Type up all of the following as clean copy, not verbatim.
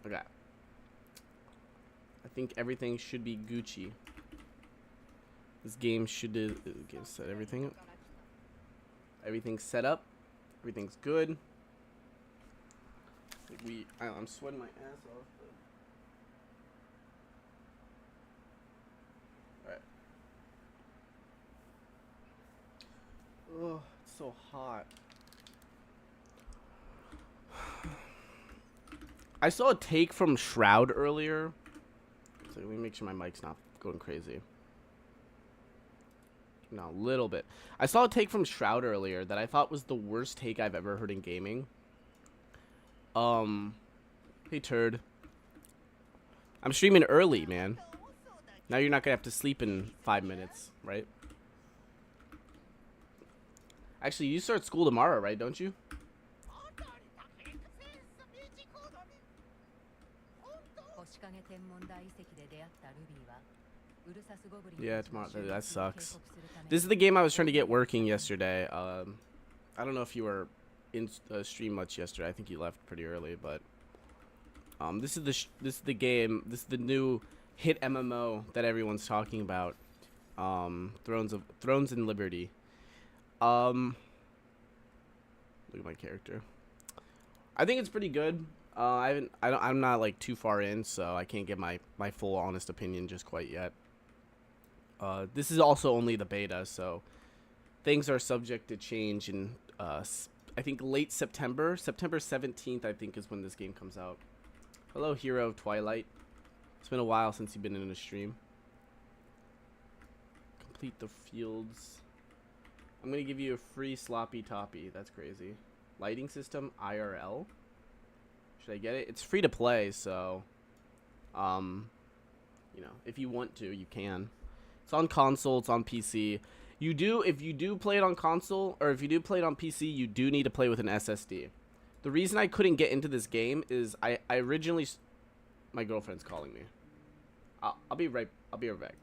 Okay. I think everything should be Gucci. This game should set everything up. Everything's set up. Everything's good. I'm sweating my ass off. Alright. Oh, it's so hot. I saw a take from Shroud earlier. So let me make sure my mic's not going crazy. No, a little bit. I saw a take from Shroud earlier that I thought was the worst take I've ever heard in gaming. Hey turd. I'm streaming early, man. Now you're not gonna have to sleep in 5 minutes, right? Actually, you start school tomorrow, right? Don't you? Yeah, tomorrow. That sucks. This is the game I was trying to get working yesterday. I don't know if you were in stream much yesterday. I think you left pretty early, but this is the game. This is the new hit MMO that everyone's talking about. Thrones and Liberty. Look at my character. I think it's pretty good. I'm not like too far in, so I can't get my full honest opinion just quite yet. This is also only the beta, so things are subject to change in I think late September 17th I think is when this game comes out. Hello, Hero of Twilight. It's been a while since you've been in a stream. Complete the fields. I'm gonna give you a free sloppy toppy. That's crazy. Lighting system IRL. Should I get it? It's free to play, so you know, if you want to, you can. It's on console, it's on PC. If you do play it on console, or if you do play it on PC, you do need to play with an SSD. The reason I couldn't get into this game is I originally... My girlfriend's calling me. I'll be right back.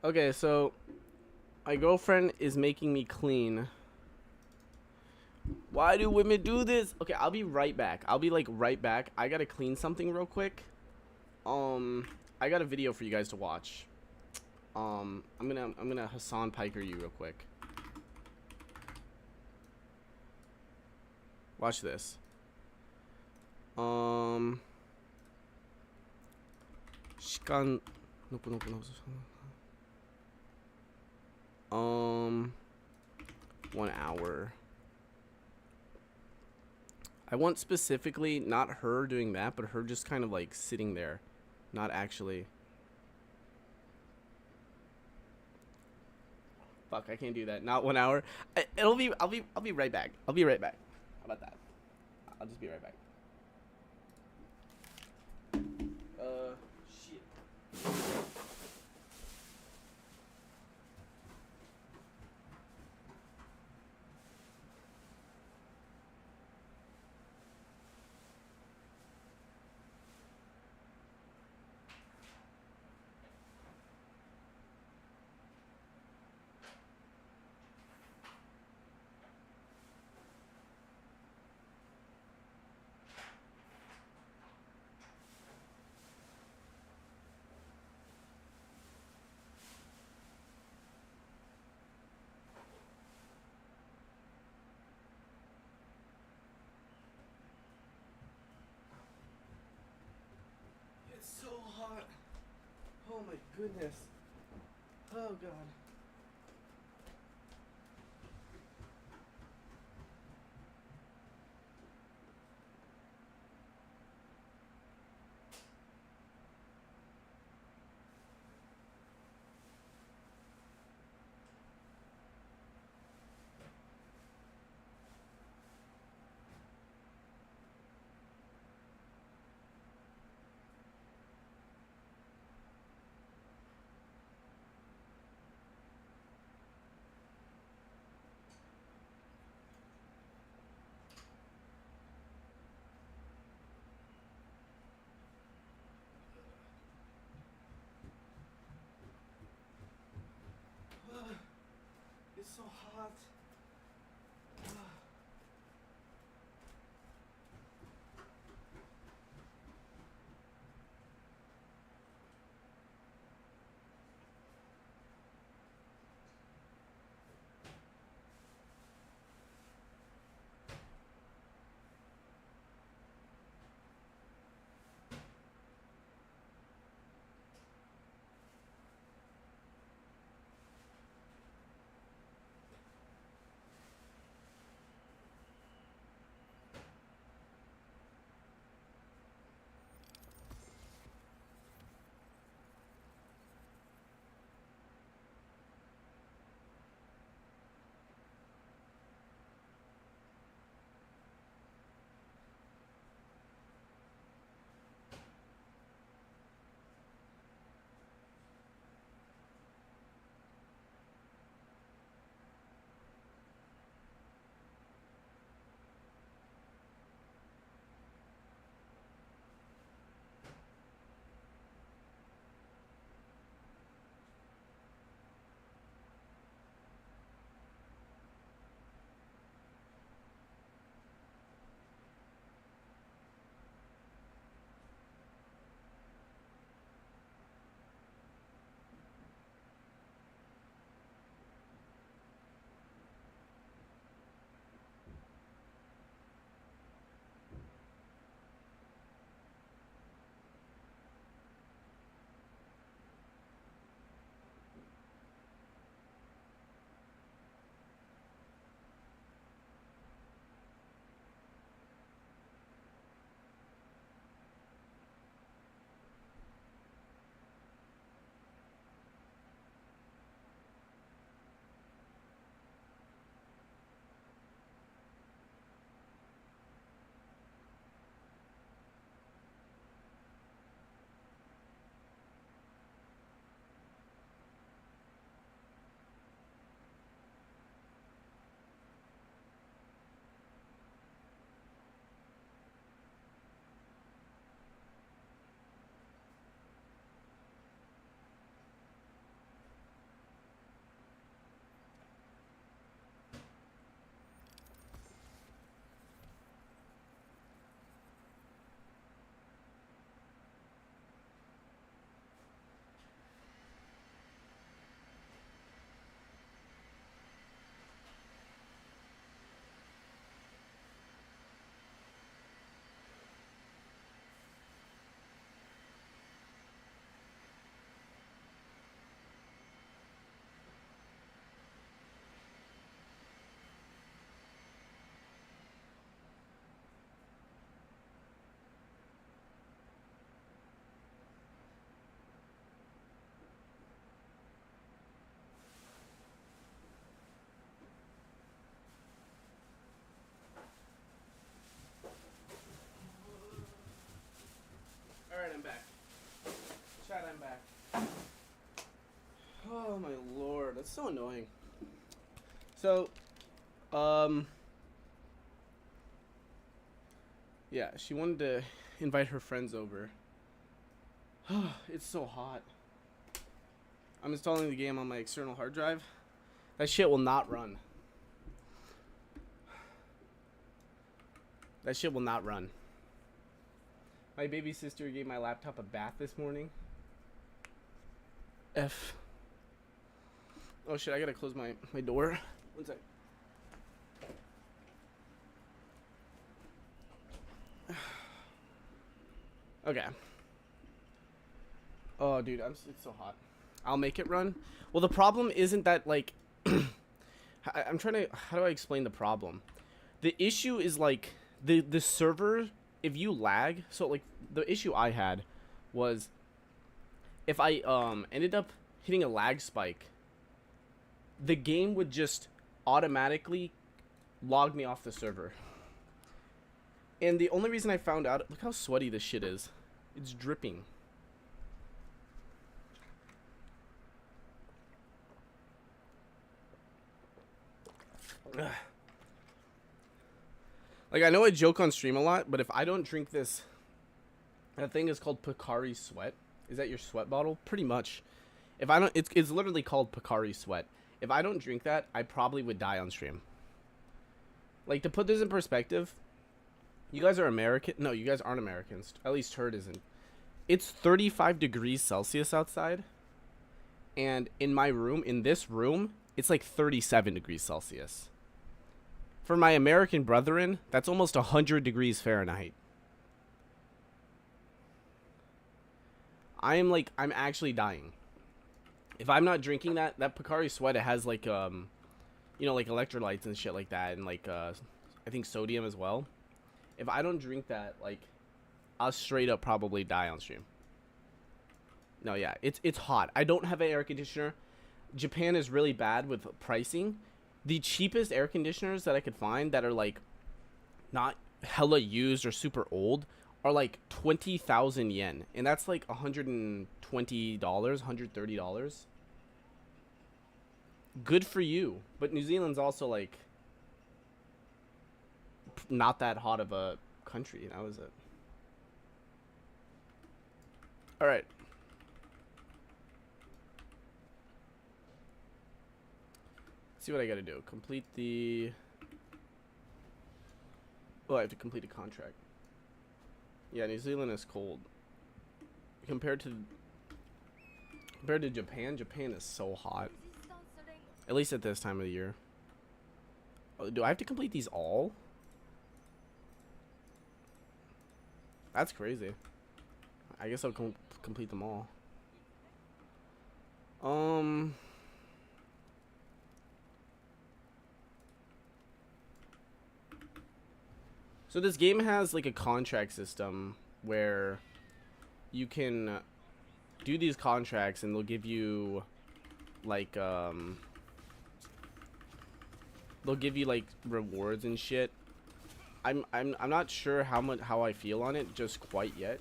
Okay, so my girlfriend is making me clean. Why do women do this? Okay, I'll be right back. I'll be like right back. I gotta clean something real quick. I got a video for you guys to watch. I'm gonna Hassan Piker you real quick. Watch this. 시간 1 hour. I want specifically not her doing that, but her just kind of like sitting there, not actually. Fuck, I can't do that. Not 1 hour. I'll be right back. I'll be right back. How about that? I'll just be right back. Shit. It's so hot. Oh my goodness. Oh god. so annoying. So, yeah, she wanted to invite her friends over. It's so hot. I'm installing the game on my external hard drive. That shit will not run. That shit will not run. My baby sister gave my laptop a bath this morning. F. Oh shit, I gotta close my door. One sec. Okay. Oh, dude, it's so hot. I'll make it run. Well, the problem isn't that, like... I'm trying to... How do I explain the problem? The issue is, like... The server, if you lag... So, like, the issue I had was... If I, ended up hitting a lag spike... The game would just automatically log me off the server. And the only reason I found out... Look how sweaty this shit is. It's dripping. Ugh. Like, I know I joke on stream a lot, but if I don't drink this... That thing is called Pocari Sweat. Is that your sweat bottle? Pretty much. If I don't... It's literally called Pocari Sweat. If I don't drink that, I probably would die on stream. Like, to put this in perspective... You guys are American? No, you guys aren't Americans. At least Herd isn't. It's 35 degrees Celsius outside. And in my room, in this room, it's like 37 degrees Celsius. For my American brethren, that's almost 100 degrees Fahrenheit. I'm actually dying. If I'm not drinking that Pocari Sweat, it has like, you know, like electrolytes and shit like that. And like, I think sodium as well. If I don't drink that, like, I'll straight up probably die on stream. No, yeah, it's hot. I don't have an air conditioner. Japan is really bad with pricing. The cheapest air conditioners that I could find that are, like, not hella used or super old are, like, 20,000 yen. And that's, like, $120, $130. Good for you. But New Zealand's also, like... not that hot of a country. That was it. Alright. Let's see what I gotta do. Complete the... Oh, I have to complete a contract. Yeah, New Zealand is cold. Compared to Japan, Japan is so hot. At least at this time of the year. Oh, do I have to complete these all? That's crazy. I guess I'll complete them all. So this game has like a contract system where you can do these contracts and they'll give you like they'll give you like rewards and shit. I'm not sure how I feel on it just quite yet.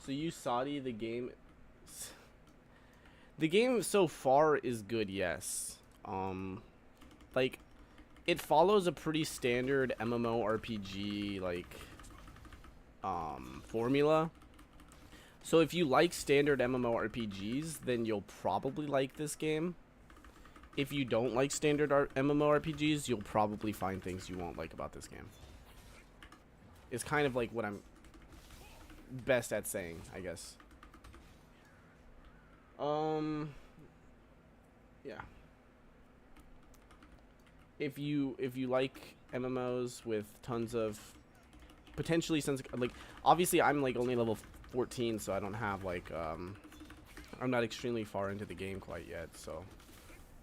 So you Saudi, the game so far is good, yes. Like it follows a pretty standard MMORPG like formula. So if you like standard MMORPGs, then you'll probably like this game. If you don't like standard MMORPGs, you'll probably find things you won't like about this game. It's kind of like what I'm best at saying, I guess. Yeah. If you like MMOs with tons of potentially like obviously I'm like only level 14, so I don't have like I'm not extremely far into the game quite yet, so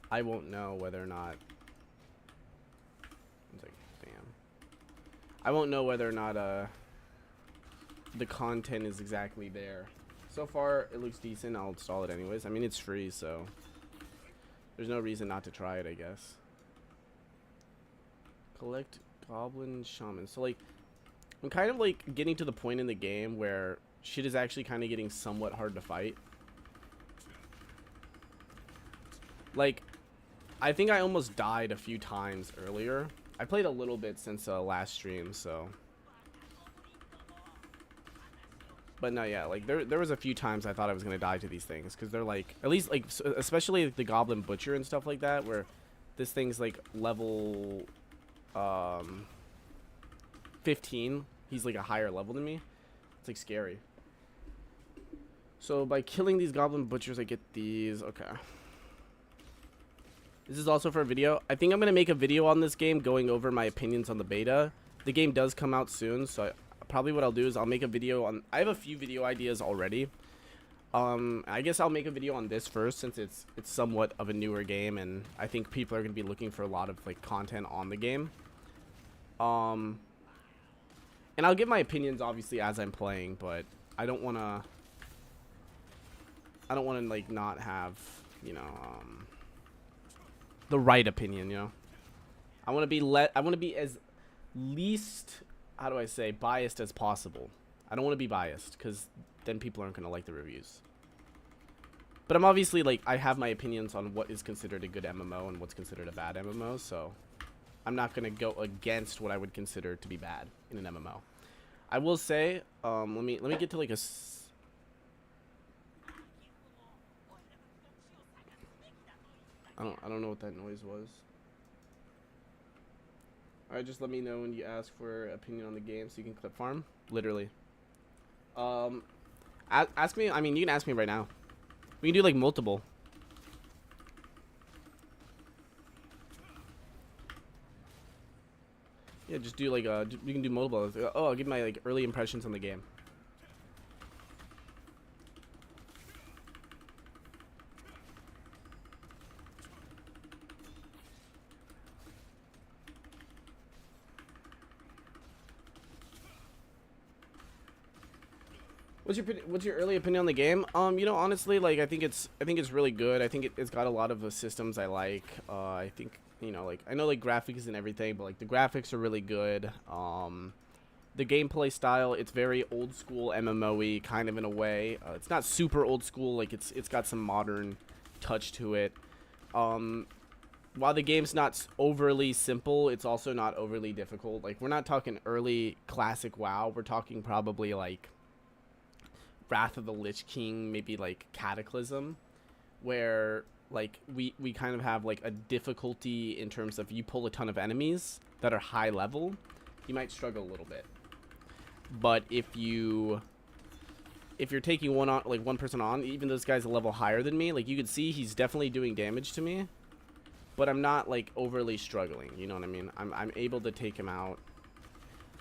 I won't know whether or not I won't know whether or not the content is exactly there. So far it looks decent. I'll install it anyways. I mean, it's free, so there's no reason not to try it, I guess. Collect goblin shaman. So like I'm kind of like getting to the point in the game where shit is actually kind of getting somewhat hard to fight. Like I think I almost died a few times earlier. I played a little bit since last stream, so. But no, yeah, like there was a few times I thought I was gonna die to these things because they're like, at least like especially like the Goblin Butcher and stuff like that, where this thing's like level 15. He's like a higher level than me. It's like scary. So by killing these Goblin Butchers, I get these. Okay. This is also for a video. I think I'm gonna make a video on this game, going over my opinions on the beta. The game does come out soon, so probably what I'll do is I'll make a video on. I have a few video ideas already. I guess I'll make a video on this first since it's somewhat of a newer game, and I think people are gonna be looking for a lot of like content on the game. And I'll give my opinions obviously as I'm playing, but I don't wanna like not have, you know, the right opinion, you know. I want to be as least, how do I say, biased as possible. I don't want to be biased because then people aren't going to like the reviews. But I'm obviously like, I have my opinions on what is considered a good MMO and what's considered a bad MMO, so I'm not going to go against what I would consider to be bad in an MMO. I will say, let me get to like a I don't know what that noise was. Alright, just let me know when you ask for opinion on the game so you can clip farm. Literally. Ask me, I mean, you can ask me right now. We can do like multiple. Yeah, just do like, we can do multiple. Oh, I'll give my like early impressions on the game. What's your early opinion on the game? You know, honestly, like I think it's really good. I think it's got a lot of the systems I like. I think, you know, like I know like graphics and everything, but like the graphics are really good. The gameplay style, it's very old school MMO-y kind of in a way. It's not super old school, like it's got some modern touch to it. While the game's not overly simple, it's also not overly difficult. Like we're not talking early classic WoW. We're talking probably like Wrath of the Lich King, maybe like Cataclysm, where like we kind of have like a difficulty in terms of you pull a ton of enemies that are high level, you might struggle a little bit. But if you're taking one person on, even though this guy's a level higher than me, like you can see he's definitely doing damage to me, but I'm not like overly struggling, you know what I mean? I'm able to take him out.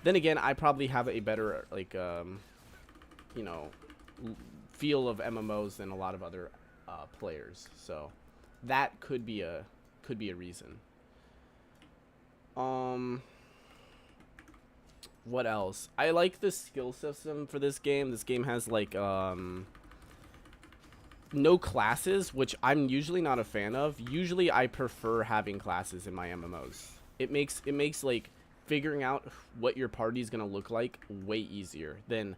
Then again, I probably have a better like you know, feel of MMOs than a lot of other players, so that could be a reason. What else? I like the skill system for this game. This game has like no classes, which I'm usually not a fan of. Usually I prefer having classes in my MMOs. It makes like figuring out what your party is gonna look like way easier than,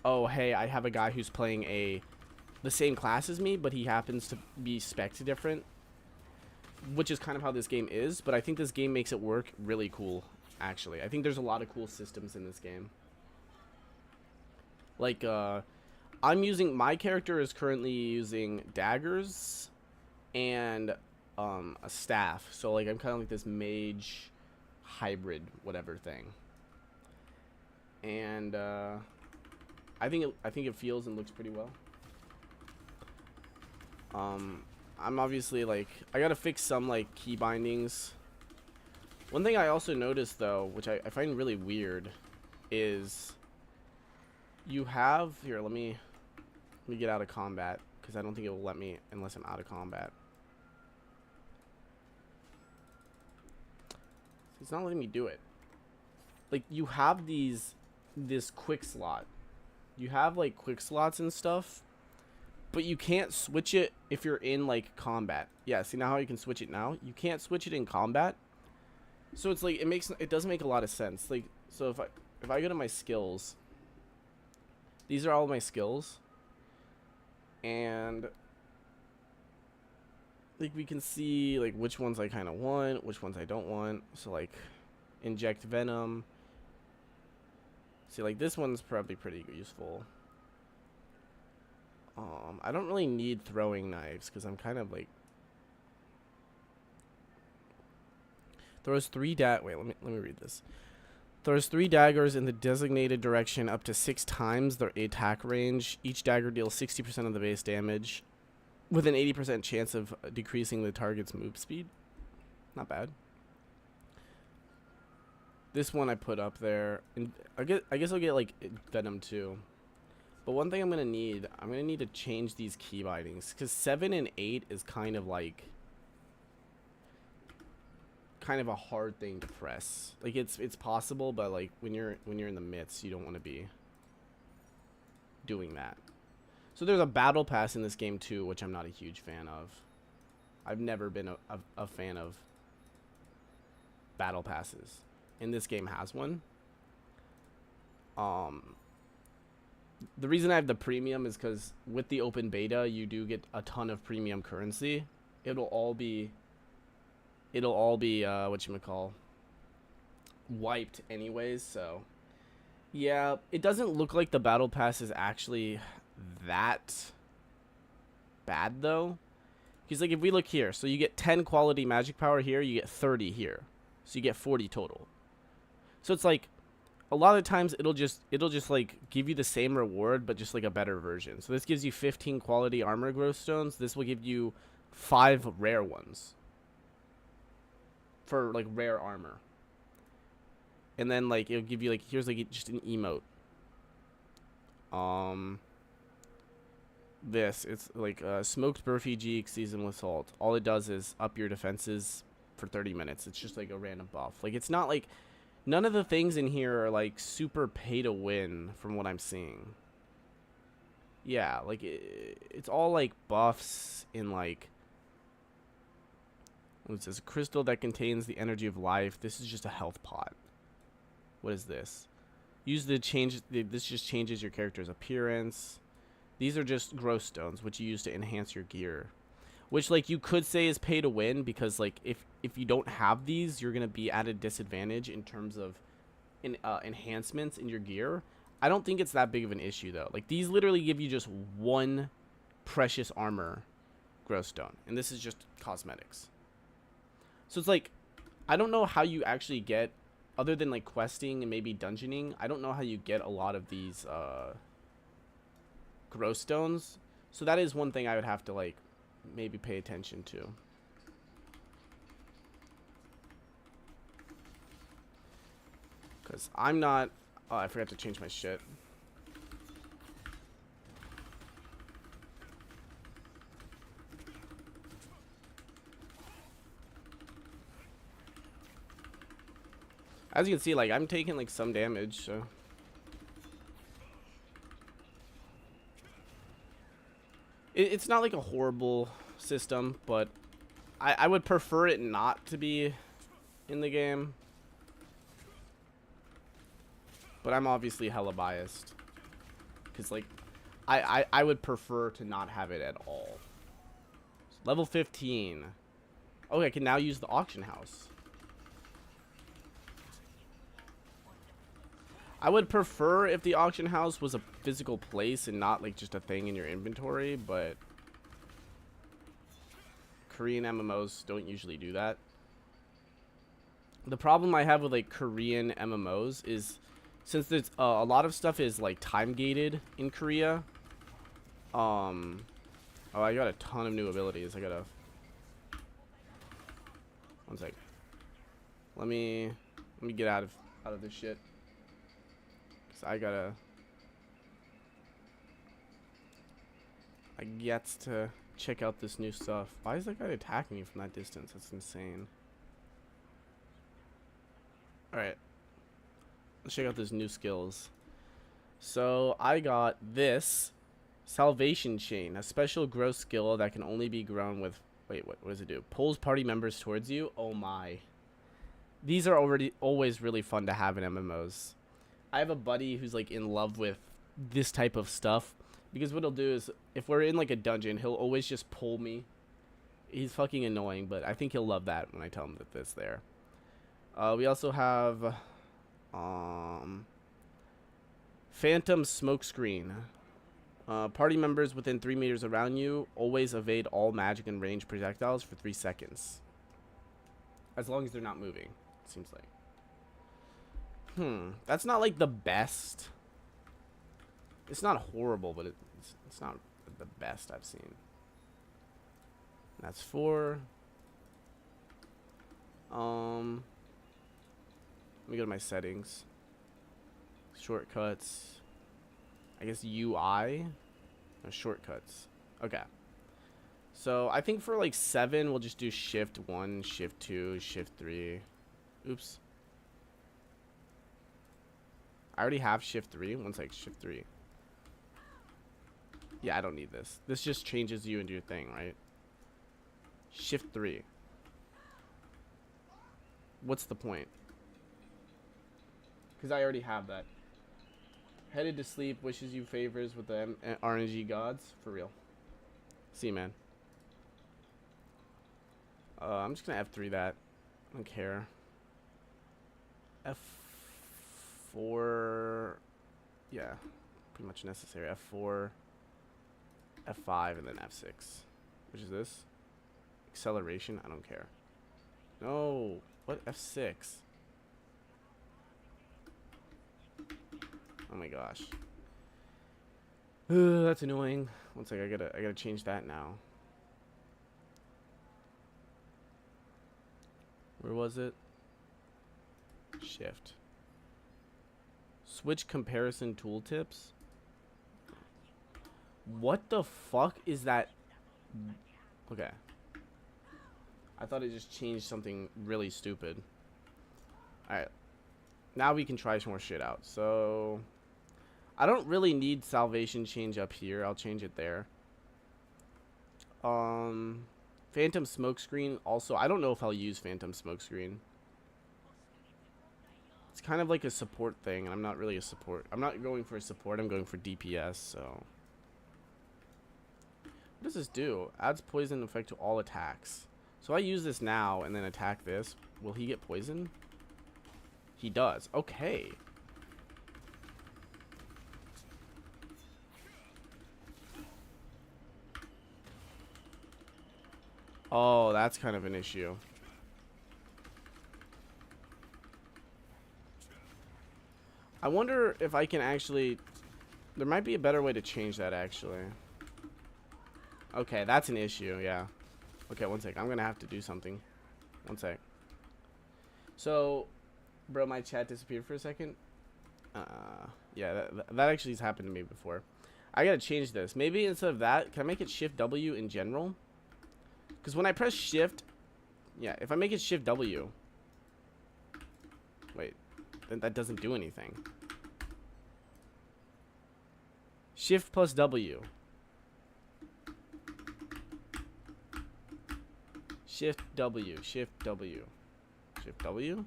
oh hey, I have a guy who's playing the same class as me, but he happens to be spec'd different, which is kind of how this game is. But I think this game makes it work really cool, actually. I think there's a lot of cool systems in this game. Like my character is currently using daggers and a staff, so like I'm kind of like this mage hybrid whatever thing, and I think it feels and looks pretty well. I'm obviously like, I gotta fix some like key bindings. One thing I also noticed though, which I find really weird, is you have here. Let me get out of combat because I don't think it will let me unless I'm out of combat. It's not letting me do it. Like you have this quick slot. You have like quick slots and stuff, but you can't switch it if you're in like combat. Yeah, see now how you can switch it now? You can't switch it in combat. So it's like it doesn't make a lot of sense. Like, so if I go to my skills, these are all my skills, and like we can see like which ones I kind of want, which ones I don't want. So like inject venom. See, like this one's probably pretty useful. I don't really need throwing knives because I'm kind of like throws 3 wait, let me read this. Throws 3 daggers in the designated direction up to 6 times their attack range. Each dagger deals 60% of the base damage, with an 80% chance of decreasing the target's move speed. Not bad. This one I put up there, and I guess I'll get like venom too. But one thing I'm gonna need to change these key bindings because 7 and 8 is kind of a hard thing to press. Like it's possible, but like when you're in the midst, you don't want to be doing that. So there's a battle pass in this game too, which I'm not a huge fan of. I've never been a fan of battle passes. And this game has one. The reason I have the premium is because with the open beta, you do get a ton of premium currency. It'll all be whatchamacall, wiped anyways. So yeah, it doesn't look like the battle pass is actually that bad though, because like if we look here, so you get 10 quality magic power here, you get 30 here, so you get 40 total. So it's like a lot of times it'll just like give you the same reward but just like a better version. So this gives you 15 quality armor growth stones. This will give you 5 rare ones for like rare armor. And then like it'll give you like, here's like just an emote. This, it's like smoked Burfy seasonless salt. All it does is up your defenses for 30 minutes. It's just like a random buff. Like it's not like, none of the things in here are like super pay to win from what I'm seeing. Yeah, like it's all like buffs in like, it says crystal that contains the energy of life. This is just a health pot. What is this? Use the change. This just changes your character's appearance. These are just growth stones, which you use to enhance your gear. Which, like, you could say is pay to win, because, like, if you don't have these, you're going to be at a disadvantage in terms of enhancements in your gear. I don't think it's that big of an issue, though. Like, these literally give you just 1 precious armor growth stone. And this is just cosmetics. So it's like, I don't know how you actually get, other than, like, questing and maybe dungeoning, I don't know how you get a lot of these growth stones. So that is one thing I would have to, like, maybe pay attention to. Because I'm not... Oh, I forgot to change my shit. As you can see, like, I'm taking, like, some damage, so... It's not like a horrible system, but I would prefer it not to be in the game. But I'm obviously hella biased. Because, like, I would prefer to not have it at all. Level 15. Okay, I can now use the auction house. I would prefer if the auction house was a physical place and not like just a thing in your inventory, but Korean MMOs don't usually do that. The problem I have with like Korean MMOs is since there's a lot of stuff is like time gated in Korea. Oh, I got a ton of new abilities. I gotta, one sec. Let me get out of this shit. I get to check out this new stuff. Why is that guy attacking me from that distance? That's insane. Alright. Let's check out these new skills. So, I got this. Salvation Chain. A special growth skill that can only be grown with... Wait, what does it do? Pulls party members towards you? Oh my. These are always really fun to have in MMOs. I have a buddy who's like in love with this type of stuff because what he'll do is if we're in like a dungeon, he'll always just pull me He's fucking annoying, but I think he'll love that when I tell him that this there. We also have Phantom Smokescreen. Party members within 3 meters around you always evade all magic and range projectiles for 3 seconds. As long as they're not moving, it seems like. That's not like the best. It's not horrible, but it's not the best I've seen. That's 4. Let me go to my settings. Shortcuts. I guess UI. No, shortcuts. Okay. So I think for like 7, we'll just do Shift 1, Shift 2, Shift 3. Oops. I already have Shift 3. One sec, Shift 3. Yeah, I don't need this. This just changes you into your thing, right? Shift 3. What's the point? Because I already have that. Headed to sleep, wishes you favors with the RNG gods. For real. See you, man. I'm just going to F3 that. I don't care. F4. Yeah. Pretty much necessary. F4. F5 and then F6. Which is this? Acceleration. I don't care. No. What? F6. Oh my gosh. That's annoying. One sec, I gotta change that now. Where was it? Shift. Switch comparison tooltips. What the fuck is that? Okay. I thought it just changed something really stupid. Alright. Now we can try some more shit out. So I don't really need salvation change up here. I'll change it there. Phantom Smokescreen. Also, I don't know if I'll use Phantom Smokescreen. It's kind of like a support thing, and I'm not really a support. I'm not going for a support. I'm going for DPS, so. What does this do? Adds poison effect to all attacks. So I use this now and then attack this. Will he get poisoned? He does. Okay. Oh, that's kind of an issue. I wonder if I can actually... There might be a better way to change that, actually. Okay, that's an issue, yeah. Okay, one sec. I'm going to have to do something. One sec. So, bro, my chat disappeared for a second. Yeah, that actually has happened to me before. I got to change this. Maybe instead of that, can I make it Shift W in general? Because when I press Shift... Yeah, if I make it Shift W... Wait. Then that doesn't do anything. Shift plus W. Shift W. Shift W. Shift W?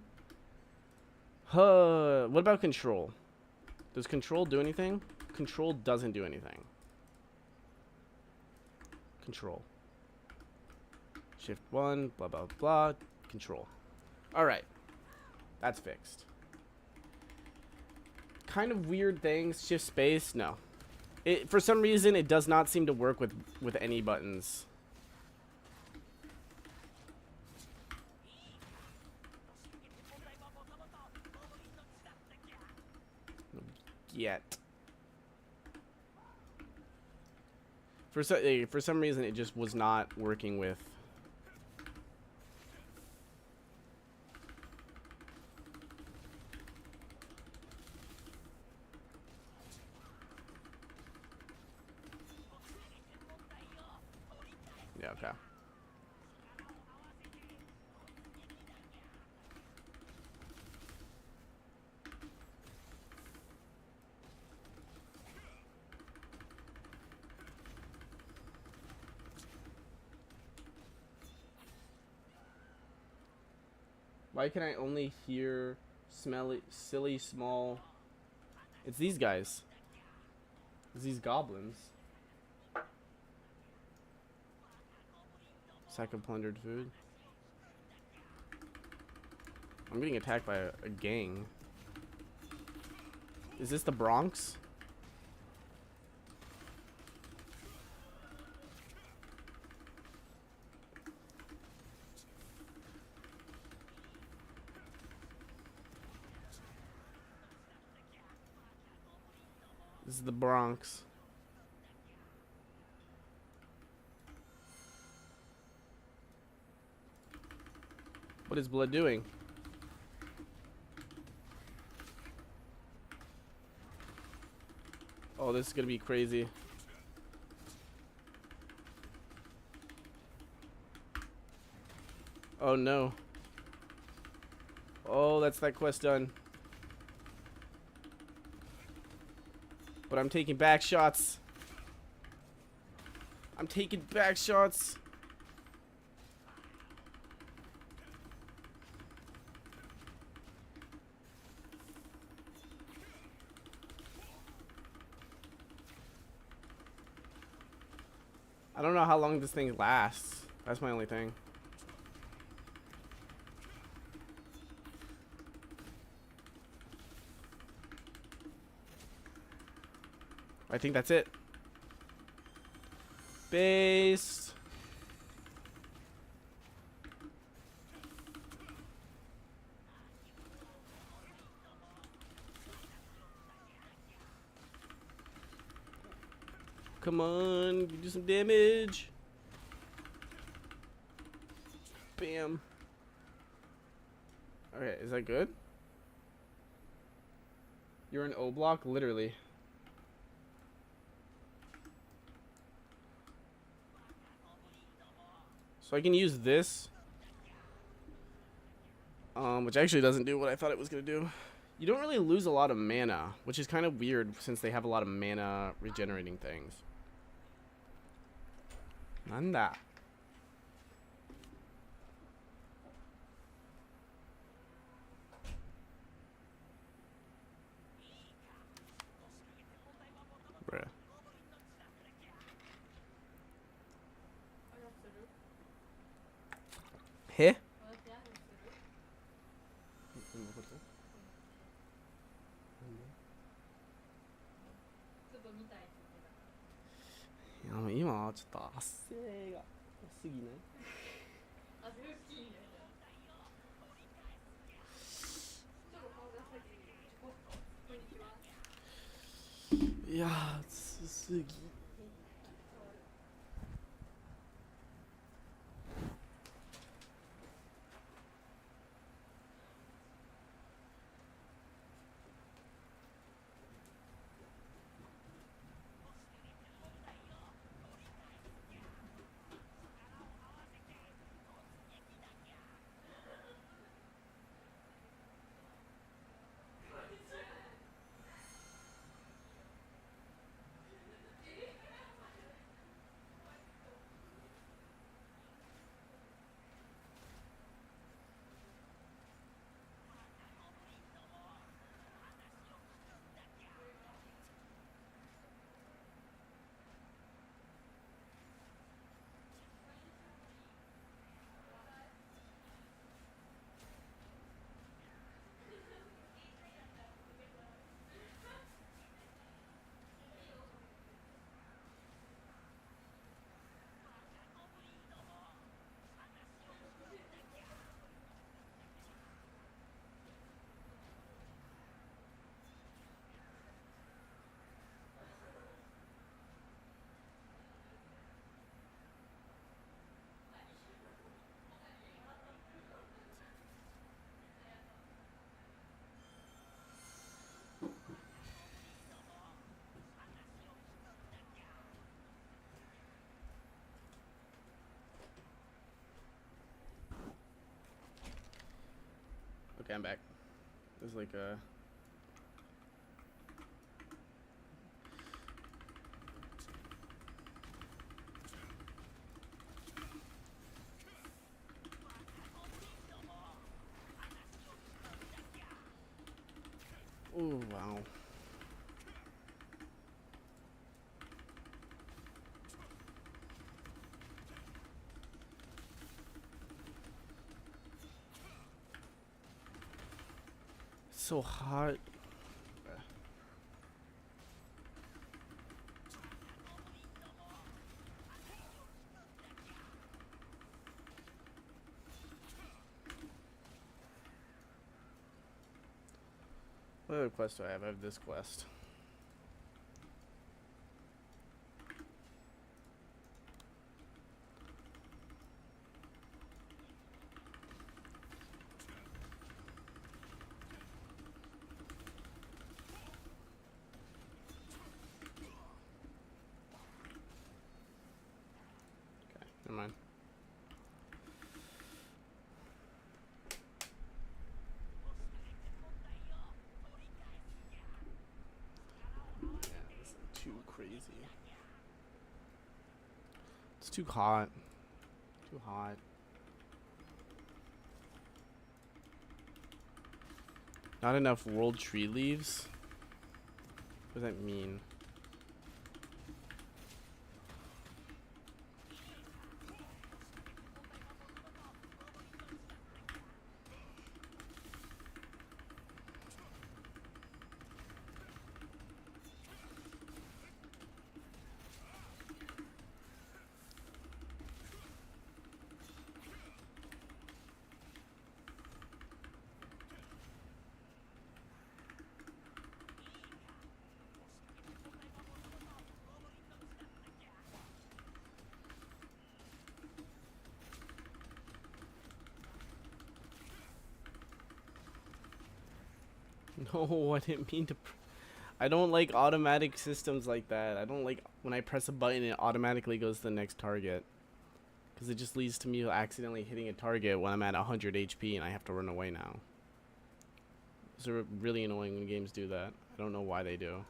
What about control? Does control do anything? Control doesn't do anything. Control. Shift 1, blah, blah, blah. Control. Alright. That's fixed. Kind of weird things. Shift space? No. For some reason, it does not seem to work with any buttons. Yet. For some reason, it just was not working with... Yeah, okay. Why can I only hear smelly, silly, small... It's these guys. It's these goblins. Sack of plundered food. I'm getting attacked by a gang. Is this the Bronx? This is the Bronx. What is blood doing? Oh, this is gonna be crazy. Oh no. Oh, that's that quest done. But I'm taking back shots. I'm taking back shots. I don't know how long this thing lasts. That's my only thing. I think that's it. Based. Come on, do some damage. Bam. Okay, is that good? You're an O block, literally. So I can use this. Which actually doesn't do what I thought it was gonna do. You don't really lose a lot of mana, which is kind of weird since they have a lot of mana regenerating things. Nanda. Bruh. He? いやもう今はちょっと発声が多すぎない？いやー、すぎ。Okay, I'm back. There's like a... Oh, wow. so hot. What other quest do I have? I have this quest. Okay, never mind. Yeah, this is too crazy. It's too hot. Too hot. Not enough world tree leaves? What does that mean? No, I didn't mean to. I don't like automatic systems like that. I don't like when I press a button it automatically goes to the next target. Because it just leads to me accidentally hitting a target when I'm at 100 HP and I have to run away now. It's really annoying when games do that. I don't know why they do.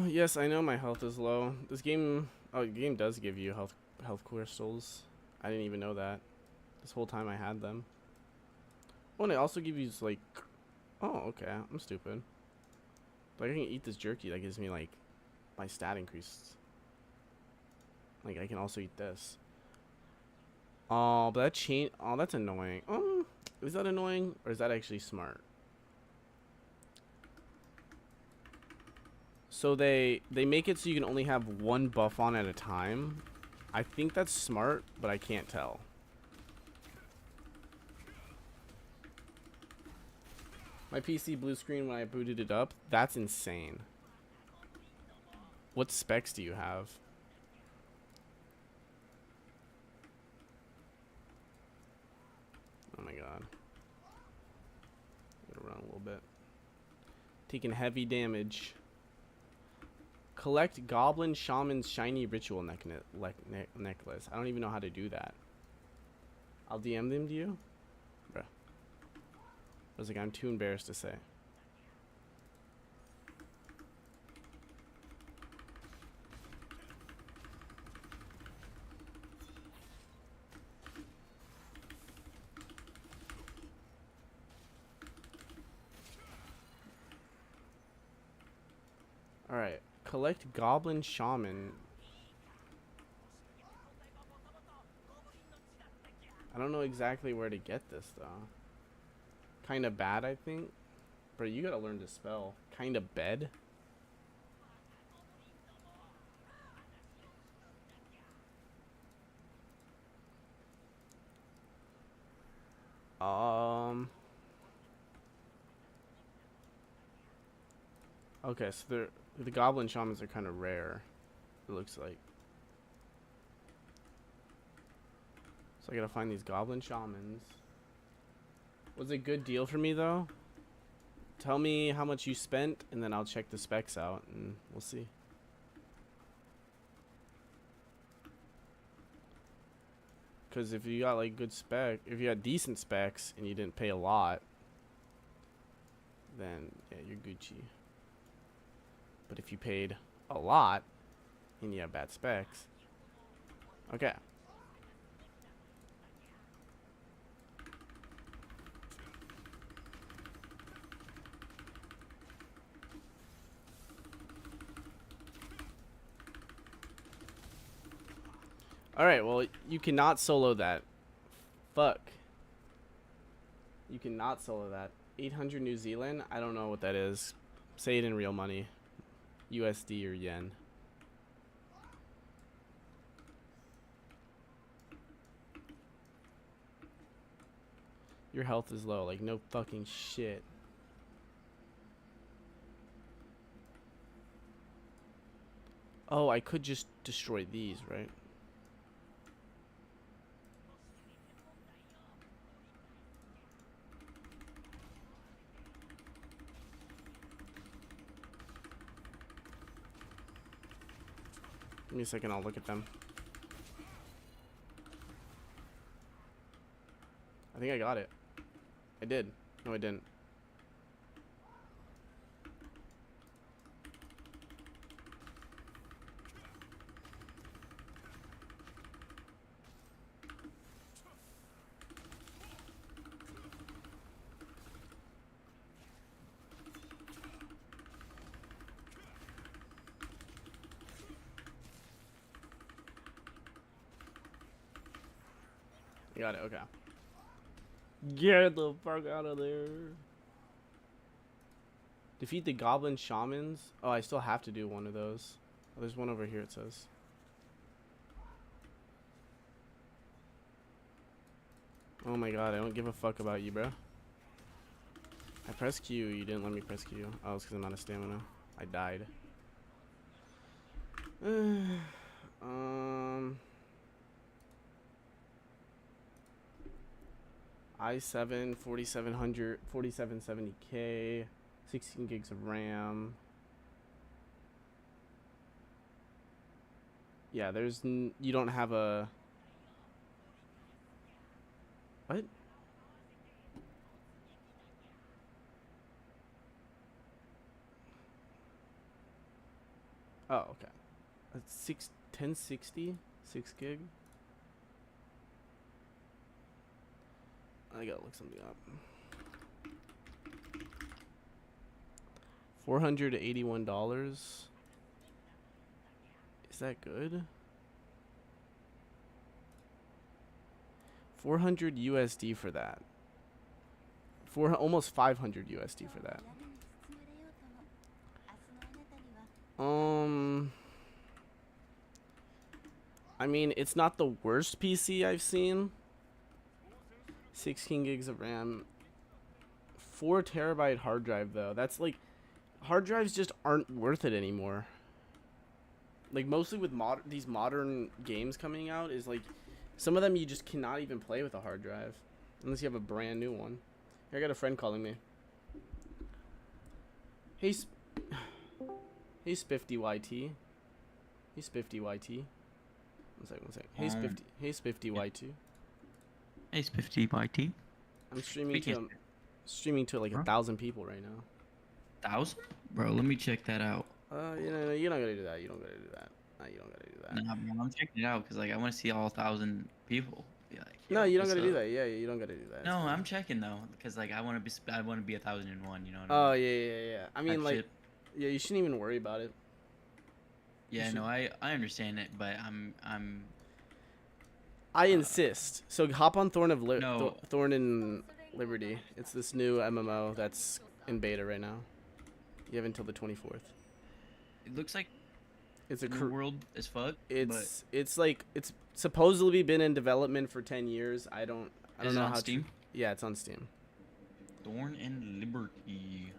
Yes, I know my health is low. This game, oh, the game does give you health crystals. I didn't even know that. This whole time I had them. Oh, and it also gives you like, oh, okay, I'm stupid. Like I can eat this jerky that gives me like my stat increases. Like I can also eat this. Oh, but that change. Oh, that's annoying. Is that annoying or is that actually smart? So they make it so you can only have one buff on at a time. I think that's smart, but I can't tell. My PC blue screen when I booted it up. That's insane. What specs do you have? Oh my god. Gotta run a little bit. Taking heavy damage. Collect Goblin Shaman's shiny ritual necklace. I don't even know how to do that. I'll DM them to you? Bruh. I was like, I'm too embarrassed to say. Alright. Collect Goblin Shaman. I don't know exactly where to get this though. Kinda bad, I think. Bro, you gotta learn to spell. Kinda bed? Okay, so the Goblin Shamans are kind of rare. It looks like. So I gotta find these Goblin Shamans. Was it a good deal for me though? Tell me how much you spent and then I'll check the specs out and we'll see. Because if you got like if you got decent specs and you didn't pay a lot, then yeah, you're Gucci. But if you paid a lot and you have bad specs, okay. All right, well, you cannot solo that. Fuck. You cannot solo that. 800 New Zealand? I don't know what that is. Say it in real money. USD or yen. Your health is low. Like, no fucking shit. Oh, I could just destroy these, right? Give me a second, I'll look at them. I think I got it. I did. No, I didn't. You got it, okay. Get the fuck out of there. Defeat the goblin shamans. Oh, I still have to do one of those. Oh, there's one over here, it says. Oh my god, I don't give a fuck about you, bro. I pressed Q, you didn't let me press Q. Oh, it's because I'm out of stamina. I died. i7 4700 4770K, 16 gigs of RAM. Yeah, there's you don't have a what? Oh, okay. That's 1060, 6 gig. I gotta look something up. $481. Is that good? 400 USD for that. Almost 500 USD for that. I mean, it's not the worst PC I've seen. 16 gigs of RAM. 4 terabyte hard drive though. That's like, hard drives just aren't worth it anymore. Like mostly with these modern games coming out is like, some of them you just cannot even play with a hard drive unless you have a brand new one. Here, I got a friend calling me. Hey, hey Spiffy YT. Hey Spiffy YT. One second. Hey Spiffy. Hey Spiffy YT. Hey Spiffy YT. I'm streaming to like 1,000 people right now. 1,000? Bro, let me check that out. You don't gotta do that. You don't gotta do that. No, you don't gotta do that. Nah, bro, I'm checking it out because like I want to see all 1,000 people. Be like, no, you don't gotta do that. Yeah, you don't gotta do that. No, I'm checking though because like I want to be 1,001. You know what I mean? Yeah. I mean, like, yeah, you shouldn't even worry about it. Yeah, no, I understand it, but I insist. So hop on Thorn and Liberty. It's this new MMO that's in beta right now. You have until the 24th. It looks like it's a new world as fuck. It's like it's supposedly been in development for 10 years. I don't know how. Steam? Yeah, it's on Steam. Thorn and Liberty.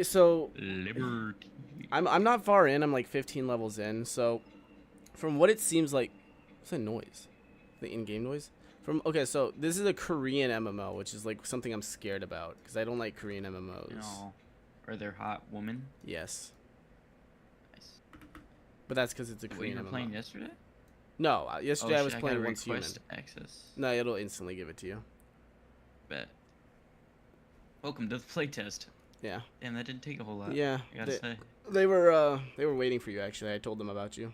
So Liberty. I'm not far in. I'm like 15 levels in. So from what it seems like, what's that noise? The in-game noise? So this is a Korean MMO, which is like something I'm scared about because I don't like Korean MMOs. No. Are there hot women? Yes. Nice. But that's because it's a Korean MMO. You were playing yesterday? No, yesterday I was playing once human. Access. No, it'll instantly give it to you. Bet. Welcome to the playtest. Yeah. Damn, that didn't take a whole lot. Yeah. I gotta say. They were waiting for you actually. I told them about you.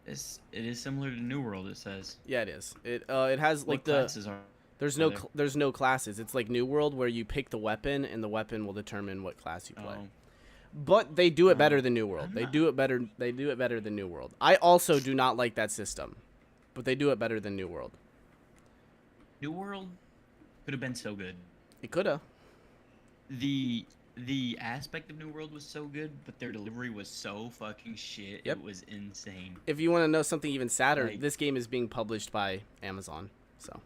It is similar to New World. It says. Yeah, it is. It has like there's no classes. It's like New World where you pick the weapon and the weapon will determine what class you play. But they do it better than New World. They do it better than New World. I also do not like that system. but they do it better than New World. New World could have been so good. It coulda. The aspect of New World was so good, but their delivery was so fucking shit. Yep. It was insane. If you want to know something even sadder, Like- this game is being published by Amazon. So,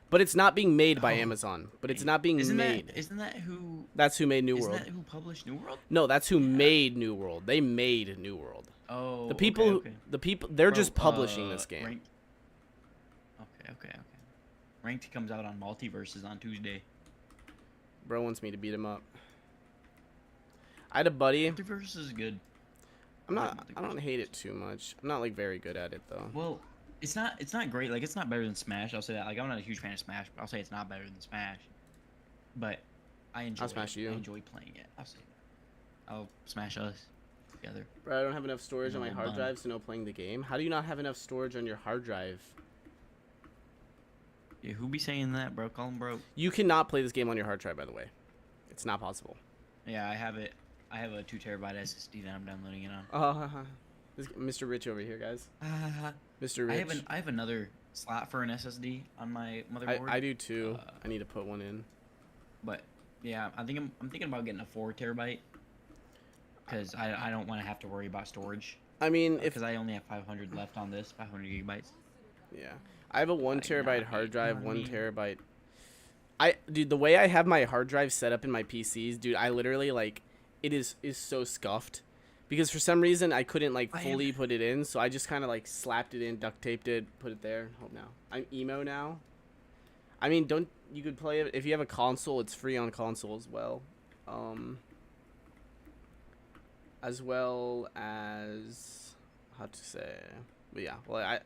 but it's not being made by Oh, Amazon. But it's not being made. Isn't that who? That's who made New Isn't World. that who published New World? No, that's who made New World. They made New World. Oh, The people, Okay. the people, they're Bro, just publishing this game. Ranked... Okay. Ranked comes out on Multiverses on Tuesday. Bro wants me to beat him up. I had a buddy. Multiverses is good. I don't hate it too much. I'm not like very good at it though. Well, it's not great. Like, it's not better than Smash. I'll say that. Like, I'm not a huge fan of Smash, but I'll say it's not better than Smash. But I enjoy. I'll smash you. I enjoy playing it. I'll say that. I'll smash us together. Bro, I don't have enough storage on my No, hard none. drive to know playing the game. How do you not have enough storage on your hard drive? Yeah, who be saying that, bro? Call him bro. You cannot play this game on your hard drive, by the way. It's not possible. Yeah, I have it. I have a 2 terabyte SSD that I'm downloading it on. This Mr. Rich over here, guys. Mr. I Rich. have another slot for an SSD on my motherboard. I do too. Uh, I need to put one in. But yeah, I'm thinking about getting a 4 terabyte because I don't want to have to worry about storage I mean, if because I only have 500 left on this, 500 gigabytes. yeah, I have a 1 Like, terabyte nah, hard you drive, know what I 1 mean? terabyte. Dude, the way I have my hard drive set up in my PCs, dude, I literally like it is so scuffed because for some reason I couldn't like I am- fully put it in, so I just kind of like slapped it in, duct taped it, put it there. Hope now. I'm emo now. I mean, you could play it if you have a console, it's free on console as well. As well as how to say, but yeah, well, a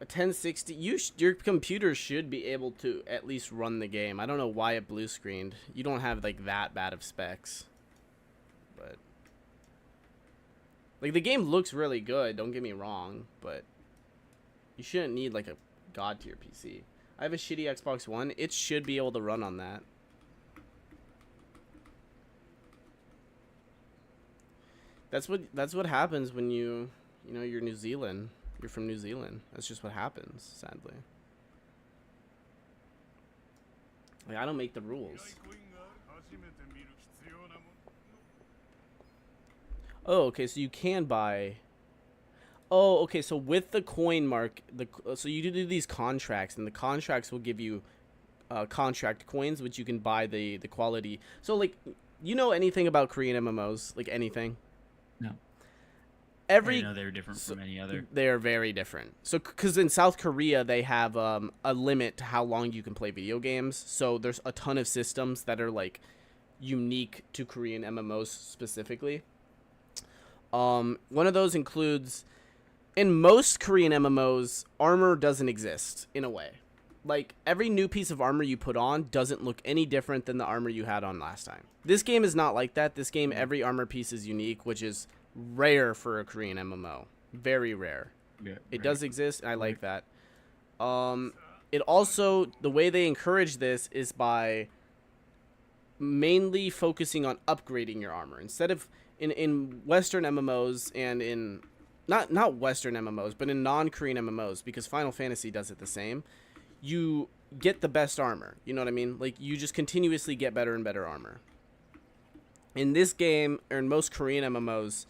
1060, your computer should be able to at least run the game. I don't know why it blue screened. You don't have like that bad of specs, but like the game looks really good, don't get me wrong, but you shouldn't need like a god tier PC. I have a shitty Xbox One. It should be able to run on that. That's what happens when you're New Zealand. You're from New Zealand. That's just what happens, sadly. Like, I don't make the rules. Oh, okay, so you can buy. Oh, okay, so with the coin mark, so you do these contracts, and the contracts will give you contract coins, which you can buy the quality. So, like, you know anything about Korean MMOs? Like, anything? No. I know they're different from any other. They are very different. So, because in South Korea, they have a limit to how long you can play video games. So, there's a ton of systems that are, like, unique to Korean MMOs specifically. One of those includes, in most Korean MMOs, armor doesn't exist, in a way. Like, every new piece of armor you put on doesn't look any different than the armor you had on last time. This game is not like that. This game, every armor piece is unique, which is rare for a Korean MMO. Very rare. Yeah, It does exist, and I like that. It also, the way they encourage this is by mainly focusing on upgrading your armor. Instead of, in Western MMOs and in, not Western MMOs, but in non-Korean MMOs, because Final Fantasy does it the same, you get the best armor. You know what I mean? Like, you just continuously get better and better armor. In this game, or in most Korean MMOs,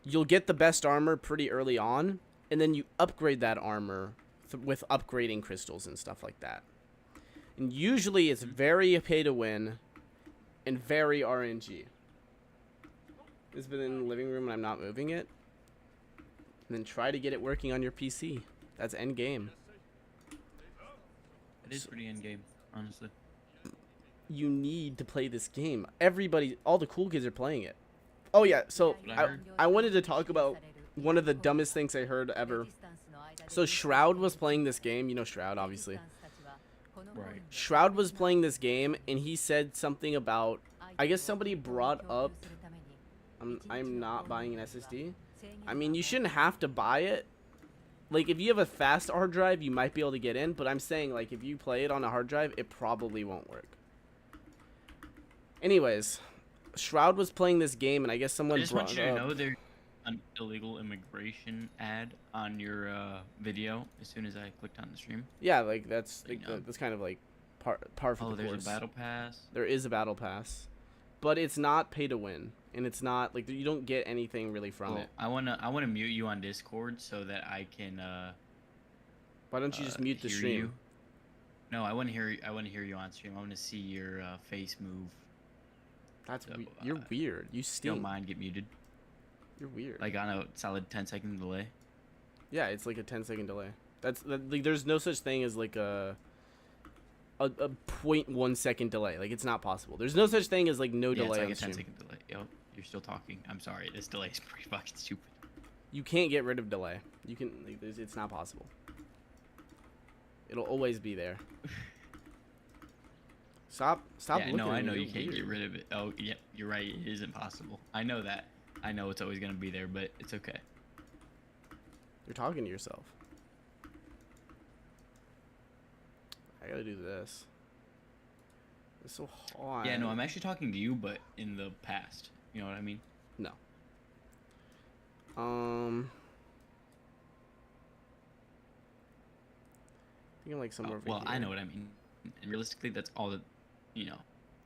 you'll get the best armor pretty early on, and then you upgrade that armor with upgrading crystals and stuff like that. And usually it's very pay to win and very RNG. It's been in the living room and I'm not moving it. And then try to get it working on your PC. That's end game. It is pretty end game, honestly. You need to play this game. Everybody, all the cool kids are playing it. Oh yeah, so I wanted to talk about one of the dumbest things I heard ever. So Shroud was playing this game. You know Shroud, obviously. Right. Shroud was playing this game, and he said something about, I guess somebody brought up, I'm not buying an SSD. I mean, you shouldn't have to buy it. Like, if you have a fast hard drive, you might be able to get in, but I'm saying, like, if you play it on a hard drive, it probably won't work. Anyways, Shroud was playing this game, and I guess someone I just brought want you it to up. know an illegal immigration ad on your video as soon as I clicked on the stream. Yeah, like that's You like know. that's kind of like par for Oh, the there's course. a battle pass. There is a battle pass, but it's not pay to win, and it's not like you don't get anything really from Well, it. I wanna mute you on Discord so that I can Why don't you just mute the hear stream? you. No, I want to hear you on stream. I want to see your face move. That's So, you're weird. You If you stink. don't mind, get muted. You're weird. Like on a solid 10-second delay. Yeah, it's like a 10-second delay. Like there's no such thing as like a 0.1 second delay. Like it's not possible. There's no such thing as like no Yeah, delay on it's the like a stream. 10-second delay. Yo, you're still talking. I'm sorry. This delay is pretty fucking stupid. You can't get rid of delay. You can like it's not possible. It'll always be there. Stop Yeah, looking no, at I me. know you You're can't get weird. rid of it. Oh, yeah, you're right. It isn't possible. I know that. I know it's always gonna be there, but it's okay. You're talking to yourself. I gotta do this. It's so hard. Yeah, no, I'm actually talking to you, but in the past. You know what I mean? No. I think I'm like somewhere over Well, here. I know what I mean. And realistically, that's all that,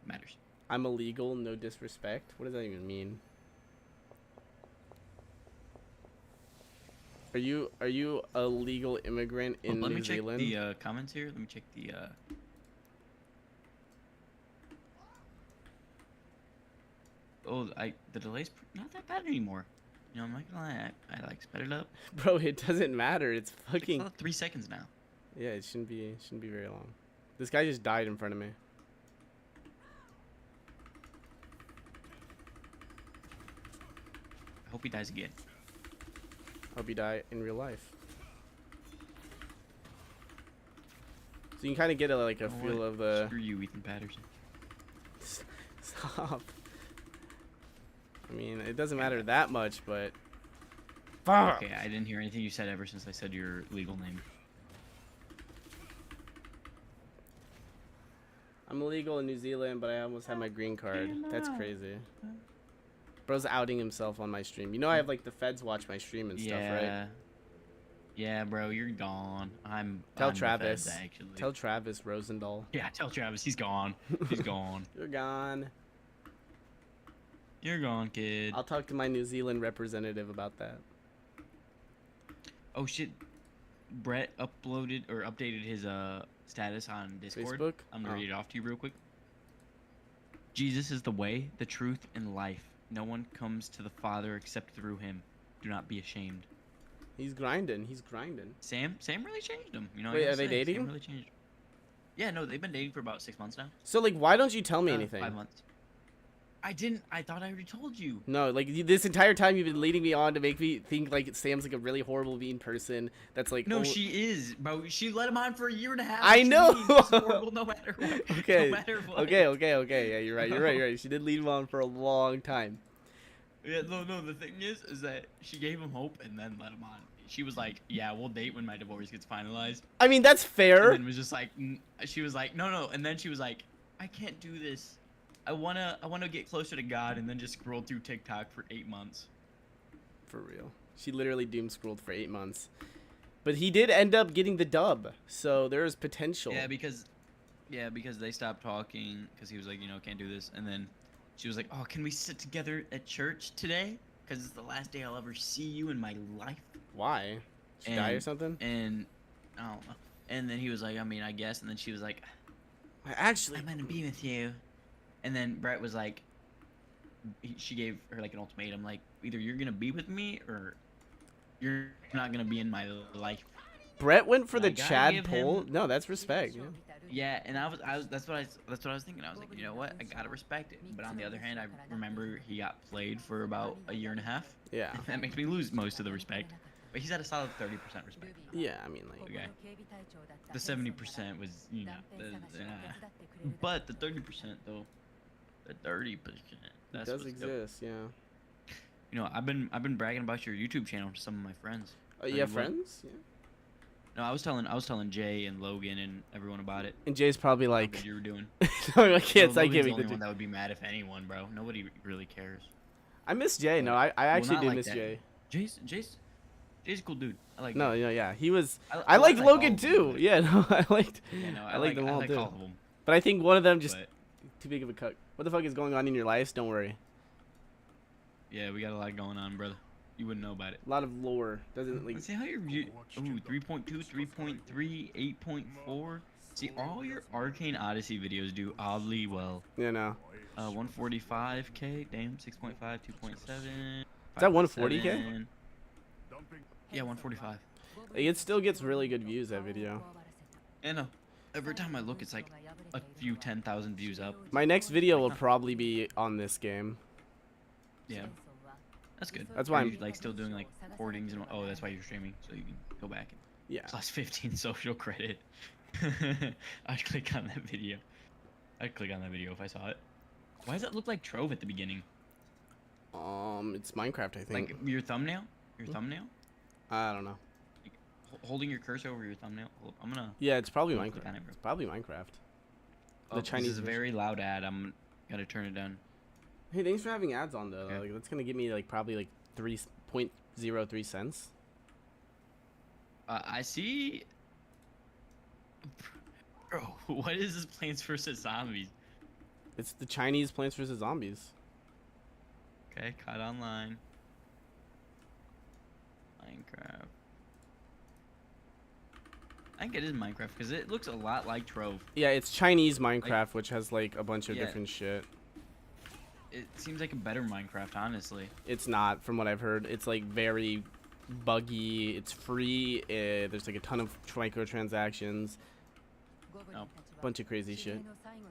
matters. I'm illegal, no disrespect. What does that even mean? Are you a legal immigrant in Let New me check Zealand? the comments here. Let me check the. Oh, the delay's not that bad anymore. You know, I'm not gonna lie. I like sped it up. Bro, it doesn't matter. It's It's fucking about 3 seconds now. yeah. It shouldn't be very long. This guy just died in front of me. I hope he dies again. Hope you die in real life. So you can kind of get like a You know feel what? of the. Screw you, Ethan Patterson. Stop. I mean, it doesn't matter that much, but. Fuck. Okay, I didn't hear anything you said ever since I said your legal name. I'm illegal in New Zealand, but I almost have my green card. That's crazy. Bro's outing himself on my stream. You know I have like the feds watch my stream and stuff, right? Yeah, bro, you're gone. Tell I'm the Travis. feds, actually. Tell Travis Rosendahl. Yeah, tell Travis. He's gone. He's gone. You're gone. You're gone, kid. I'll talk to my New Zealand representative about that. Oh shit. Brett uploaded or updated his status on Discord. Facebook? I'm gonna Oh. read it off to you real quick. Jesus is the way, the truth, and life. No one comes to the Father except through him. Do not be ashamed. He's grinding. He's grinding. Sam really changed him. You know. I Wait, gotta are they say, dating? Sam really changed him. Yeah, no, they've been dating for about 6 months now. So like, why don't you tell me anything? 5 months. I didn't. I thought I already told you. No, like this entire time you've been leading me on to make me think like Sam's like a really horrible, mean person. That's like No, she is, bro. She let him on for a year and a half. I What you know. mean? He's horrible no matter what. Okay. No matter what. Okay. Yeah, you're right. You're right. She did lead him on for a long time. Yeah, no. The thing is that she gave him hope and then let him on. She was like, "Yeah, we'll date when my divorce gets finalized." I mean, that's fair. And then was just like, she was like, "No," and then she was like, "I can't do this. I wanna get closer to God," and then just scrolled through TikTok for 8 months. For real. She literally doom scrolled for 8 months. But he did end up getting the dub, so there is potential. Yeah, because they stopped talking because he was like, can't do this, and then she was like, "Oh, can we sit together at church today? Because it's the last day I'll ever see you in my life." Why? She die or And- something? And I don't know. And then he was like, "I mean, I guess." And then she was like, Actually, "I'm gonna be with you." And then Brett was like, she gave her like an ultimatum, like, either you're gonna be with me or you're not gonna be in my life. Brett went for the I gotta Chad give poll. him- No, that's respect. Yeah. Yeah, and I was that's what I was thinking. I was like, you know what, I gotta respect it. But on the other hand, I remember he got played for about a year and a half. Yeah. That makes me lose most of the respect. But he's at a solid 30% respect. Yeah, I mean, like, Okay. The 70% was, but the 30% though, the 30%. it That's does what's dope. exist, yeah. I've been bragging about your YouTube channel to some of my friends. You you have what? friends? Yeah. No, I was telling Jay and Logan and everyone about it. And Jay's probably How like, good you were doing. no, I can't No, say Logan's the giving only the. one that would be mad if anyone, bro. Nobody really cares. I miss Jay. No, I Well, actually not do like miss that. Jay. Jay's a cool dude. I like. No, Jay. yeah. He was. I I liked like all Logan of them, too. but- Yeah, no, I liked. Yeah, no, I liked them all like too. all of them. But I think one of them just But too big of a cuck. What the fuck is going on in your lives? Don't worry. yeah, we got a lot going on, brother. You wouldn't know about it. A lot of lore. Doesn't like. Let's see how your view. Ooh, 3.2, 3.3, 8.4. See, all your Arcane Odyssey videos do oddly well. You know. 145k. Damn, 6.5, 2.7. Is that 140K? Yeah, 145. It still gets really good views, that video. And every time I look, it's like a few 10,000 views up. My next video will probably be on this game. Yeah, that's good. That's why Are I'm- you, like still doing like recordings and oh, that's why you're streaming, so you can go back and Yeah. plus 15 social credit. I'd click on that video. I'd click on that video if I saw it. Why does it look like Trove at the beginning? It's Minecraft, I think. Like your thumbnail? Your thumbnail? I don't know. Holding your cursor over your thumbnail? I'm gonna. Yeah, it's probably Click Minecraft. on it, bro. It's probably Minecraft. Oh, Chinese This is a version. very loud ad. I'm gonna turn it down. Hey, thanks for having ads on though. Okay. Like, that's gonna give me like probably like 3.03 cents. I see. Bro, what is this Plants vs Zombies? It's the Chinese Plants vs Zombies. Okay, COD Online. Minecraft. I think it is Minecraft because it looks a lot like Trove. Yeah, it's Chinese Minecraft, which has like a bunch of Yeah. different shit. It seems like a better Minecraft, honestly. It's not, from what I've heard. It's like very buggy. It's free. There's like a ton of microtransactions. Oh. Bunch of crazy shit.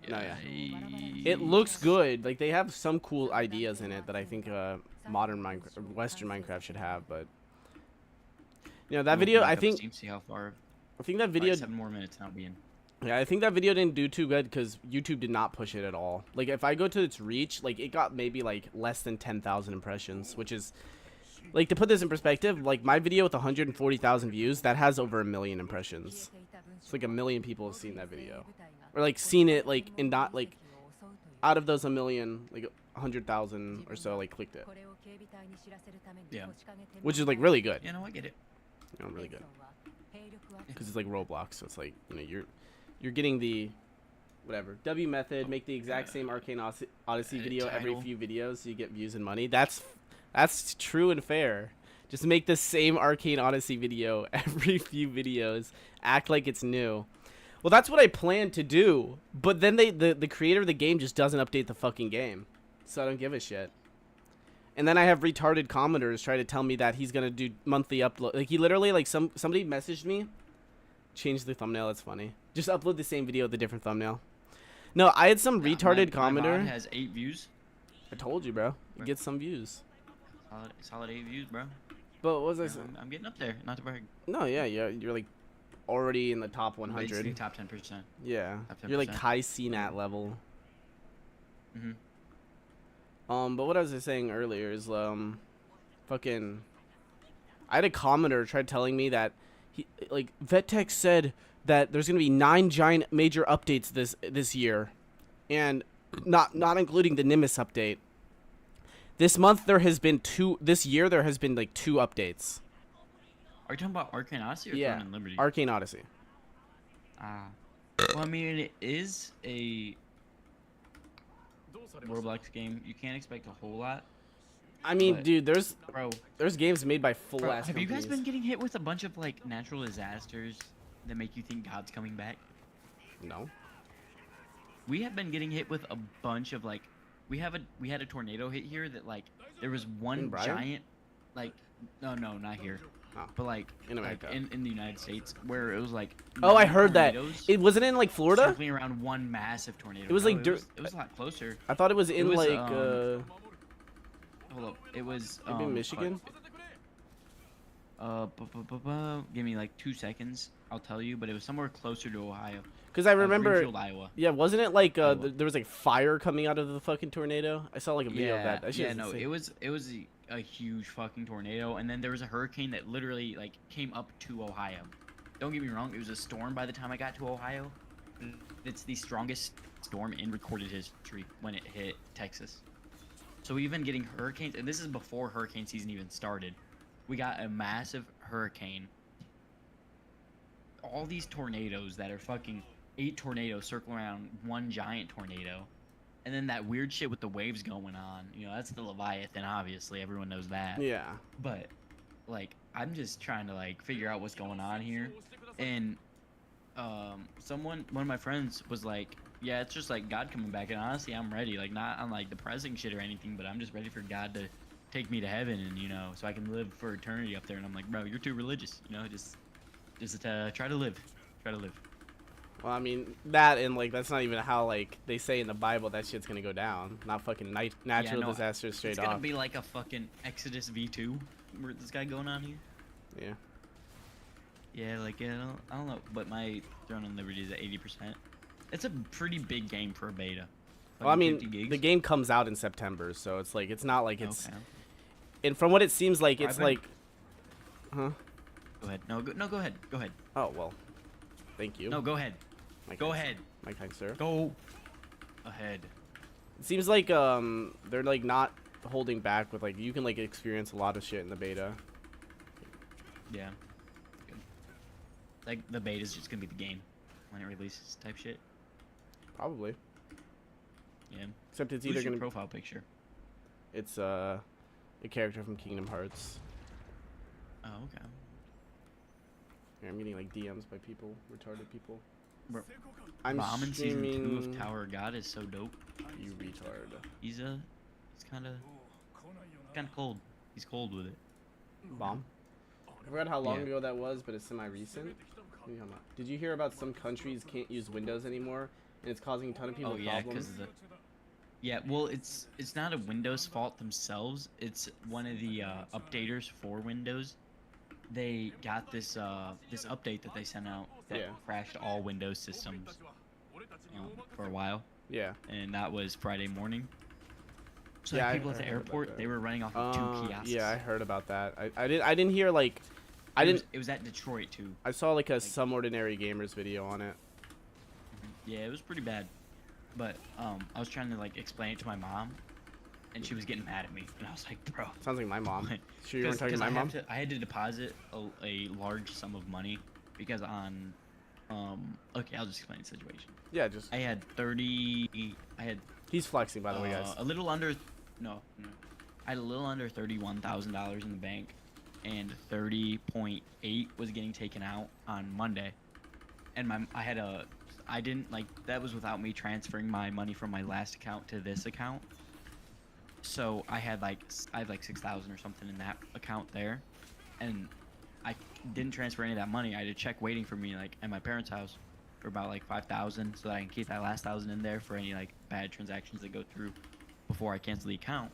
No, yeah. Yikes. It looks good. Like they have some cool ideas in it that I think modern Minecraft, or Western Minecraft should have. But you know that We'll video. back I up think. Steam, see how far. I think that Alright, video. 7 more minutes and I'll be in. Yeah, I think that video didn't do too good because YouTube did not push it at all. Like if I go to its reach, like it got maybe like less than 10,000 impressions, which is like, to put this in perspective, like my video with 140,000 views, that has over 1 million impressions. It's like 1 million people have seen that video, or like seen it like and not like out of those 1 million, like 100,000 or so like clicked it, Yeah. which is like really good. Yeah, no, I get it. You know, really good because it's like Roblox, so it's like, you know, you're getting the whatever W method, make the exact same Arcane Odyssey video every title. few videos so you get views and money. That's true and fair. Just make the same Arcane Odyssey video every few videos. Act like it's new. Well, that's what I plan to do. But then the creator of the game just doesn't update the fucking game. So I don't give a shit. And then I have retarded commenters try to tell me that he's gonna do monthly upload. Like he literally, like, somebody messaged me, change the thumbnail. That's funny. Just upload the same video with a different thumbnail. No, I had some retarded My commenter. VOD has 8 views. I told you, bro. You get some views. Solid 8 views, bro. But what was I Yeah, saying? I'm getting up there. Not to brag. No, yeah, you're like already in the top 100. Basically top 10%. Yeah, top you're like 10%. high CNAT level. Mhm. But what I was saying earlier is fucking. I had a commenter try telling me that VetTech said that there's gonna be 9 giant major updates this year, and not including the Nimbus update. This month there has been 2. This year there has been like 2 updates. Are you talking about Arcane Odyssey or Yeah, Throne and Liberty? Arcane Odyssey. Ah. Well, I mean, it is a Roblox game. You can't expect a whole lot. I mean, But- dude, Bro, there's games made by full bro, ass have you guys companies. been getting hit with a bunch of, like, natural disasters that make you think God's coming back? No. We have been getting hit with a bunch of, like, we had a tornado hit here that, like, there was In one Bryan? giant, like, no, not here. Oh. But, like, In America. in the United States, where it was, like, Oh, I 9 heard that. tornadoes It wasn't in like Florida. circling around one massive tornado. It was, No, like, it was a lot closer. I thought it was in was, like Hold up, it was maybe in Michigan. Give me like 2 seconds. I'll tell you, but it was somewhere closer to Ohio. Because I remember. Greenfield, Iowa. Yeah, wasn't it like Iowa. there was like fire coming out of the fucking tornado? I saw like a video Yeah, of that. That shit yeah, is no, insane. it was a huge fucking tornado, and then there was a hurricane that literally like came up to Ohio. Don't get me wrong, it was a storm by the time I got to Ohio. It's the strongest storm in recorded history when it hit Texas. So we've been getting hurricanes, and this is before hurricane season even started. We got a massive hurricane. All these tornadoes that are fucking 8 tornadoes circle around one giant tornado. And then that weird shit with the waves going on. You know, that's the Leviathan, obviously. Everyone knows that. Yeah. But, like, I'm just trying to, like, figure out what's going on here. And, one of my friends was like, yeah, it's just, like, God coming back. And honestly, I'm ready. Like, not on, like, depressing shit or anything, but I'm just ready for God to take me to heaven and, you know, so I can live for eternity up there. And I'm like, bro, you're too religious. You know, just try to live. Try to live. Well, I mean, that and, like, that's not even how, like, they say in the Bible that shit's gonna go down. Not fucking natural no, disasters straight It's off. gonna be like a fucking Exodus V2. Where this guy going on here? Yeah. Yeah, like, I don't know. But my Throne and Liberty is at 80%. It's a pretty big game for a beta. Well, I Fucking 50 mean, gigs. the game comes out in September, so it's like, it's not like it's... Okay. And from what it seems like, it's Private? like... Huh? Go ahead. No, go ahead. Go ahead. Oh, well. Thank you. No, go ahead. My Go kind- ahead. My kind sir. Go ahead. It seems like, they're, like, not holding back with, like, you can, like, experience a lot of shit in the beta. Yeah. Good. Like, the beta's just gonna be the game when it releases type shit. Probably. Yeah. Except it's Who's either your gonna... profile picture? It's, a character from Kingdom Hearts. Oh, okay. Here, I'm getting, like, DMs by people, retarded people. Bro, I'm Mom in season 2 streaming... of Tower of God is so dope. You retard. He's kind of cold. He's cold with it. Bomb? I forgot how long Yeah. ago that was, but it's semi-recent. Did you hear about some countries can't use Windows anymore, and it's causing a ton of people Oh yeah, problems? because yeah, well, it's not a Windows fault themselves. It's one of the updaters for Windows. They got this this update that they sent out that Yeah. crashed all Windows systems for a while, Yeah. and that was Friday morning. So Yeah, like, I people at the heard about airport, that. they were running off of 2 kiosks. Yeah, I heard about that. I didn't hear like, It was at Detroit too. I saw like a Some Ordinary Gamers video on it. Yeah, it was pretty bad. But I was trying to like explain it to my mom, and she was getting mad at me, and I was like, bro. Sounds like my mom. What? Sure you weren't talking to my mom? I had to deposit a large sum of money because on okay, I'll just explain the situation. Yeah, just I had he's flexing by the way, guys. a little under I had a little under $31,000 in the bank, and 30.8 was getting taken out on Monday, and I didn't like that was without me transferring my money from my last account to this account. So I had like 6,000 or something in that account there, and I didn't transfer any of that money. I had a check waiting for me like at my parents' house for about like 5,000, so that I can keep that last 1,000 in there for any like bad transactions that go through before I cancel the account.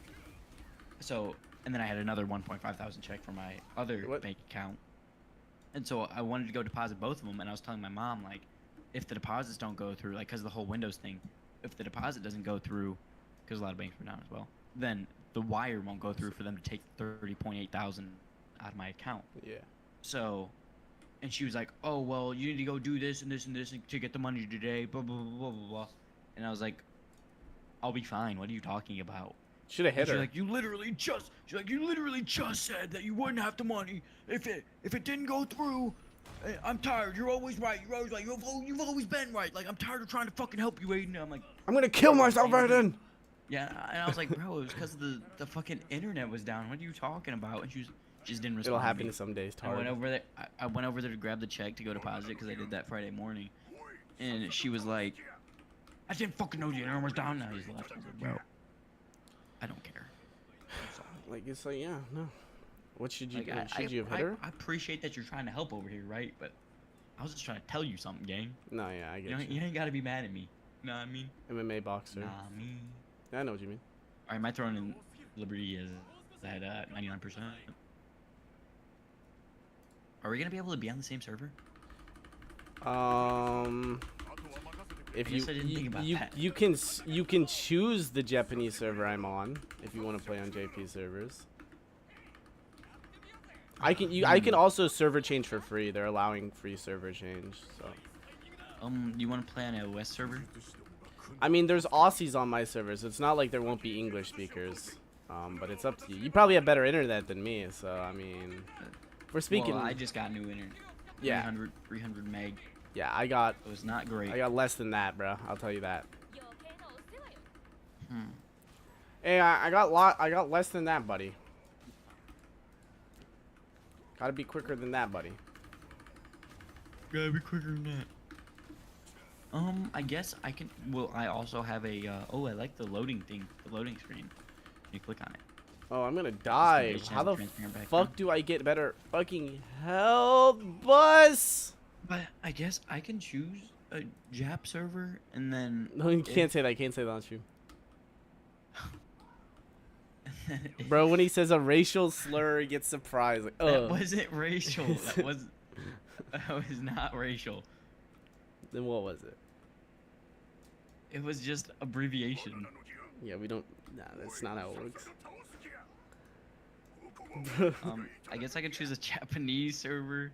So, and then I had another 1.5 thousand check for my other What? bank account, and so I wanted to go deposit both of them, and I was telling my mom like, if the deposits don't go through, like, because of the whole Windows thing, if the deposit doesn't go through, because a lot of banks were down as well, then the wire won't go through for them to take 30.8 thousand out of my account. Yeah. So, and she was like, oh, well, you need to go do this and this and this to get the money today, blah, blah, blah, blah, blah, blah. And I was like, I'll be fine. What are you talking about? Should have hit And she's her. like, you literally just said that you wouldn't have the money if it didn't go through. I'm tired. You're always right. You're always right. You've always been right. Like, I'm tired of trying to fucking help you, Aiden. I'm like, I'm gonna kill myself, Aiden! yeah. And I was like, bro, it was because the fucking internet was down. What are you talking about? And she just didn't respond. It'll to happen me. some days, I went Tard. over there. I went over there to grab the check to go deposit because I did that Friday morning, and she was like, "I didn't fucking know the internet was down." Now he's left. I was like, "Bro, I don't care." Like, it's like, yeah, no. What should you Like, do? Should you have hit her? I appreciate that you're trying to help over here, right? But I was just trying to tell you something, gang. No, yeah, I get you. You ain't gotta be mad at me. Know what I mean? MMA boxer. Nah, me. Yeah, I know what you mean. All right, my throne in Liberty is at 99%. Are we gonna be able to be on the same server? If I guess I didn't think about that. you can choose the Japanese server I'm on if you want to play on JP servers. I can also server change for free. They're allowing free server change. So You want to play on a West server? I mean, there's Aussies on my servers. It's not like there won't be English speakers. But it's up to you. You probably have better internet than me, so I mean, we're speaking. Well, I just got new internet. Yeah. 300 meg. Yeah, I got It was not great. less than that, bro. I'll tell you that. Hmm. Hey, I got less than that, buddy. Gotta be quicker than that, buddy. Gotta be quicker than that. I guess I can. Well, I also have a. Oh, I like the loading thing. The loading screen. You click on it. Oh, I'm gonna die. Just How the transparent background. fuck do I get better fucking help bus? But I guess I can choose a Jap server and then. No, you can't say that. I can't say that on stream. Bro, when he says a racial slur, he gets surprised. Like, That ugh. wasn't racial. That was. That was not racial. Then what was it? It was just abbreviation. Yeah, we don't. Nah, that's not how it works. I guess I could choose a Japanese server.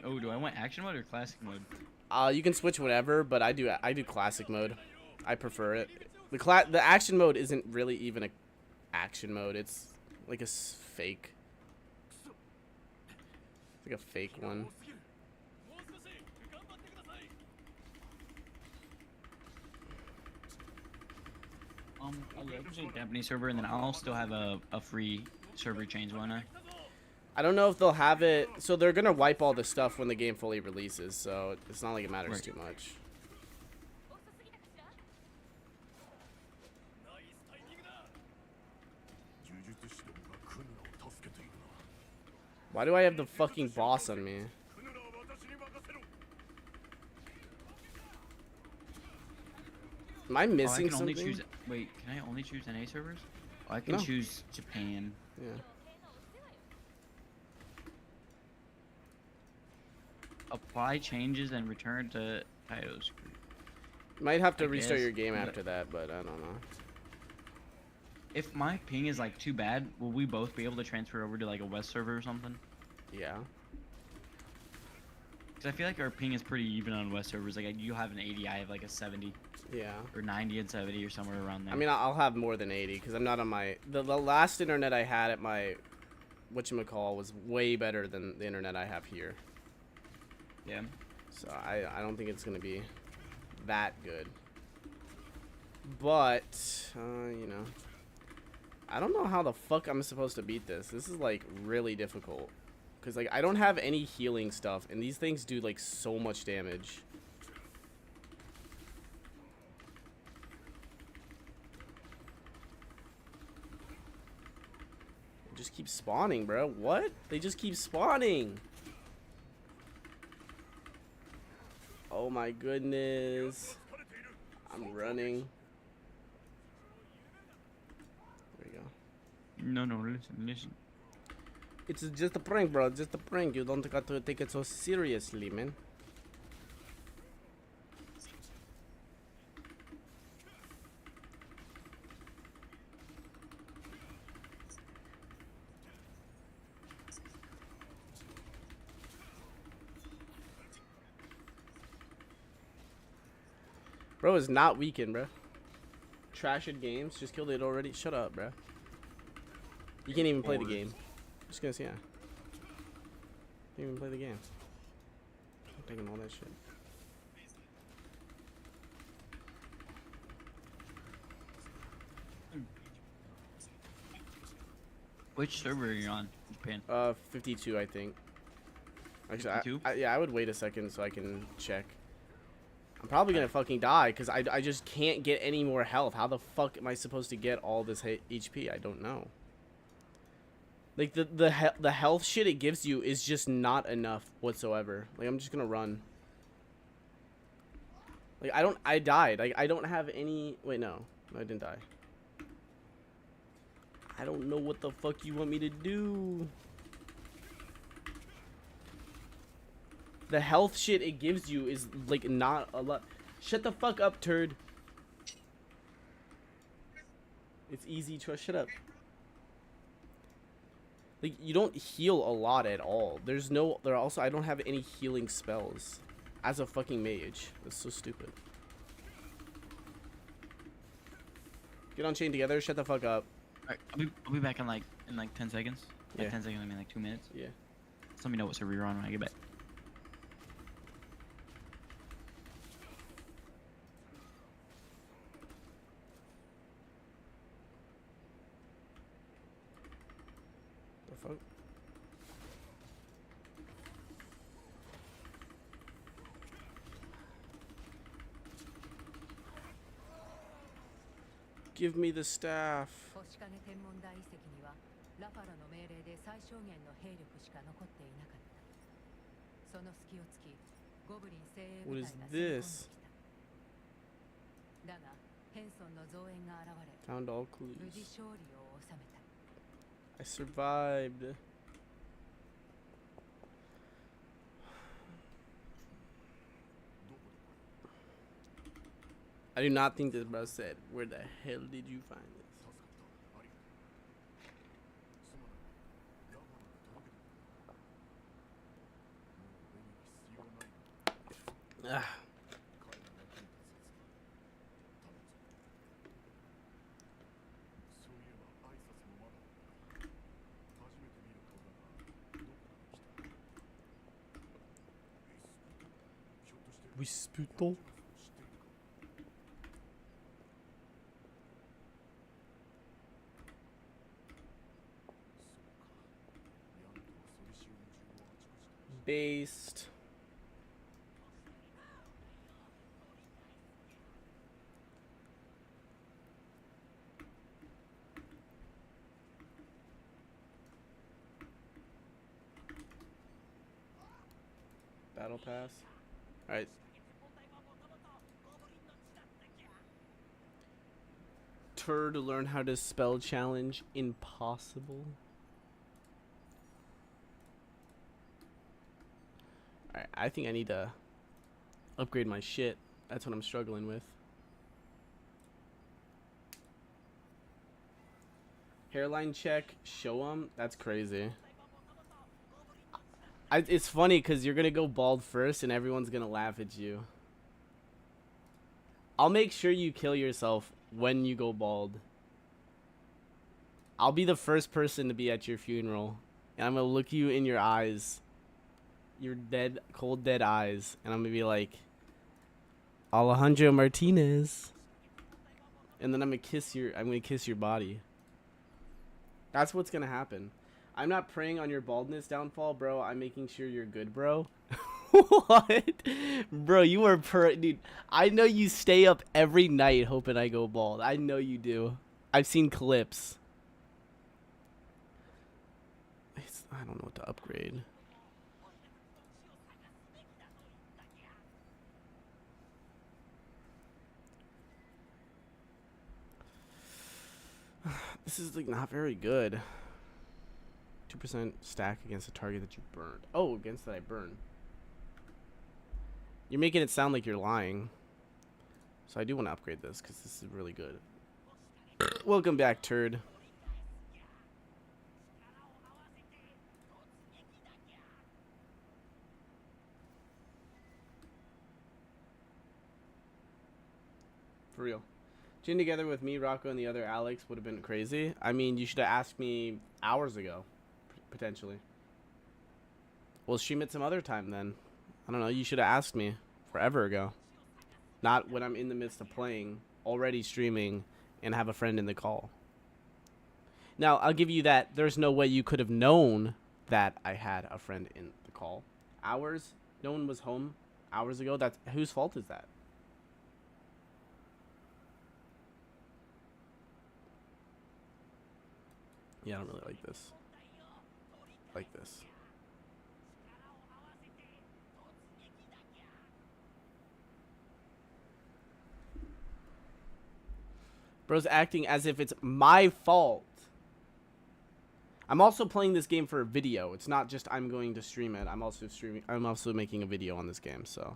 Oh, do I want action mode or classic mode? You can switch whatever, but I do classic mode. I prefer it. The action mode isn't really even a action mode. It's like a fake. It's like a fake one. Okay, I choose a Japanese server, and then I'll still have a free server change, won't I? I don't know if they'll have it. So they're gonna wipe all the stuff when the game fully releases. So it's not like it matters Right. too much. Why do I have the fucking boss on me? Am I Oh, I missing can only something? choose. Wait, can I only choose NA servers? Oh, I can No. choose Japan. Yeah. Apply changes and return to title screen. Might have to I restart guess, your game but- after that, but I don't know. If my ping is like too bad, will we both be able to transfer over to like a West server or something? Yeah. Because I feel like our ping is pretty even on West servers. Like you have an 80, I have like a 70 Yeah. or 90 and 70 or somewhere around there. I mean, I'll have more than 80 because I'm not on my. The last internet I had at my whatchamacall was way better than the internet I have here. yeah. So I don't think it's gonna be that good. But you know, I don't know how the fuck I'm supposed to beat this. This is like really difficult because like I don't have any healing stuff, and these things do like so much damage. They just keep spawning, bro. What? They just keep spawning. Oh my goodness. I'm running. There we go. No, listen. It's just a prank, bro. Just a prank. You don't got to take it so seriously, man. Bro is not weakened, bro. Trashed games. Just killed it already. Shut up, bro. You can't even play the game. Just gonna say, yeah. Can't even play the game. I'm taking all that shit. Which server are you on? Japan. 52, I think. Actually, 52? yeah, I would wait a second so I can check. I'm probably gonna fucking die because I just can't get any more health. How the fuck am I supposed to get all this HP? I don't know. Like the health shit it gives you is just not enough whatsoever. Like I'm just gonna run. Like I died. Like I don't have any. Wait, no, I didn't die. I don't know what the fuck you want me to do. The health shit it gives you is like not a lot. Shut the fuck up, turd. It's easy to shut up. Like you don't heal a lot at all. There also I don't have any healing spells as a fucking mage. That's so stupid. Get on chain together. Shut the fuck up. Alright, I'll be back in like 10 seconds. By Yeah. 10 seconds, I mean like 2 minutes. Yeah. Just let me know what's a rerun when I get back. The fuck? Give me the staff. 星影天文台遺跡にはラファロの命令で最小限の兵力しか残っていなかった。その隙を突き、ゴブリン精鋭部 What 隊 is が攻め込んでき this? た。だが、ヘンソンの増援が現れ、 Found all 無 clues. 事勝利を収めた。 I survived. I do not think this bro said, where the hell did you find this? Ah. Whisper. Based. Battle pass. Alright. Tur to learn how to spell challenge impossible. Alright, I think I need to upgrade my shit. That's what I'm struggling with. Hairline check, show 'em. That's crazy. It's funny because you're gonna go bald first and everyone's gonna laugh at you. I'll make sure you kill yourself when you go bald. I'll be the first person to be at your funeral, and I'm gonna look you in your eyes, your dead, cold, dead eyes, and I'm gonna be like, Alejandro Martinez, and then I'm gonna kiss your body. That's what's gonna happen. I'm not preying on your baldness downfall, bro. I'm making sure you're good, bro. What? Bro, you are dude. I know you stay up every night hoping I go bald. I know you do. I've seen clips. I don't know what to upgrade. This is like not very good. 2% stack against a target that you burned. Oh, against that I burned. You're making it sound like you're lying. So I do want to upgrade this because this is really good. Welcome back, turd. For real. Tuning together with me, Rocco, and the other Alex would have been crazy. I mean, you should have asked me hours ago, potentially. We'll stream it some other time then. I don't know, you should have asked me forever ago. Not when I'm in the midst of playing, already streaming, and have a friend in the call. Now, I'll give you that there's no way you could have known that I had a friend in the call. Hours? No one was home hours ago? That's whose fault is that? Yeah, I don't really like this. Like this. Bro's acting as if it's my fault. I'm also playing this game for a video. It's not just I'm going to stream it. I'm also making a video on this game, so.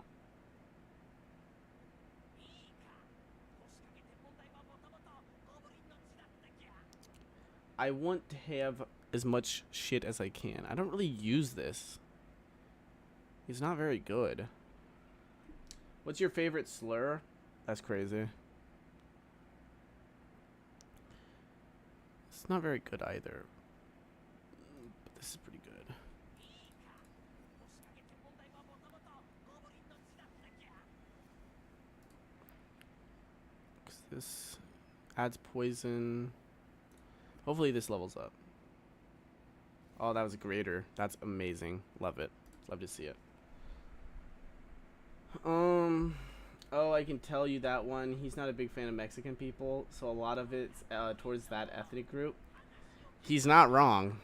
I want to have as much shit as I can. I don't really use this. It's not very good. What's your favorite slur? That's crazy. It's not very good either. But this is pretty good. 'Cause this adds poison. Hopefully this levels up. Oh, that was a greater. That's amazing. Love it. Love to see it. Oh, I can tell you that one. He's not a big fan of Mexican people, so a lot of it's towards that ethnic group. He's not wrong.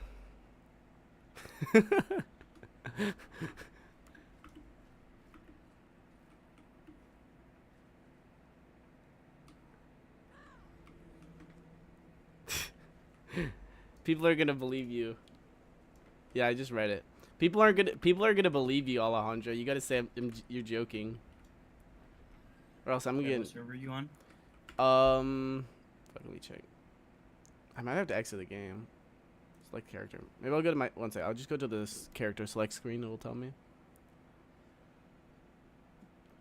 People are gonna believe you. Yeah, I just read it. People are gonna believe you, Alejandro. You gotta say you're joking. Or else I'm Wait, getting. what server are you on? Let me check. I might have to exit the game. Select character. Maybe I'll go to my one second. I'll just go to this character select screen. It will tell me.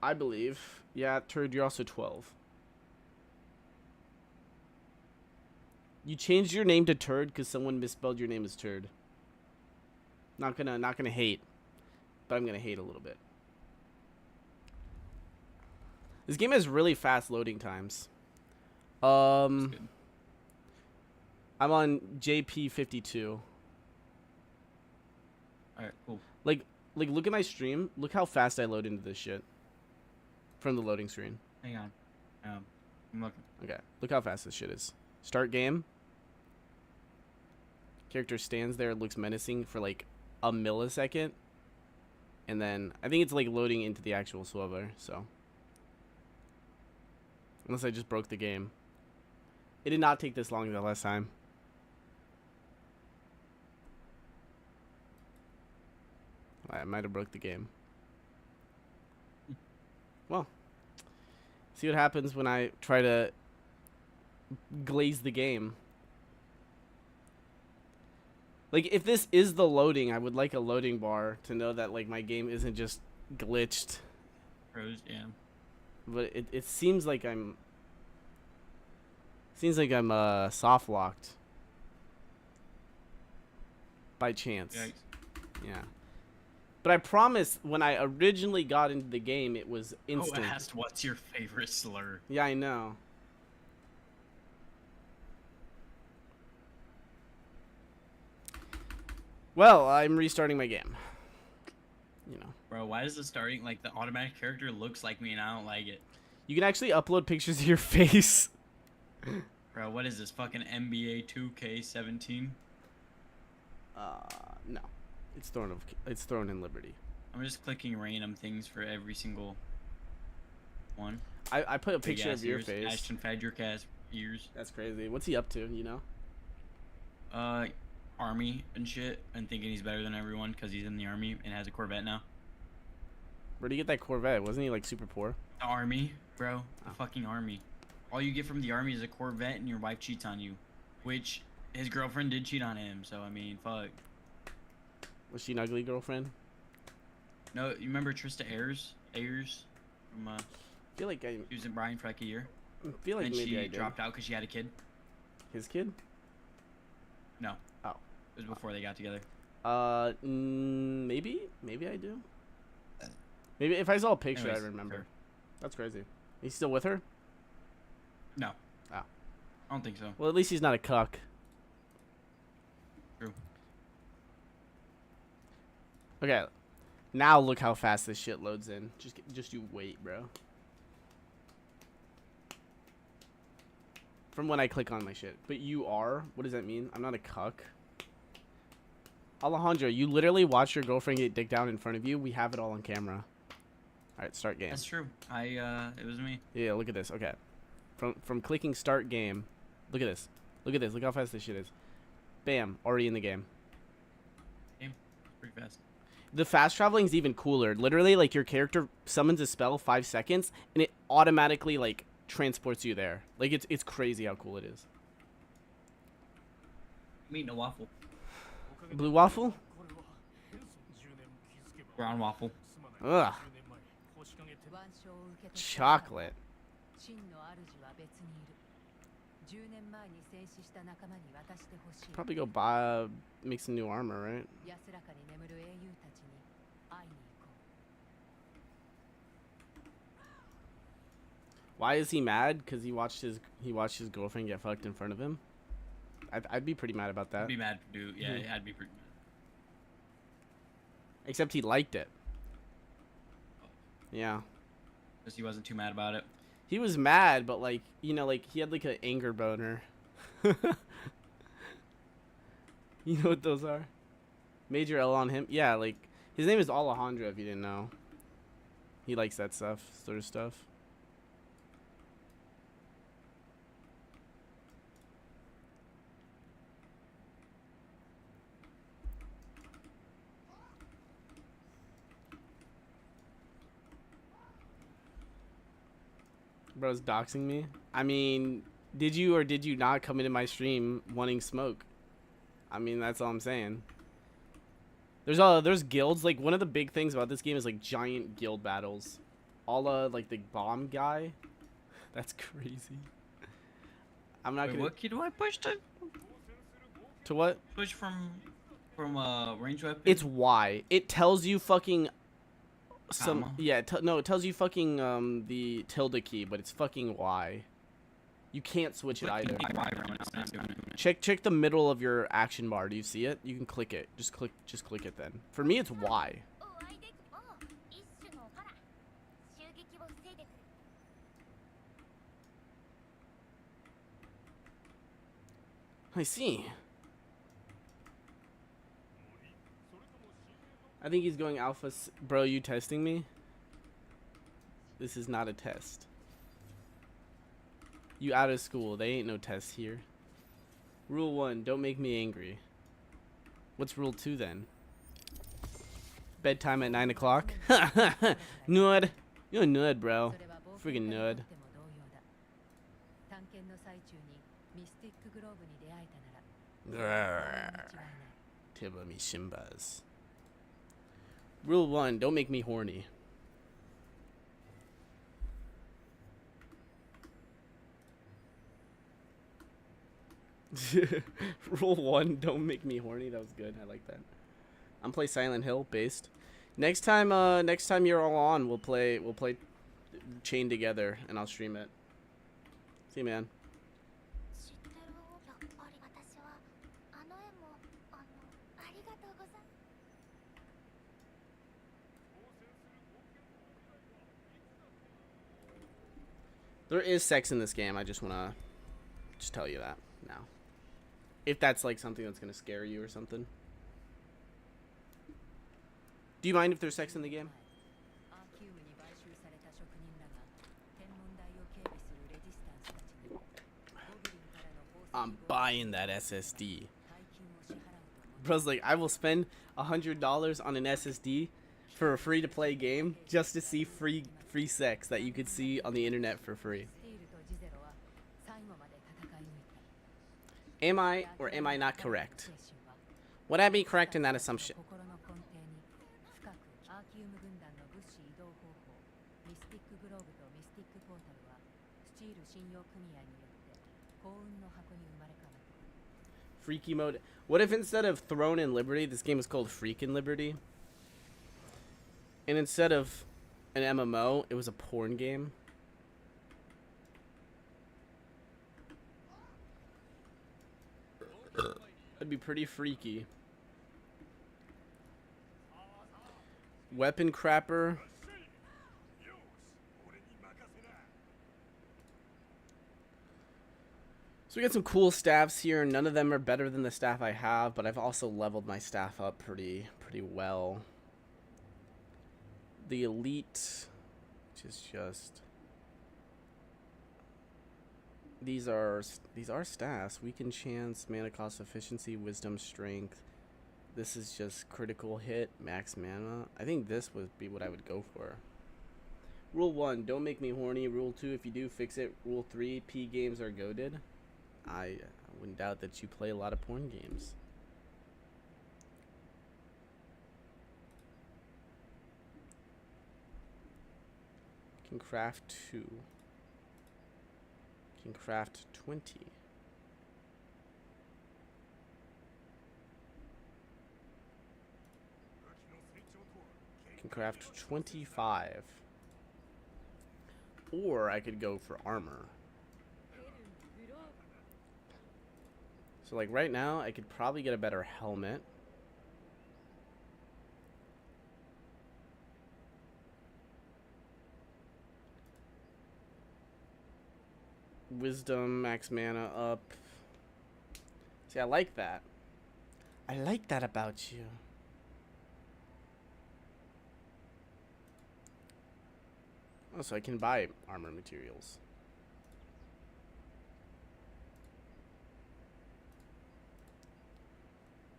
I believe. Yeah, Turd, you're also 12. You changed your name to Turd because someone misspelled your name as Turd. Not gonna hate, but I'm gonna hate a little bit. This game has really fast loading times. That's good. I'm on JP52. Alright, cool. Like look at my stream. Look how fast I load into this shit from the loading screen. Hang on. I'm looking. Okay, look how fast this shit is. Start game. Character stands there, looks menacing for like a millisecond, and then I think it's like loading into the actual server. So unless I just broke the game, it did not take this long the last time. I might have broke the game. Well, see what happens when I try to glaze the game. Like, if this is the loading, I would like a loading bar to know that, like, my game isn't just glitched. Pros, yeah. But it seems like I'm... soft locked. By chance. Yikes. Yeah. But I promise, when I originally got into the game, it was instant. Oh, asked what's your favorite slur? Yeah, I know. Well, I'm restarting my game. You know. Bro, why is the starting, like, the automatic character looks like me and I don't like it? You can actually upload pictures of your face. Bro, what is this, fucking NBA 2K17? No. It's thrown in Liberty. I'm just clicking random things for every single one. I put a Big picture ass of your ears, face. Ashton Fedrick ass ears. That's crazy. What's he up to, you know? Army and shit, and thinking he's better than everyone because he's in the army and has a Corvette now. Where'd he get that Corvette? Wasn't he, like, super poor? The army, bro. The Oh. fucking army. All you get from the army is a Corvette and your wife cheats on you. Which, his girlfriend did cheat on him, so I mean, fuck. Was she an ugly girlfriend? No, you remember Trista Ayers? From, I feel like she was in Brian for like a year. maybe and she I did. dropped out because she had a kid. His kid? No. Oh. It was before they got together. Maybe I do. Maybe if I saw a picture, Anyways, I remember. sure. That's crazy. He's still with her? No. Oh. I don't think so. Well, at least he's not a cuck. True. Okay. Now look how fast this shit loads in. Just you wait, bro. From when I click on my shit. But you are? What does that mean? I'm not a cuck. Alejandro, you literally watched your girlfriend get dicked down in front of you. We have it all on camera. Alright, start game. That's true. It was me. Yeah, look at this. Okay. From clicking start game. Look at this. Look at this. Look how fast this shit is. Bam. Already in the game. Pretty fast. The fast traveling is even cooler. Literally, like, your character summons a spell 5 seconds, and it automatically, like, transports you there. Like, it's crazy how cool it is. I'm eating a waffle. Blue waffle? Brown waffle. Ugh. 腕章を受け取った Chocolate. 真の主は別にいる10年前に戦死した仲間に渡してほしい。 Probably go buy, make some new armor, right? 安らかに眠る英雄たちに会いに行こう。 Why is he mad? Because he watched his girlfriend get fucked in front of him. I'd be pretty mad about that. I'd be mad too. Yeah, I'd be pretty mad. Except he liked it. Yeah. Because he wasn't too mad about it. He was mad, but like, you know, like he had like an anger boner. You know what those are? Major L on him. Yeah, like his name is Alejandro if you didn't know. He likes that stuff, sort of stuff. Bro's doxing me. I mean, did you or did you not come into my stream wanting smoke? I mean, that's all I'm saying. There's guilds. Like one of the big things about this game is like giant guild battles. Like the bomb guy. That's crazy. I'm not gonna. What key do I push to? To what? Push from range weapon. It's Y. It tells you fucking some. Comma? Yeah. No, it tells you fucking the tilde key, but it's fucking Y. You can't switch it either. Check the middle of your action bar. Do you see it? You can click it. Just click it then. For me, it's Y. I see. I think he's going alpha. Bro, you testing me? This is not a test. You out of school. They ain't no tests here. Rule 1, don't make me angry. What's rule 2 then? Bedtime at 9 o'clock? Nerd. You're a nerd, bro. Friggin' nerd. 探検の最中にミスティックグローブに出会えたなら Tiba me shimbas. Rule 1, don't make me horny. Rule 1, don't make me horny. That was good. I like that. I'm play Silent Hill based. Next time you're all on, we'll play Chain Together and I'll stream it. See you, man. There is sex in this game. I just wanna tell you that now. If that's like something that's gonna scare you or something. Do you mind if there's sex in the game? I'm buying that SSD. Bro's like, I will spend $100 on an SSD for a free-to-play game just to see free sex that you could see on the internet for free. Am I or am I not correct? Would I be correct in that assumption? Freaky mode. What if instead of Throne and Liberty, this game is called Freakin' Liberty? And instead of an MMO, it was a porn game? That'd be pretty freaky. Weapon crapper. So we got some cool staffs here. None of them are better than the staff I have, but I've also leveled my staff up pretty well. The elite, which is just these are staffs. Weaken chance, mana cost, efficiency, wisdom, strength. This is just critical hit, max mana. I think this would be what I would go for. Rule 1, don't make me horny. Rule 2, if you do, fix it. Rule 3, P games are goated. I wouldn't doubt that you play a lot of porn games. Can craft 2. Can craft 20. Can craft 25. Or I could go for armor. So like right now, I could probably get a better helmet. Wisdom, max mana up. See, I like that. I like that about you. Oh, so I can buy armor materials.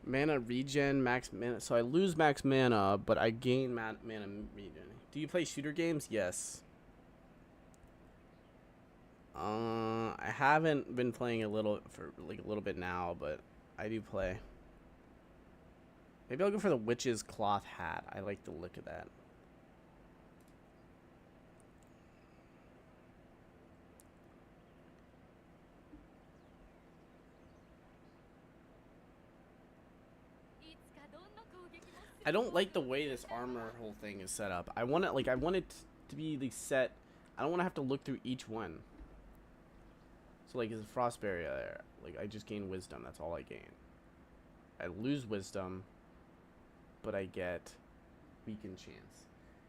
Mana regen, max mana. So I lose max mana, but I gain mana regen. Do you play shooter games? Yes. I haven't been playing a little bit now, but I do play. Maybe I'll go for the witch's cloth hat. I like the look of that. I don't like the way this armor whole thing is set up. I want it to be the set. I don't want to have to look through each one. So like, is a frost barrier there? Like, I just gain wisdom. That's all I gain. I lose wisdom, but I get weakened chance.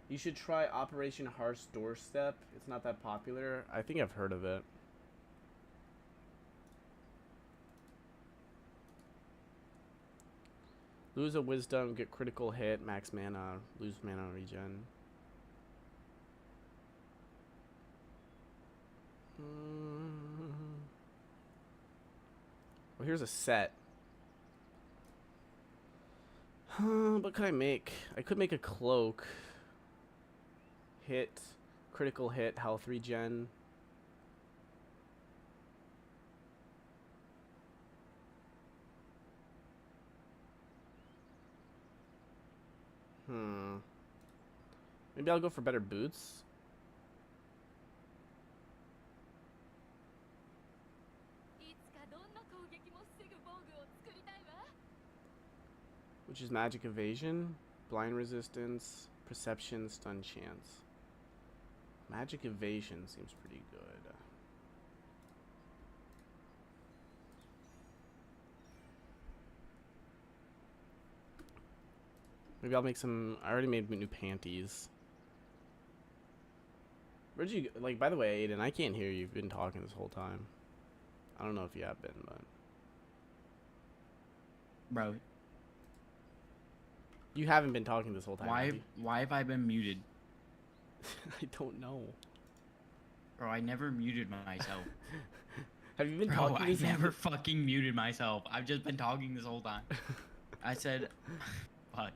You should try Operation Harsh Doorstep. It's not that popular. I think I've heard of it. Lose a wisdom, get critical hit, max mana, lose mana regen. Well, here's a set. What could I make? I could make a cloak. Hit, critical hit, health regen. Maybe I'll go for better boots. Which is magic evasion, blind resistance, perception, stun chance. Magic evasion seems pretty good. Maybe I'll make some. I already made new panties. Where'd you, like, by the way, Aiden, I can't hear you. You've been talking this whole time. I don't know if you have been, but. Bro, you haven't been talking this whole time. why have I been muted? I don't know. Bro, I never muted myself. Have you been Bro, talking I this never fucking muted myself. I've just been talking this whole time. I said, fuck.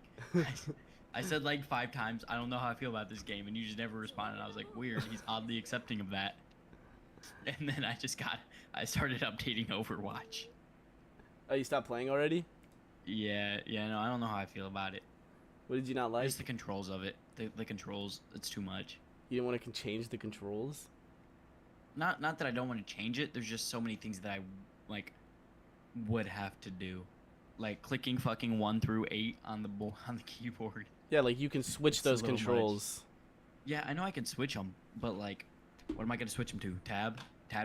I said like 5 times, I don't know how I feel about this game, and you just never responded. I was like, weird, he's oddly accepting of that. And then I started updating Overwatch. Oh, you stopped playing already? Yeah, no, I don't know how I feel about it. What did you not like? Just the controls of it. The controls, it's too much. You didn't want to change the controls? Not that I don't want to change it, there's just so many things that I, like, would have to do. Like clicking fucking 1 through 8 on the keyboard. Yeah, like you can switch those controls. Yeah, I know I can switch them, but like, what am I gonna switch them to? Tab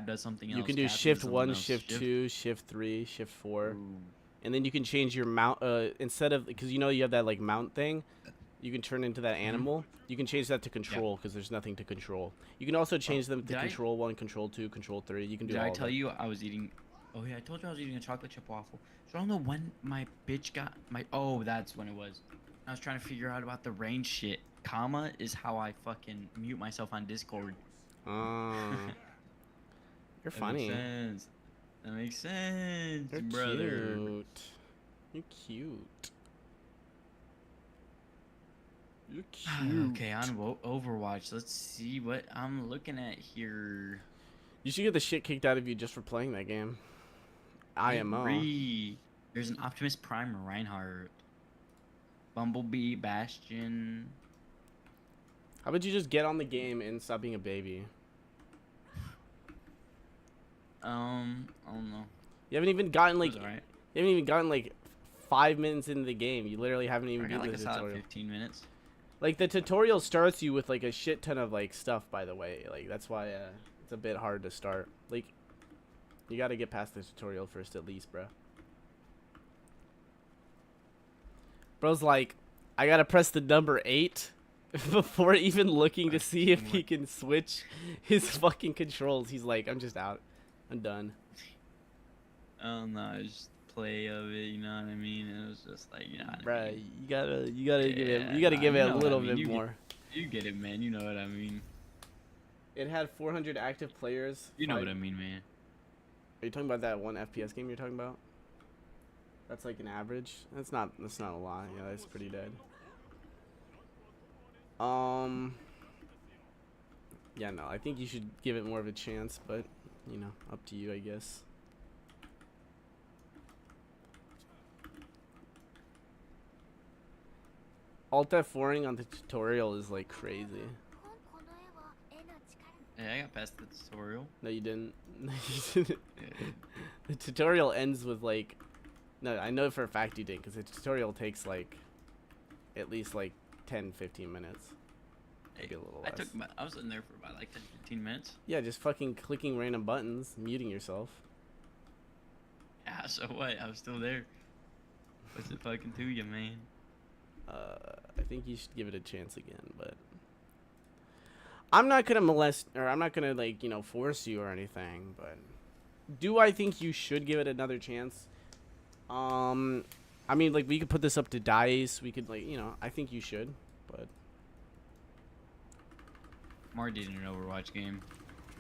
does something else. You can do Tab does shift something 1, else. shift 2, shift 3, shift 4. Ooh. And then you can change your mount, instead of, because you know you have that like mount thing, you can turn into that animal. You can change that to control, because there's nothing to control. You can also change them to control 1, control 2, control 3. You can do all Did I of tell it. you I was eating? Oh yeah, I told you I was eating a chocolate chip waffle. So I don't know when my bitch got my. Oh, that's when it was. I was trying to figure out about the range shit. Comma is how I fucking mute myself on Discord. You're funny. That makes sense, You're brother. cute. You're cute. You're cute. Okay, on Overwatch. Let's see what I'm looking at here. You should get the shit kicked out of you just for playing that game. IMO. There's an Optimus Prime Reinhardt. Bumblebee, Bastion. How about you just get on the game and stop being a baby? I don't know. You haven't even gotten It like was alright. you haven't even gotten like 5 minutes into the game. You literally haven't I even got done like the a solid tutorial. 15 minutes. Like the tutorial starts you with like a shit ton of like stuff. By the way, like that's why it's a bit hard to start. Like you got to get past the tutorial first at least, bro. Bro's like, I gotta press the number 8 before even looking to see if he can switch his fucking controls. He's like, I'm just out. I'm done. Oh no, it's just play of it, you know what I mean? It was just like, you know what I Bruh, mean? you gotta give it, Yeah, you gotta nah, give you it a know what I little mean. bit more. You get it, man. You know what I mean. It had 400 active players. You know what I mean, man. Are you talking about that one FPS game you're talking about? That's like an average. That's not a lot. Yeah, that's pretty dead. Yeah, no, I think you should give it more of a chance, but you know, up to you, I guess. Alt F4ing on the tutorial is like crazy. Yeah, I got past the tutorial. No, you didn't. No, you didn't. The tutorial ends with like, no, I know for a fact you didn't, because the tutorial takes like, at least like 10-15 minutes. Maybe a little less. I was in there for about like 10-15 minutes. Yeah, just fucking clicking random buttons, muting yourself. Yeah, so what? I was still there. What's it fucking to you, man? I think you should give it a chance again, but I'm not gonna molest, or I'm not gonna like, you know, force you or anything, but do I think you should give it another chance? I mean, like, we could put this up to dice, we could, like, you know, I think you should, but I'm already in an Overwatch game.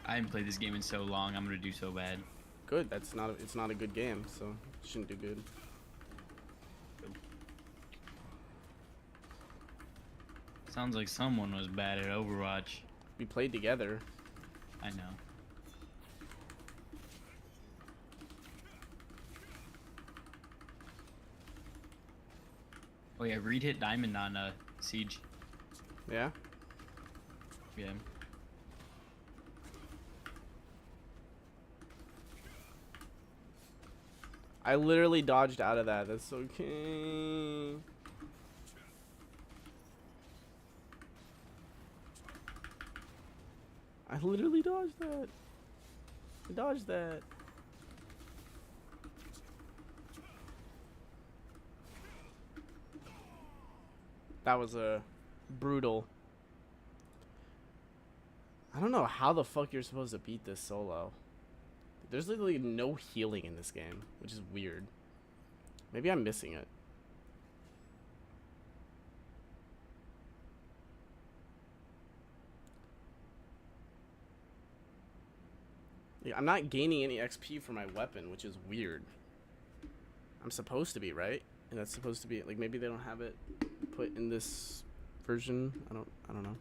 I haven't played this game in so long, I'm gonna do so bad. good. It's not a good game, so you shouldn't do good. Sounds like someone was bad at Overwatch. We played together. I know. Oh yeah, Reed hit Diamond on Siege. Yeah? Yeah. I literally dodged out of that. That's okay. I literally dodged that. I dodged that. That was a brutal. I don't know how the fuck you're supposed to beat this solo. There's literally no healing in this game, which is weird. Maybe I'm missing it. Yeah, I'm not gaining any XP for my weapon, which is weird. I'm supposed to be, right? And that's supposed to be, like, maybe they don't have it put in this version. I don't know.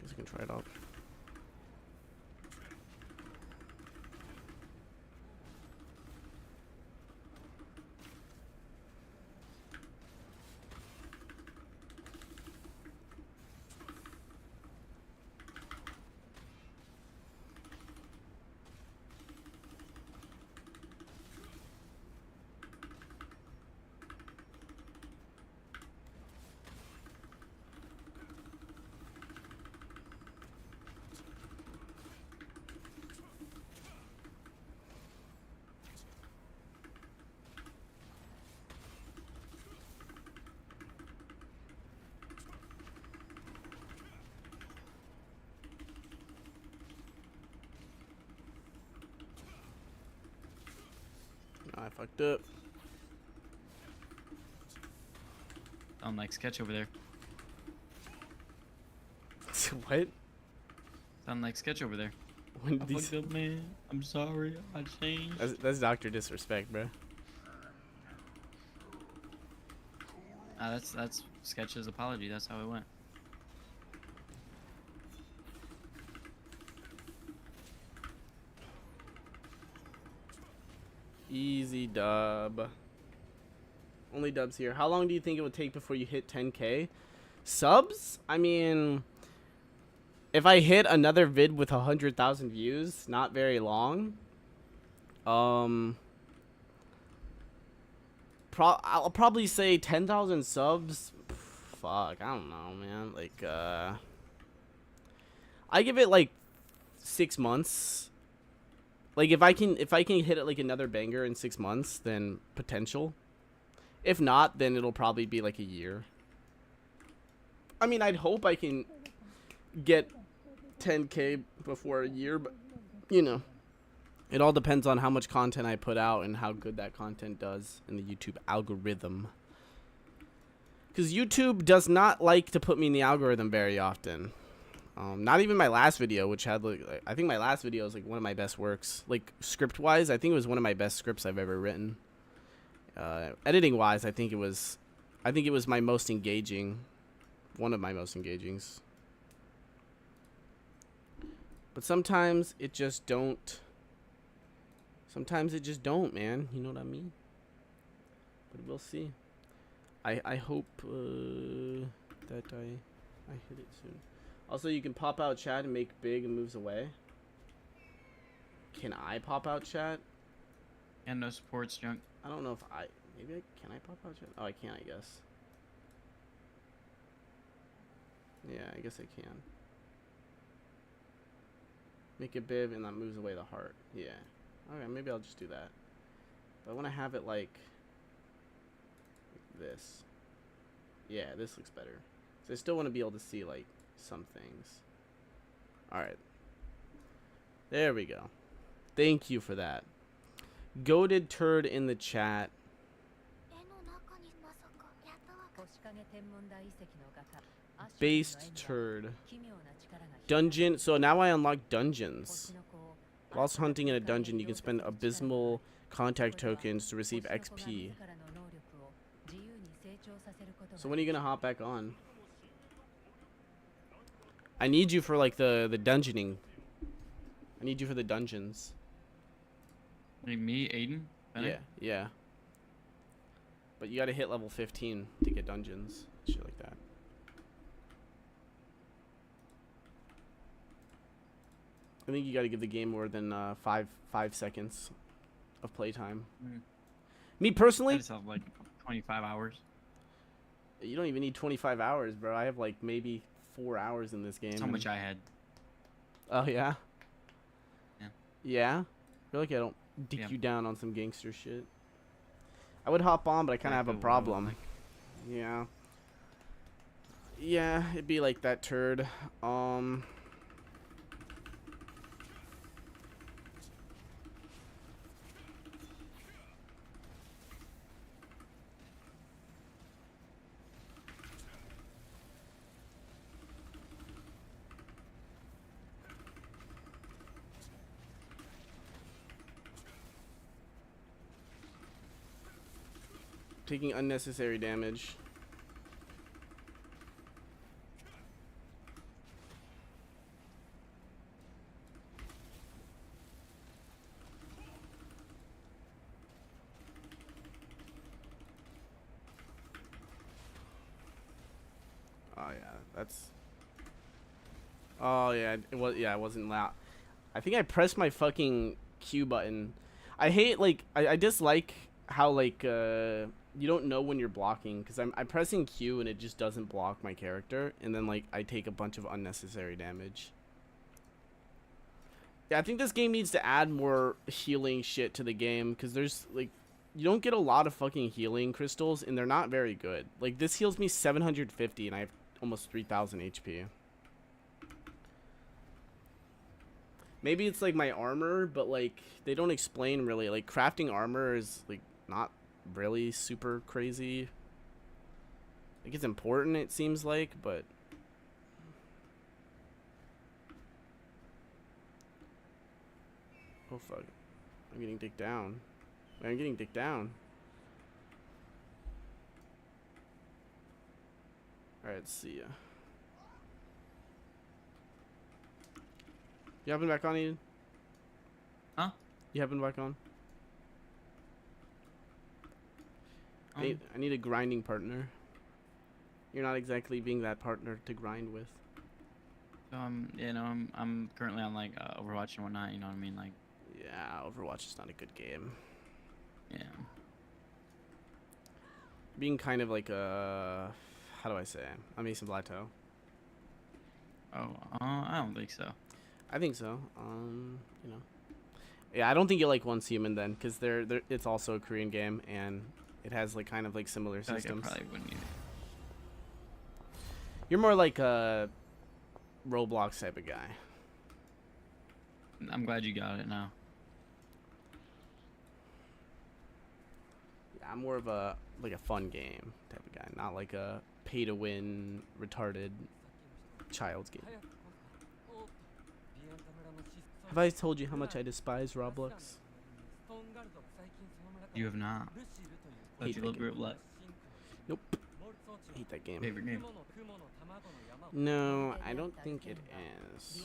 Guess I can try it out. I fucked up. I'm like sketch over there. What? Sound like sketch over there. When I these, fucked up, man. I'm sorry. I changed. that's Dr. Disrespect, bro. That's Sketch's apology. That's how it went. Easy dub. Only dubs here. How long do you think it would take before you hit 10k subs? I mean, if I hit another vid with 100,000 views, not very long, I'll probably say 10,000 subs. Fuck, I don't know, man. Like, I give it like 6 months. Like, if I can hit it like another banger in 6 months, then potential. If not, then it'll probably be like a year. I mean, I'd hope I can get 10K before a year, but you know, it all depends on how much content I put out and how good that content does in the YouTube algorithm. Because YouTube does not like to put me in the algorithm very often. Not even my last video, which had like I think my last video is like one of my best works. Like script wise, I think it was one of my best scripts I've ever written. Editing wise, I think it was my most engaging, one of my most engagings. But sometimes it just don't. Sometimes it just don't, man. You know what I mean? But we'll see. I hope that I hit it soon. Also, you can pop out chat and make big and moves away. Can I pop out chat? And no supports, junk. I don't know if can I pop out chat? Oh, I can, I guess. Yeah, I guess I can. Make a bib and that moves away the heart. Yeah. Okay, maybe I'll just do that. But I want to have it like this. Yeah, this looks better. So I still want to be able to see like some things. Alright. There we go. Thank you for that. Goated turd in the chat. Based turd. Dungeon. So now I unlock dungeons. Whilst hunting in a dungeon, you can spend abysmal contact tokens to receive XP. So when are you gonna hop back on? I need you for like the dungeoning. I need you for the dungeons. Like me, Aiden? Bennett? Yeah, yeah. But you gotta hit level 15 to get dungeons. Shit like that. I think you gotta give the game more than 5 seconds of playtime. Me I personally, just have like 25 hours. you don't even need 25 hours, bro. I have like maybe 4 hours in this game. That's how much I had. Oh yeah. Yeah. Yeah. I feel like I don't dick Yeah. you down on some gangster shit. I would hop on, but I kind of have a problem. Yeah. Yeah, it'd be like that turd. Taking unnecessary damage. Oh yeah, that's. Oh yeah, it was. Yeah, it wasn't loud. I think I pressed my fucking Q button. I hate like I dislike how like you don't know when you're blocking because I'm pressing Q and it just doesn't block my character and then like I take a bunch of unnecessary damage. Yeah, I think this game needs to add more healing shit to the game because there's like you don't get a lot of fucking healing crystals and they're not very good. Like this heals me 750 and I have almost 3,000 HP. Maybe it's like my armor, but like they don't explain really. Like crafting armor is like not really super crazy. Like it's important, it seems like, but oh fuck, I'm getting dicked down. I'm getting dicked down. All right, see ya. You having back on, Eden? Huh? You having back on? I need a grinding partner. You're not exactly being that partner to grind with. You know, I'm currently on like Overwatch and whatnot. You know what I mean? Like, Yeah, Overwatch is not a good game. yeah. Being kind of like a, how do I say, a Mason Plateau. Oh, I don't think so. I think so. You know. Yeah, I don't think you like Once Human then, because it's also a Korean game and it has like kind of like similar I feel like I systems. probably wouldn't either. You're more like a Roblox type of guy. I'm glad you got it now. Yeah, I'm more of a like a fun game type of guy, not like a pay to win retarded child's game. Have I told you how much I despise Roblox? You have not. But Hate you that love game. Roblox. Nope. I hate that game. Favorite game. No, I don't think it is.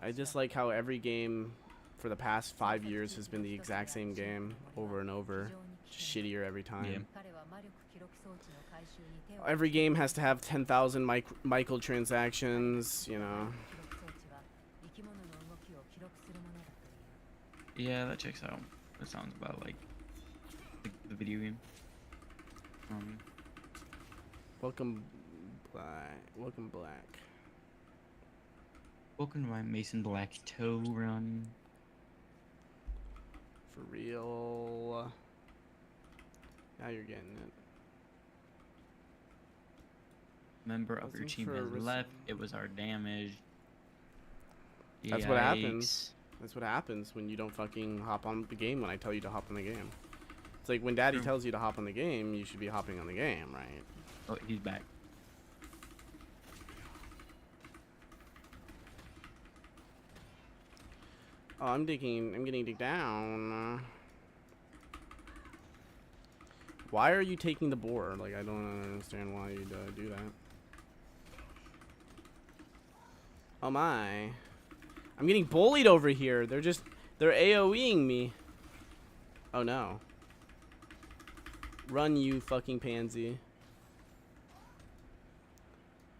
I just like how every game for the past 5 years has been the exact same game over and over, just shittier every time. Yeah. Every game has to have 10,000 microtransactions, you know. Yeah, that checks out. That sounds about like the video game. Welcome, Black. Welcome, Black. Welcome to my Mason Black toe run. For real. Now you're getting it. Member of your Wasn't team for has a left. It was our damage. That's what happens. Yikes. That's what happens when you don't fucking hop on the game when I tell you to hop on the game. It's like when Daddy True. tells you to hop on the game, you should be hopping on the game, right? Oh, he's back. Oh, I'm getting digged down. Why are you taking the board? Like, I don't understand why you'd do that. Oh my. I'm getting bullied over here. They're AoEing me. Oh no. Run, you fucking pansy.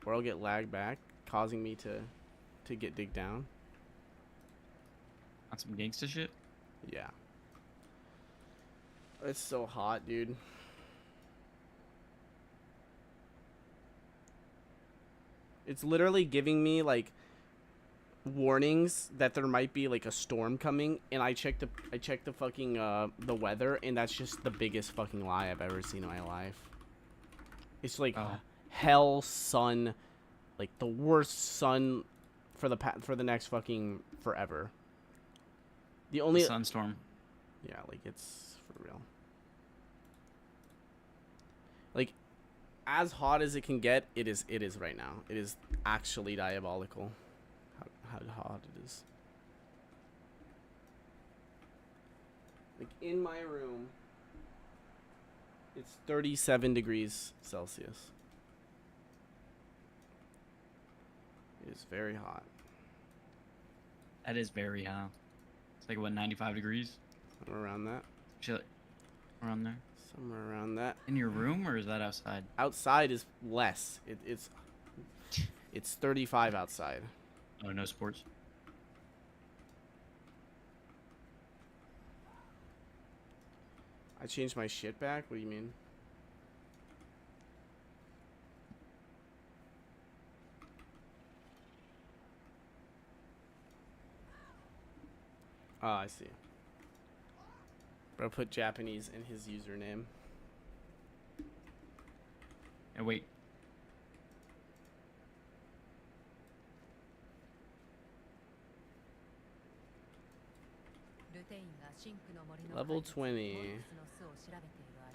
Or I'll get lagged back, causing me to get digged down. On some gangsta shit. Yeah. It's so hot, dude. It's literally giving me like warnings that there might be like a storm coming, and I checked the fucking the weather, and that's just the biggest fucking lie I've ever seen in my life. It's like hell, sun, like the worst sun for the next fucking forever. The only Sunstorm. Yeah, like it's for real. Like as hot as it can get, it is right now. It is actually diabolical. How hot it is. Like in my room, it's 37 degrees Celsius. It is very hot. That is very hot. It's like what, 95 degrees? Somewhere around that. Shit. Around there. Somewhere around that. In your room, or is that outside? Outside is less. It's 35 outside. Oh, no sports. I changed my shit back? What do you mean? Oh, I see. Bro put Japanese in his username. And wait. Level 20.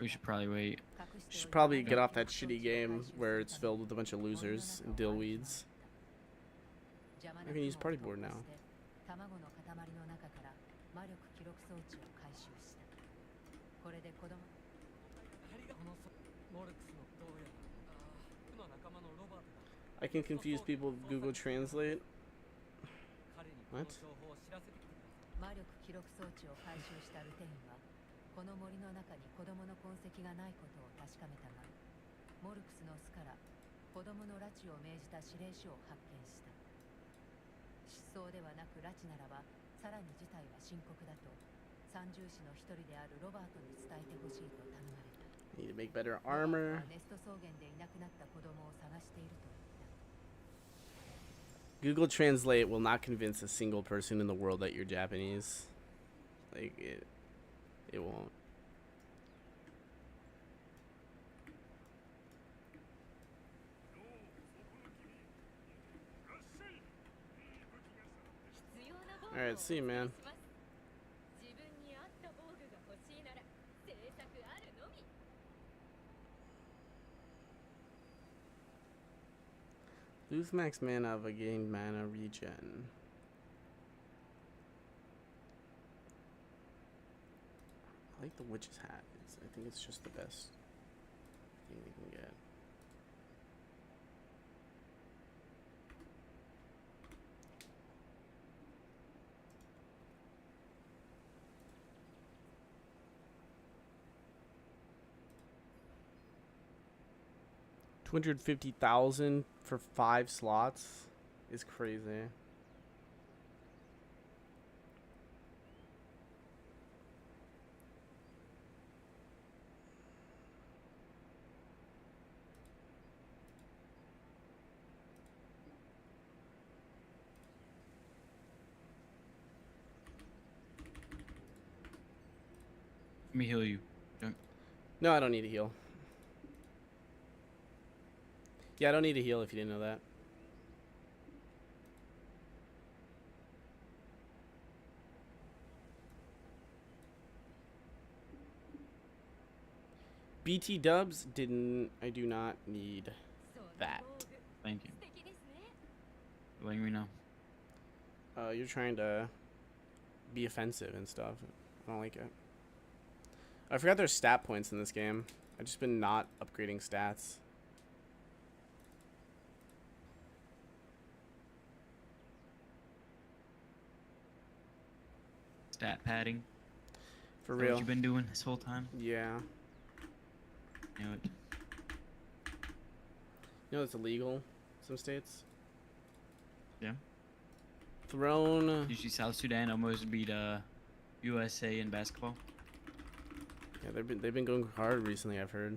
We should probably wait. You should probably get off that shitty game where it's filled with a bunch of losers and dillweeds. I can use party board now. I can confuse people with Google Translate. What? 魔力記録装置を回収したルテインはこの森の中に子供の痕跡がないことを確かめたがモルクスの巣から子子供の拉致を命じた指令書を発見した。失踪ではなく拉致ならばさらに事態は深刻だと三重士の一人であるロバートに伝えてほしいと頼まれた。 Need to make better ロバート armor. はネスト草原でいなくなった子供を探していると言った。 Google Translate will not convince a single person in the world that you're Japanese. Like it won't. All right, see you, man. Lose max mana of a gained mana regen. I like the witch's hat. I think it's just the best thing we can get. $250,000 for 5 slots is crazy. Let me heal you. Don't. No, I don't need a heal. Yeah, I don't need a heal if you didn't know that. BT dubs I do not need that. Thank you. Letting me know. You're trying to be offensive and stuff. I don't like it. I forgot there's stat points in this game. I've just been not upgrading stats. Stat padding. For Is that real. what you've been doing this whole time? Yeah. Knew it. You know it's illegal in some states. Yeah. Throne. Usually South Sudan almost beat USA in basketball. Yeah, they've been going hard recently, I've heard.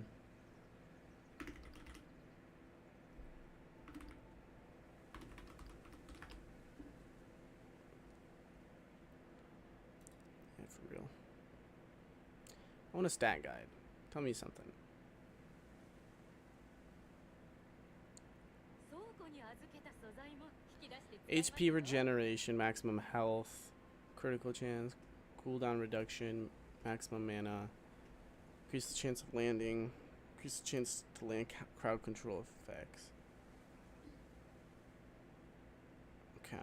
Yeah, for real. I want a stat guide. Tell me something. HP regeneration, maximum health, critical chance, cooldown reduction, maximum mana, increase the chance of landing, increase the chance to land crowd control effects. Okay.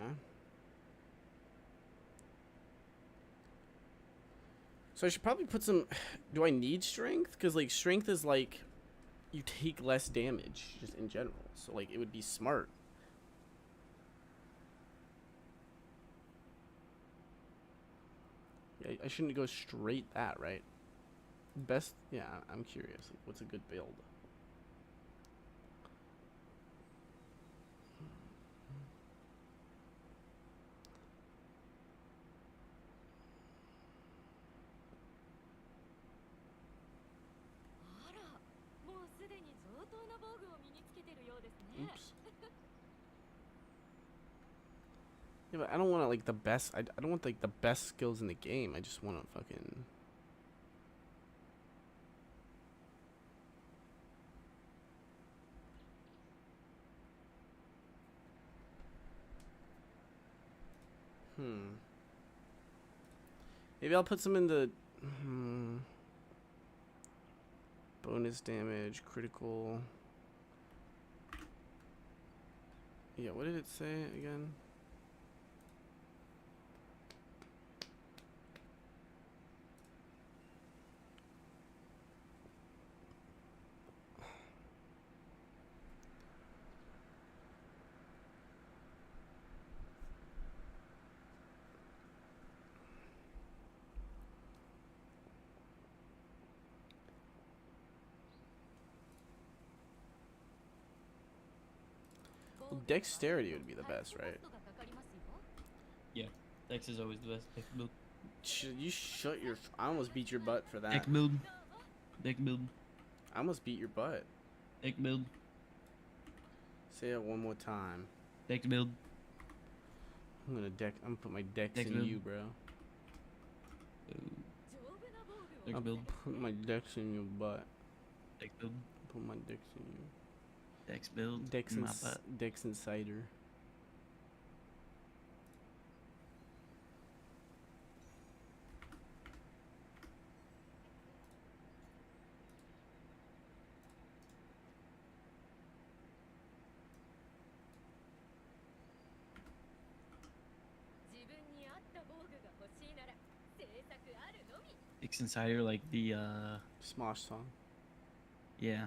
So I should probably put some. Do I need strength? Because like strength is like you take less damage just in general. So like it would be smart. Yeah, I shouldn't go straight that, right? Best, yeah, I'm curious. Like, what's a good build? Oops. Yeah, but I don't want like the best. I don't want like the best skills in the game. I just want to fucking. Maybe I'll put some in the bonus damage, critical. Yeah, what did it say again? Well, dexterity would be the best, right? Yeah, Dex is always the best. Dex build. You shut your. I almost beat your butt for that. Dex build. Dex build. I almost beat your butt. Dex build. Say it one more time. Dex build. I'm gonna put my dex Dex in build. you, bro. Dex I'll build. put my dex in your butt. Dex build. Put my dex in you. Dex build. Dex in and my butt. Dex and cider. Dex and cider, like the Smosh song. yeah.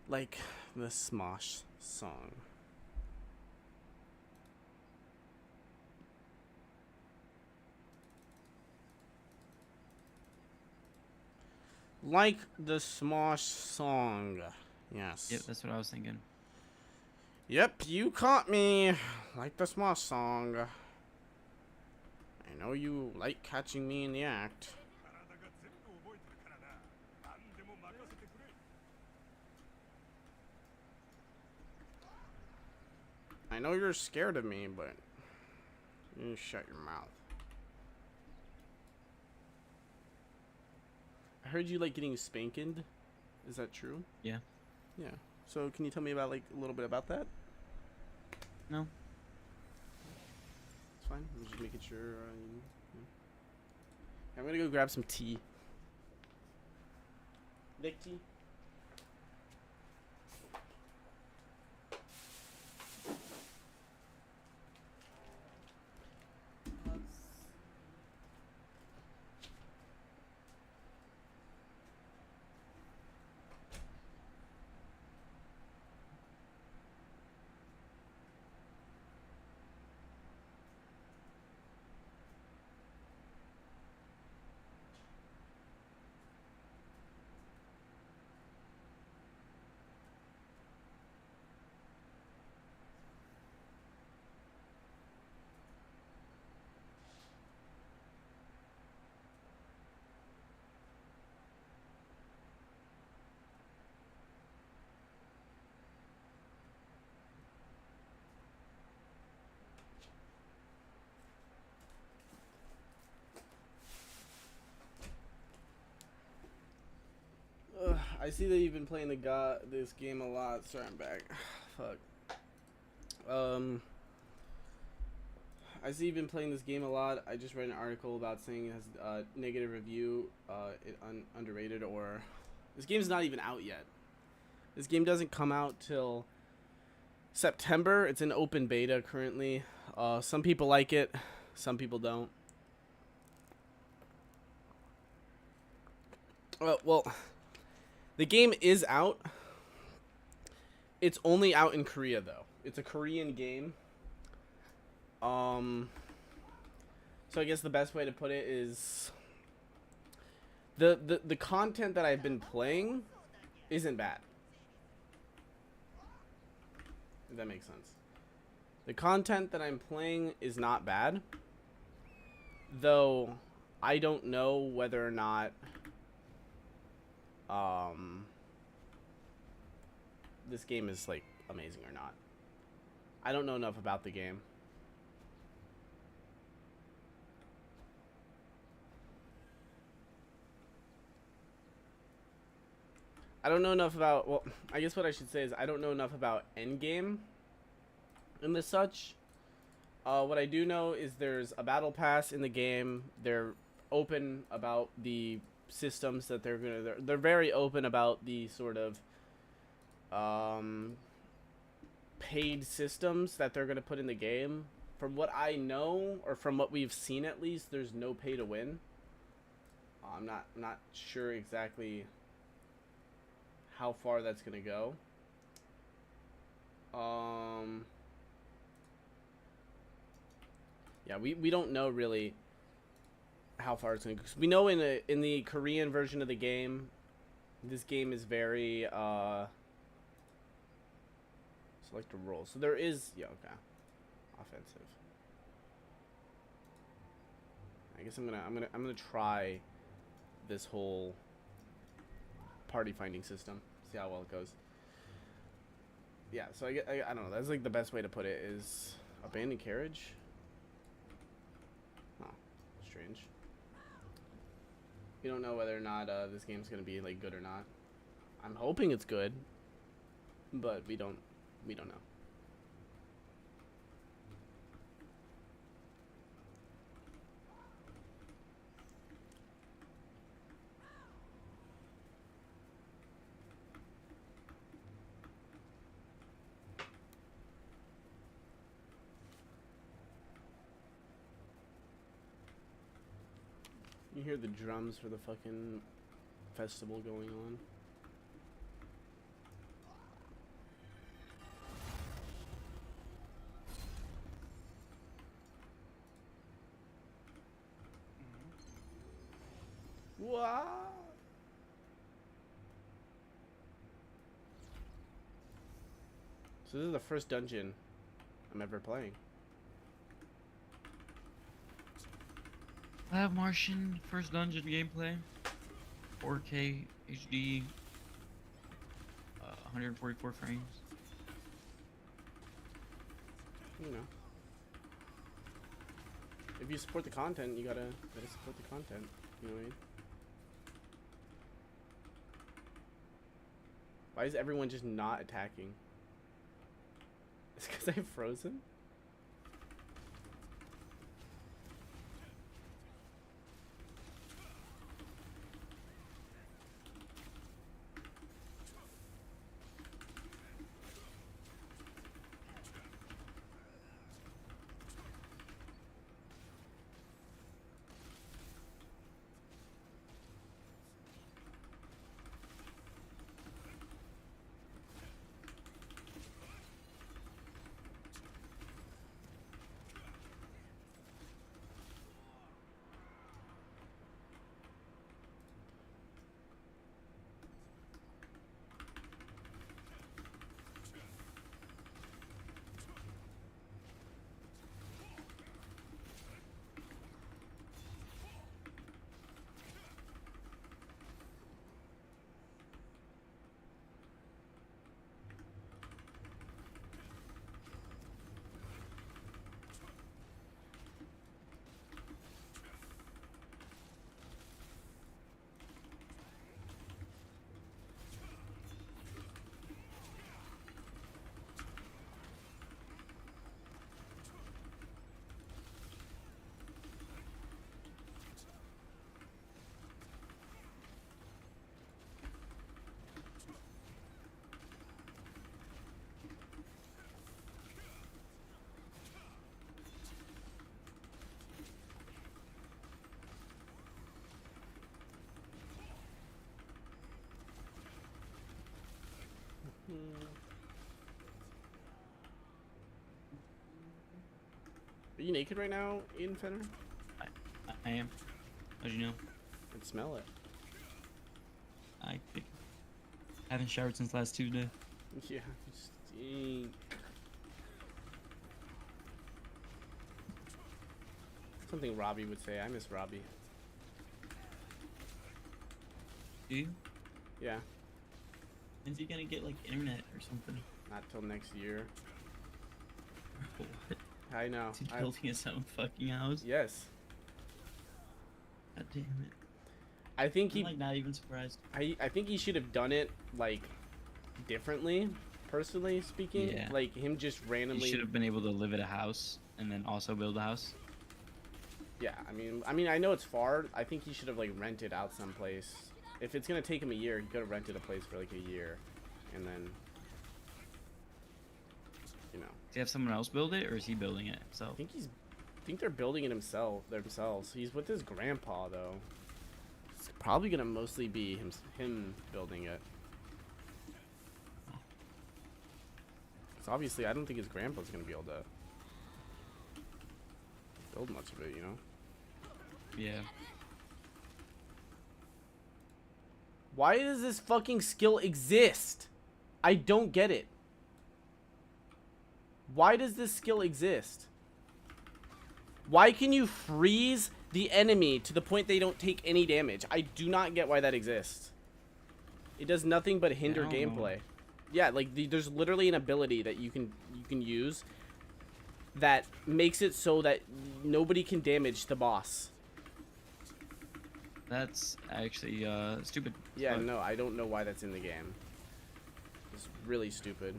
Like the Smosh song. Like the Smosh song. Yes. Yep, that's what I was thinking. Yep, you caught me. Like the Smosh song. I know you like catching me in the act. I know you're scared of me, but you shut your mouth. I heard you like getting spanked. Is that true? Yeah. Yeah. So can you tell me about like a little bit about that? No. It's fine. I'm just making sure. I'm gonna go grab some tea. Nick tea. I see that you've been playing this game a lot. Sorry, I'm back. Fuck. I see you've been playing this game a lot. I just read an article about saying it has negative review, underrated, or this game's not even out yet. This game doesn't come out till September. It's in open beta currently. Some people like it, some people don't. Well, the game is out. It's only out in Korea though. It's a Korean game. So I guess the best way to put it is the content that I've been playing isn't bad. If that makes sense. The content that I'm playing is not bad. Though I don't know whether or not this game is like amazing or not. I don't know enough about the game. I don't know enough about, well, I guess what I should say is I don't know enough about Endgame and the such. What I do know is there's a battle pass in the game. They're open about the systems that they're very open about the sort of paid systems that they're gonna put in the game. From what I know, or from what we've seen at least, there's no pay to win. I'm not sure exactly how far that's gonna go. Yeah, we don't know really how far it's gonna go. We know in the Korean version of the game, this game is very Select a role. So there is, yeah, okay. Offensive. I guess I'm gonna try this whole party finding system. See how well it goes. Yeah, so I don't know. That's like the best way to put it is abandoned carriage. Oh, strange. You don't know whether or not this game's gonna be like good or not. I'm hoping it's good, but we don't know. You hear the drums for the fucking festival going on. Wow. So this is the first dungeon I'm ever playing. I have Martian first dungeon gameplay, 4K HD, 144 frames. You know, if you support the content, you gotta support the content. You know what I mean? Why is everyone just not attacking? It's because I've frozen? Are you naked right now, Aiden Fenner? I am. How'd you know? I can smell it. I think. Haven't showered since last Tuesday. Yeah, you stink. Something Robbie would say. I miss Robbie. Do you? Yeah, When's he gonna get like internet or something? not till next year. What? I know. Is he building his own fucking house? Yes. God damn it. I think I'm he like not even surprised. I think he should have done it like differently, personally speaking. Yeah. Like him just He randomly. should have been able to live at a house and then also build a house. Yeah, I mean, I know it's far. I think he should have like rented out someplace. If it's gonna take him a year, he could have rented a place for like a year, and then, you know. Does he have someone else build it, or is he building it himself? I think they're building it themselves. He's with his grandpa though. It's probably gonna mostly be him building it. So obviously, I don't think his grandpa's gonna be able to build much of it, you know. Yeah. Why does this fucking skill exist? I don't get it. Why does this skill exist? Why can you freeze the enemy to the point they don't take any damage? I do not get why that exists. It does nothing but hinder gameplay. Yeah, like there's literally an ability that you can use that makes it so that nobody can damage the boss. That's actually stupid. Yeah, But no, I don't know why that's in the game. It's really stupid.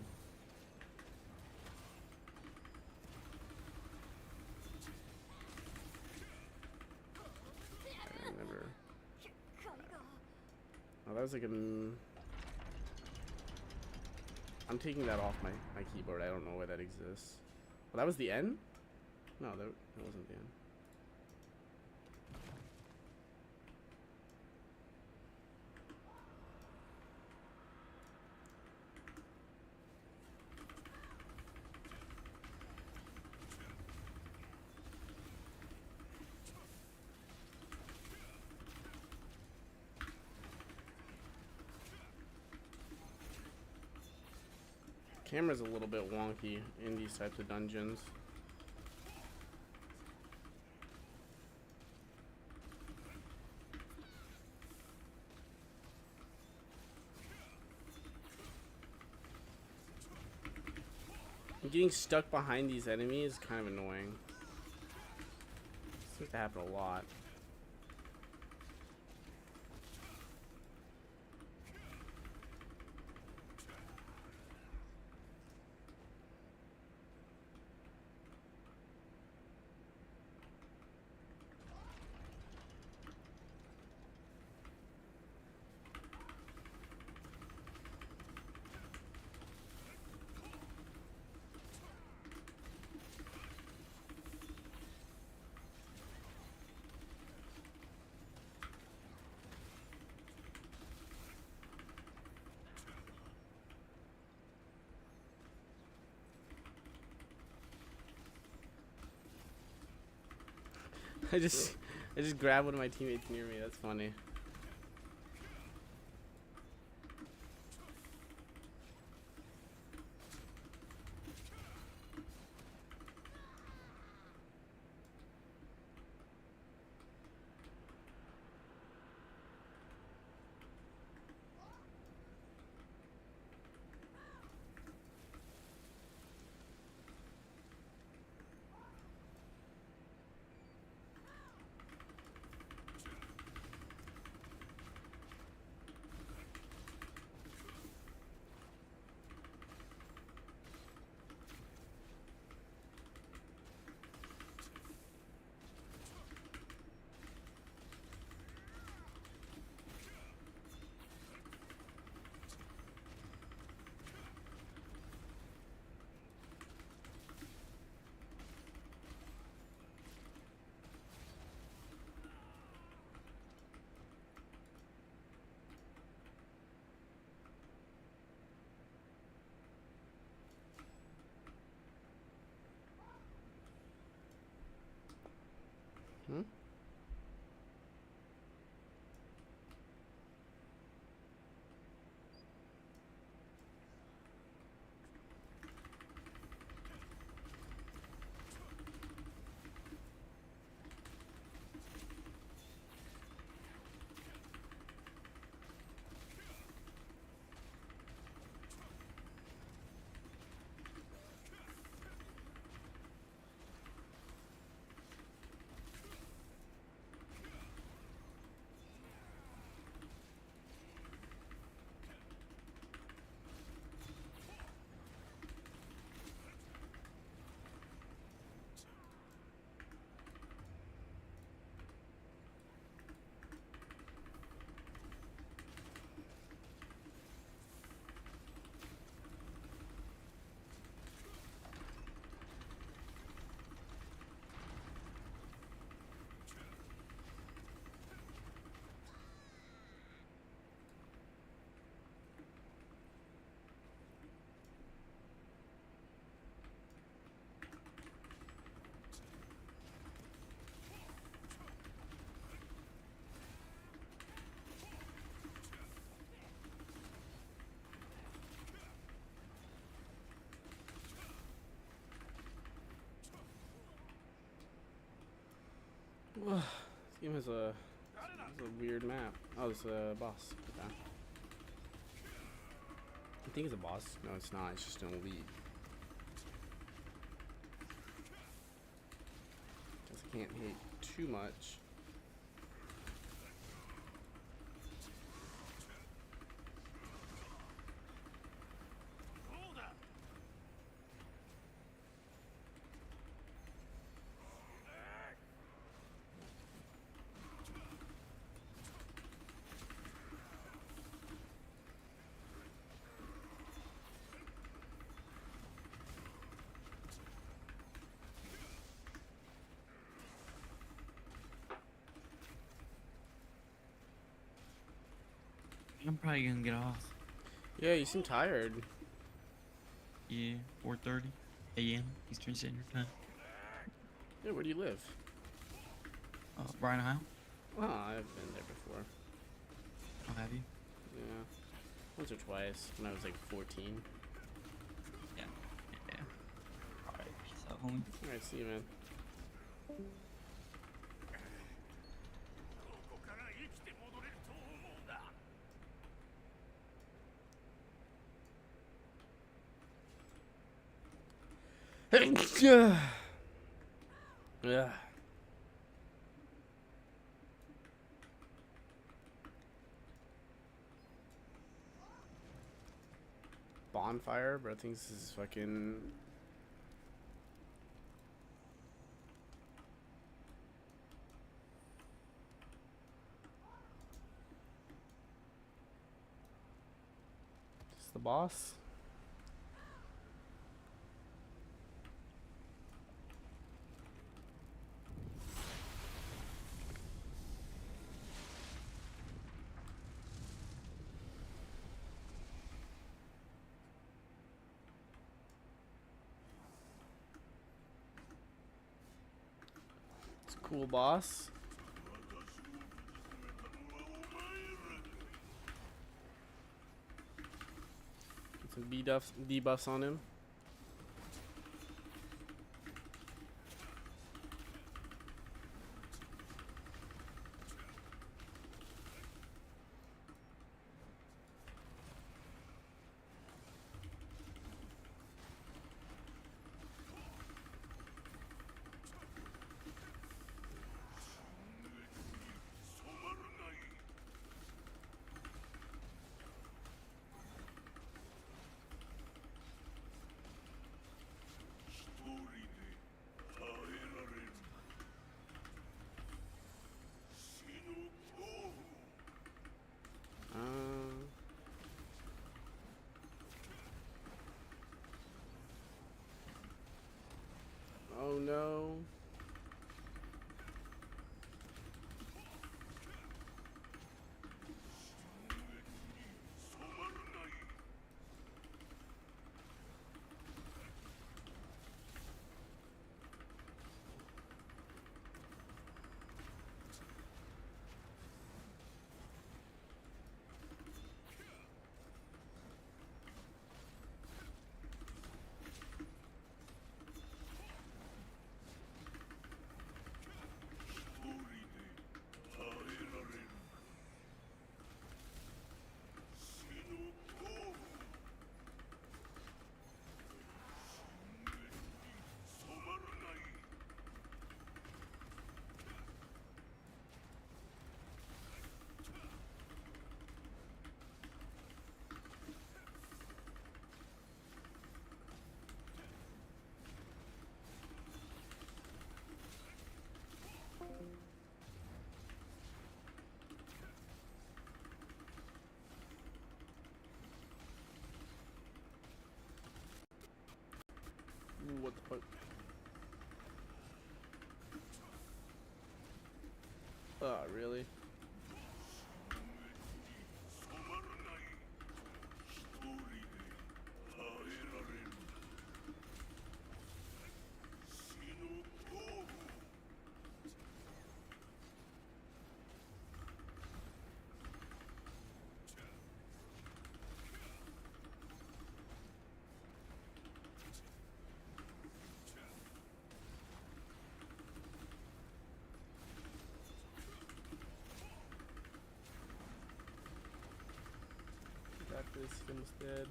I never. Oh, that was like a. I'm taking that off my keyboard. I don't know why that exists. Well, that was the end? No, that wasn't the end. Camera's a little bit wonky in these types of dungeons. Getting stuck behind these enemies is kind of annoying. Seems to happen a lot. I just grabbed one of my teammates near me. That's funny. This game has a weird map. Oh, it's a boss. Okay. I think it's a boss. No, it's not. It's just an elite. Guess I can't hit too much. I'm probably gonna get off. Yeah, you seem tired. Yeah, 4:30 a.m. Eastern Standard Time. Yeah, where do you live? Bryan, Ohio. Oh, I've been there before. I'll have you. Yeah. Once or twice when I was like 14. Yeah. Alright, peace out, homie. Alright, see you, man. Yeah. Bonfire, bro. I think this is fucking. Is this the boss? It's a cool boss. Get some debuffs on him. Oh no. Ooh, what the fuck? Oh, really? almost dead.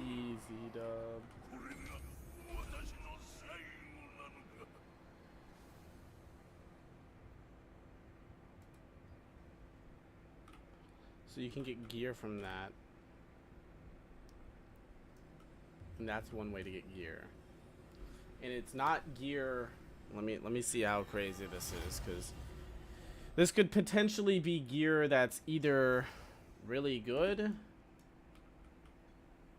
Easy dub. So you can get gear from that. And that's one way to get gear. And it's not gear. Let me see how crazy this is, because this could potentially be gear that's either really good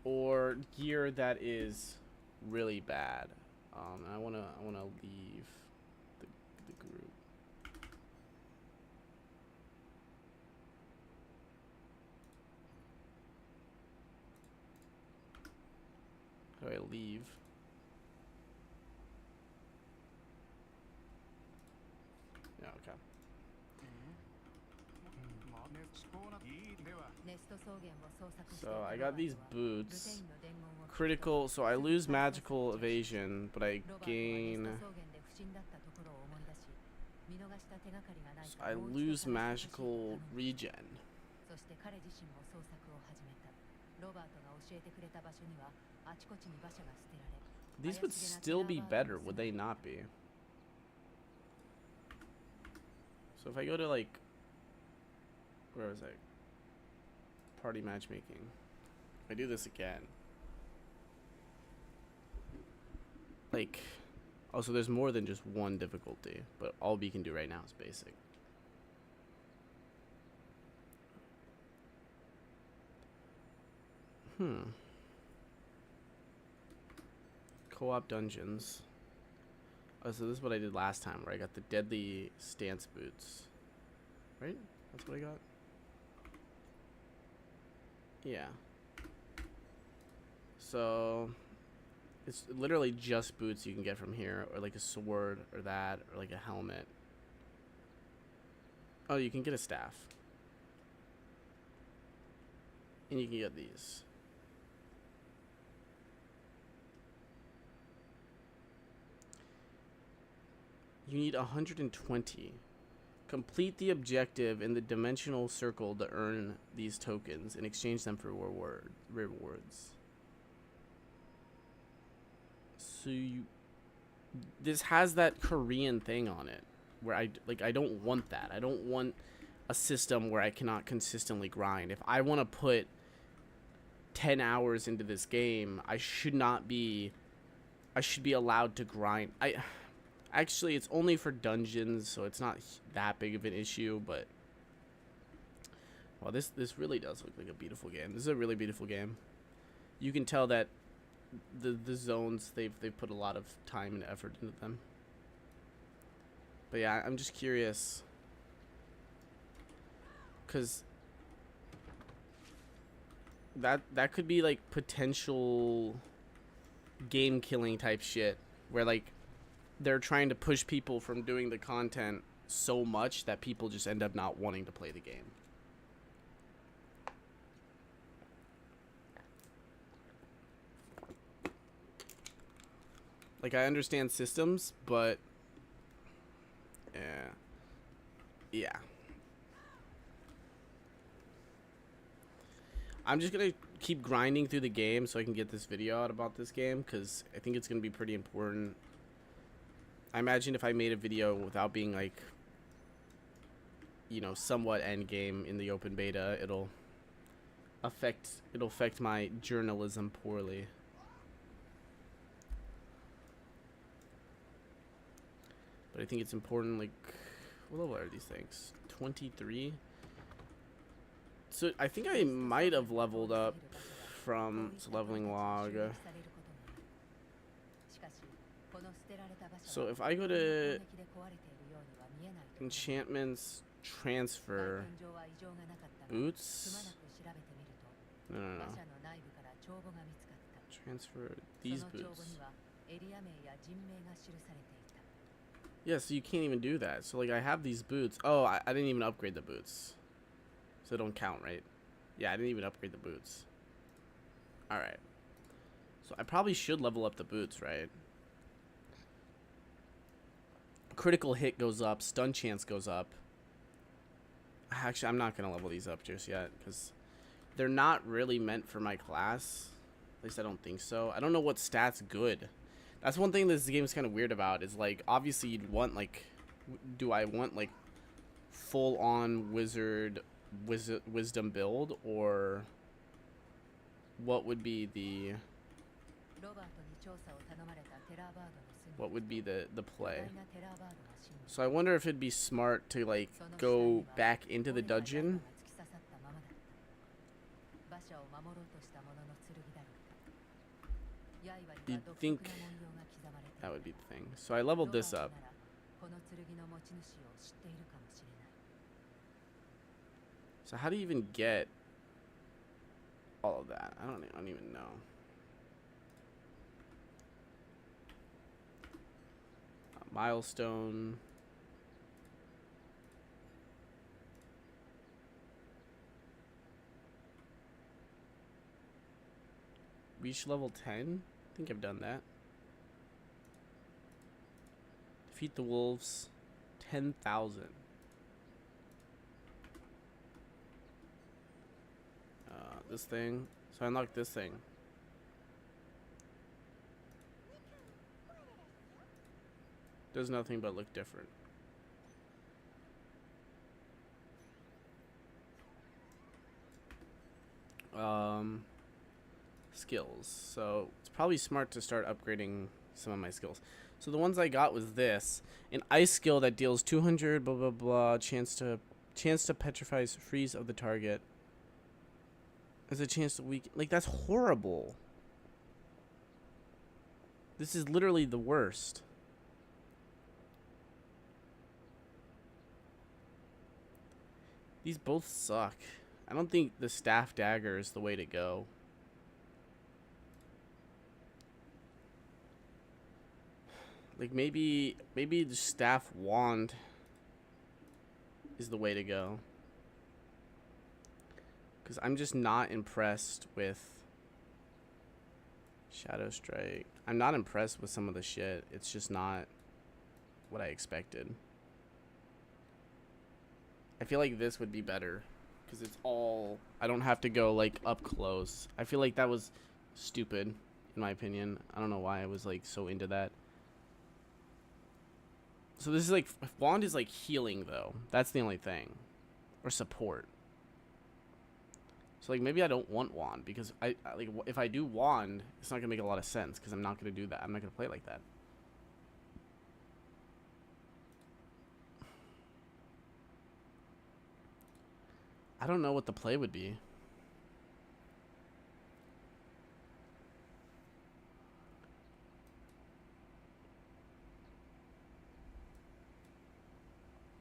or gear that is really bad. I wanna leave the group. How do I leave? Yeah, okay. So I got these boots. Critical, so I lose magical evasion, but I gain. So I lose magical regen. These would still be better, would they not be? So if I go to like, where was I? Party matchmaking. If I do this again. Like, also there's more than just one difficulty, but all we can do right now is basic. Co-op dungeons. Oh, so this is what I did last time, where I got the deadly stance boots. Right? That's what I got? Yeah. So it's literally just boots you can get from here, or like a sword, or that, or like a helmet. Oh, you can get a staff. And you can get these. You need 120. Complete the objective in the dimensional circle to earn these tokens and exchange them for rewards. So this has that Korean thing on it where I don't want that. I don't want a system where I cannot consistently grind. If I want to put 10 hours into this game, I should be allowed to grind. Actually, it's only for dungeons, so it's not that big of an issue, but well, this really does look like a beautiful game. This is a really beautiful game. You can tell that the zones, they've put a lot of time and effort into them. But yeah, I'm just curious, cuz that could be like potential game killing type shit where like they're trying to push people from doing the content so much that people just end up not wanting to play the game. Like, I understand systems, but yeah. I'm just gonna keep grinding through the game so I can get this video out about this game, because I think it's gonna be pretty important. I imagine if I made a video without being like, you know, somewhat end game in the open beta, it'll affect my journalism poorly. But I think it's important, like, what level are these things? 23? So I think I might have leveled up from leveling log. So if I go to enchantments, transfer 外見上は異常がなかったが、く boots. まなく調べてみると、 No, no, 馬 no. 車の内部から帳簿が見つかった。 Transfer そ these の帳簿 boots. にはエリア名や人名が記されていた。 Yeah, so you can't even do that. So like I have these boots. Oh, I didn't even upgrade the boots. So they don't count, right? Yeah, I didn't even upgrade the boots. Alright. So I probably should level up the boots, right? Critical hit goes up. Stun chance goes up. Actually, I'm not going to level these up just yet, because they're not really meant for my class. At least I don't think so. I don't know what stats good. That's one thing this game is kind of weird about, is like, obviously you'd want like, do I want like full on wizard wisdom build, or what would be the ロバートに調査を頼まれたテラーバードの住む what would be the 巨 play? 大なテラーバードが死んだ。 So I wonder if it'd be smart to like その死体 go には back into the 骨や dungeon. 刃が突き刺さったままだった。馬車を守ろうとしたものの剣だろうか。刃に You'd は独 think 特な文様が刻まれてい that た。 would be the thing. So I leveled this ロバー up. トならこの剣の持ち主を知っているかもしれない。 So how do you even get all of that? I don't even know. Milestone. Reach level 10? I think I've done that. Defeat the wolves. 10,000. This thing. So I unlocked this thing. Does nothing but look different. Skills. So it's probably smart to start upgrading some of my skills. So the ones I got was this. An ice skill that deals 200 blah blah blah chance to petrify freeze of the target. There's a chance to weaken. Like, that's horrible. This is literally the worst. These both suck. I don't think the staff dagger is the way to go. Like, maybe the staff wand is the way to go. Because I'm just not impressed with Shadow Strike. I'm not impressed with some of the shit. It's just not what I expected. I feel like this would be better. Because it's all... I don't have to go, like, up close. I feel like that was stupid, in my opinion. I don't know why I was, like, so into that. So this is, like... Wand is, like, healing, though. That's the only thing. Or support. So, like, maybe I don't want Wand, because I like, if I do Wand, it's not going to make a lot of sense, because I'm not going to do that. I'm not going to play like that. I don't know what the play would be.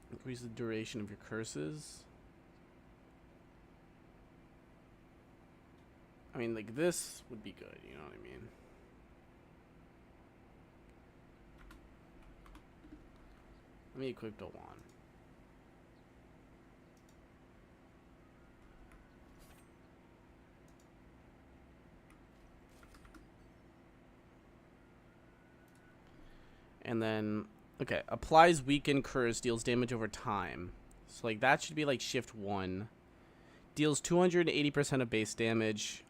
Increase the duration of your curses. I mean, like, this would be good, you know what I mean? Let me equip the wand. And then, okay, applies weaken curse, deals damage over time. So, like, that should be, like, shift 1. Deals 280% of base damage,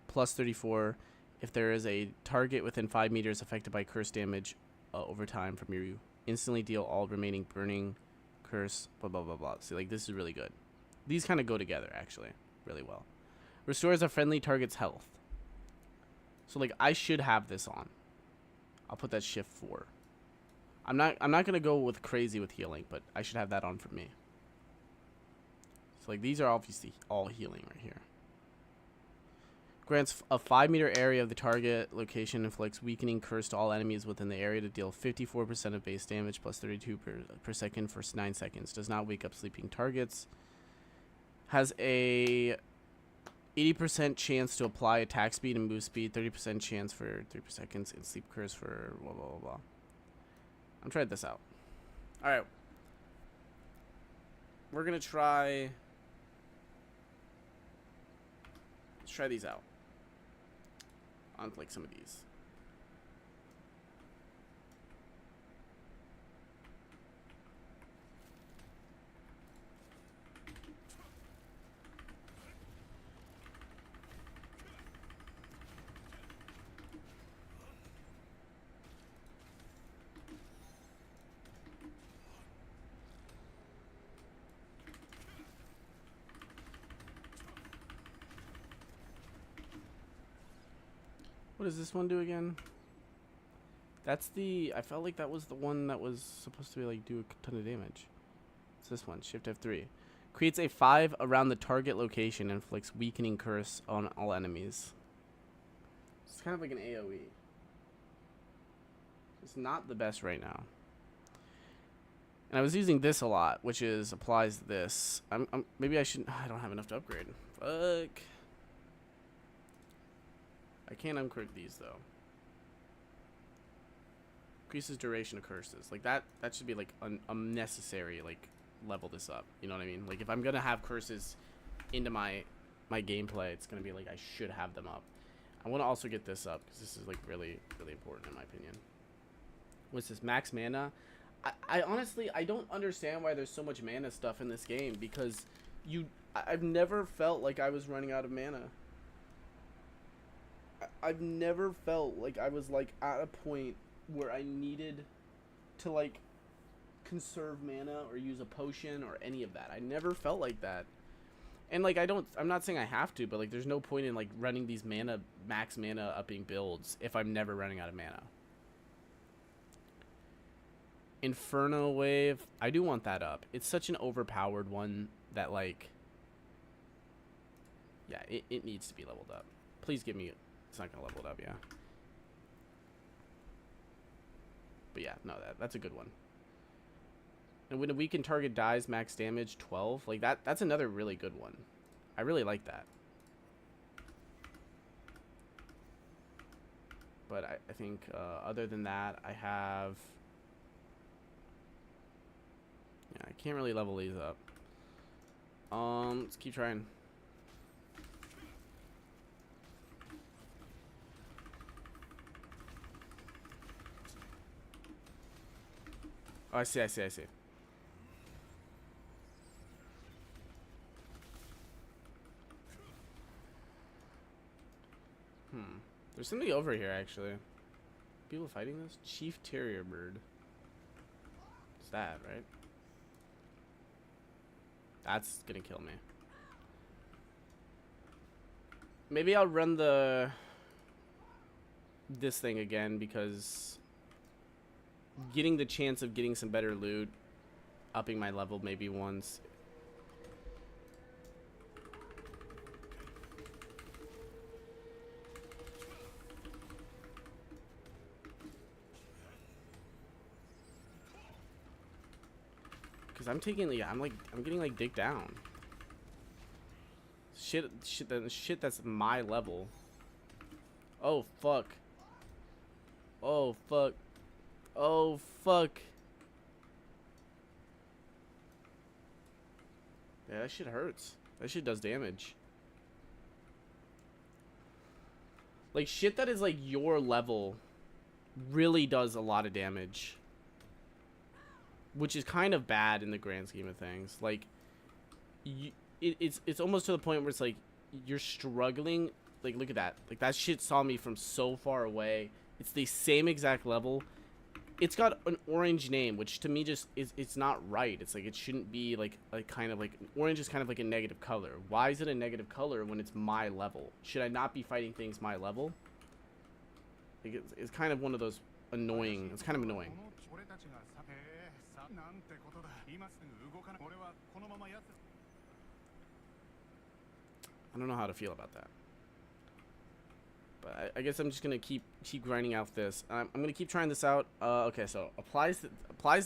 plus 34 if there is a target within 5 meters affected by curse damage over time from you. Instantly deal all remaining burning curse, blah, blah, blah, blah. See, like, this is really good. These kind of go together, actually, really well. Restores a friendly target's health. So, like, I should have this on. I'll put that shift 4. I'm not going to go with crazy with healing, but I should have that on for me. So, like, these are obviously all healing right here. Grants a 5-meter area of the target location, inflicts weakening curse to all enemies within the area to deal 54% of base damage plus 32 per second for 9 seconds. Does not wake up sleeping targets. Has a 80% chance to apply attack speed and move speed. 30% chance for 3 per seconds. And sleep curse for blah, blah, blah, blah. I'm trying this out. Alright. We're going to try... Let's try these out. On like some of these. What does this one do again? That's the... I felt like that was the one that was supposed to be like do a ton of damage. It's this one. Shift F3. Creates a 5 around the target location and inflicts weakening curse on all enemies. It's kind of like an AoE. It's not the best right now. And I was using this a lot, which is applies this. Maybe I shouldn't... I don't have enough to upgrade. Fuck. I can't uncrypt these though. Increases duration of curses. Like that should be like unnecessary. Like level this up. You know what I mean? Like if I'm gonna have curses into my gameplay, it's gonna be like I should have them up. I want to also get this up because this is like really important in my opinion. What's this? Max mana. I honestly I don't understand why there's so much mana stuff in this game because I've never felt like I was running out of mana. I've never felt like I was like at a point where I needed to like conserve mana or use a potion or any of that. I never felt like that. And like I'm not saying I have to, but like there's no point in like running these max mana upping builds if I'm never running out of mana. Inferno Wave, I do want that up. It's such an overpowered one that like yeah, it needs to be leveled up. Please give me it's not gonna level it up, yeah. But yeah, no, that's a good one. And when a weakened target dies, max damage 12. Like that's another really good one. I really like that. But I think other than that, I have... Yeah, I can't really level these up. Let's keep trying. Oh, I see. There's something over here, actually. People fighting this? Chief Terrier Bird. It's that, right? That's gonna kill me. Maybe I'll run this thing again because getting the chance of getting some better loot, upping my level maybe once. Cause I'm taking the, I'm getting like dicked down. Shit that's my level. Oh fuck. Oh fuck. Oh fuck. Yeah, that shit hurts. That shit does damage. Like shit that is like your level really does a lot of damage. Which is kind of bad in the grand scheme of things. Like, it's almost to the point where it's like you're struggling. Like, look at that. Like that shit saw me from so far away. It's the same exact level. It's got an orange name, which to me just is it's not right. It's like it shouldn't be like kind of like orange is kind of like a negative color. Why is it a negative color when it's my level? Should I not be fighting things my level? Like it's kind of one of those annoying. It's kind of annoying. I don't know how to feel about that. But I guess I'm just gonna keep grinding out this. I'm gonna keep trying this out. Okay, so applies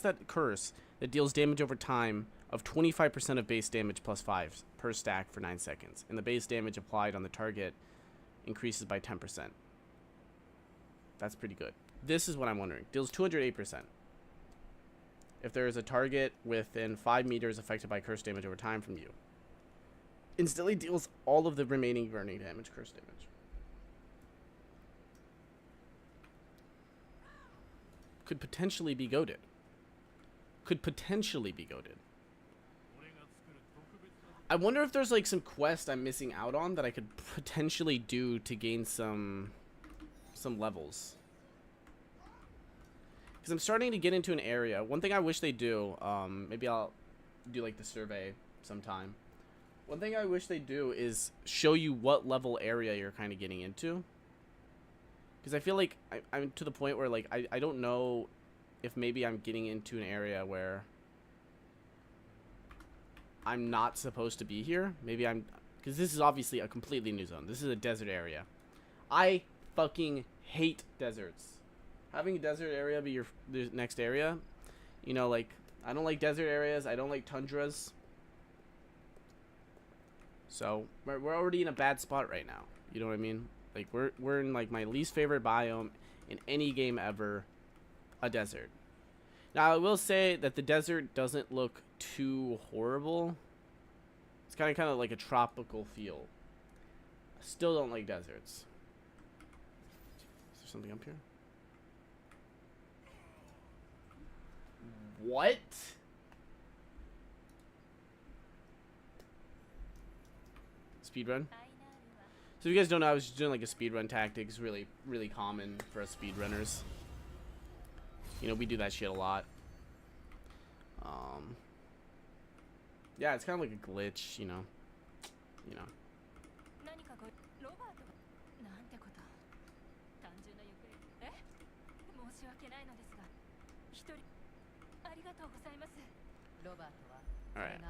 that curse that deals damage over time of 25% of base damage plus 5 per stack for 9 seconds, and the base damage applied on the target increases by 10%. That's pretty good. This is what I'm wondering. Deals 208%. If there is a target within 5 meters affected by curse damage over time from you, instantly deals all of the remaining burning damage, curse damage. Could potentially be goated. Could potentially be goated. I wonder if there's like some quest I'm missing out on that I could potentially do to gain some levels. Because I'm starting to get into an area. One thing I wish they do, maybe I'll do like the survey sometime. One thing I wish they do is show you what level area you're kind of getting into. Because I feel like I'm to the point where like I don't know if maybe I'm getting into an area where I'm not supposed to be here. Maybe I'm... Because this is obviously a completely new zone. This is a desert area. I fucking hate deserts. Having a desert area be your next area, you know, like, I don't like desert areas. I don't like tundras. So, we're already in a bad spot right now. You know what I mean? Like, we're in, like, my least favorite biome in any game ever, a desert. Now, I will say that the desert doesn't look too horrible. It's kind of like a tropical feel. I still don't like deserts. Is there something up here? What? Speedrun? So if you guys don't know, I was just doing like a speedrun tactic. It's really, really common for us speedrunners. You know, we do that shit a lot. Yeah, it's kind of like a glitch, you know. You know. Alright.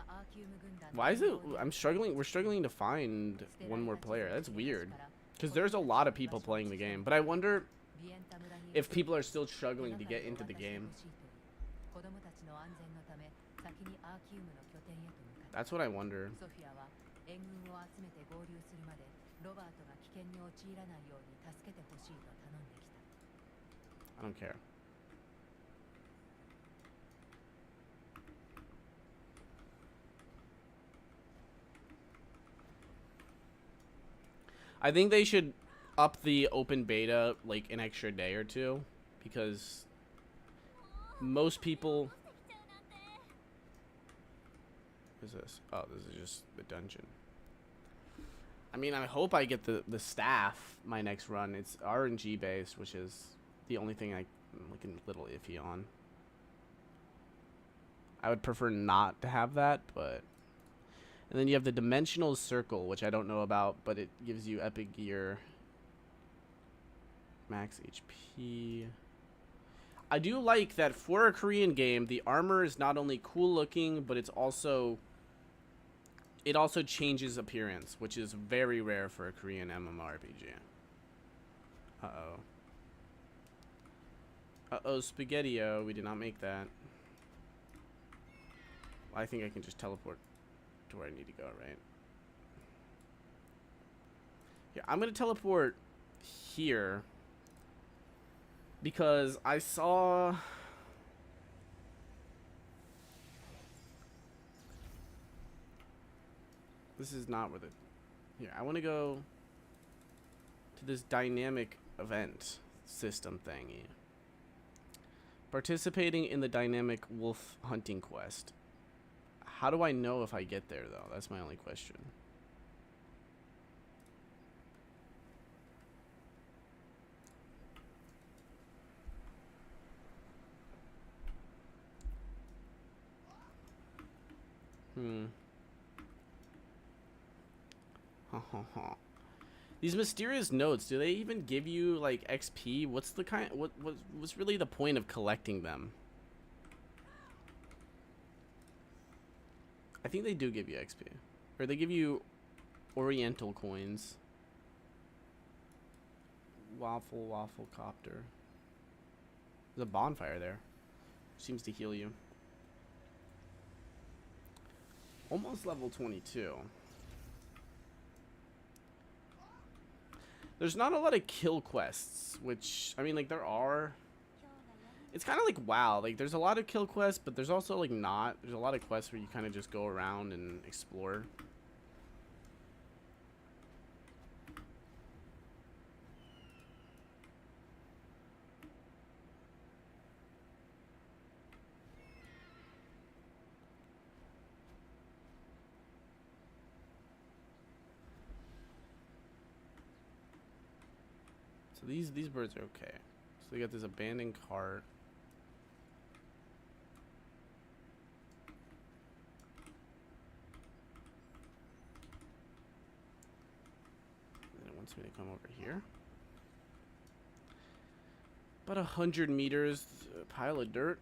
Why is it... I'm struggling... We're struggling to find one more player. That's weird. Because there's a lot of people playing the game. But I wonder if people are still struggling to get into the game. That's what I wonder. I don't care. I think they should up the open beta like an extra day or two, because most people... What is this? Oh, this is just the dungeon. I mean, I hope I get the staff my next run. It's RNG based, which is the only thing I'm looking a little iffy on. I would prefer not to have that, but... And then you have the Dimensional Circle, which I don't know about, but it gives you epic gear. Max HP. I do like that for a Korean game, the armor is not only cool looking, but it's also... It also changes appearance, which is very rare for a Korean MMORPG. Uh-oh. Uh-oh, Spaghetti-O. We did not make that. I think I can just teleport to where I need to go, right? Yeah, I'm gonna teleport here because I saw... This is not where the... Here, I want to go to this dynamic event system thingy. Participating in the dynamic wolf hunting quest. How do I know if I get there, though? That's my only question. These mysterious notes, do they even give you like XP? What's the kind... what's really the point of collecting them? I think they do give you XP. Or they give you Oriental coins. Waffle copter. There's a bonfire there. Seems to heal you. Almost level 22. There's not a lot of kill quests, which, I mean, like, there are. It's kind of like WoW. Like, there's a lot of kill quests, but there's also, like, not. There's a lot of quests where you kind of just go around and explore. So these birds are okay. So they got this abandoned cart. And it wants me to come over here. About 100 meters. A pile of dirt.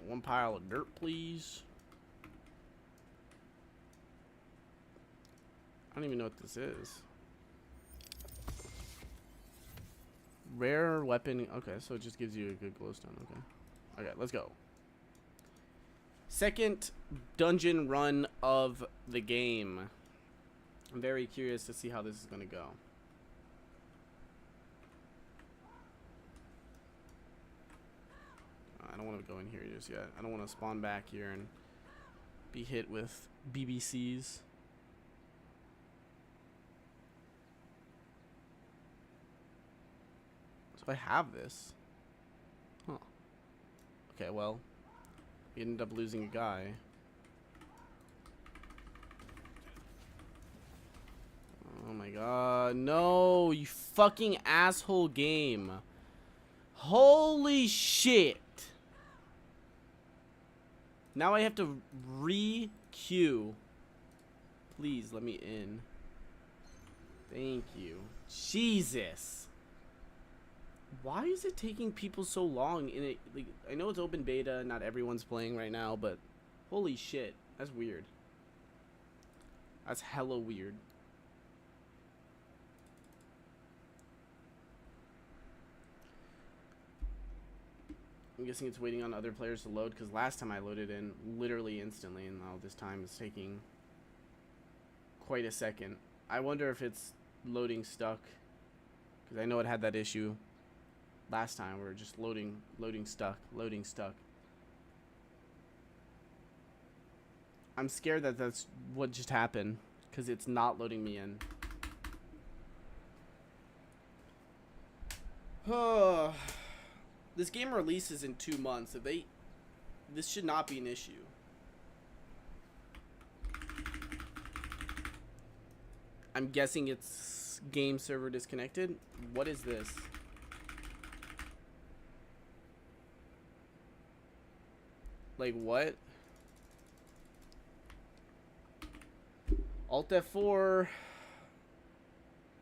One pile of dirt, please. I don't even know what this is. Rare weapon. Okay, so it just gives you a good glowstone. Okay. Okay, let's go. Second dungeon run of the game. I'm very curious to see how this is going to go. I don't want to go in here just yet. I don't want to spawn back here and be hit with BBCs. I have this. Huh. Okay, well, we ended up losing a guy. Oh my god. No, you fucking asshole game. Holy shit. Now I have to re-queue. Please let me in. Thank you. Jesus. Why is it taking people so long in it? Like, I know it's open beta, not everyone's playing right now, but holy shit, that's weird. That's hella weird. I'm guessing it's waiting on other players to load, because last time I loaded in literally instantly, and now this time it's taking quite a second. I wonder if it's loading stuck, because I know it had that issue last time. We're just loading stuck. I'm scared that that's what just happened, because it's not loading me in. This game releases in 2 months. This should not be an issue. I'm guessing it's game server disconnected. What is this? Like what? Alt F4.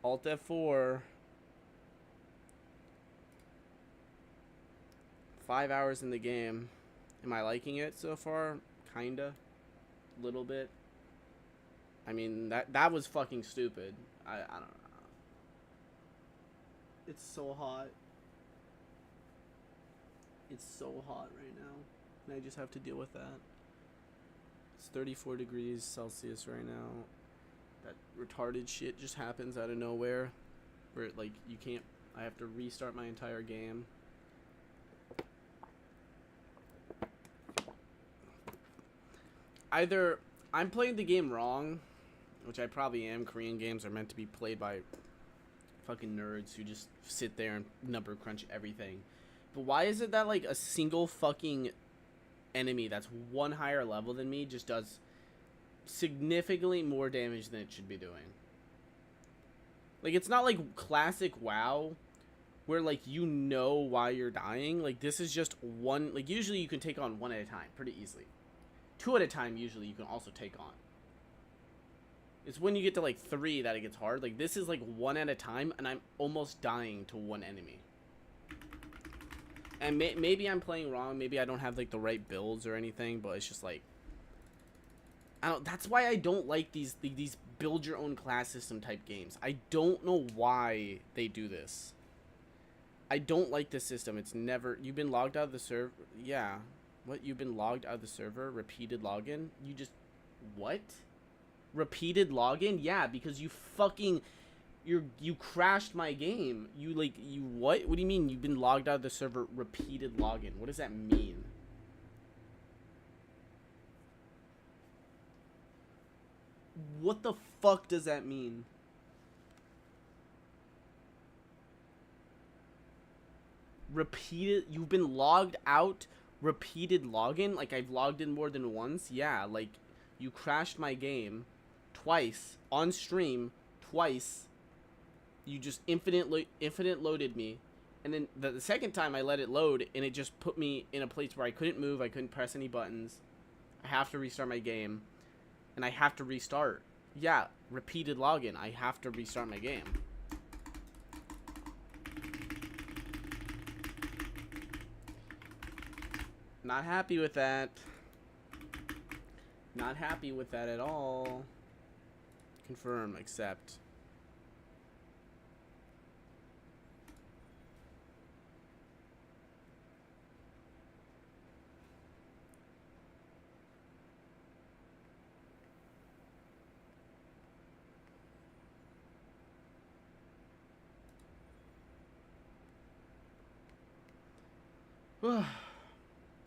Alt F4. 5 hours in the game. Am I liking it so far? Kinda. Little bit. I mean, that was fucking stupid. I don't know. It's so hot. It's so hot right now. And I just have to deal with that. It's 34 degrees Celsius right now. That retarded shit just happens out of nowhere. Where, like, you can't... I have to restart my entire game. Either I'm playing the game wrong, which I probably am. Korean games are meant to be played by fucking nerds who just sit there and number crunch everything. But why is it that, like, a single fucking enemy that's one higher level than me just does significantly more damage than it should be doing? Like, it's not like classic WoW where, like, you know why you're dying. Like, this is just one. Like, usually you can take on one at a time pretty easily. 2 at a time usually you can also take on. It's when you get to like 3 that it gets hard. Like, this is like 1 at a time and I'm almost dying to one enemy. And maybe I'm playing wrong. Maybe I don't have like the right builds or anything, but it's just like, I don't. That's why I don't like these build your own class system type games. I don't know why they do this. I don't like this system. It's never... You've been logged out of the server? Yeah. What? You've been logged out of the server? Repeated login? You just... What? Repeated login? Yeah, because you fucking... You crashed my game. You, like... You what? What do you mean you've been logged out of the server? Repeated login. What does that mean? What the fuck does that mean? Repeated, you've been logged out, repeated login? Like I've logged in more than once? Yeah, like you crashed my game twice on stream, twice. You just infinite loaded me. And then the second time I let it load and it just put me in a place where I couldn't move, I couldn't press any buttons. I have to restart my game. And I have to restart. Yeah, repeated login. I have to restart my game. Not happy with that. Not happy with that at all. Confirm, accept.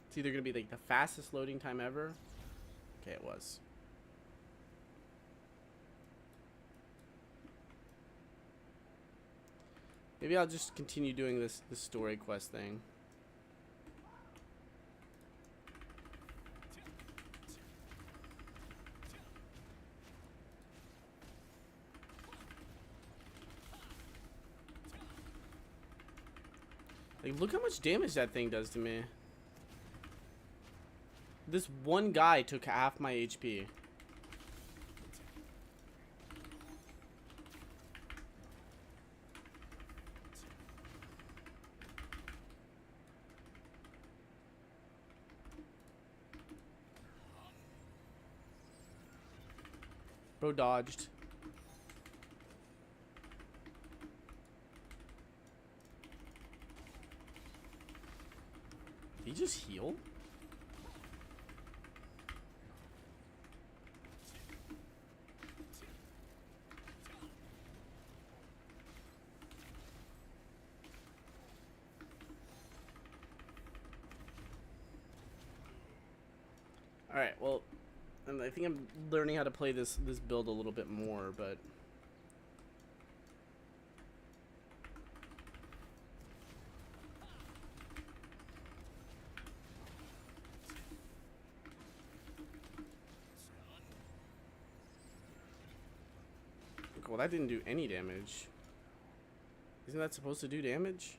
It's either gonna be like the fastest loading time ever. Okay, it was. Maybe I'll just continue doing this story quest thing. Like, look how much damage that thing does to me. This one guy took half my HP. Bro dodged. Did he just heal? Alright, well, and I think I'm learning how to play this build a little bit more, but... Well, that didn't do any damage. Isn't that supposed to do damage?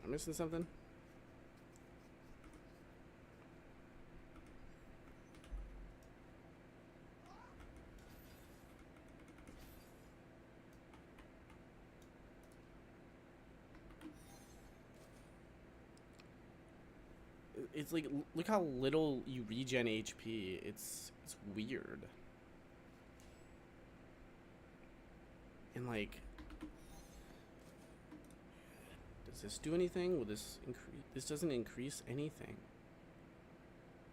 I'm missing something? It's like, look how little you regen HP. It's weird. And like, does this do anything? Will this increase? This doesn't increase anything.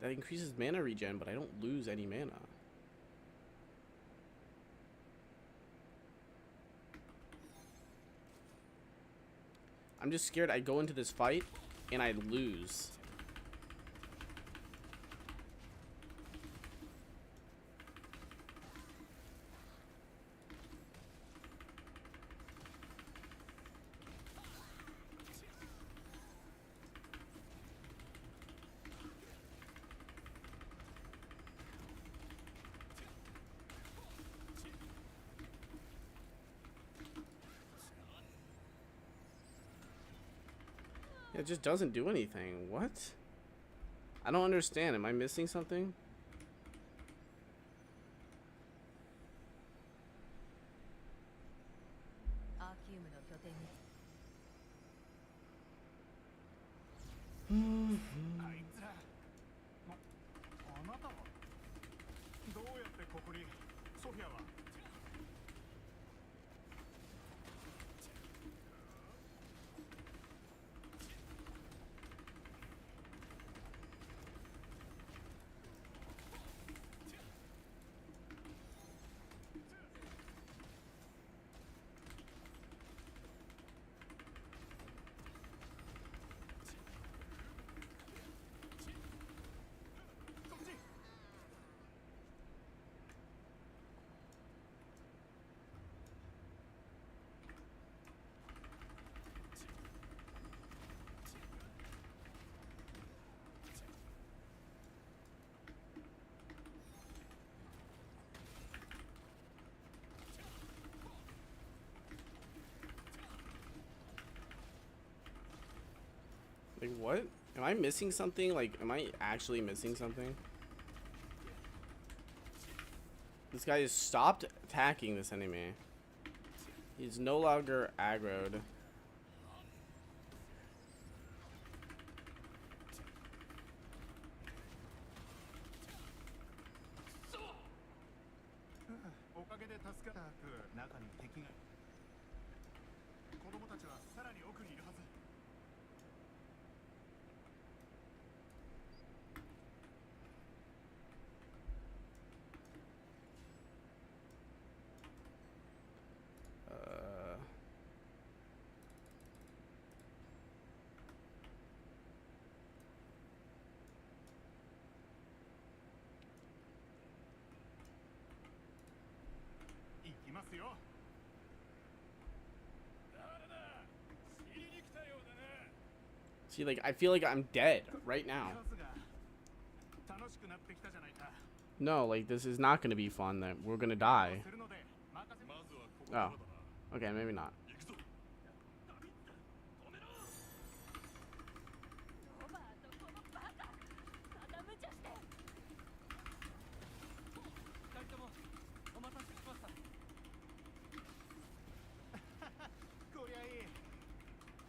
That increases mana regen, but I don't lose any mana. I'm just scared I go into this fight and I lose. It just doesn't do anything. What? I don't understand. Am I missing something? Like, what? Am I missing something? Like, am I actually missing something? This guy has stopped attacking this enemy. He's no longer aggroed. See, like, I feel like I'm dead right now. No, like, this is not gonna be fun. That we're gonna die. Oh, okay, maybe not. ロバートこのバカまた無茶して2人ともお待たせしましたこりゃいい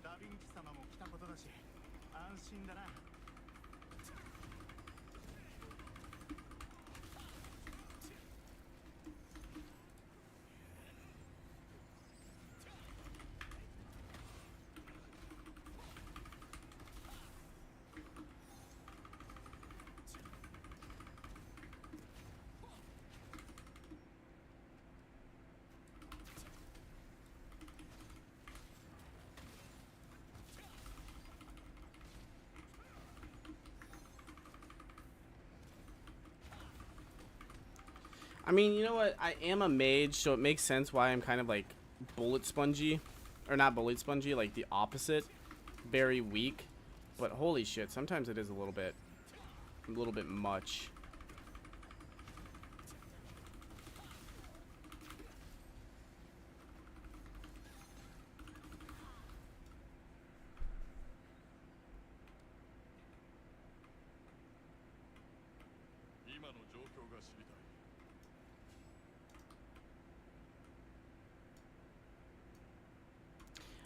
ダヴィンチ様も来たことだし安心だな I mean, you know what? I am a mage, so it makes sense why I'm kind of like bullet spongy. Or not bullet spongy, like the opposite. Very weak. But holy shit, sometimes it is a little bit much.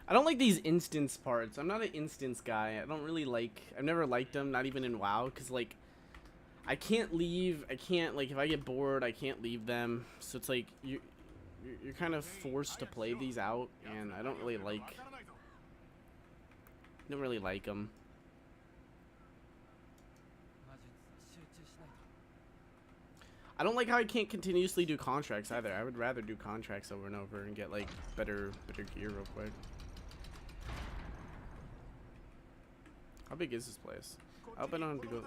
I don't like these instance parts. I'm not an instance guy. I don't really like... I've never liked them, not even in WoW, because, like, I can't leave. I can't, like, if I get bored, I can't leave them. So it's like, you're kind of forced to play these out, and I don't really like... don't really like them. I don't like how I can't continuously do contracts either. I would rather do contracts over and over and get, like, better gear real quick. How big is this place? I hope I don't have to go.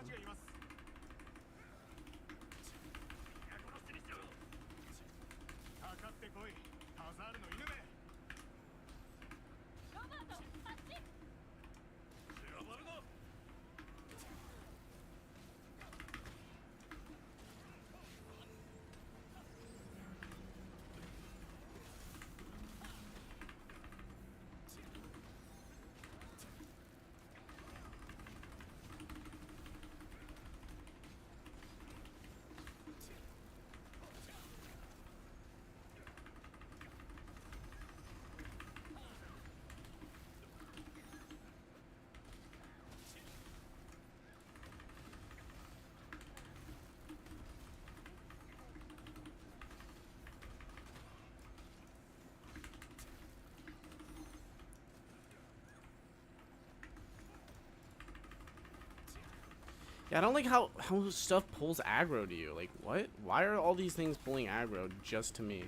Yeah, I don't like how stuff pulls aggro to you. Like, what? Why are all these things pulling aggro just to me?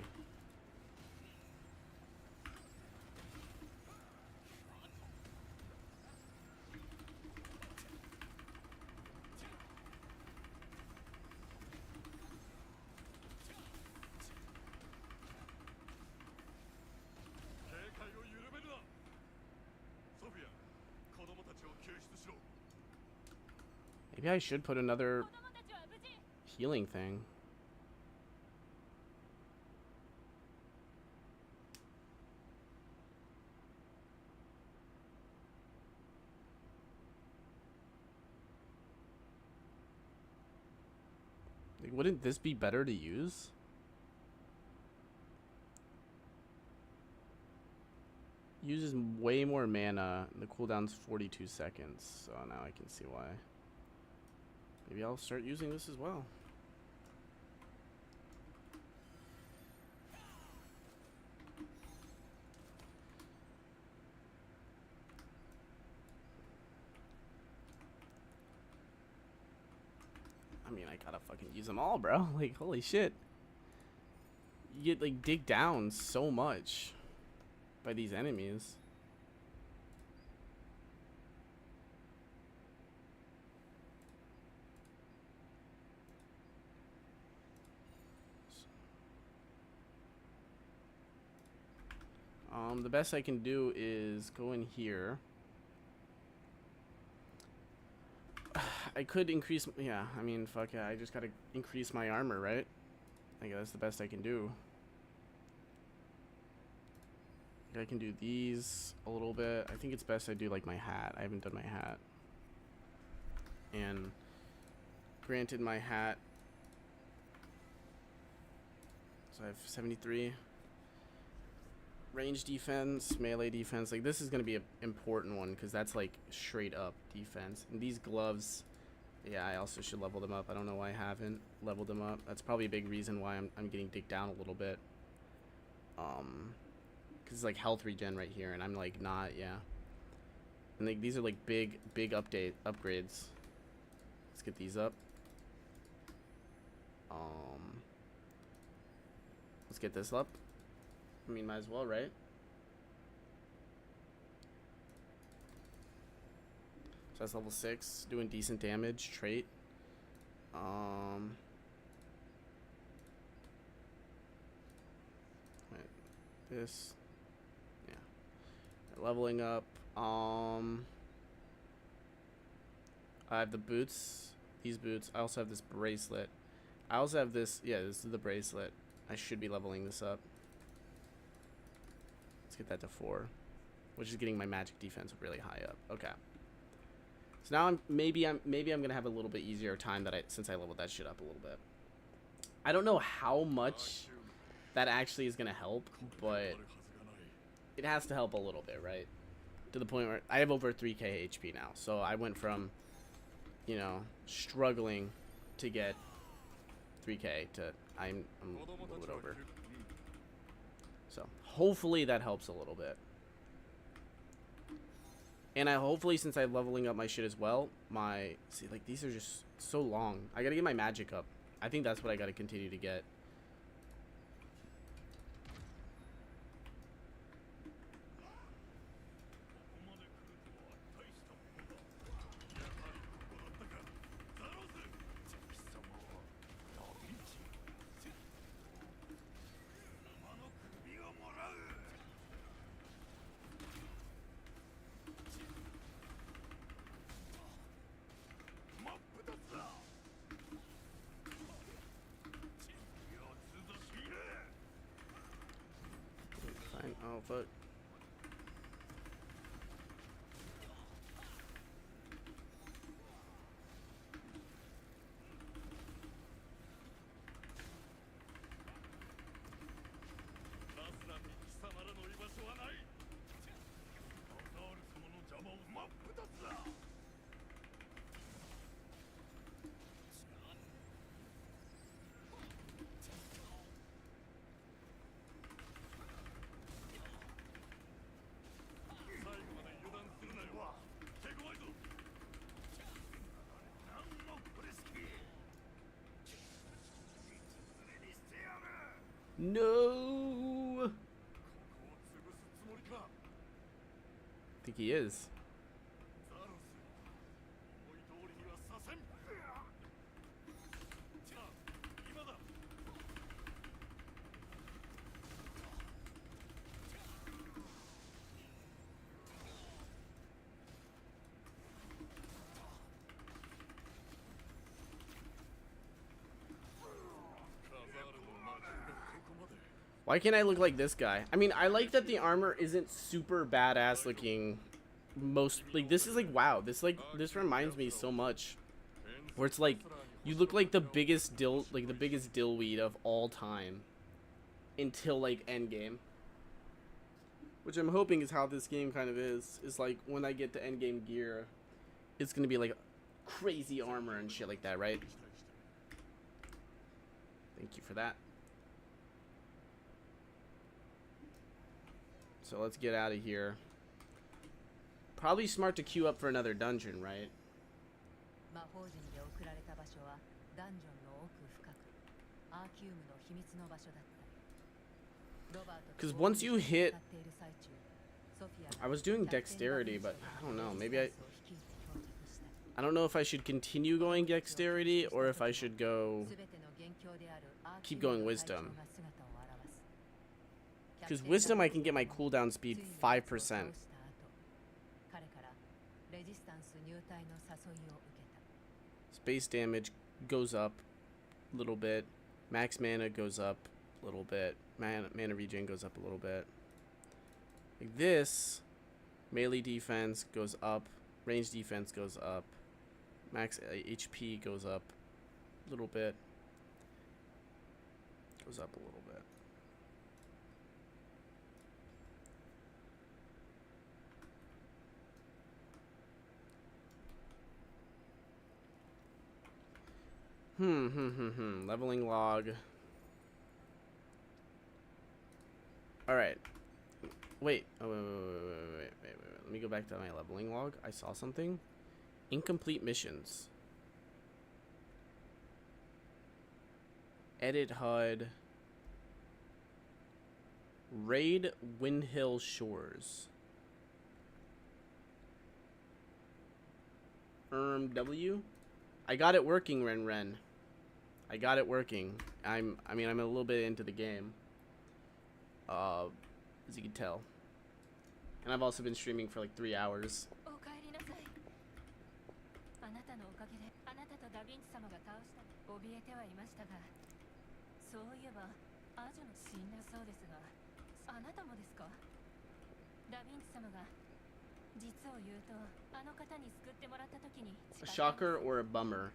Maybe I should put another healing thing. Like, wouldn't this be better to use? Uses way more mana. And the cooldown's 42 seconds. So now I can see why. Maybe I'll start using this as well. I mean, I gotta fucking use them all, bro. Like, holy shit. You get, like, dig down so much by these enemies. The best I can do is go in here. I could increase, yeah, I mean, fuck yeah, I just gotta increase my armor, right? I think that's the best I can do. I can do these a little bit. I think it's best I do like my hat. I haven't done my hat. And granted, my hat, so I have 73 range defense, melee defense. Like, this is gonna be an important one because that's like straight up defense. And these gloves, yeah, I also should level them up. I don't know why I haven't leveled them up. That's probably a big reason why I'm getting digged down a little bit. Because it's like health regen right here, and I'm like not, yeah. And like these are like big upgrades. Let's get these up. Let's get this up. I mean, might as well, right? So that's level 6, doing decent damage, trait. Wait, this, yeah. Leveling up. I have the boots, these boots. I also have this bracelet. I also have this, yeah, this is the bracelet. I should be leveling this up. Let's get that to 4, which is getting my magic defense really high up. Okay. So now I'm gonna have a little bit easier time since I leveled that shit up a little bit. I don't know how much that actually is gonna help, but it has to help a little bit, right? To the point where I have over 3k HP now. So I went from, you know, struggling to get 3k to I'm a little bit over. So hopefully that helps a little bit. And hopefully, since I'm leveling up my shit as well, see, like, these are just so long. I gotta get my magic up. I think that's what I gotta continue to get. Fine. Oh, fuck. No. I think he is. Why can't I look like this guy? I mean, I like that the armor isn't super badass looking. Most like this is like wow. This reminds me so much. Where it's like you look like the biggest dillweed of all time until like endgame. Which I'm hoping is how this game kind of is. Is like when I get to endgame gear, it's gonna be like crazy armor and shit like that, right? Thank you for that. So let's get out of here. Probably smart to queue up for another dungeon, right? Because once you hit... I was doing dexterity, but I don't know. Maybe I don't know if I should continue going dexterity or if I should go... keep going wisdom. Because wisdom, I can get my cooldown speed 5%. Space damage goes up a little bit. Max mana goes up a little bit. Mana regen goes up a little bit. Like this, melee defense goes up. Range defense goes up. Max HP goes up a little bit. Goes up a little bit. Leveling log. Alright. Wait. Oh, wait. Let me go back to my leveling log. I saw something. Incomplete missions. Edit HUD. Raid Windhill Shores. W. I got it working, Ren. I got it working. I mean, I'm a little bit into the game. As you can tell. And I've also been streaming for like 3 hours. A shocker or a bummer?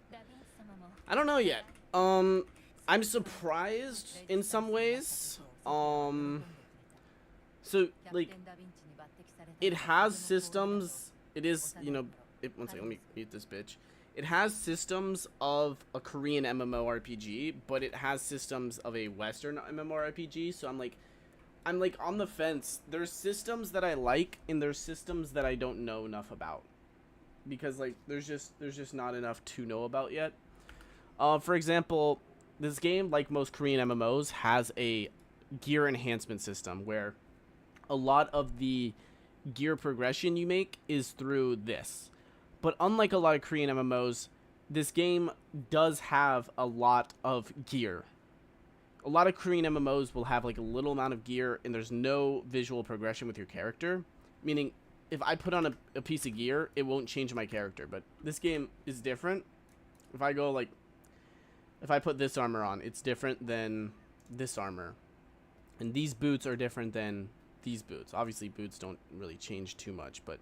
I don't know yet. I'm surprised in some ways. So like it has systems. It is, you know, one second, let me mute this bitch. It has systems of a Korean MMORPG, but it has systems of a Western MMORPG. So I'm like on the fence. There's systems that I like, and there's systems that I don't know enough about, because like there's just not enough to know about yet. For example, this game, like most Korean MMOs, has a gear enhancement system where a lot of the gear progression you make is through this. But unlike a lot of Korean MMOs, this game does have a lot of gear. A lot of Korean MMOs will have like a little amount of gear and there's no visual progression with your character. Meaning, if I put on a piece of gear, it won't change my character. But this game is different. If I go like, if I put this armor on, it's different than this armor. And these boots are different than these boots. Obviously, boots don't really change too much, but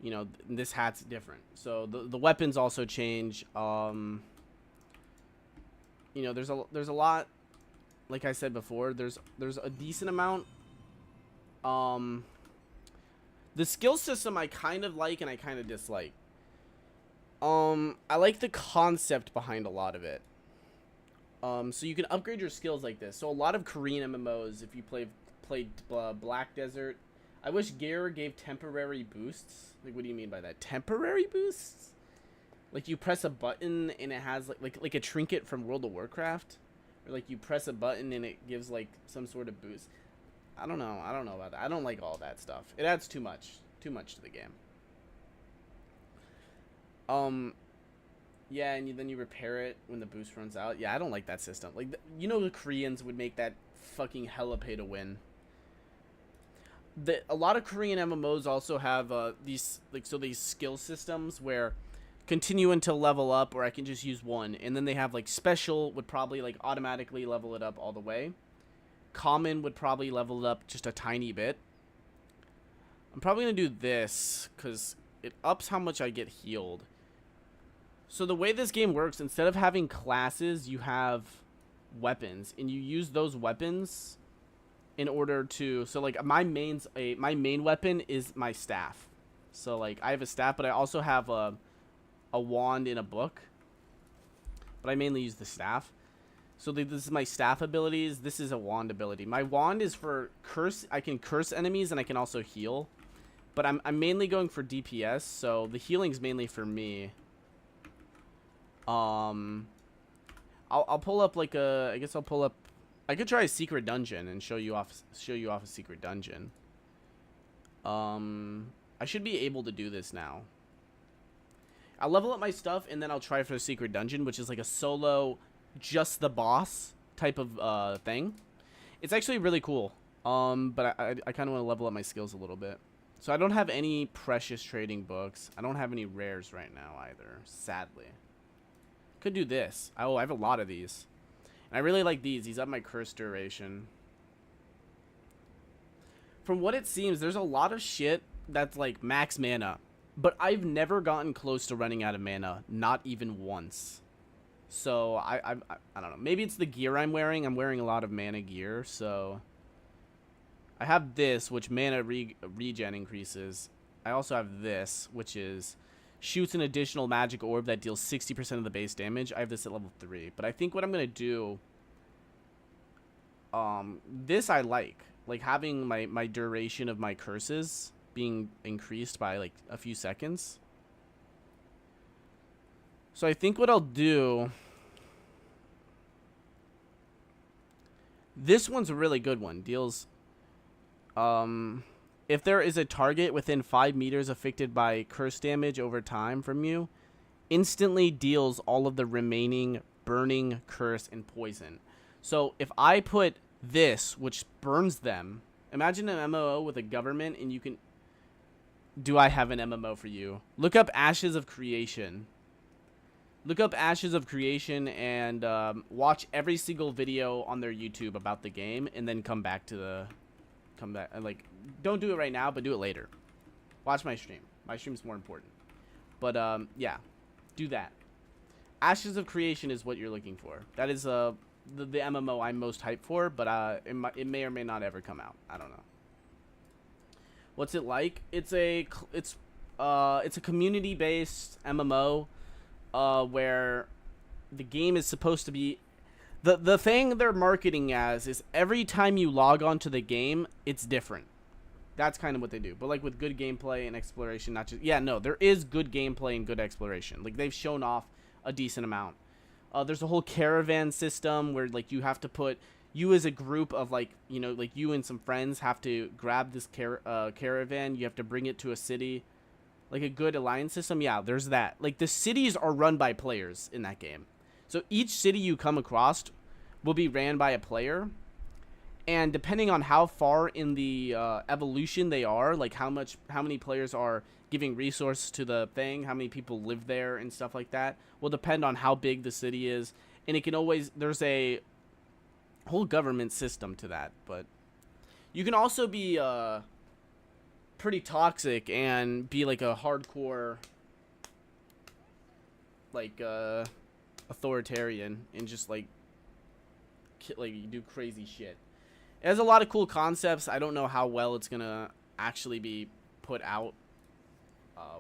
you know, this hat's different. So the weapons also change. You know, there's a lot. Like I said before, there's a decent amount. The skill system I kind of like and I kind of dislike. I like the concept behind a lot of it. So you can upgrade your skills like this. So a lot of Korean MMOs, if you played Black Desert, I wish gear gave temporary boosts. Like, what do you mean by that? Temporary boosts? Like you press a button and it has like a trinket from World of Warcraft, or like you press a button and it gives like some sort of boost. I don't know about that. I don't like all that stuff. It adds too much to the game. Yeah, and then you repair it when the boost runs out. Yeah, I don't like that system. Like, you know, the Koreans would make that fucking hella pay to win. A lot of Korean MMOs also have these skill systems where continue until level up, or I can just use one, and then they have like special would probably like automatically level it up all the way. Common would probably level it up just a tiny bit. I'm probably gonna do this because it ups how much I get healed. So the way this game works, instead of having classes, you have weapons, and you use those weapons in order to. So like my main weapon is my staff. So like I have a staff, but I also have a wand in a book. But I mainly use the staff. So this is my staff abilities. This is a wand ability. My wand is for curse. I can curse enemies and I can also heal. But I'm mainly going for DPS. So the healing's mainly for me. I'll pull up like a. I guess I'll pull up. I could try a secret dungeon and show you off a secret dungeon. I should be able to do this now. I'll level up my stuff and then I'll try for a secret dungeon, which is like a solo, just the boss type of thing. It's actually really cool. But I kind of want to level up my skills a little bit. So I don't have any precious trading books. I don't have any rares right now either, sadly. Could do this. Oh, I have a lot of these. And I really like these. These up my curse duration. From what it seems, there's a lot of shit that's like max mana. But I've never gotten close to running out of mana. Not even once. So, I don't know. Maybe it's the gear I'm wearing. I'm wearing a lot of mana gear, so... I have this, which mana regen increases. I also have this, which is... shoots an additional magic orb that deals 60% of the base damage. I have this at level 3. But I think what I'm going to do... this I like. Like, having my duration of my curses being increased by, like, a few seconds. So I think what I'll do... This one's a really good one. Deals... if there is a target within 5 meters affected by curse damage over time from you, instantly deals all of the remaining burning, curse, and poison. So if I put this, which burns them, imagine an MMO with a government and you can... Do I have an MMO for you? Look up Ashes of Creation. Look up Ashes of Creation and watch every single video on their YouTube about the game, and then come back to the... like, don't do it right now, but do it later. Watch my stream. My stream's more important. But yeah, do that. Ashes of Creation is what you're looking for. That is the MMO I'm most hyped for, but it may or may not ever come out. I don't know. What's it like? It's a community-based MMO where the game is supposed to be... The thing they're marketing as is every time you log on to the game, it's different. That's kind of what they do. But like with good gameplay and exploration, not just... Yeah, no, there is good gameplay and good exploration. Like they've shown off a decent amount. There's a whole caravan system where like you have to put... You as a group of like, you know, like you and some friends have to grab this caravan. You have to bring it to a city. Like a good alliance system. Yeah, there's that. Like the cities are run by players in that game. So each city you come across will be ran by a player, and depending on how far in the evolution they are, like how many players are giving resources to the thing, how many people live there and stuff like that, will depend on how big the city is. And it can always, there's a whole government system to that, but you can also be pretty toxic and be like a hardcore like authoritarian and just like you do crazy shit. It has a lot of cool concepts. I don't know how well it's gonna actually be put out.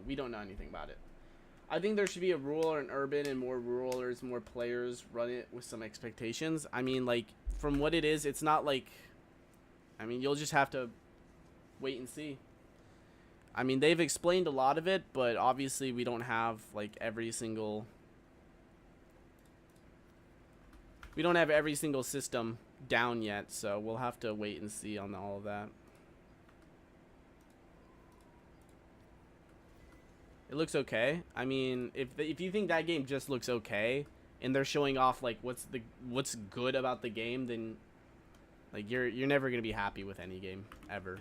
We don't know anything about it. I think there should be a rural and urban, and more ruralers, more players run it with some expectations. I mean, like, from what it is, it's not like... I mean, you'll just have to wait and see. I mean, they've explained a lot of it, but obviously we don't have, like, every single... We don't have every single system down yet, so we'll have to wait and see on all of that. It looks okay. I mean, if you think that game just looks okay, and they're showing off like what's good about the game, then like you're never gonna be happy with any game ever.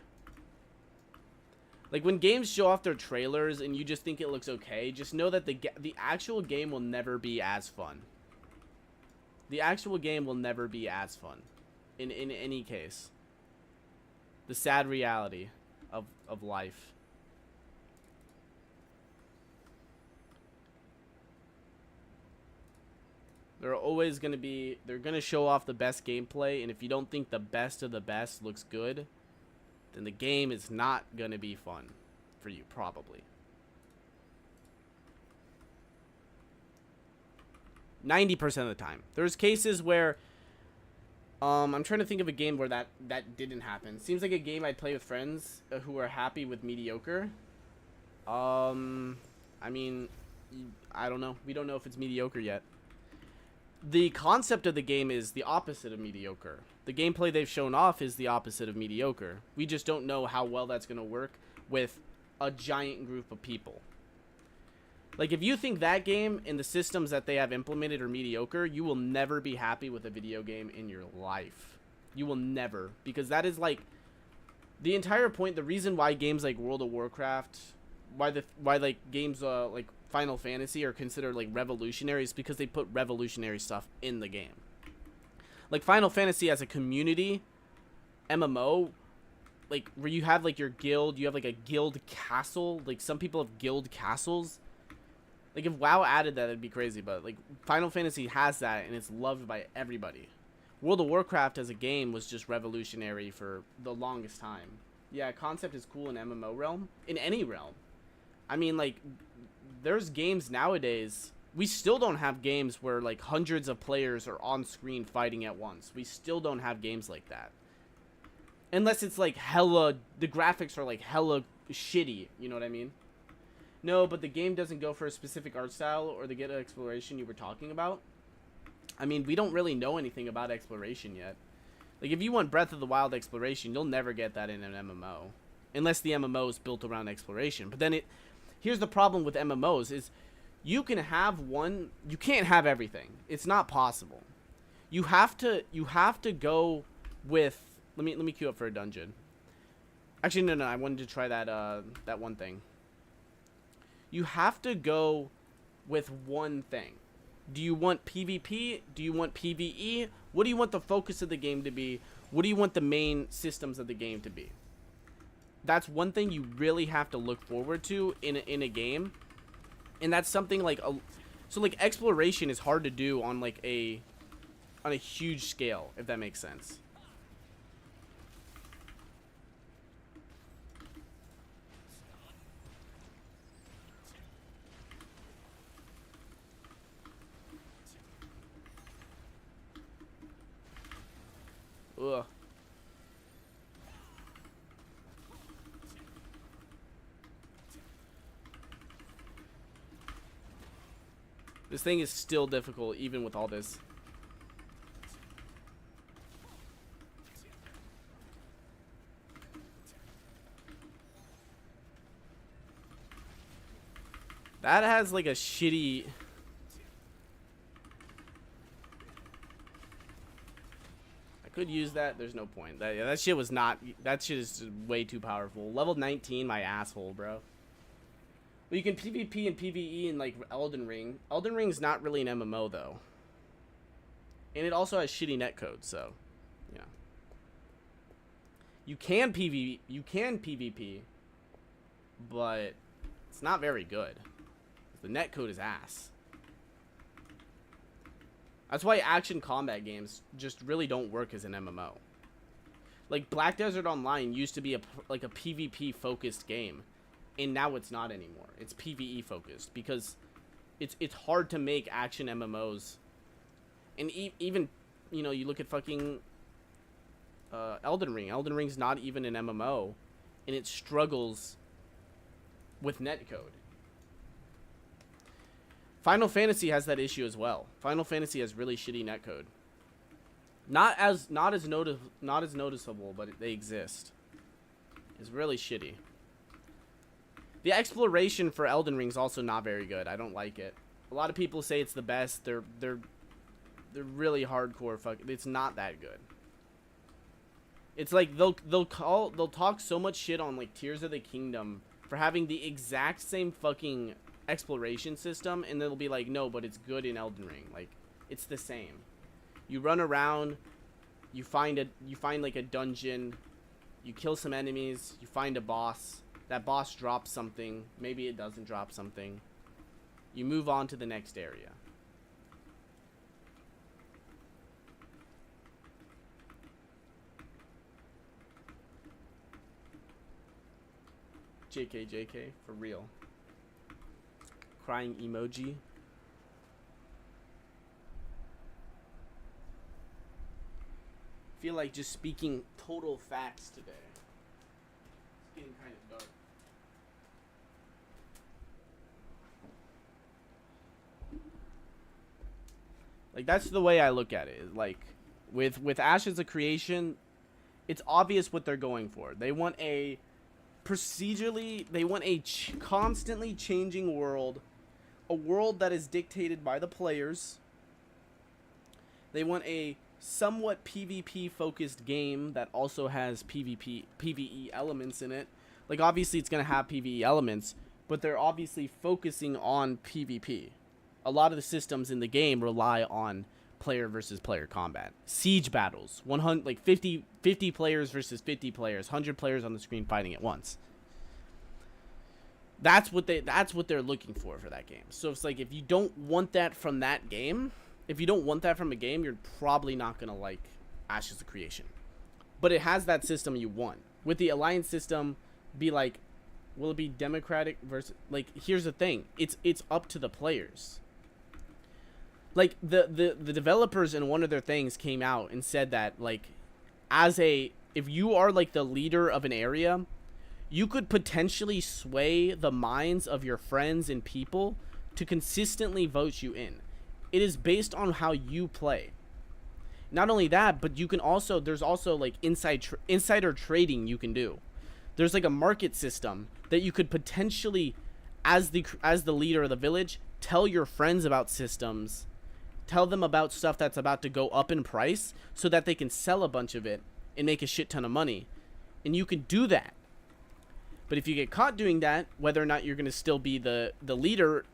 Like when games show off their trailers and you just think it looks okay, just know that the actual game will never be as fun. The actual game will never be as fun, in any case. The sad reality of life. They're always going to be, they're going to show off the best gameplay, and if you don't think the best of the best looks good, then the game is not going to be fun for you, probably. 90% of the time. There's cases where, I'm trying to think of a game where that didn't happen. Seems like a game I'd play with friends who are happy with mediocre. I mean, I don't know. We don't know if it's mediocre yet. The concept of the game is the opposite of mediocre. The gameplay they've shown off is the opposite of mediocre. We just don't know how well that's going to work with a giant group of people. Like, if you think that game and the systems that they have implemented are mediocre, you will never be happy with a video game in your life. You will never. Because that is, like, the entire point, the reason why games like World of Warcraft, why like, games, like, Final Fantasy are considered, like, revolutionary is because they put revolutionary stuff in the game. Like, Final Fantasy as a community, MMO, like, where you have, like, your guild, you have, like, a guild castle. Like, some people have guild castles. Like, if WoW added that, it'd be crazy, but, like, Final Fantasy has that, and it's loved by everybody. World of Warcraft as a game was just revolutionary for the longest time. Yeah, concept is cool in MMO realm. In any realm. I mean, like, there's games nowadays, we still don't have games where, like, hundreds of players are on screen fighting at once. We still don't have games like that. Unless it's, like, hella, the graphics are, like, hella shitty, you know what I mean? No, but the game doesn't go for a specific art style or the get exploration you were talking about. I mean, we don't really know anything about exploration yet. Like, if you want Breath of the Wild exploration, you'll never get that in an MMO. Unless the MMO is built around exploration. But then here's the problem with MMOs is you can have one, you can't have everything. It's not possible. You have to go with, let me queue up for a dungeon. Actually, no, I wanted to try that one thing. You have to go with one thing. Do you want PvP? Do you want PvE? What do you want the focus of the game to be? What do you want the main systems of the game to be? That's one thing you really have to look forward to in a game. And that's something like so like exploration is hard to do on like on a huge scale, if that makes sense. Ugh. This thing is still difficult, even with all this. That has like a shitty... Could use that. There's no point. That shit was not. That shit is way too powerful. Level 19, my asshole, bro. Well, you can PvP and PvE in like Elden Ring. Elden Ring's not really an MMO though, and it also has shitty netcode. So, yeah. You can PvP, but it's not very good. The netcode is ass. That's why action combat games just really don't work as an MMO. Like, Black Desert Online used to be a PvP focused game, and now it's not anymore. It's PvE focused because it's hard to make action MMOs. And even, you know, you look at fucking Elden Ring. Elden Ring's not even an MMO, and it struggles with netcode. Final Fantasy has that issue as well. Final Fantasy has really shitty netcode. Not as noticeable, but they exist. It's really shitty. The exploration for Elden Ring is also not very good. I don't like it. A lot of people say it's the best. They're really hardcore. It's not that good. It's like they'll talk so much shit on like Tears of the Kingdom for having the exact same fucking exploration system, and they'll be like, no, but it's good in Elden Ring. Like, it's the same. You run around, you find like a dungeon, you kill some enemies, you find a boss. That boss drops something. Maybe it doesn't drop something. You move on to the next area. JK, for real. Crying emoji. Feel like just speaking total facts today. It's getting kind of dark. Like, that's the way I look at it. Like, with Ashes of Creation, it's obvious what they're going for. They want a constantly changing world, a world that is dictated by the players. They want a somewhat PvP focused game that also has PvE elements in it. Like, obviously it's going to have PvE elements, but they're obviously focusing on PvP. A lot of the systems in the game rely on player versus player combat. Siege battles, 100 like 50 players versus 50 players, 100 players on the screen fighting at once. That's what they're looking for that game. So it's like, if you don't want that from that game, you're probably not going to like Ashes of Creation. But it has that system you want. With the alliance system, be like, will it be democratic versus, like, here's the thing. It's up to the players. Like, the developers in one of their things came out and said that, like, if you are like the leader of an area, you could potentially sway the minds of your friends and people to consistently vote you in. It is based on how you play. Not only that, but you can also, there's also like insider trading you can do. There's like a market system that you could potentially, as the leader of the village, tell your friends about systems, tell them about stuff that's about to go up in price so that they can sell a bunch of it and make a shit ton of money. And you can do that. But if you get caught doing that, whether or not you're going to still be the leader,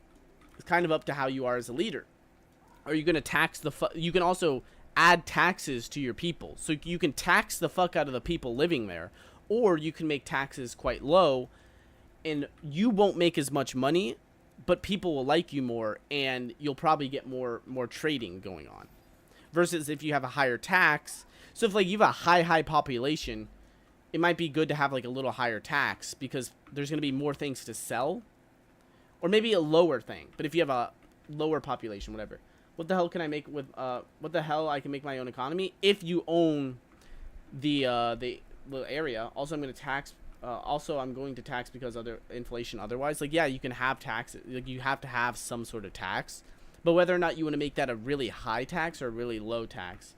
it's kind of up to how you are as a leader. Are you going to tax you can also add taxes to your people. So you can tax the fuck out of the people living there, or you can make taxes quite low and you won't make as much money, but people will like you more and you'll probably get more trading going on. Versus if you have a higher tax. So if like you have a high population, it might be good to have like a little higher tax because there's going to be more things to sell. Or maybe a lower thing. But if you have a lower population, whatever. What the hell can I make with what the hell I can make my own economy if you own the area. Also, I'm going to tax I'm going to tax because other inflation otherwise. Like, yeah, you can have taxes. Like, you have to have some sort of tax. But whether or not you want to make that a really high tax or a really low tax.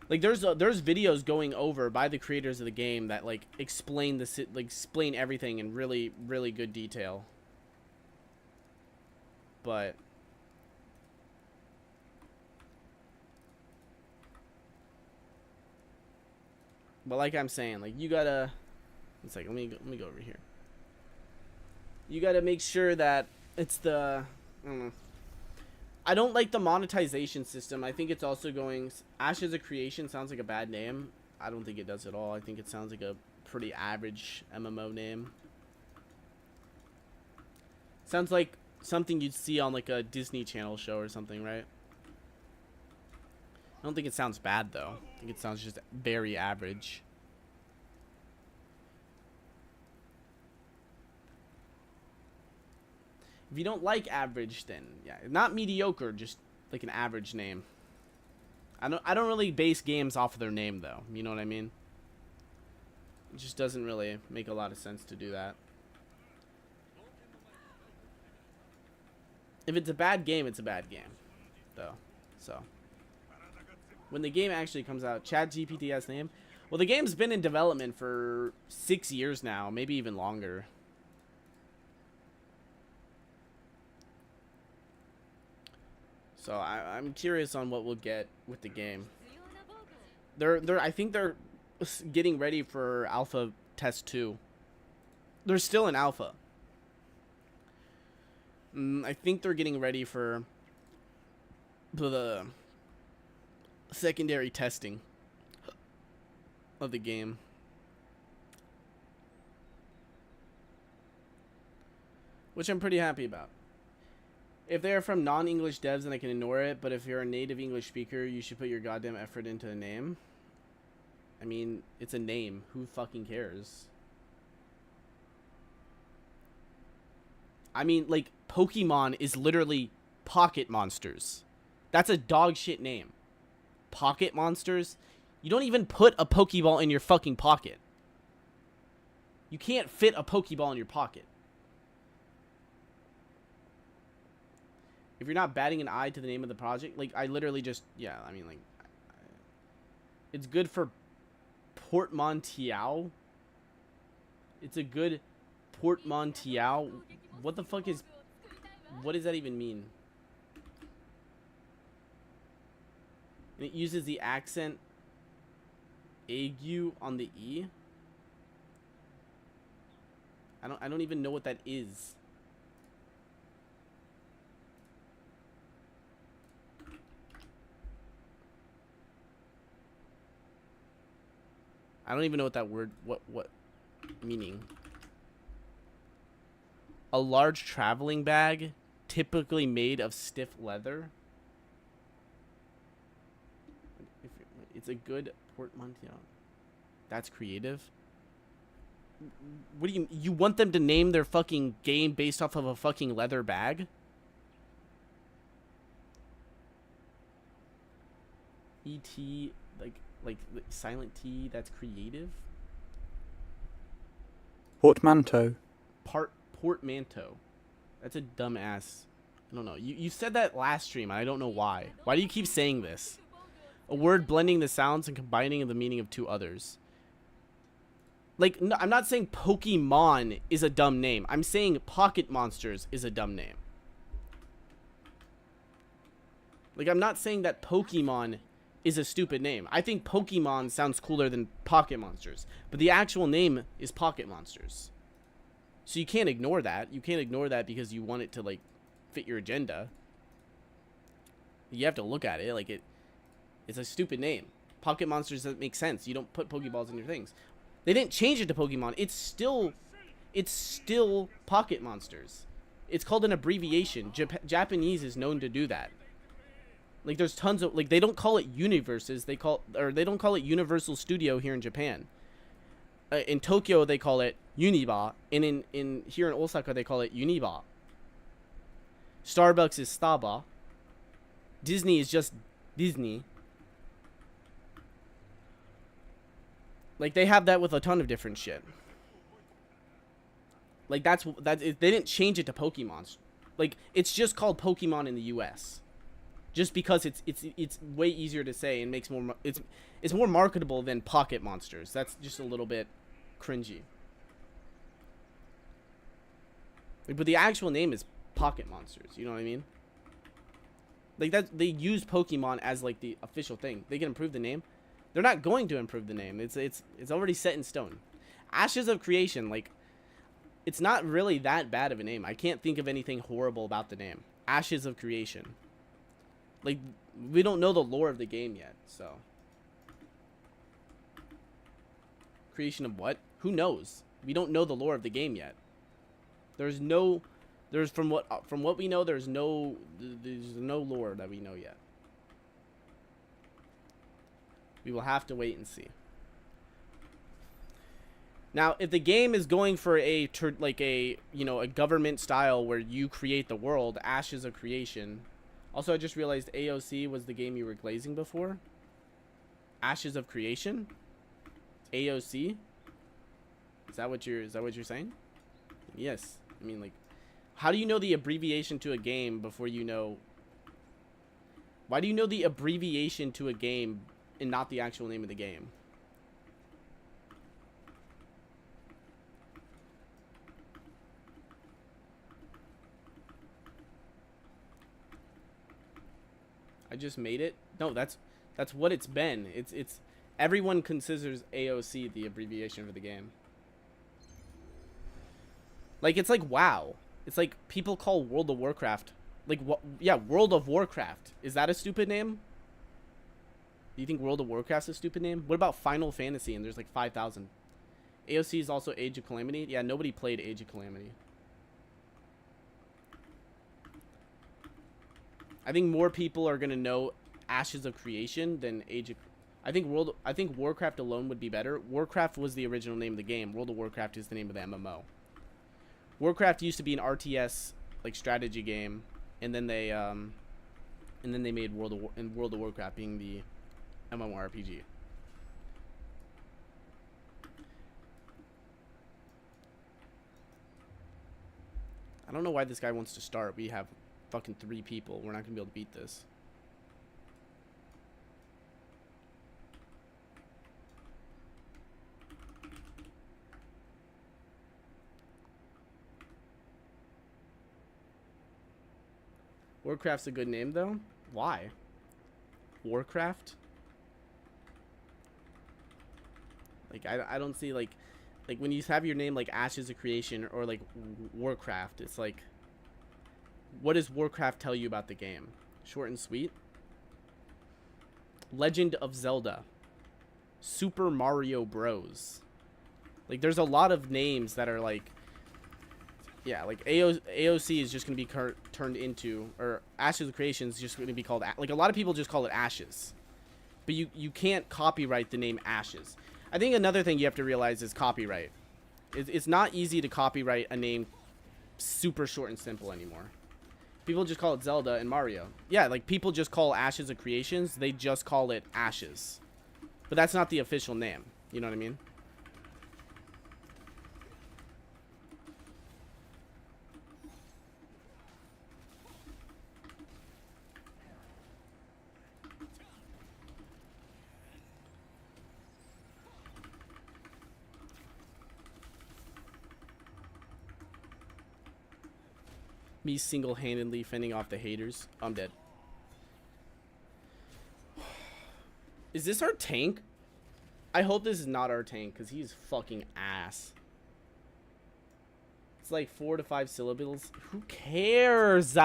Like, there's videos going over by the creators of the game that like explain explain everything in really, really good detail. But like I'm saying, like, you gotta, it's like, let me go over here. You gotta make sure that it's the, I don't know. I don't like the monetization system. I think it's also going, Ashes of Creation sounds like a bad name. I don't think it does at all. I think it sounds like a pretty average MMO name. Sounds like something you'd see on like a Disney Channel show or something, right? I don't think it sounds bad, though. I think it sounds just very average. If you don't like average, then yeah, not mediocre, just like an average name. I don't really base games off of their name, though. You know what I mean? It just doesn't really make a lot of sense to do that. If it's a bad game, it's a bad game, though. So When the game actually comes out, Chat GPT's name. Well, the game's been in development for 6 years now, maybe even longer. So I'm curious on what we'll get with the game. I think they're getting ready for alpha test 2. They're still in alpha. I think they're getting ready for the secondary testing of the game. Which I'm pretty happy about. If they're from non-English devs, then I can ignore it. But if you're a native English speaker, you should put your goddamn effort into the name. I mean, it's a name. Who fucking cares? I mean, like, Pokemon is literally Pocket Monsters. That's a dog shit name. Pocket Monsters? You don't even put a Pokeball in your fucking pocket. You can't fit a Pokeball in your pocket. If you're not batting an eye to the name of the project, like, I literally just, yeah, I mean, like, it's good for Portmanteau. It's a good Portmanteau. What the fuck is, what does that even mean? And it uses the accent aigu on the E. I don't even know what that is. I don't even know what that word, what meaning. A large traveling bag, typically made of stiff leather. It's a good portmanteau. That's creative. What do you want them to name their fucking game based off of a fucking leather bag? E.T. like silent T, that's creative. Portmanteau. Portmanteau. That's a dumbass. I don't know. You said that last stream, and I don't know why. Why do you keep saying this? A word blending the sounds and combining the meaning of two others. Like, no, I'm not saying Pokemon is a dumb name. I'm saying Pocket Monsters is a dumb name. Like, I'm not saying that Pokemon is a stupid name. I think Pokemon sounds cooler than Pocket Monsters. But the actual name is Pocket Monsters. So you can't ignore that. You can't ignore that because you want it to, like, fit your agenda. You have to look at it. Like, it's a stupid name. Pocket Monsters doesn't make sense. You don't put Pokeballs in your things. They didn't change it to Pokemon. It's still Pocket Monsters. It's called an abbreviation. Japanese is known to do that. Like, there's tons of, like, they don't call it universes. They don't call it Universal Studio here in Japan. In Tokyo, they call it Uniba, and in here in Osaka, they call it Uniba. Starbucks is Staba. Disney is just Disney. Like, they have that with a ton of different shit. Like, that's they didn't change it to Pokemon. Like, it's just called Pokemon in the US. Just because it's way easier to say and makes more it's more marketable than Pocket Monsters. That's just a little bit cringy. Like, but the actual name is Pocket Monsters. You know what I mean? Like, that they use Pokemon as, like, the official thing. They can improve the name. They're not going to improve the name. It's already set in stone. Ashes of Creation, like, it's not really that bad of a name. I can't think of anything horrible about the name. Ashes of Creation. Like, we don't know the lore of the game yet, so. Creation of what? Who knows? We don't know the lore of the game yet. From what we know, there's no lore that we know yet. We will have to wait and see. Now, if the game is going for a government style where you create the world, Ashes of Creation. Also, I just realized AOC was the game you were glazing before. Ashes of Creation? AOC? Is that what you're saying? Yes. I mean, like, how do you know the abbreviation to a game before you know Why do you know the abbreviation to a game and not the actual name of the game? I just made it. No, that's what it's been. It's everyone considers AOC the abbreviation for the game. Like, it's like WoW. It's like people call World of Warcraft. Like, what? Yeah, World of Warcraft. Is that a stupid name? Do you think World of Warcraft's a stupid name? What about Final Fantasy? And there's like 5,000. AOC is also Age of Calamity. Yeah, nobody played Age of Calamity. I think more people are gonna know Ashes of Creation than Age of. I think Warcraft alone would be better. Warcraft was the original name of the game. World of Warcraft is the name of the MMO. Warcraft used to be an RTS like strategy game, and then they made World of Warcraft being the MMORPG. I don't know why this guy wants to start. We have fucking 3 people. We're not gonna be able to beat this. Warcraft's a good name though. Why? Warcraft? Like I don't see like when you have your name like Ashes of Creation or like Warcraft, it's like, what does Warcraft tell you about the game? Short and sweet. Legend of Zelda. Super Mario Bros. Like, there's a lot of names that are like, yeah, like AOC is just going to be turned into, or Ashes of Creation is just going to be called, like, a lot of people just call it Ashes. But you can't copyright the name Ashes. I think another thing you have to realize is copyright. It's not easy to copyright a name super short and simple anymore. People just call it Zelda and Mario. Yeah, like, people just call Ashes of Creations, they just call it Ashes. But that's not the official name. You know what I mean? Me single-handedly fending off the haters. I'm dead. Is this our tank? I hope this is not our tank, because he's fucking ass. It's like 4 to 5 syllables. Who cares?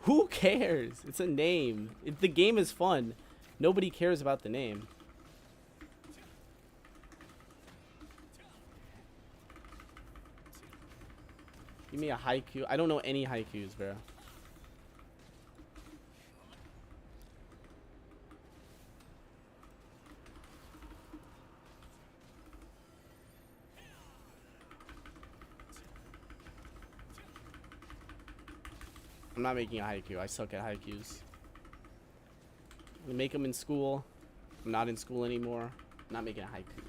Who cares? It's a name. If the game is fun, nobody cares about the name. Give me a haiku. I don't know any haikus, bro. I'm not making a haiku. I suck at haikus. We make them in school. I'm not in school anymore. I'm not making a haiku.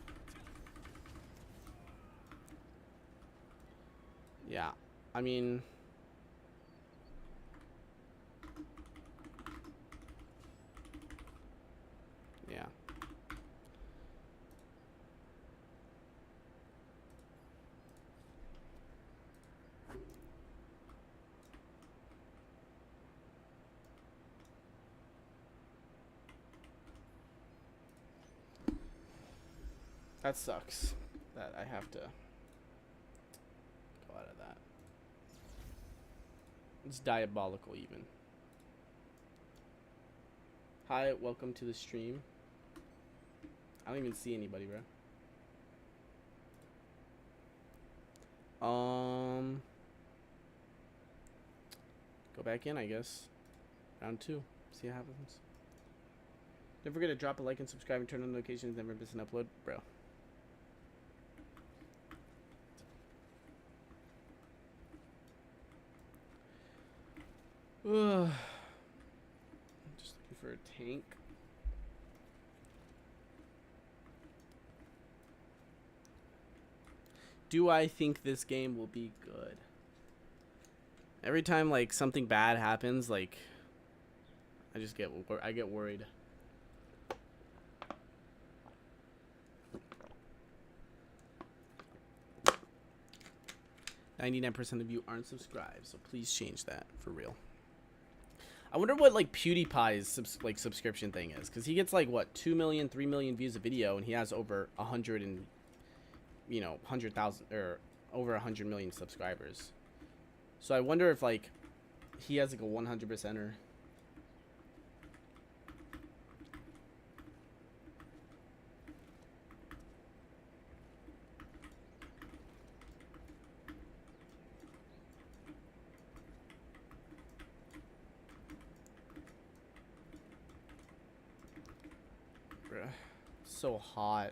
Yeah. I mean, yeah. That sucks. That I have to go out of that. It's diabolical even. Hi, welcome to the stream. I don't even see anybody, bro. Go back in, I guess. Round 2. See what happens. Don't forget to drop a like and subscribe and turn on notifications. Never miss an upload, bro. I'm just looking for a tank. Do I think this game will be good? Every time like something bad happens, like I get worried. %99 of you aren't subscribed, so please change that for real. I wonder what like PewDiePie's subscription thing is, because he gets like what 2 million, 3 million views a video, and he has over 100,000 or over 100 million subscribers. So I wonder if like he has like a 100%er. So hot.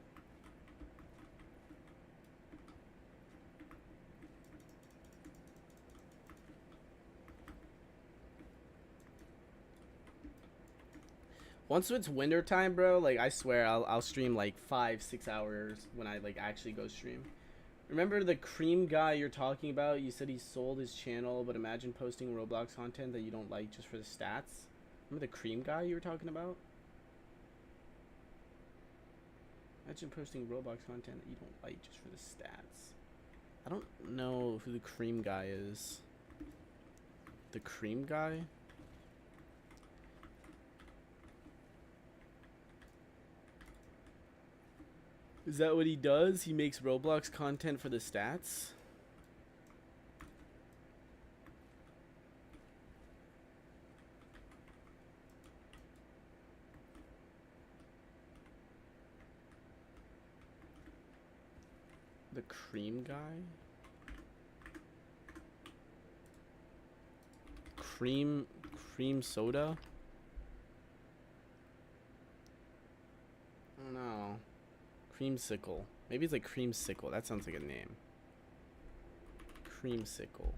Once it's winter time, bro, like I swear I'll stream like 5-6 hours when I like actually go stream. Remember the cream guy you're talking about? You said he sold his channel, but imagine posting Roblox content that you don't like just for the stats. Remember the cream guy you were talking about? Imagine posting Roblox content that you don't like just for the stats. I don't know who the cream guy is. The cream guy? Is that what he does? He makes Roblox content for the stats? The cream guy? Cream soda? I don't know. Creamsicle. Maybe it's like creamsicle. That sounds like a name. Creamsicle.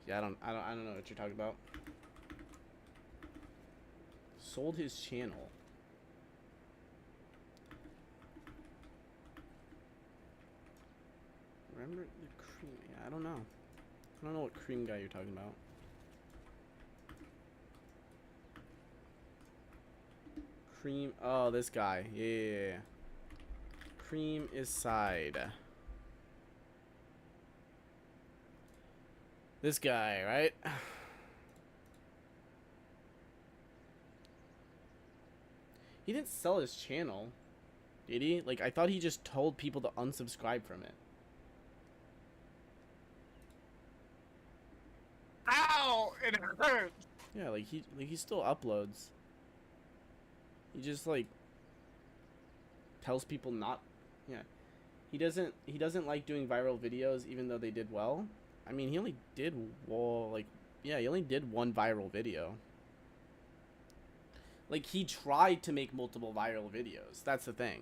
Yeah, I don't know what you're talking about. Sold his channel. Remember the cream? Yeah, I don't know. I don't know what cream guy you're talking about. Cream. Oh, this guy. Yeah. Cream is side. This guy, right? He didn't sell his channel, did he? Like, I thought he just told people to unsubscribe from it. Ow! It hurts. Yeah, like he still uploads. He just like tells people not. Yeah, he doesn't like doing viral videos, even though they did well. I mean, he only did he only did one viral video. Like, he tried to make multiple viral videos. That's the thing.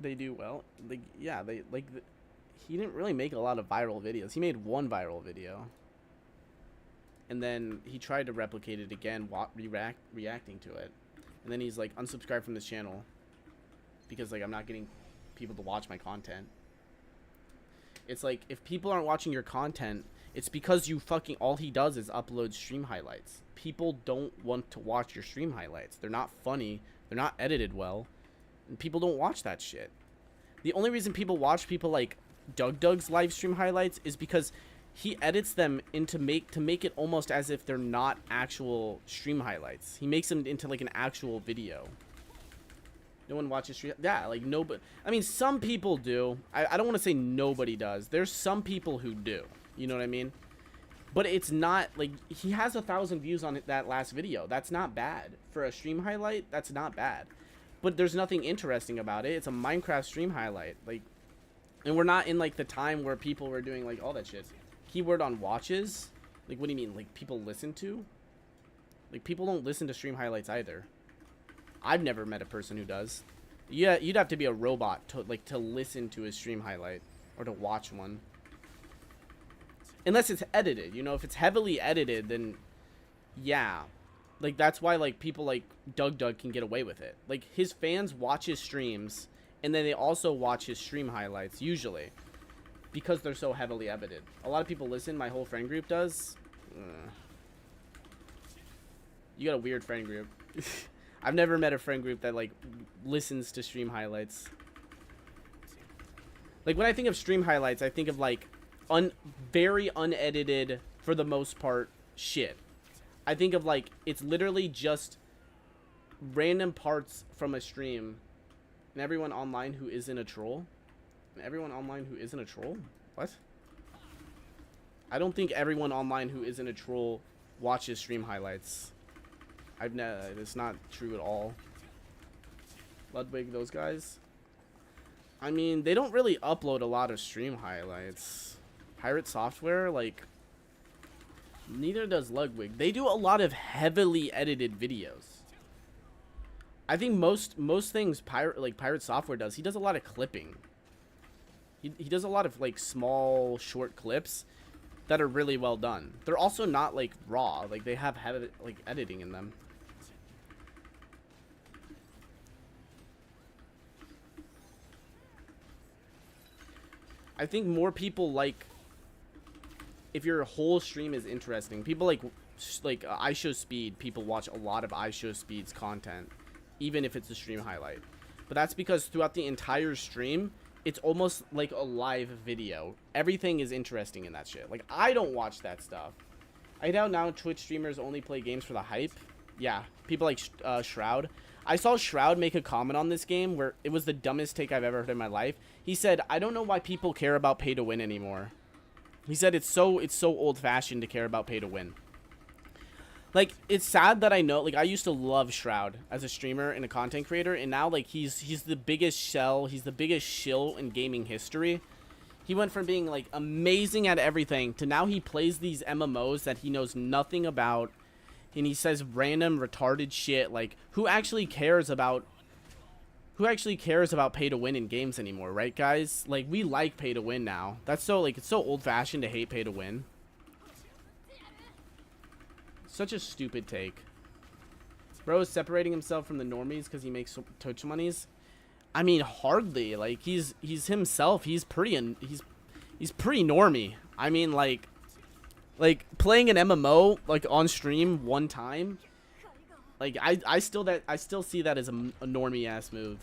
They do well. Like, yeah, he didn't really make a lot of viral videos. He made one viral video. And then he tried to replicate it again, reacting to it. And then he's like, unsubscribe from this channel. Because, like, I'm not getting people to watch my content. It's like, if people aren't watching your content, it's because you fucking, all he does is upload stream highlights. People don't want to watch your stream highlights. They're not funny. They're not edited well. And people don't watch that shit. The only reason people watch people like Doug's live stream highlights is because he edits them to make it almost as if they're not actual stream highlights. He makes them into like an actual video. No one watches stream. Yeah, like nobody. I mean, some people do. I don't want to say nobody does. There's some people who do. You know what I mean? But it's not like he has 1,000 views on that last video. That's not bad for a stream highlight. That's not bad. But there's nothing interesting about it. It's a Minecraft stream highlight. Like, and we're not in like the time where people were doing like all that shit. Keyword on watches. Like, what do you mean? Like, people listen to? Like, people don't listen to stream highlights either. I've never met a person who does. Yeah, you'd have to be a robot to listen to a stream highlight or to watch one. Unless it's edited, you know, if it's heavily edited, then yeah. Like, that's why, like, people like Doug can get away with it. Like, his fans watch his streams, and then they also watch his stream highlights, usually. Because they're so heavily edited. A lot of people listen, my whole friend group does. You got a weird friend group. I've never met a friend group that like listens to stream highlights. Like when I think of stream highlights, I think of like very unedited, for the most part, shit. I think of like it's literally just random parts from a stream, and everyone online who isn't a troll. And everyone online who isn't a troll? What? I don't think everyone online who isn't a troll watches stream highlights. It's not true at all. Ludwig, those guys. I mean, they don't really upload a lot of stream highlights. Pirate Software, like, neither does Ludwig. They do a lot of heavily edited videos. I think most things Pirate Software does, he does a lot of clipping. He does a lot of like small short clips that are really well done. They're also not like raw, like they have like editing in them. I think more people like, if your whole stream is interesting, people like iShowSpeed, people watch a lot of iShowSpeed's content, even if it's a stream highlight. But that's because throughout the entire stream, it's almost like a live video. Everything is interesting in that shit. Like, I don't watch that stuff. I doubt now Twitch streamers only play games for the hype. Yeah, people like Shroud. I saw Shroud make a comment on this game where it was the dumbest take I've ever heard in my life. He said, I don't know why people care about pay to win anymore. He said it's so old-fashioned to care about pay to win. Like, it's sad that I know, like, I used to love Shroud as a streamer and a content creator, and now, like, he's the biggest he's the biggest shill in gaming history. He went from being, like, amazing at everything to now he plays these MMOs that he knows nothing about, and he says random retarded shit. Like, who actually cares about pay to win in games anymore, right, guys? Like, we like pay to win now. That's so, like, it's so old-fashioned to hate pay to win. Such a stupid take. Bro is separating himself from the normies because he makes Twitch monies. I mean, hardly. Like, he's himself. He's pretty normie. I mean, like playing an MMO like on stream one time. Like, I still see that as a normie ass move.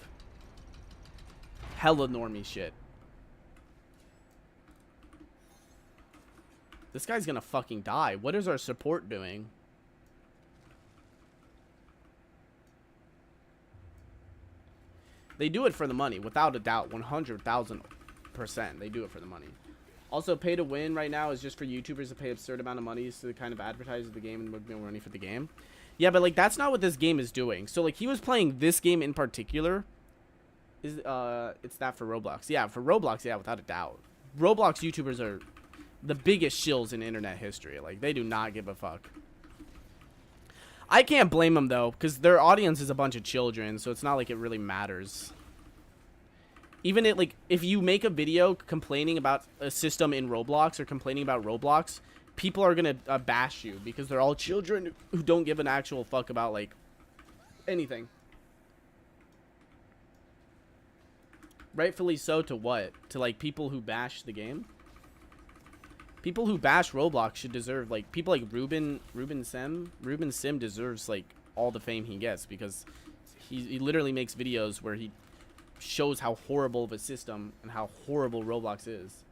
Hella normie shit. This guy's gonna fucking die. What is our support doing? They do it for the money, without a doubt. 100,000%. They do it for the money. Also, pay to win right now is just for YouTubers to pay absurd amount of money to kind of advertise the game and make more money for the game. Yeah, but like that's not what this game is doing. So like he was playing this game in particular. It's that for Roblox. Yeah, for Roblox, yeah, without a doubt. Roblox YouTubers are the biggest shills in internet history. Like, they do not give a fuck. I can't blame them, though, because their audience is a bunch of children, so it's not like it really matters. Even if you make a video complaining about a system in Roblox or complaining about Roblox, people are going to bash you because they're all children who don't give an actual fuck about, like, anything. Rightfully so to what? To, like, people who bash the game? People who bash Roblox should deserve, like, people like Ruben Sim deserves, like, all the fame he gets because he literally makes videos where he shows how horrible of a system and how horrible Roblox is.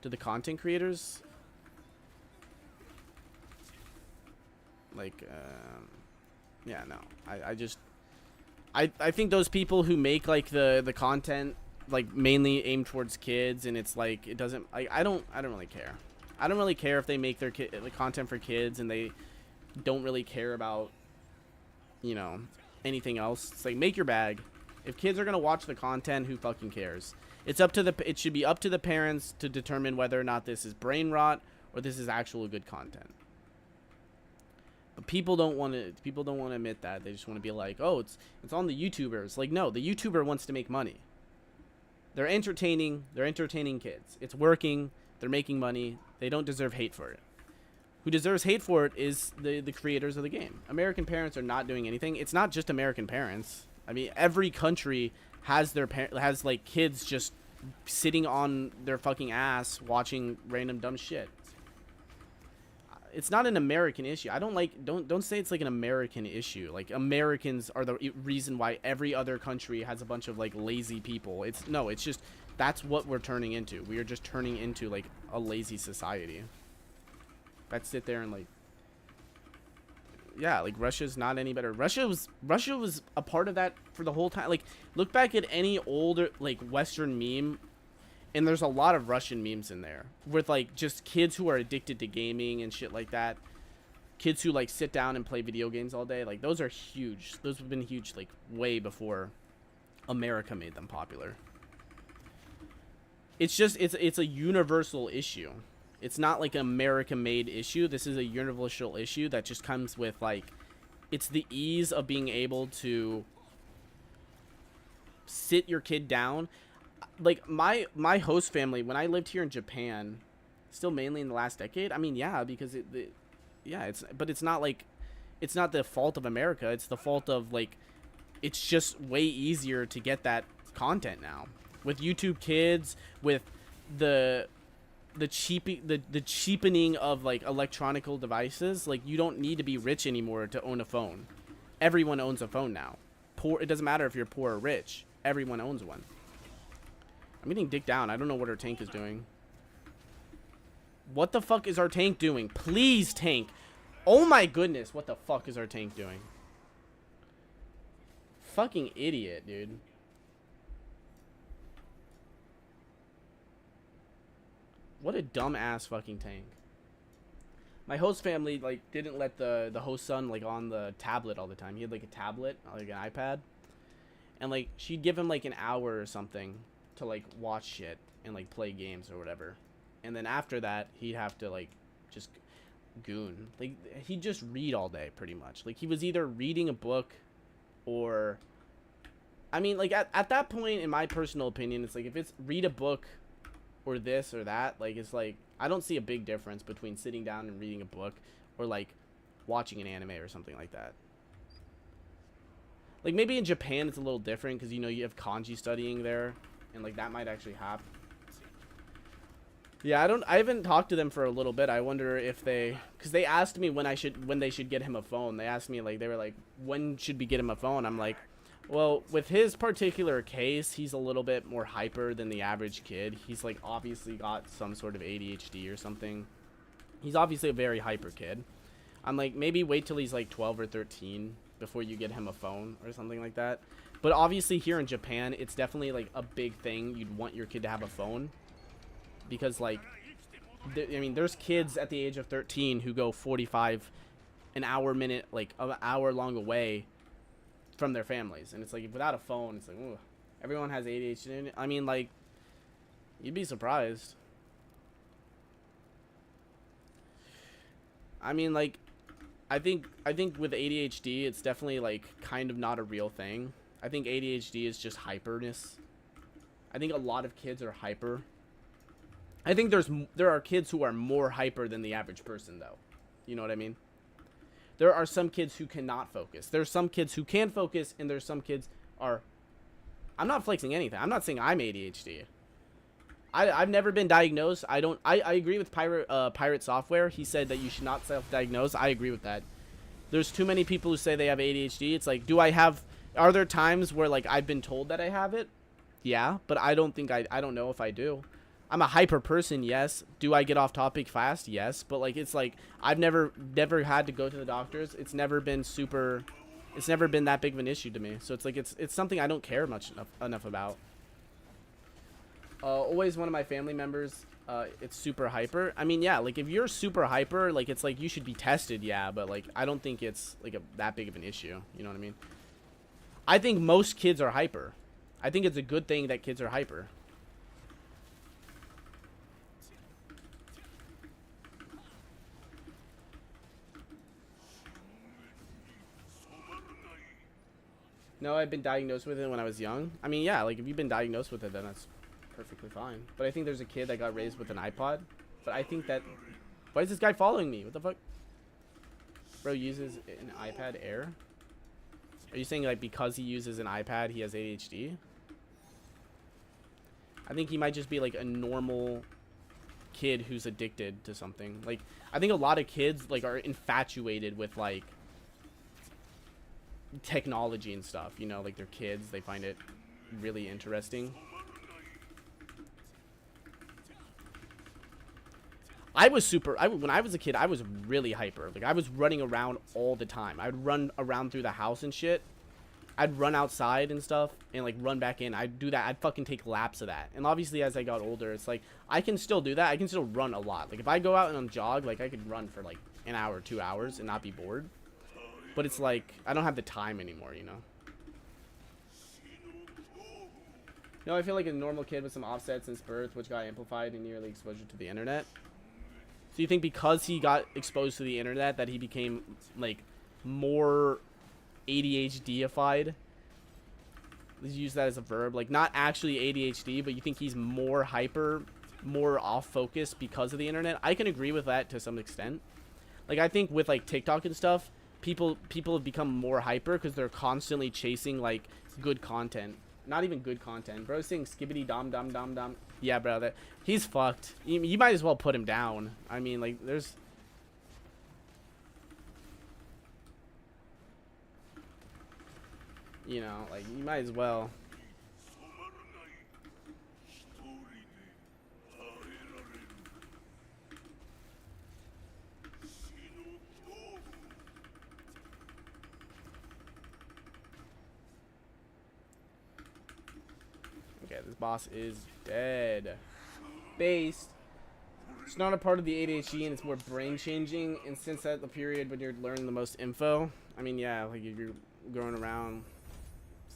To the content creators, like, yeah, no, I think those people who make, like, the content, like, mainly aimed towards kids, and it's like it doesn't, I don't really care. I don't really care if they make their content for kids and they don't really care about, you know, anything else. It's like, make your bag. If kids are gonna watch the content, who fucking cares? It should be up to the parents to determine whether or not this is brain rot or this is actual good content. But people don't want to admit that. They just want to be like, oh, it's on the YouTubers. Like, no, the YouTuber wants to make money. They're entertaining kids. It's working. They're making money. They don't deserve hate for it. Who deserves hate for it is the creators of the game. American parents are not doing anything. It's not just American parents. I mean, every country has like kids just sitting on their fucking ass watching random dumb shit. it's not an American issue. I don't say it's like an American issue. Like Americans are the reason why every other country has a bunch of like lazy people. It's just that's what we're turning into. We are just turning into like a lazy society. That sit there and like, yeah, like Russia's not any better. Russia was a part of that for the whole time. Like look back at any older like Western meme, and there's a lot of Russian memes in there with like just kids who are addicted to gaming and shit like that. Kids who like sit down and play video games all day. Like those are huge. Those have been huge like way before America made them popular. It's just it's a universal issue. It's not like an America-made issue. This is a universal issue that just comes with like, it's the ease of being able to sit your kid down. Like my host family, when I lived here in Japan, still mainly in the last decade. I mean, yeah, because but it's not like, it's not the fault of America. It's the fault of like, it's just way easier to get that content now with YouTube Kids, with the cheapening of like electronical devices. Like you don't need to be rich anymore to own a phone. Everyone owns a phone now. It doesn't matter if you're poor or rich. Everyone owns one. I'm getting dicked down. I don't know what our tank is doing. What the fuck is our tank doing? Please, tank. Oh my goodness. What the fuck is our tank doing? Fucking idiot, dude. What a dumbass fucking tank. My host family like didn't let the host son like on the tablet all the time. He had like a tablet, like an iPad. And like she'd give him like an hour or something to like watch shit and like play games or whatever. And then after that, he'd have to like just goon. Like he'd just read all day pretty much. Like he was either reading a book or, I mean, like at that point, in my personal opinion, it's like if it's read a book or this or that, like it's like I don't see a big difference between sitting down and reading a book or like watching an anime or something like that. Like maybe in Japan it's a little different because you know you have kanji studying there, and like that might actually happen. Yeah, I haven't talked to them for a little bit. I wonder if because they asked me when they should get him a phone. They asked me like, they were like, when should we get him a phone? I'm like, well, with his particular case, he's a little bit more hyper than the average kid. He's like obviously got some sort of ADHD or something. He's obviously a very hyper kid. I'm like, maybe wait till he's like 12 or 13 before you get him a phone or something like that. But obviously here in Japan, it's definitely like a big thing. You'd want your kid to have a phone because like, I mean, there's kids at the age of 13 who go 45 an hour long away from their families, and it's like without a phone, it's like, ooh, everyone has ADHD. I mean, like, you'd be surprised. I mean, like, I think with ADHD, it's definitely like kind of not a real thing. I think ADHD is just hyperness. I think a lot of kids are hyper. I think there are kids who are more hyper than the average person, though. You know what I mean? There are some kids who cannot focus. There's some kids who can focus, and there's some kids are... I'm not flexing anything. I'm not saying I'm ADHD. I've never been diagnosed. I agree with Pirate Software. He said that you should not self-diagnose. I agree with that. There's too many people who say they have ADHD. It's like, are there times where like I've been told that I have it? Yeah, but I don't know if I do. I'm a hyper person, yes. Do I get off topic fast? Yes. But like it's like I've never had to go to the doctors. It's never been that big of an issue to me. So it's like it's something I don't care enough about. Always one of my family members, it's super hyper. I mean, yeah, like if you're super hyper, like it's like you should be tested, yeah, but like I don't think it's like that big of an issue. You know what I mean? I think most kids are hyper. I think it's a good thing that kids are hyper. No, I've been diagnosed with it when I was young. I mean, yeah, like if you've been diagnosed with it, then that's perfectly fine. But I think there's a kid that got raised with an iPod. But I think that... Why is this guy following me? What the fuck? Bro uses an iPad Air? Are you saying like because he uses an iPad, he has ADHD? I think he might just be like a normal kid who's addicted to something. Like, I think a lot of kids, like, are infatuated with, like, technology and stuff, you know, like, they're kids, they find it really interesting. When I was a kid, I was really hyper. Like, I was running around all the time. I would run around through the house and shit. I'd run outside and stuff and, like, run back in. I'd do that. I'd fucking take laps of that. And obviously, as I got older, it's like, I can still do that. I can still run a lot. Like, if I go out and jog, like, I could run for, like, an hour, 2 hours and not be bored. But it's like, I don't have the time anymore, you know? You know, I feel like a normal kid with some offset since birth, which got amplified in yearly exposure to the internet. So you think because he got exposed to the internet that he became, like, more ADHD-ified? Let's use that as a verb. Like, not actually ADHD, but you think he's more hyper, more off-focus because of the internet? I can agree with that to some extent. Like, I think with, like, TikTok and stuff, people have become more hyper because they're constantly chasing, like, good content. Not even good content. Bro saying skibbity dom dom dom dom. Yeah, bro, he's fucked. You might as well put him down. I mean, like, there's... You know, like, you might as well. Okay, this boss is dead. Based. It's not a part of the ADHD and it's more brain changing. And since that's the period when you're learning the most info, I mean, yeah, like if you're going around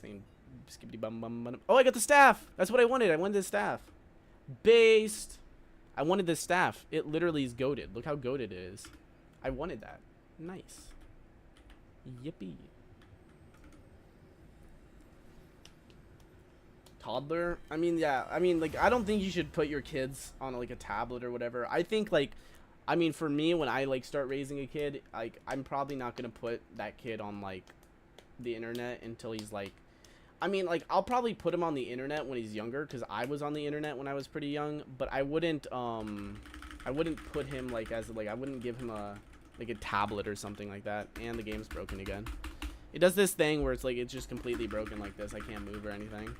saying skippity bum bum bum. Oh, I got the staff. That's what I wanted. I wanted the staff. Based. I wanted the staff. It literally is goated. Look how goated it is. I wanted that. Nice. Yippee. Toddler? I mean, yeah. I mean, like, I don't think you should put your kids on, like, a tablet or whatever. I think, like, I mean, for me, when I, like, start raising a kid, like, I'm probably not going to put that kid on, like, the internet until he's, like, I mean, like, I'll probably put him on the internet when he's younger, because I was on the internet when I was pretty young, but I wouldn't put him, like, as, like, I wouldn't give him a, like, a tablet or something like that. And the game's broken again. It does this thing where it's, like, it's just completely broken like this. I can't move or anything.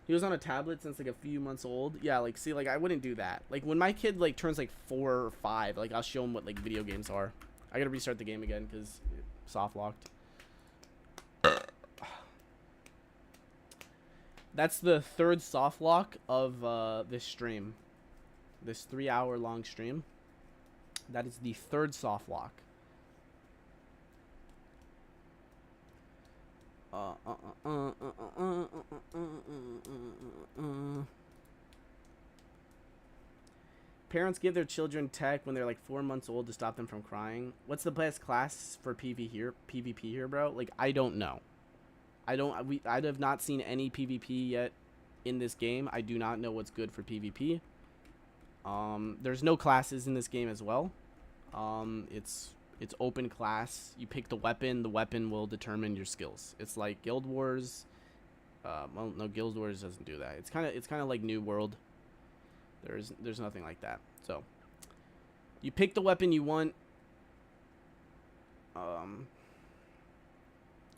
He was on a tablet since, like, a few months old. Yeah, like, see, like, I wouldn't do that. Like, when my kid, like, turns, like, 4 or 5, like, I'll show him what, like, video games are. I gotta restart the game again, because soft locked. That's the 3rd soft lock of, this stream. This 3-hour-long stream. That is the 3rd soft lock. Parents give their children tech when they're like 4 months old to stop them from crying. What's the best class for PvP here, bro? Like, I don't know. I have not seen any PvP yet in this game. I do not know what's good for PvP. There's no classes in this game as well. It's open class. You pick the weapon will determine your skills. It's like Guild Wars. Well, no, Guild Wars doesn't do that. It's kind of like New World. There's nothing like that. So you pick the weapon you want,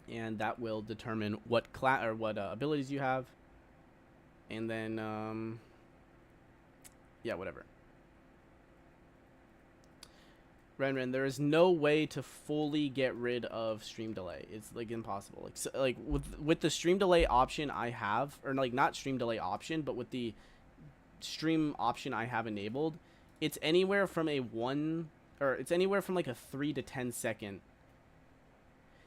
and that will determine what class or what abilities you have, and then yeah, whatever. Ren, there is no way to fully get rid of stream delay. It's like impossible. Like, so, like with the stream delay option I have, or like not stream delay option, but with the stream option I have enabled, it's anywhere from it's anywhere from like a 3 to 10 second.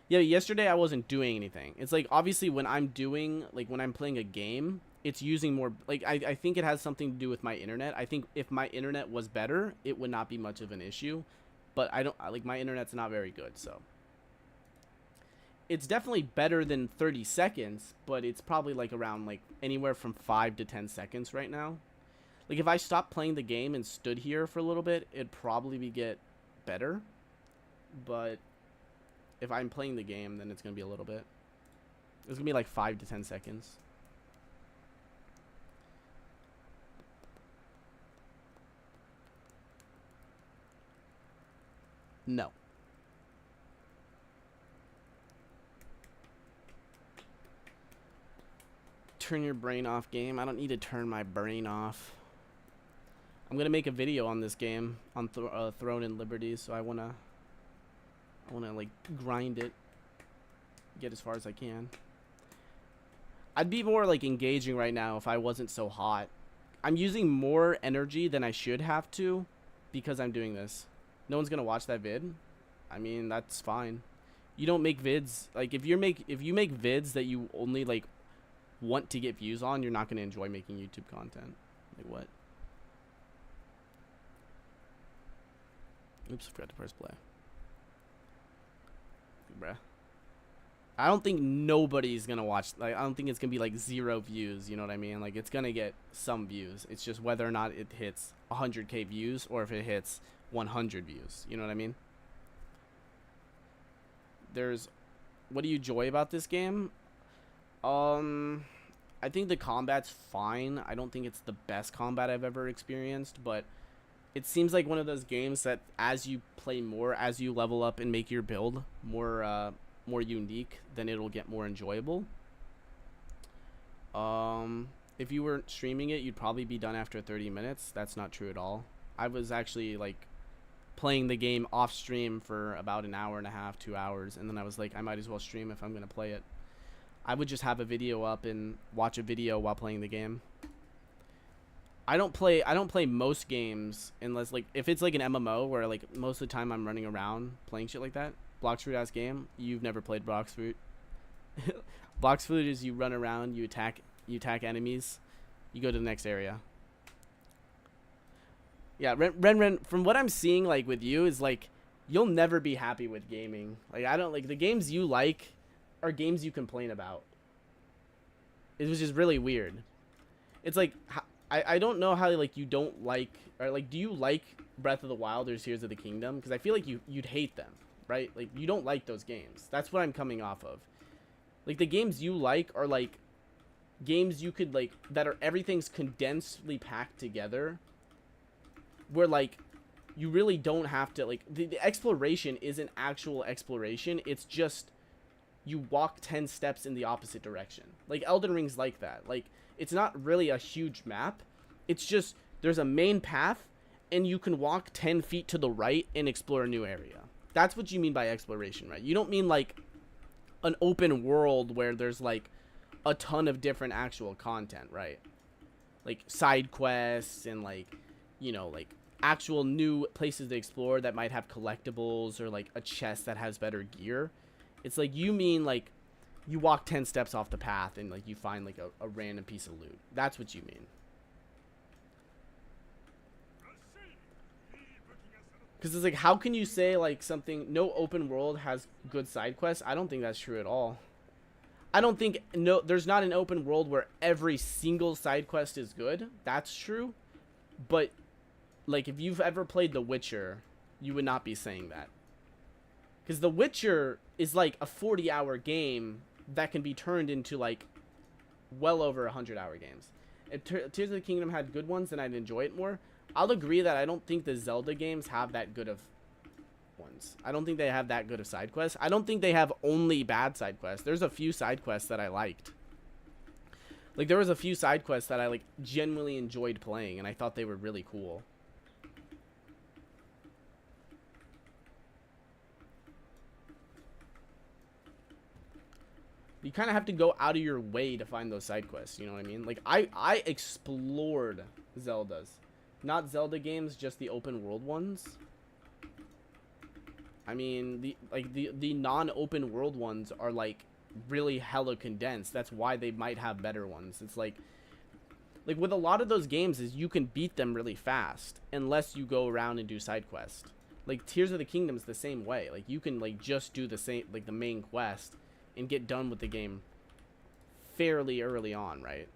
Yeah, yesterday I wasn't doing anything. It's like, obviously when I'm playing a game, it's using more, like, I think it has something to do with my internet. I think if my internet was better, it would not be much of an issue. But my internet's not very good, so. It's definitely better than 30 seconds, but it's probably like around like anywhere from 5 to 10 seconds right now. Like, if I stopped playing the game and stood here for a little bit, it'd probably get better. But if I'm playing the game, then it's going to be a little bit. It's going to be like 5 to 10 seconds. No. Turn your brain off, game. I don't need to turn my brain off. I'm gonna make a video on this game on Throne and Liberty, so I wanna like grind it, get as far as I can. I'd be more like engaging right now if I wasn't so hot. I'm using more energy than I should have to because I'm doing this. No one's gonna watch that vid. I mean, that's fine. You don't make vids like if you make vids that you only like want to get views on, you're not gonna enjoy making YouTube content. Like what? Oops, forgot to press play. Bruh. I don't think nobody's gonna watch. Like, I don't think it's gonna be like 0 views. You know what I mean? Like, it's gonna get some views. It's just whether or not it hits 100K views or if it hits 100 views. You know what I mean? What do you enjoy about this game? I think the combat's fine. I don't think it's the best combat I've ever experienced, but it seems like one of those games that as you play more, as you level up and make your build more unique, then it'll get more enjoyable. If you weren't streaming it, you'd probably be done after 30 minutes. That's not true at all. I was actually like playing the game off stream for about an hour and a half, 2 hours, and then I was like, I might as well stream if I'm gonna play it. I would just have a video up and watch a video while playing the game. I don't play most games unless like if it's like an MMO where like most of the time I'm running around playing shit like that. Bloxfruit ass game. You've never played Bloxfruit. Bloxfruit is you run around, you attack enemies, you go to the next area. Yeah, Ren, from what I'm seeing like with you is like you'll never be happy with gaming. Like I don't like the games you like are games you complain about. It was just really weird. It's like I don't know how like you don't like or like do you like Breath of the Wild or Tears of the Kingdom? Because I feel like you'd hate them, right? Like you don't like those games. That's what I'm coming off of. Like the games you like are like games you could like that are everything's condensedly packed together. Where like you really don't have to like the exploration isn't actual exploration. It's just you walk 10 steps in the opposite direction. Like Elden Ring's like that. Like it's not really a huge map. It's just there's a main path and you can walk 10 feet to the right and explore a new area. That's what you mean by exploration, right? You don't mean like an open world where there's like a ton of different actual content, right? Like side quests and like, you know, like actual new places to explore that might have collectibles or like a chest that has better gear. It's like you mean like you walk 10 steps off the path and like you find like a random piece of loot. That's what you mean. Because it's like, how can you say like something, no open world has good side quests? I don't think that's true at all. I don't think, no, there's not an open world where every single side quest is good. That's true. But like if you've ever played The Witcher, you would not be saying that. Because The Witcher is like a 40-hour game that can be turned into like well over 100-hour games. If Tears of the Kingdom had good ones, then I'd enjoy it more. I'll agree that I don't think the Zelda games have that good of ones. I don't think they have that good of side quests. I don't think they have only bad side quests. There's a few side quests that I liked. Like there was a few side quests that I like genuinely enjoyed playing and I thought they were really cool. You kind of have to go out of your way to find those side quests, you know what I mean? Like I explored Zeldas. Not Zelda games, just the open world ones. I mean, the non-open world ones are like really hella condensed. That's why they might have better ones. It's like with a lot of those games is you can beat them really fast unless you go around and do side quests. Like Tears of the Kingdom is the same way. Like you can like just do the same like the main quest and get done with the game fairly early on, right?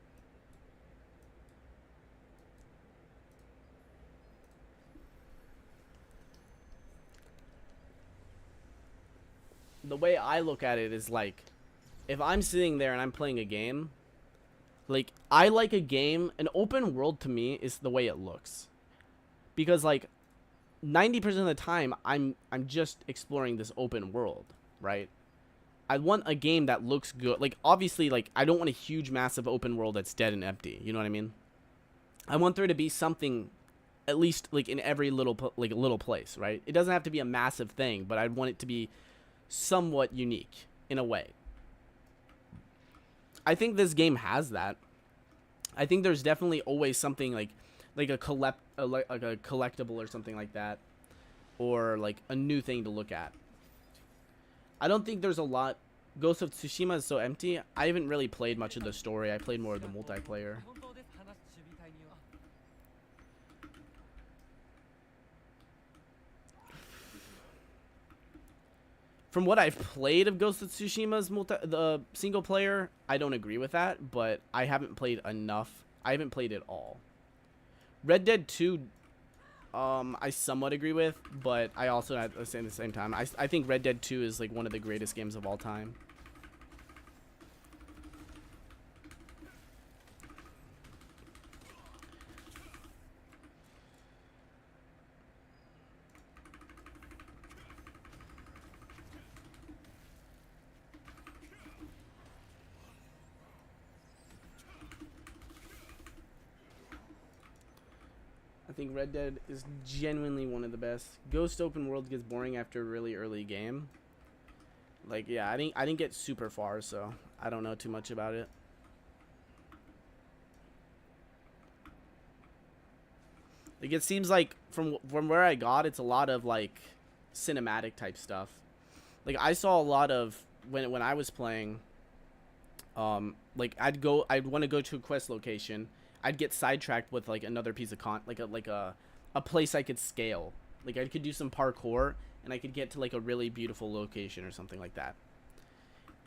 The way I look at it is like, if I'm sitting there and I'm playing a game, like I like a game, an open world to me is the way it looks. Because like, 90% of the time I'm just exploring this open world, right? I want a game that looks good. Like, obviously, like, I don't want a huge, massive open world that's dead and empty. You know what I mean? I want there to be something, at least, like, in every little place, right? It doesn't have to be a massive thing, but I'd want it to be somewhat unique in a way. I think this game has that. I think there's definitely always something like a collectible or something like that, or like a new thing to look at. I don't think there's a lot. Ghost of Tsushima is so empty. I haven't really played much of the story. I played more of the multiplayer. From what I've played of Ghost of Tsushima's the single player, I don't agree with that, but I haven't played enough. I haven't played it all. Red Dead 2, I somewhat agree with, but I also, at the same time, I think Red Dead 2 is like one of the greatest games of all time. I think Red Dead is genuinely one of the best. Ghost open world gets boring after a really early game. Like, yeah, I didn't get super far, so I don't know too much about it. Like, it seems like from where I got, it's a lot of like cinematic type stuff. Like, I saw a lot of when I was playing. Like, I'd want to go to a quest location. I'd get sidetracked with like another piece of like a place I could scale. Like, I could do some parkour and I could get to like a really beautiful location or something like that.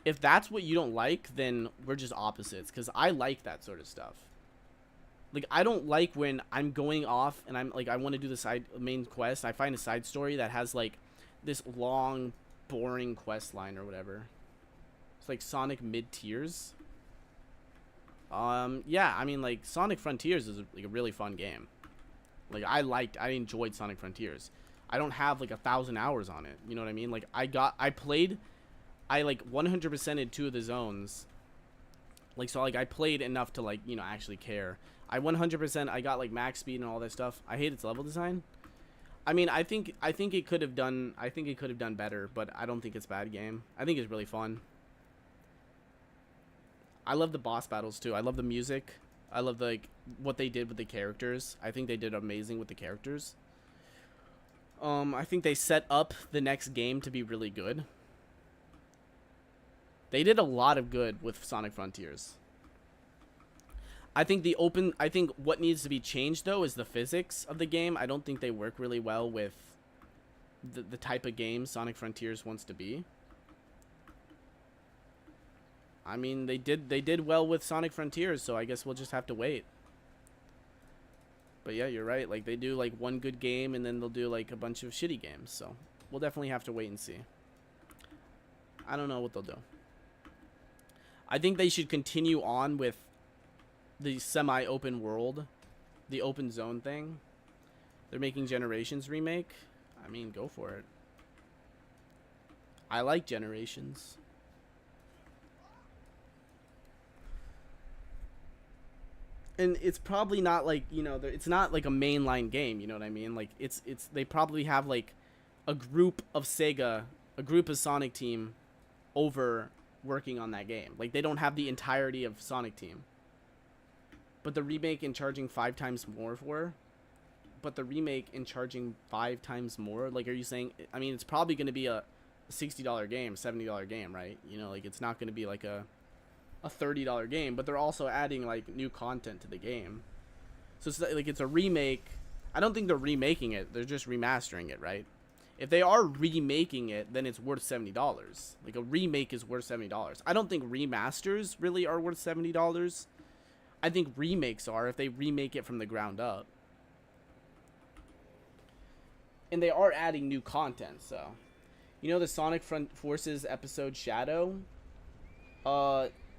If that's what you don't like, then we're just opposites, because I like that sort of stuff. Like, I don't like when I'm going off and I'm like, I want to do the main quest. I find a side story that has like this long, boring quest line or whatever. It's like Sonic mid-tiers. Yeah, I mean, like, Sonic Frontiers is like a really fun game. Like, I enjoyed Sonic Frontiers. I don't have like 1,000 hours on it. You know what I mean? Like, I like 100%ed 2 of the zones. Like, so like I played enough to like, you know, actually care. I got like max speed and all that stuff. I hate its level design. I mean, I think it could have done better, but I don't think it's a bad game. I think it's really fun. I love the boss battles too. I love the music. I love like what they did with the characters. I think they did amazing with the characters. I think they set up the next game to be really good. They did a lot of good with Sonic Frontiers. I think what needs to be changed though is the physics of the game. I don't think they work really well with the type of game Sonic Frontiers wants to be. I mean, they did well with Sonic Frontiers, so I guess we'll just have to wait. But yeah, you're right. Like, they do like one good game and then they'll do like a bunch of shitty games. So we'll definitely have to wait and see. I don't know what they'll do. I think they should continue on with the semi-open world, the open zone thing. They're making Generations remake. I mean, go for it. I like Generations. And it's probably not like, you know, it's not like a mainline game, you know what I mean? Like, it's they probably have like a group of Sega, a group of Sonic Team over working on that game. Like, they don't have the entirety of Sonic Team. But the remake and charging 5 times more for? But the remake and charging 5 times more? Like, are you saying, I mean, it's probably going to be a $60 game, $70 game, right? You know, like, it's not going to be like a $30 game, but they're also adding like new content to the game. So it's like, it's a remake. I don't think they're remaking it. They're just remastering it, right? If they are remaking it, then it's worth $70. Like, a remake is worth $70. I don't think remasters really are worth $70. I think remakes are, if they remake it from the ground up. And they are adding new content, so. You know the Sonic Front Forces episode Shadow?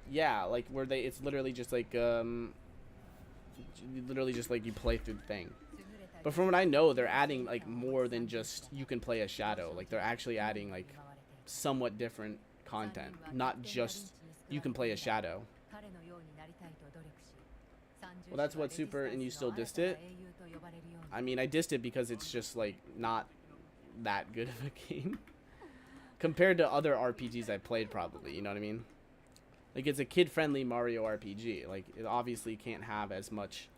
Yeah, like, where it's literally just like, you play through the thing. But from what I know, they're adding like more than just you can play a shadow. Like they're actually adding like somewhat different content, not just you can play a shadow. Well, that's what Super, and you still dissed it? I mean, I dissed it because it's just like not that good of a game compared to other RPGs I played, probably, you know what I mean? Like, it's a kid-friendly Mario RPG. Like, it obviously can't have as much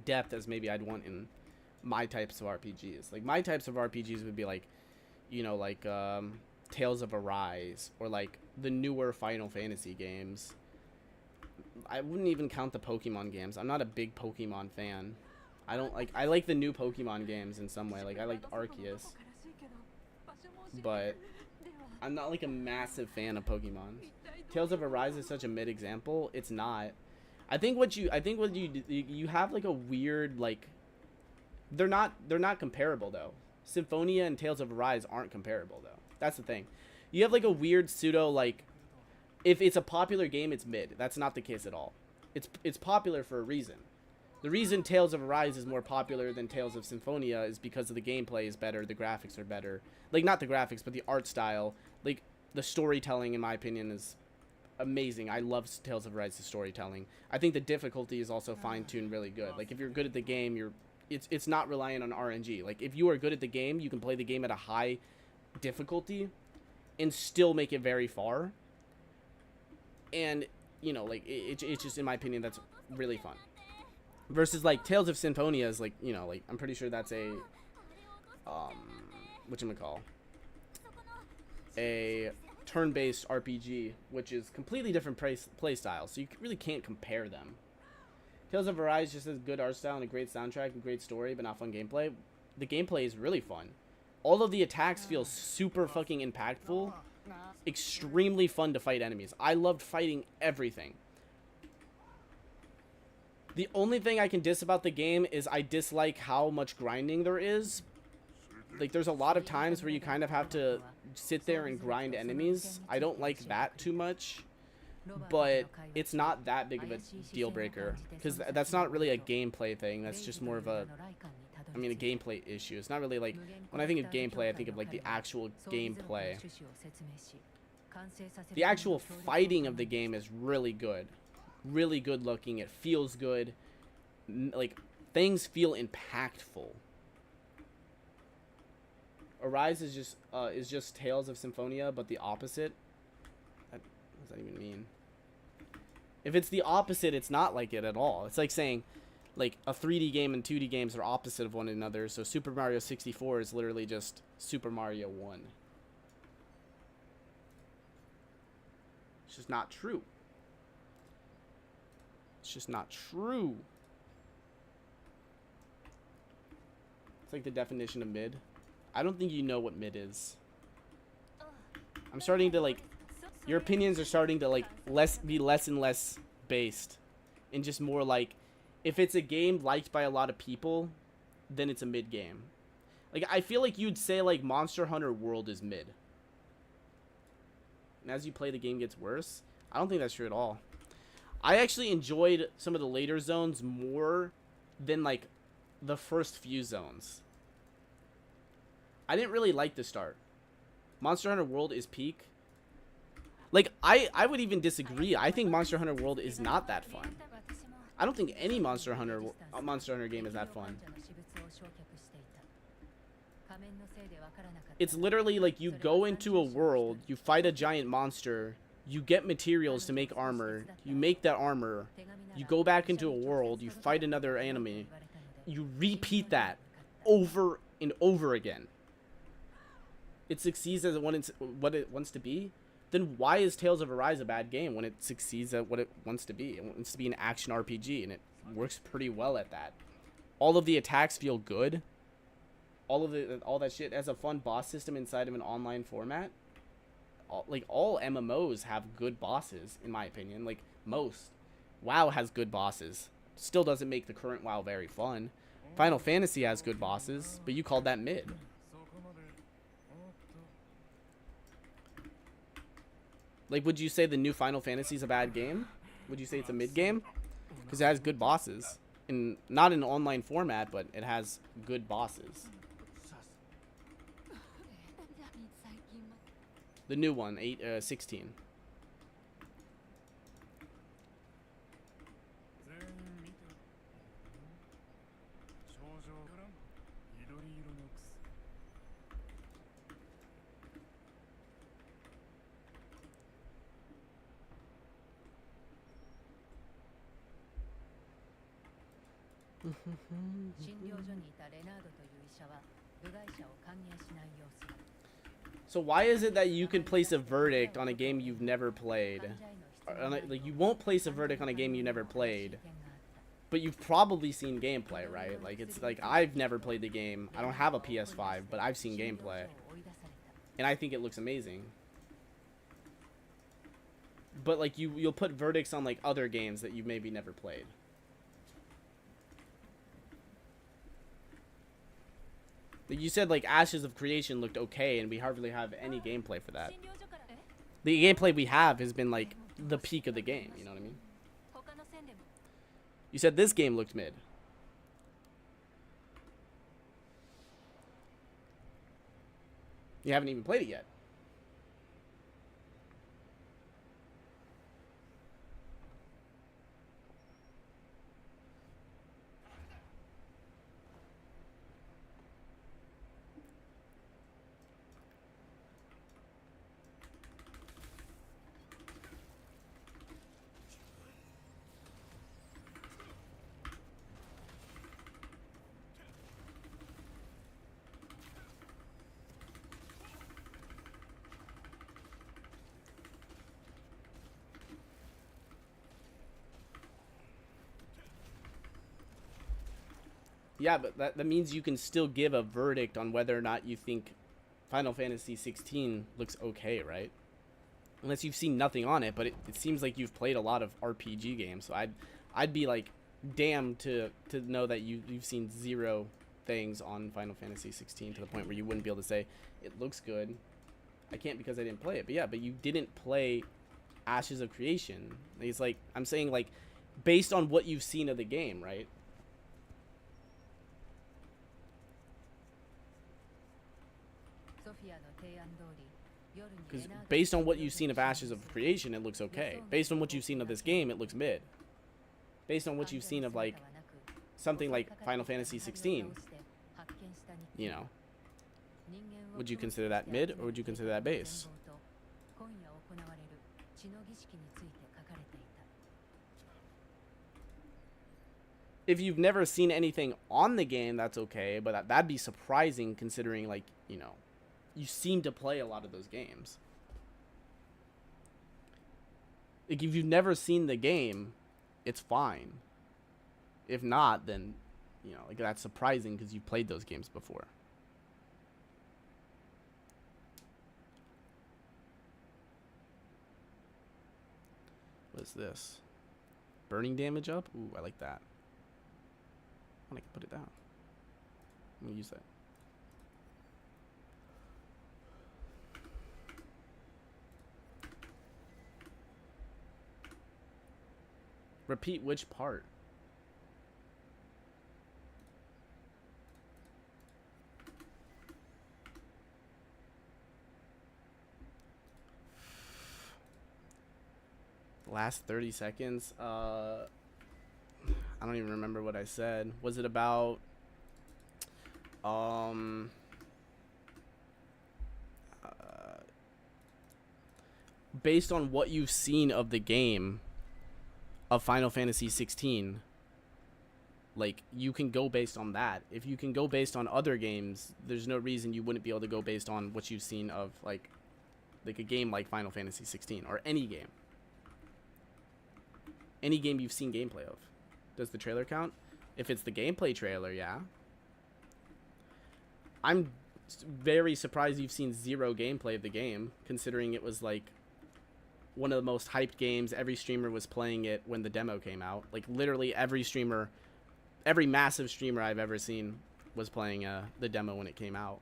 depth as maybe I'd want in my types of RPGs. Like, my types of RPGs would be like, you know, like Tales of Arise, or like the newer Final Fantasy games. I wouldn't even count the Pokemon games. I'm not a big Pokemon fan. I like the new Pokemon games in some way. Like, I liked Arceus, but I'm not like a massive fan of Pokemon. Tales of Arise is such a mid example. It's not. I think what you have like a weird, like, they're not comparable though. Symphonia and Tales of Arise aren't comparable though. That's the thing. You have like a weird pseudo, like, if it's a popular game, it's mid. That's not the case at all. It's popular for a reason. The reason Tales of Arise is more popular than Tales of Symphonia is because of the gameplay is better, the graphics are better. Like, not the graphics, but the art style. Like, the storytelling, in my opinion, is amazing. I love Tales of Arise's storytelling. I think the difficulty is also fine-tuned really good. Like, if you're good at the game, it's not reliant on RNG. Like, if you are good at the game, you can play the game at a high difficulty and still make it very far. And, you know, like, it's just, in my opinion, that's really fun. Versus, like, Tales of Symphonia is, like, you know, like, I'm pretty sure that's a, whatchamacall, a turn-based RPG, which is completely different play style, so you really can't compare them. Tales of Arise just has good art style and a great soundtrack and great story, but not fun gameplay. The gameplay is really fun. All of the attacks feel super fucking impactful. Extremely fun to fight enemies. I loved fighting everything. The only thing I can diss about the game is I dislike how much grinding there is. Like, there's a lot of times where you kind of have to sit there and grind enemies. I don't like that too much, but it's not that big of a deal breaker, because that's not really a gameplay thing. That's just more of a, I mean, a gameplay issue. It's not really like, when I think of gameplay, I think of like the actual gameplay. The actual fighting of the game is really good. Really good looking. It feels good. Like, things feel impactful. Arise is just Tales of Symphonia, but the opposite. What does that even mean? If it's the opposite, it's not like it at all. It's like saying, like, a 3D game and 2D games are opposite of one another. So Super Mario 64 is literally just Super Mario 1. It's just not true. It's just not true. It's like the definition of mid. I don't think you know what mid is. I'm starting to, like, your opinions are starting to, like, be less and less based, and just more like, if it's a game liked by a lot of people, then it's a mid game. Like, I feel like you'd say, like, Monster Hunter World is mid. And as you play, the game gets worse. I don't think that's true at all. I actually enjoyed some of the later zones more than, like, the first few zones. I didn't really like the start. Monster Hunter World is peak. Like, I would even disagree. I think Monster Hunter World is not that fun. I don't think any Monster Hunter game is that fun. It's literally like you go into a world, you fight a giant monster, you get materials to make armor, you make that armor, you go back into a world, you fight another enemy, you repeat that over and over again. It succeeds as what it wants to be. Then why is Tales of Arise a bad game when it succeeds at what it wants to be? It wants to be an action RPG, and it works pretty well at that. All of the attacks feel good. All that shit has a fun boss system inside of an online format. All MMOs have good bosses, in my opinion. Like, most. WoW has good bosses. Still doesn't make the current WoW very fun. Final Fantasy has good bosses, but you called that mid. Like, would you say the new Final Fantasy is a bad game? Would you say it's a mid game? Because it has good bosses. in not in online format, but it has good bosses. The new one, 16. 全員見て症状からん緑色の薬 診療所にいたレナードという医者は部外者を歓迎しない様子だ。 So why is it that you can place a verdict on a game you've never played? 患者への質問 Like you won't place a verdict on a game you never played, but you've probably seen gameplay, right? Like it's like I've never played the game. I don't have a PS5, but I've seen gameplay, and I think it looks amazing. But like you'll put verdicts on like other games that you've maybe never played. Like you said, like Ashes of Creation looked okay, and we hardly have any gameplay for that. The gameplay we have has been like the peak of the game. You know what I mean? You said this game looked mid. You haven't even played it yet. Yeah, but that means you can still give a verdict on whether or not you think Final Fantasy 16 looks okay, right? Unless you've seen nothing on it, but it seems like you've played a lot of RPG games, so I'd be like damned to know that you've seen zero things on Final Fantasy 16 to the point where you wouldn't be able to say it looks good. I can't because I didn't play it, but yeah, but you didn't play Ashes of Creation. It's like I'm saying, like based on what you've seen of the game, right? Because based on what you've seen of Ashes of Creation, it looks okay. Based on what you've seen of this game, it looks mid. Based on what you've seen of like something like Final Fantasy 16, you know, would you consider that mid or would you consider that base? If you've never seen anything on the game, that's okay, but that'd be surprising considering, like, you know, you seem to play a lot of those games. Like, if you've never seen the game, it's fine. If not, then, you know, like, that's surprising because you've played those games before. What is this? Burning damage up? Ooh, I like that. I can put it down. I'm gonna use that. Repeat which part? Last 30 seconds. I don't even remember what I said. Was it about based on what you've seen of the game of Final Fantasy 16, like, you can go based on that. If you can go based on other games, there's no reason you wouldn't be able to go based on what you've seen of like a game like Final Fantasy 16 or any game. Any game you've seen gameplay of. Does the trailer count? If it's the gameplay trailer, yeah. I'm very surprised you've seen zero gameplay of the game, considering it was like one of the most hyped games. Every streamer was playing it when the demo came out. Like, literally every streamer, every massive streamer I've ever seen was playing the demo when it came out.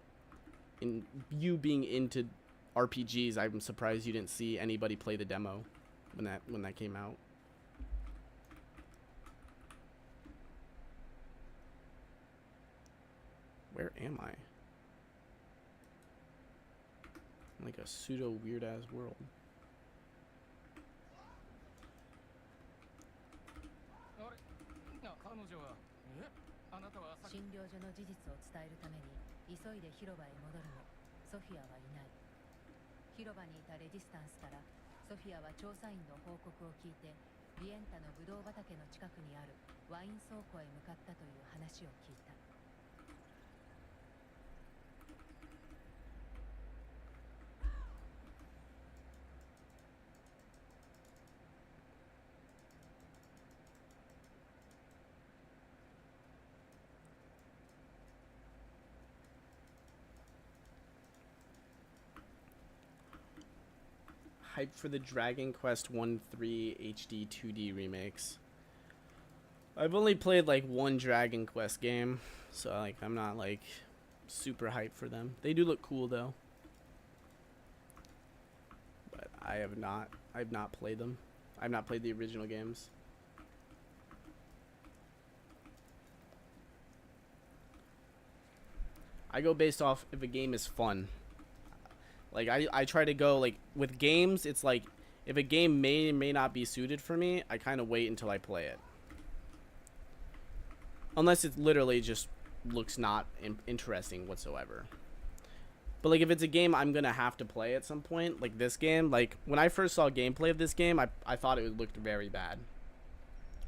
And you being into RPGs, I'm surprised you didn't see anybody play the demo when that came out. Where am I? Like a pseudo weird ass world. あれ彼女はあなたはさっき診療所の事実を伝えるために急いで広場へ戻るもソフィアはいない。広場にいたレジスタンスからソフィアは調査員の報告を聞いてビエンタのブドウ畑の近くにあるワイン倉庫へ向かったという話を聞いた。 Hype for the Dragon Quest 1-3 HD 2D remakes. I've only played like one Dragon Quest game, so like I'm not like super hyped for them. They do look cool though. But I've not played them. I've not played the original games. I go based off if a game is fun. Like I try to go like with games, it's like if a game may or may not be suited for me, I kind of wait until I play it. Unless it literally just looks not interesting whatsoever. But like if it's a game I'm gonna have to play at some point, like this game, like when I first saw gameplay of this game, I thought it looked very bad.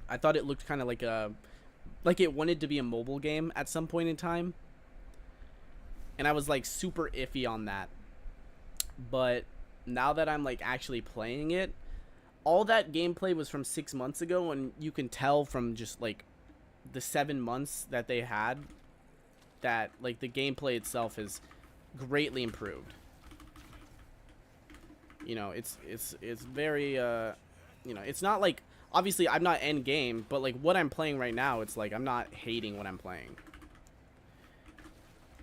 I thought it looked kind of like it wanted to be a mobile game at some point in time. And I was like super iffy on that. But now that I'm like actually playing it, all that gameplay was from 6 months ago, and you can tell from just like the 7 months that they had that like the gameplay itself is greatly improved. You know, it's very you know, it's not like, obviously I'm not end game, but like what I'm playing right now, it's like I'm not hating what I'm playing.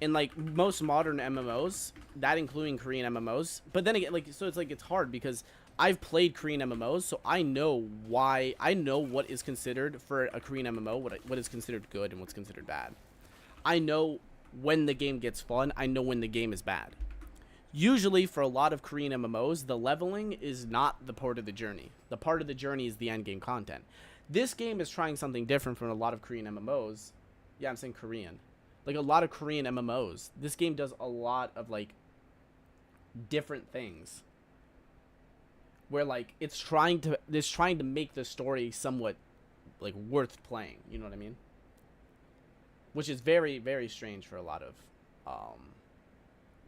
And like most modern MMOs, that including Korean MMOs, but then again, like, so it's like it's hard because I've played Korean MMOs, so I know what is considered for a Korean MMO, what is considered good and what's considered bad. I know when the game gets fun, I know when the game is bad. Usually for a lot of Korean MMOs, the leveling is not the part of the journey. The part of the journey is the end game content. This game is trying something different from a lot of Korean MMOs. Yeah, I'm saying Korean. Like a lot of Korean MMOs, this game does a lot of like different things. Where like it's trying to make the story somewhat like worth playing, you know what I mean? Which is very, very strange for a lot of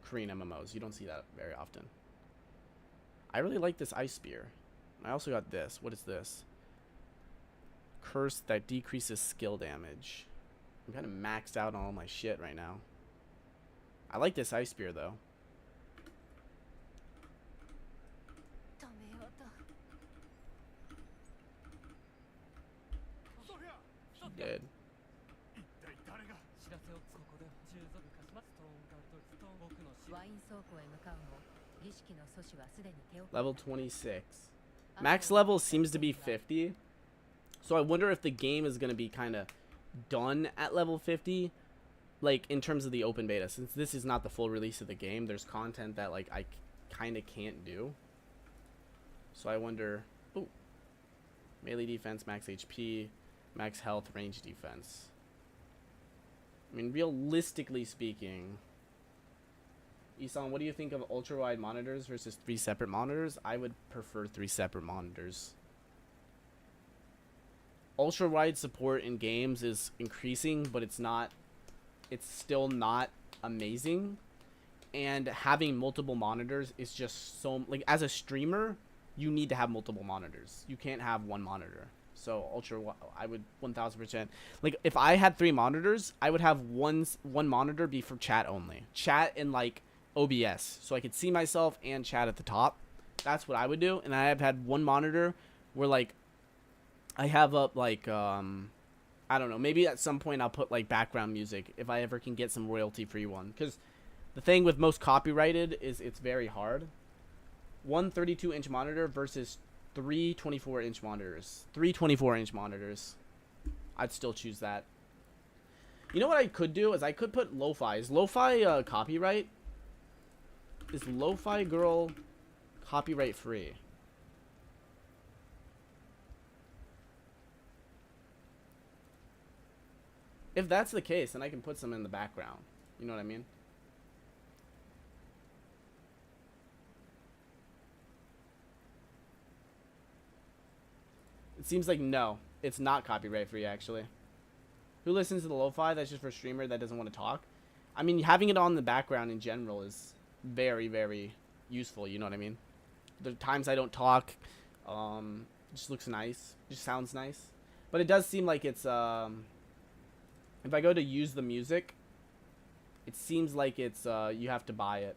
Korean MMOs. You don't see that very often. I really like this ice spear. I also got this. What is this? Curse that decreases skill damage. I'm kind of maxed out on all my shit right now. I like this ice spear though. She did. ワイン倉庫へ向かうも儀式の阻止はすでに手遅れ。 Level 26. Max level seems to be 50. So I wonder if the game is going to be kind of done at level 50. Like in terms of the open beta. Since this is not the full release of the game, there's content that like I kind of can't do. So I wonder... Ooh. Melee defense, max HP, max health, range defense. I mean, realistically speaking... Isan, what do you think of ultra-wide monitors versus 3 separate monitors? I would prefer 3 separate monitors. Ultra-wide support in games is increasing, but it's still not amazing. And having multiple monitors is just so... Like, as a streamer, you need to have multiple monitors. You can't have one monitor. So, I would 1000%... Like, if I had 3 monitors, I would have one monitor be for chat only. Chat and, like... OBS, so I could see myself and chat at the top. That's what I would do. And I have had one monitor where like I have up like I don't know, maybe at some point I'll put like background music if I ever can get some royalty free one, because the thing with most copyrighted is it's very hard. One 32-inch monitor versus 3 24-inch monitors. 3 24-inch monitors, I'd still choose that. You know what I could do is I could put lo-fi. Is lo-fi copyright? Is lo-fi girl copyright free? If that's the case, then I can put some in the background. You know what I mean? It seems like no, it's not copyright free actually. Who listens to the lo-fi? That's just for a streamer that doesn't want to talk. I mean, having it on the background in general is very, very useful. You know what I mean? The times I don't talk, just looks nice, just sounds nice. But it does seem like it's if I go to use the music, it seems like it's you have to buy it.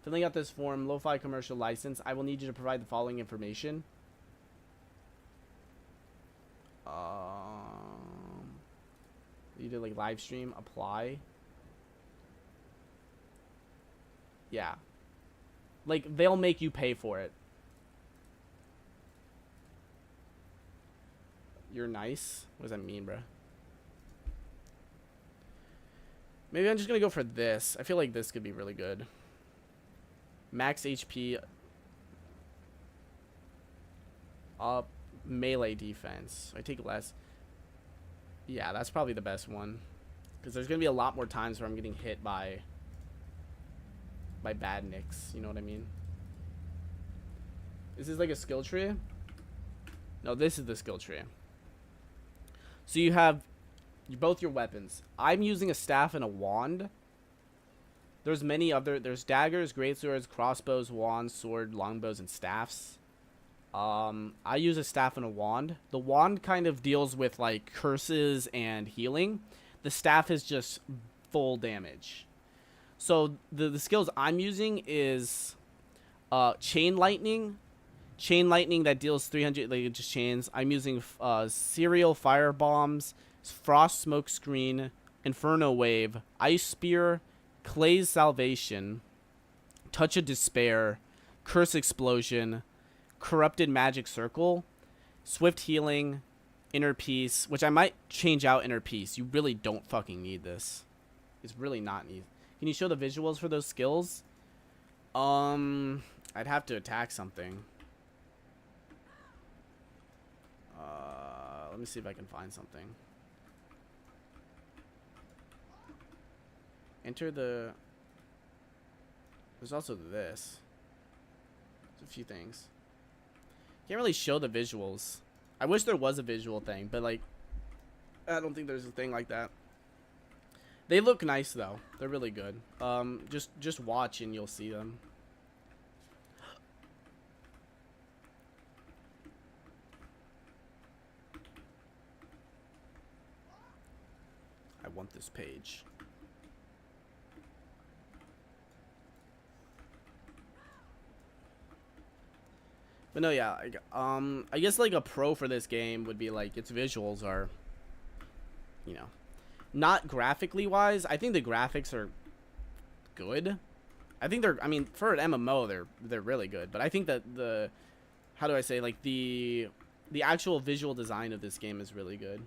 Filling out this form, lo-fi commercial license. I will need you to provide the following information. You did like live stream, apply. Yeah. Like they'll make you pay for it. You're nice? What does that mean, bro? Maybe I'm just gonna go for this. I feel like this could be really good. Max HP. Up. Melee defense. I take less. Yeah, that's probably the best one. Because there's gonna be a lot more times where I'm getting hit by bad nicks. You know what I mean? Is this like a skill tree? No, this is the skill tree. So you have both your weapons. I'm using a staff and a wand. There's many other. There's daggers, greatswords, crossbows, wands, sword, longbows, and staffs. I use a staff and a wand. The wand kind of deals with like curses and healing. The staff is just full damage. So the skills I'm using is chain lightning. Chain lightning that deals 300 like just chains. I'm using serial fire bombs, frost smoke screen, inferno wave, ice spear, Clay's salvation, touch of despair, curse explosion, corrupted magic circle, swift healing, inner peace, which I might change out inner peace. You really don't fucking need this. It's really not need. Can you show the visuals for those skills? I'd have to attack something. Let me see if I can find something. Enter the. There's also this. There's a few things. Can't really show the visuals. I wish there was a visual thing, but like, I don't think there's a thing like that. They look nice though. They're really good. Just watch and you'll see them. I want this page. But no, yeah, I guess like a pro for this game would be like its visuals are, you know, not graphically wise. I think the graphics are good. I think they're, I mean, for an MMO, they're really good. But I think that the, how do I say, like the actual visual design of this game is really good.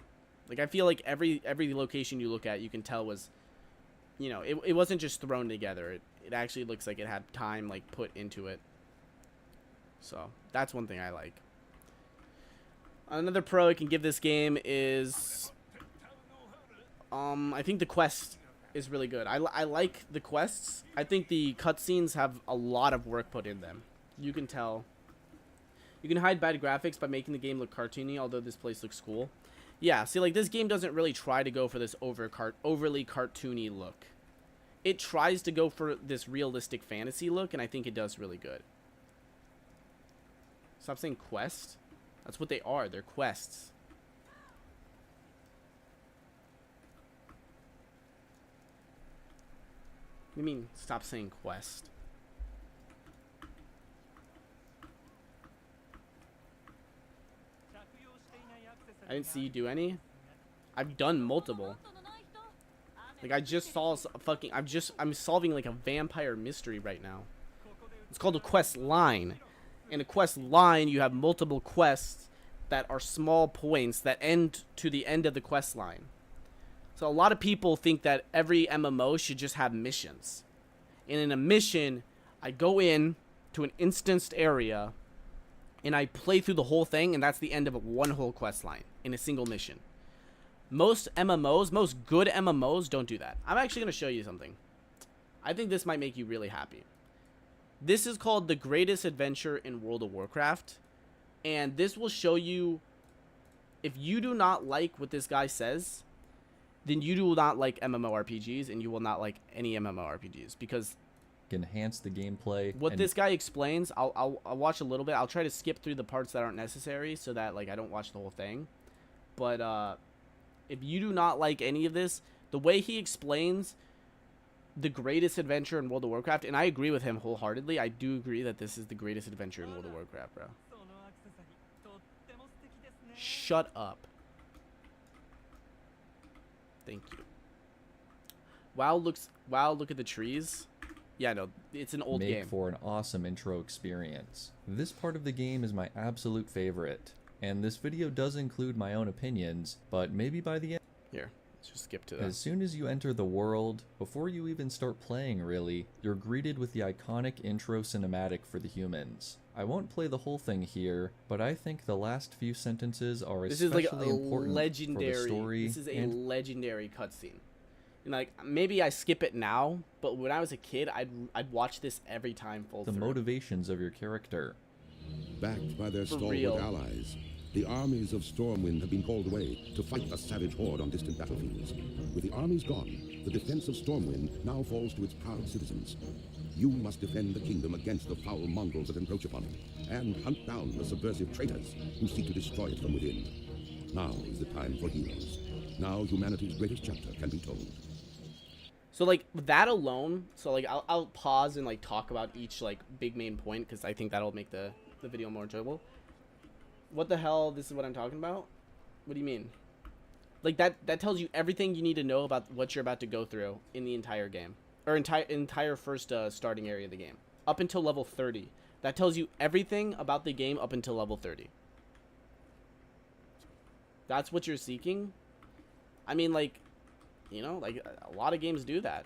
Like I feel like every location you look at, you can tell was, you know, it wasn't just thrown together. It actually looks like it had time like put into it. So that's one thing I like. Another pro I can give this game is, I think the quest is really good. I like the quests. I think the cutscenes have a lot of work put in them. You can tell. You can hide bad graphics by making the game look cartoony, although this place looks cool. Yeah, see, like this game doesn't really try to go for this overly cartoony look. It tries to go for this realistic fantasy look, and I think it does really good. Stop saying quest. That's what they are. They're quests. What do you mean, stop saying quest? I didn't see you do any. I've done multiple. Like I just saw fucking. I'm solving like a vampire mystery right now. It's called a quest line. In a quest line, you have multiple quests that are small points that end to the end of the quest line. So a lot of people think that every MMO should just have missions. And in a mission, I go in to an instanced area and I play through the whole thing, and that's the end of one whole quest line in a single mission. Most MMOs, most good MMOs don't do that. I'm actually going to show you something. I think this might make you really happy. This is called The Greatest Adventure in World of Warcraft. And this will show you, if you do not like what this guy says, then you do not like MMORPGs, and you will not like any MMORPGs, because enhance the gameplay. What this guy explains, I'll watch a little bit. I'll try to skip through the parts that aren't necessary so that like I don't watch the whole thing. But if you do not like any of this, the way he explains the greatest adventure in World of Warcraft, and I agree with him wholeheartedly. I do agree that this is the greatest adventure in World of Warcraft, bro. Shut up. Thank you. WoW, look at the trees. Yeah, no, it's an old game. Make for an awesome intro experience. This part of the game is my absolute favorite, and this video does include my own opinions, but maybe by the end... Here, let's just skip to that. As soon as you enter the world, before you even start playing really, you're greeted with the iconic intro cinematic for the humans. I won't play the whole thing here, but I think the last few sentences are especially important for the story. This is a legendary cutscene. And like, maybe I skip it now, but when I was a kid, I'd watch this every time full the through. Motivations of your character. Backed by their For stalwart real. allies, the armies of Stormwind have been called away to fight a savage horde on distant battlefields. With the armies gone, the defense of Stormwind now falls to its proud citizens. You must defend the kingdom against the foul mongrels that encroach upon it, and hunt down the subversive traitors who seek to destroy it from within. Now is the time for heroes. Now humanity's greatest chapter can be told. So like that alone, so like I'll pause and like talk about each like big main point, because I think that'll make the video more enjoyable. What the hell? This is what I'm talking about? What do you mean? Like that tells you everything you need to know about what you're about to go through in the entire game, or entire first starting area of the game, up until level 30. That tells you everything about the game up until level 30. That's what you're seeking. I mean, like, you know, like a lot of games do that.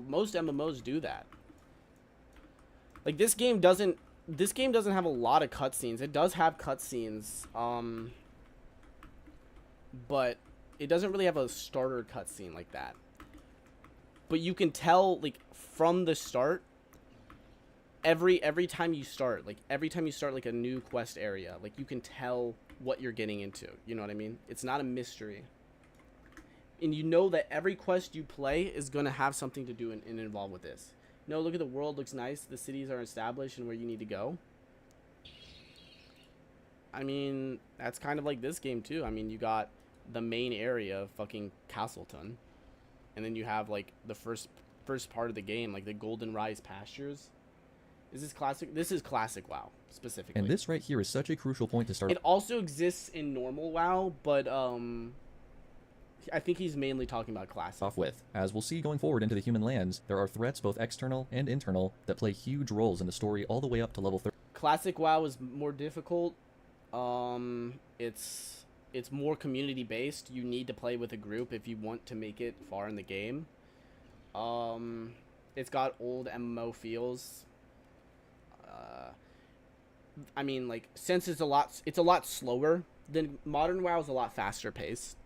Most MMOs do that. Like this game doesn't have a lot of cutscenes. It does have cutscenes, but it doesn't really have a starter cutscene like that. But you can tell, like, from the start, every time you start like a new quest area, like you can tell what you're getting into. You know what I mean? It's not a mystery. And you know that every quest you play is going to have something to do and involved with this. No, look at the world, looks nice. The cities are established and where you need to go. I mean, that's kind of like this game too. I mean, you got the main area of fucking Castleton. And then you have like the first part of the game, like the Golden Rise pastures. Is this classic? This is classic WoW specifically. And this right here is such a crucial point to start. It also exists in normal WoW, but I think he's mainly talking about classic. Off with. As we'll see going forward into the human lands, there are threats both external and internal that play huge roles in the story all the way up to level 30. Classic WoW is more difficult. It's more community based. You need to play with a group if you want to make it far in the game. It's got old MMO feels. I mean, like, since it's a lot slower than modern WoW is a lot faster paced.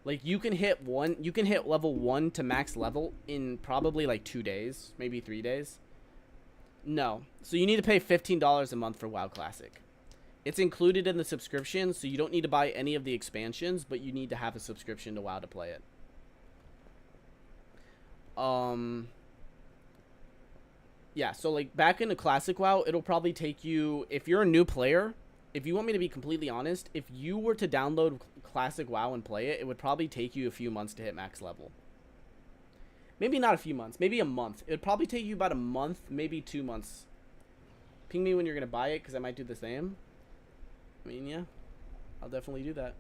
Like you can hit level 1 to max level in probably like 2 days, maybe 3 days. No. So you need to pay $15 a month for WoW Classic. It's included in the subscription, so you don't need to buy any of the expansions, but you need to have a subscription to WoW to play it. Yeah, so like back into Classic WoW, it'll probably take you, if you're a new player, if you want me to be completely honest, if you were to download Classic WoW and play it, it would probably take you a few months to hit max level. Maybe not a few months, maybe a month. It would probably take you about a month, maybe 2 months. Ping me when you're going to buy it, because I might do the same. I mean, yeah, I'll definitely do that.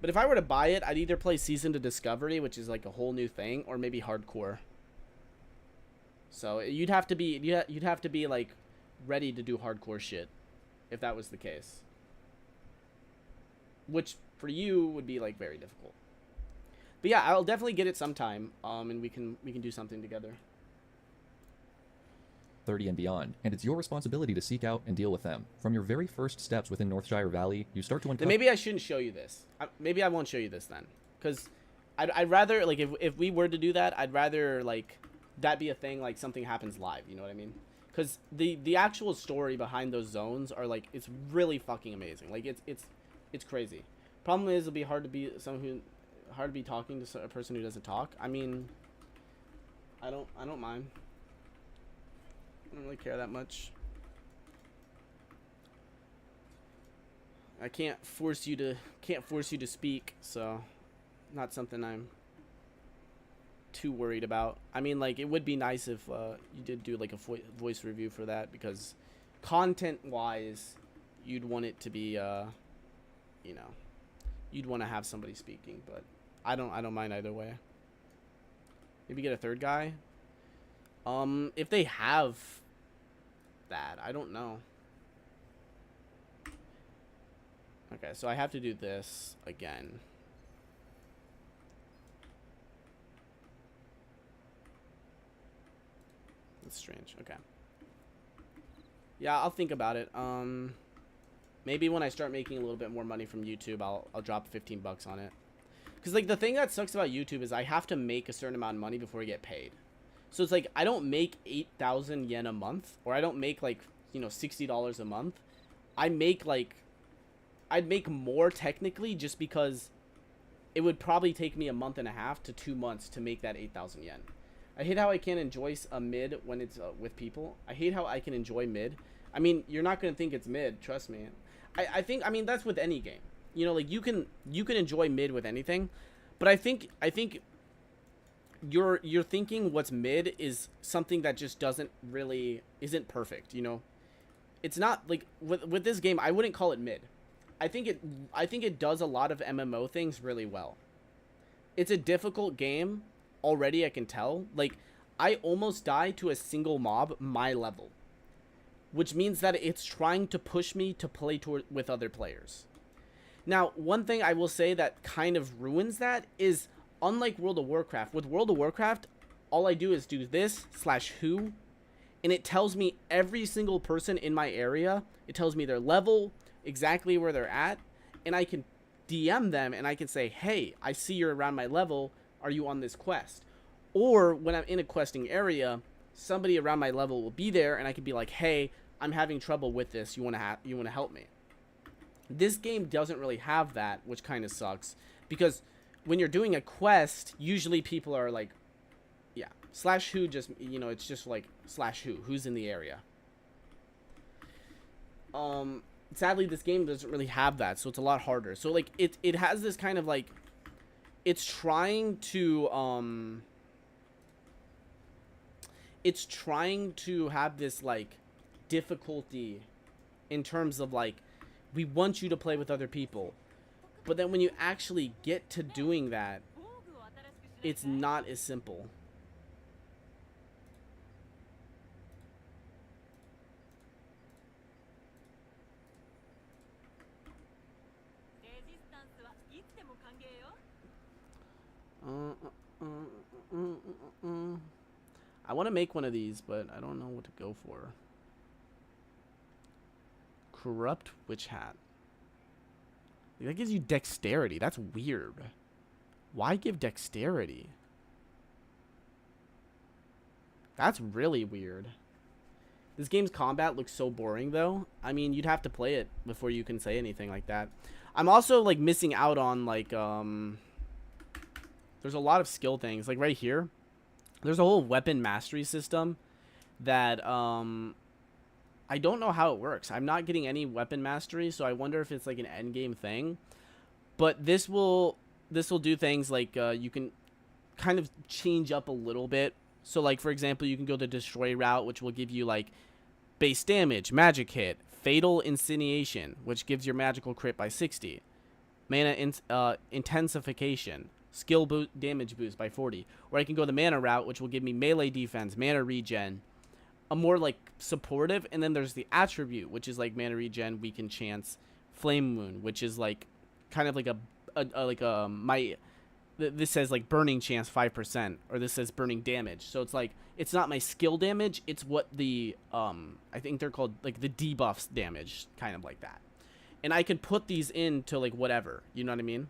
But if I were to buy it, I'd either play Season to Discovery, which is like a whole new thing, or maybe Hardcore. So you'd have to be like ready to do hardcore shit if that was the case. Which for you would be like very difficult. But yeah, I'll definitely get it sometime. And we can do something together. 30 and beyond, and it's your responsibility to seek out and deal with them. From your very first steps within Northshire Valley, you start to Then uncover... maybe I shouldn't show you this. Maybe I won't show you this then, because I'd rather, like, if we were to do that, I'd rather, like, that be a thing, like something happens live. You know what I mean? Because the actual story behind those zones are, like, it's really fucking amazing. Like, it's crazy. Problem is, it'll be hard to be hard to be talking to a person who doesn't talk. I mean, I don't mind. I don't really care that much. I can't force you to speak, so not something I'm too worried about. I mean, like, it would be nice if you did do like a voice review for that, because content wise you'd want it to be you know, you'd want to have somebody speaking, but I don't mind either way. Maybe get a third guy. If they have that, I don't know. Okay, so I have to do this again. That's strange. Okay. Yeah, I'll think about it. Maybe when I start making a little bit more money from YouTube, I'll drop 15 bucks on it. Because, like, the thing that sucks about YouTube is I have to make a certain amount of money before I get paid. So it's like, I don't make 8,000 yen a month, or I don't make, like, you know, $60 a month. I make, like, I'd make more technically, just because it would probably take me a month and a half to 2 months to make that 8,000 yen. I hate how I can't enjoy a mid when it's with people. I hate how I can enjoy mid. I mean, you're not going to think it's mid, trust me. I think, I mean, that's with any game. You know, like, you can enjoy mid with anything, but I think you're thinking what's mid is something that just isn't perfect, you know? It's not like with this game, I wouldn't call it mid. I think it does a lot of MMO things really well. It's a difficult game already, I can tell. Like, I almost died to a single mob my level, which means that it's trying to push me to play with other players. Now, one thing I will say that kind of ruins that is, unlike World of Warcraft, with World of Warcraft, all I do is do this /who, and it tells me every single person in my area. It tells me their level, exactly where they're at, and I can DM them and I can say, hey, I see you're around my level, are you on this quest? Or when I'm in a questing area, somebody around my level will be there and I can be like, hey, I'm having trouble with this, you want to help me? This game doesn't really have that, which kind of sucks, because when you're doing a quest, usually people are like, yeah, /who, just, you know, it's just like who's in the area. Sadly, this game doesn't really have that, so it's a lot harder. So, like, it has this kind of, like, it's trying to have this, like, difficulty in terms of, like, we want you to play with other people, but then when you actually get to doing that, it's not as simple. I want to make one of these, but I don't know what to go for. Corrupt Witch Hat. That gives you dexterity. That's weird. Why give dexterity? That's really weird. This game's combat looks so boring, though. I mean, you'd have to play it before you can say anything like that. I'm also, like, missing out on, like, there's a lot of skill things. Like, right here, there's a whole weapon mastery system that, I don't know how it works. I'm not getting any weapon mastery, so I wonder if it's, like, an endgame thing. But this will do things like, you can kind of change up a little bit. So, like, for example, you can go the destroy route, which will give you, like, base damage, magic hit, fatal insinuation, which gives your magical crit by 60, mana intensification, skill damage boost by 40. Or I can go the mana route, which will give me melee defense, mana regen, a more, like, supportive. And then there's the attribute, which is, like, mana regen, weaken chance, flame wound, which is, like, kind of like this says like burning chance 5%, or this says burning damage. So it's like, it's not my skill damage, it's what the I think they're called like the debuffs damage, kind of like that. And I can put these into like whatever, you know what I mean?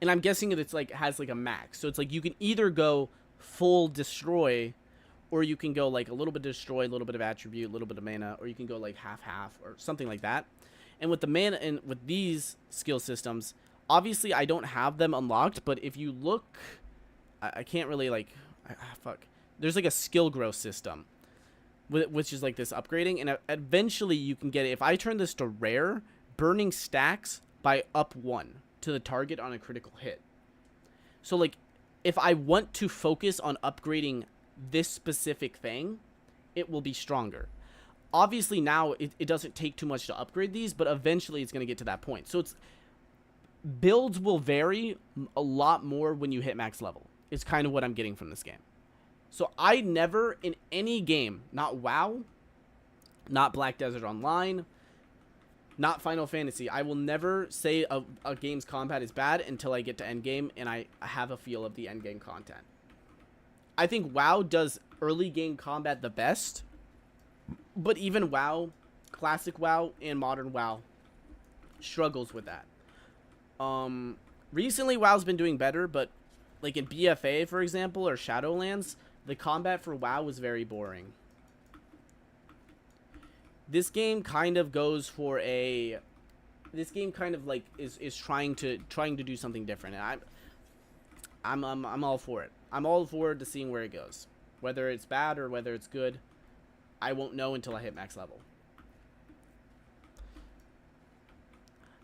And I'm guessing it's like has like a max. So it's like you can either go full destroy, or you can go like a little bit destroy, a little bit of attribute, a little bit of mana, or you can go like half or something like that. And with the mana and with these skill systems, obviously I don't have them unlocked, but if you look, I can't really like, fuck. There's like a skill growth system, which is like this upgrading, and eventually you can get it. If I turn this to rare, burning stacks by up 1 to the target on a critical hit. So like, if I want to focus on upgrading this specific thing, it will be stronger. Obviously now it doesn't take too much to upgrade these, but eventually it's going to get to that point. So it's builds will vary a lot more when you hit max level. It's kind of what I'm getting from this game. So I never in any game, not WoW, not Black Desert Online, not Final Fantasy, I will never say a game's combat is bad until I get to endgame and I have a feel of the endgame content. I think WoW does early game combat the best, but even WoW, classic WoW and modern WoW struggles with that. Recently WoW's been doing better, but like in BFA, for example, or Shadowlands, the combat for WoW was very boring. This game kind of goes for a, this game kind of like is trying to do something different, and I'm all for it. I'm all forward to seeing where it goes. Whether it's bad or whether it's good, I won't know until I hit max level.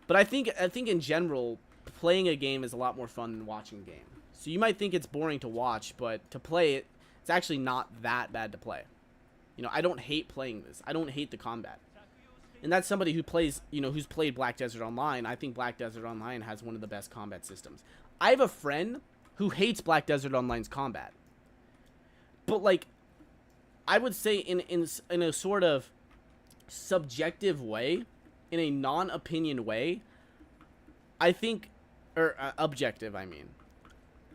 But I think in general, playing a game is a lot more fun than watching a game. So you might think it's boring to watch, but to play it, it's actually not that bad to play. You know, I don't hate playing this. I don't hate the combat. And that's somebody who plays, you know, who's played Black Desert Online. I think Black Desert Online has one of the best combat systems. I have a friend who hates Black Desert Online's combat. But like, I would say in a sort of subjective way, in a non-opinion way, I think, or objective, I mean.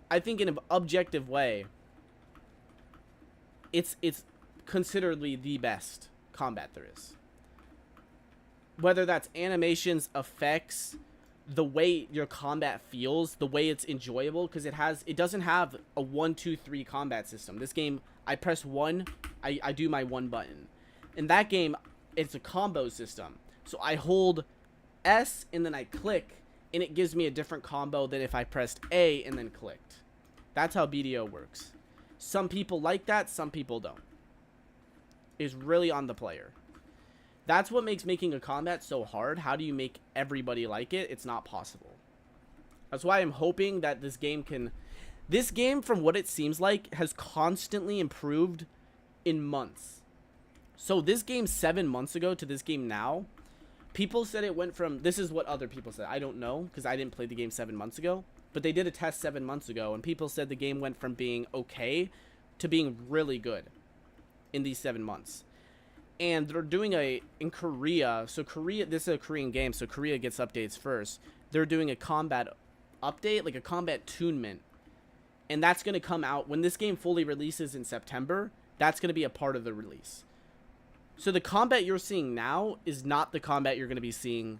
I think in an objective way, it's considerably the best combat there is. Whether that's animations, effects, the way your combat feels, the way it's enjoyable, because it doesn't have a 1, 2, 3 combat system. This game, I press 1, I do my 1 button. In that game, it's a combo system. So I hold S and then I click, and it gives me a different combo than if I pressed A and then clicked. That's how BDO works. Some people like that, some people don't. It's really on the player. That's what makes making a combat so hard. How do you make everybody like it? It's not possible. That's why I'm hoping that this game can... This game, from what it seems like, has constantly improved in months. So this game 7 months ago to this game now, people said it went from... This is what other people said. I don't know, because I didn't play the game 7 months ago. But they did a test 7 months ago, and people said the game went from being okay to being really good in these 7 months. And they're doing in Korea, so Korea, this is a Korean game, so Korea gets updates first. They're doing a combat update, like a combat tunement. And that's going to come out, when this game fully releases in September, that's going to be a part of the release. So the combat you're seeing now is not the combat you're going to be seeing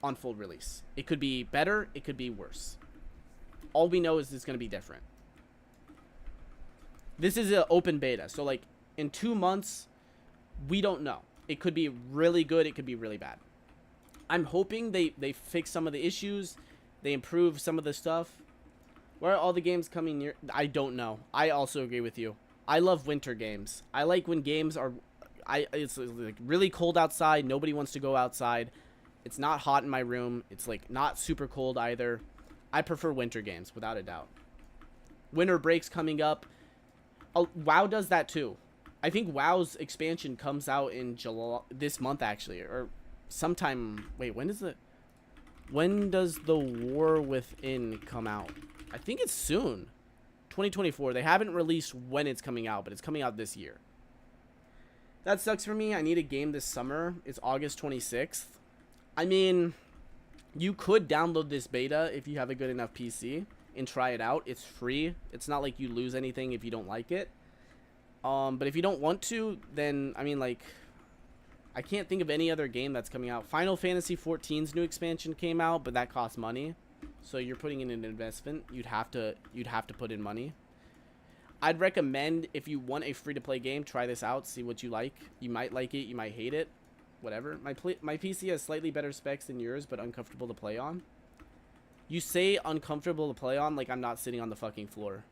on full release. It could be better, it could be worse. All we know is it's going to be different. This is an open beta, so like in 2 months... We don't know. It could be really good. It could be really bad. I'm hoping they fix some of the issues. They improve some of the stuff. Where are all the games coming near? I don't know. I also agree with you. I love winter games. I like when games are... It's like really cold outside. Nobody wants to go outside. It's not hot in my room. It's like not super cold either. I prefer winter games, without a doubt. Winter break's coming up. Oh, WoW does that too. I think WoW's expansion comes out in July, this month actually, or sometime. Wait, when does the War Within come out? I think it's soon, 2024. They haven't released when it's coming out, but it's coming out this year. That sucks for me. I need a game this summer. It's August 26th. I mean, you could download this beta if you have a good enough PC. and try it out. It's free. It's not like you lose anything if you don't like it. But if you don't want to, then I mean, like, I can't think of any other game that's coming out. Final Fantasy XIV's new expansion came out, but that costs money. So you're putting in an investment. You'd have to put in money. I'd recommend, if you want a free-to-play game, try this out, see what you like. You might like it, you might hate it, whatever. My PC has slightly better specs than yours, but uncomfortable to play on. You say uncomfortable to play on like I'm not sitting on the fucking floor.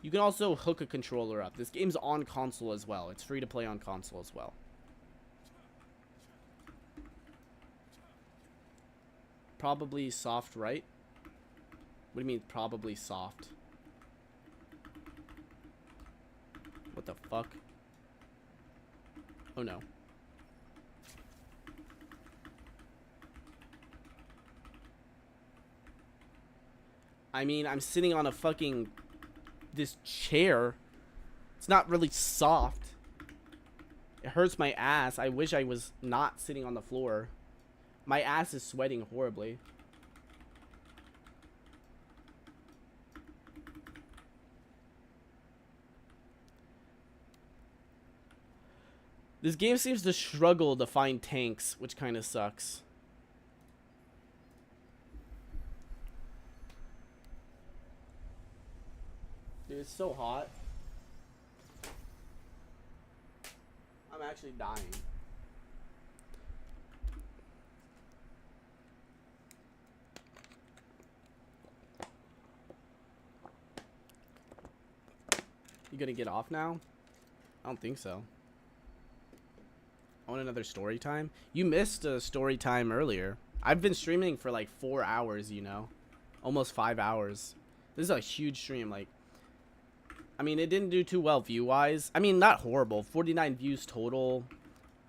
You can also hook a controller up. This game's on console as well. It's free to play on console as well. Probably soft, right? What do you mean probably soft? What the fuck? Oh no. I mean, I'm sitting on a fucking... this chair. It's not really soft. It hurts my ass. I wish I was not sitting on the floor. My ass is sweating horribly. This game seems to struggle to find tanks, which kind of sucks. Dude, it's so hot. I'm actually dying. You gonna get off now? I don't think so. I want another story time. You missed a story time earlier. I've been streaming for like 4 hours, you know. Almost 5 hours. This is a huge stream, like. I mean, it didn't do too well view-wise. I mean, not horrible. 49 views total.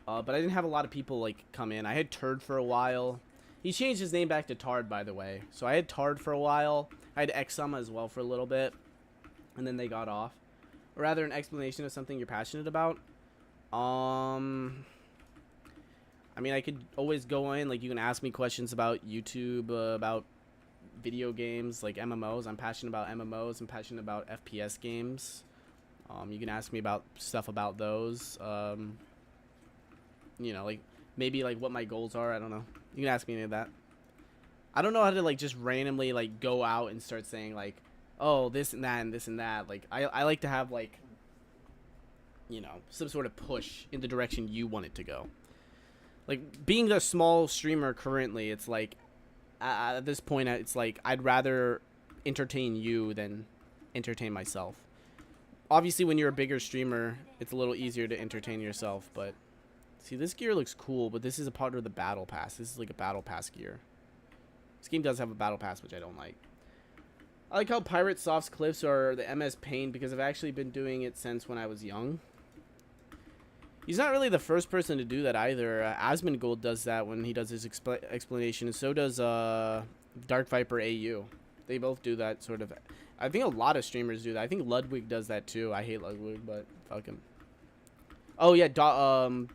But I didn't have a lot of people, like, come in. I had Turd for a while. He changed his name back to Tard, by the way. So I had Tard for a while. I had Exuma as well for a little bit. And then they got off. Or rather, an explanation of something you're passionate about. I mean, I could always go in. Like, you can ask me questions about YouTube, about video games, like MMOs. I'm passionate about MMOs. I'm passionate about FPS games. You can ask me about stuff about those. You know, like, maybe, like, what my goals are. I don't know. You can ask me any of that. I don't know how to, like, just randomly, like, go out and start saying, like, oh, this and that and this and that. Like, I like to have, like, you know, some sort of push in the direction you want it to go. Like, being a small streamer currently, it's like, at this point, it's like, I'd rather entertain you than entertain myself. Obviously, when you're a bigger streamer, it's a little easier to entertain yourself, but... See, this gear looks cool, but this is a part of the Battle Pass. This is like a Battle Pass gear. This game does have a Battle Pass, which I don't like. I like how Pirate Soft's clips are the MS Paint, because I've actually been doing it since when I was young. He's not really the first person to do that either. Asmongold does that when he does his explanation, and so does Dark Viper AU. They both do that sort of. I think a lot of streamers do that. I think Ludwig does that too. I hate Ludwig, but fuck him. Oh yeah, Donut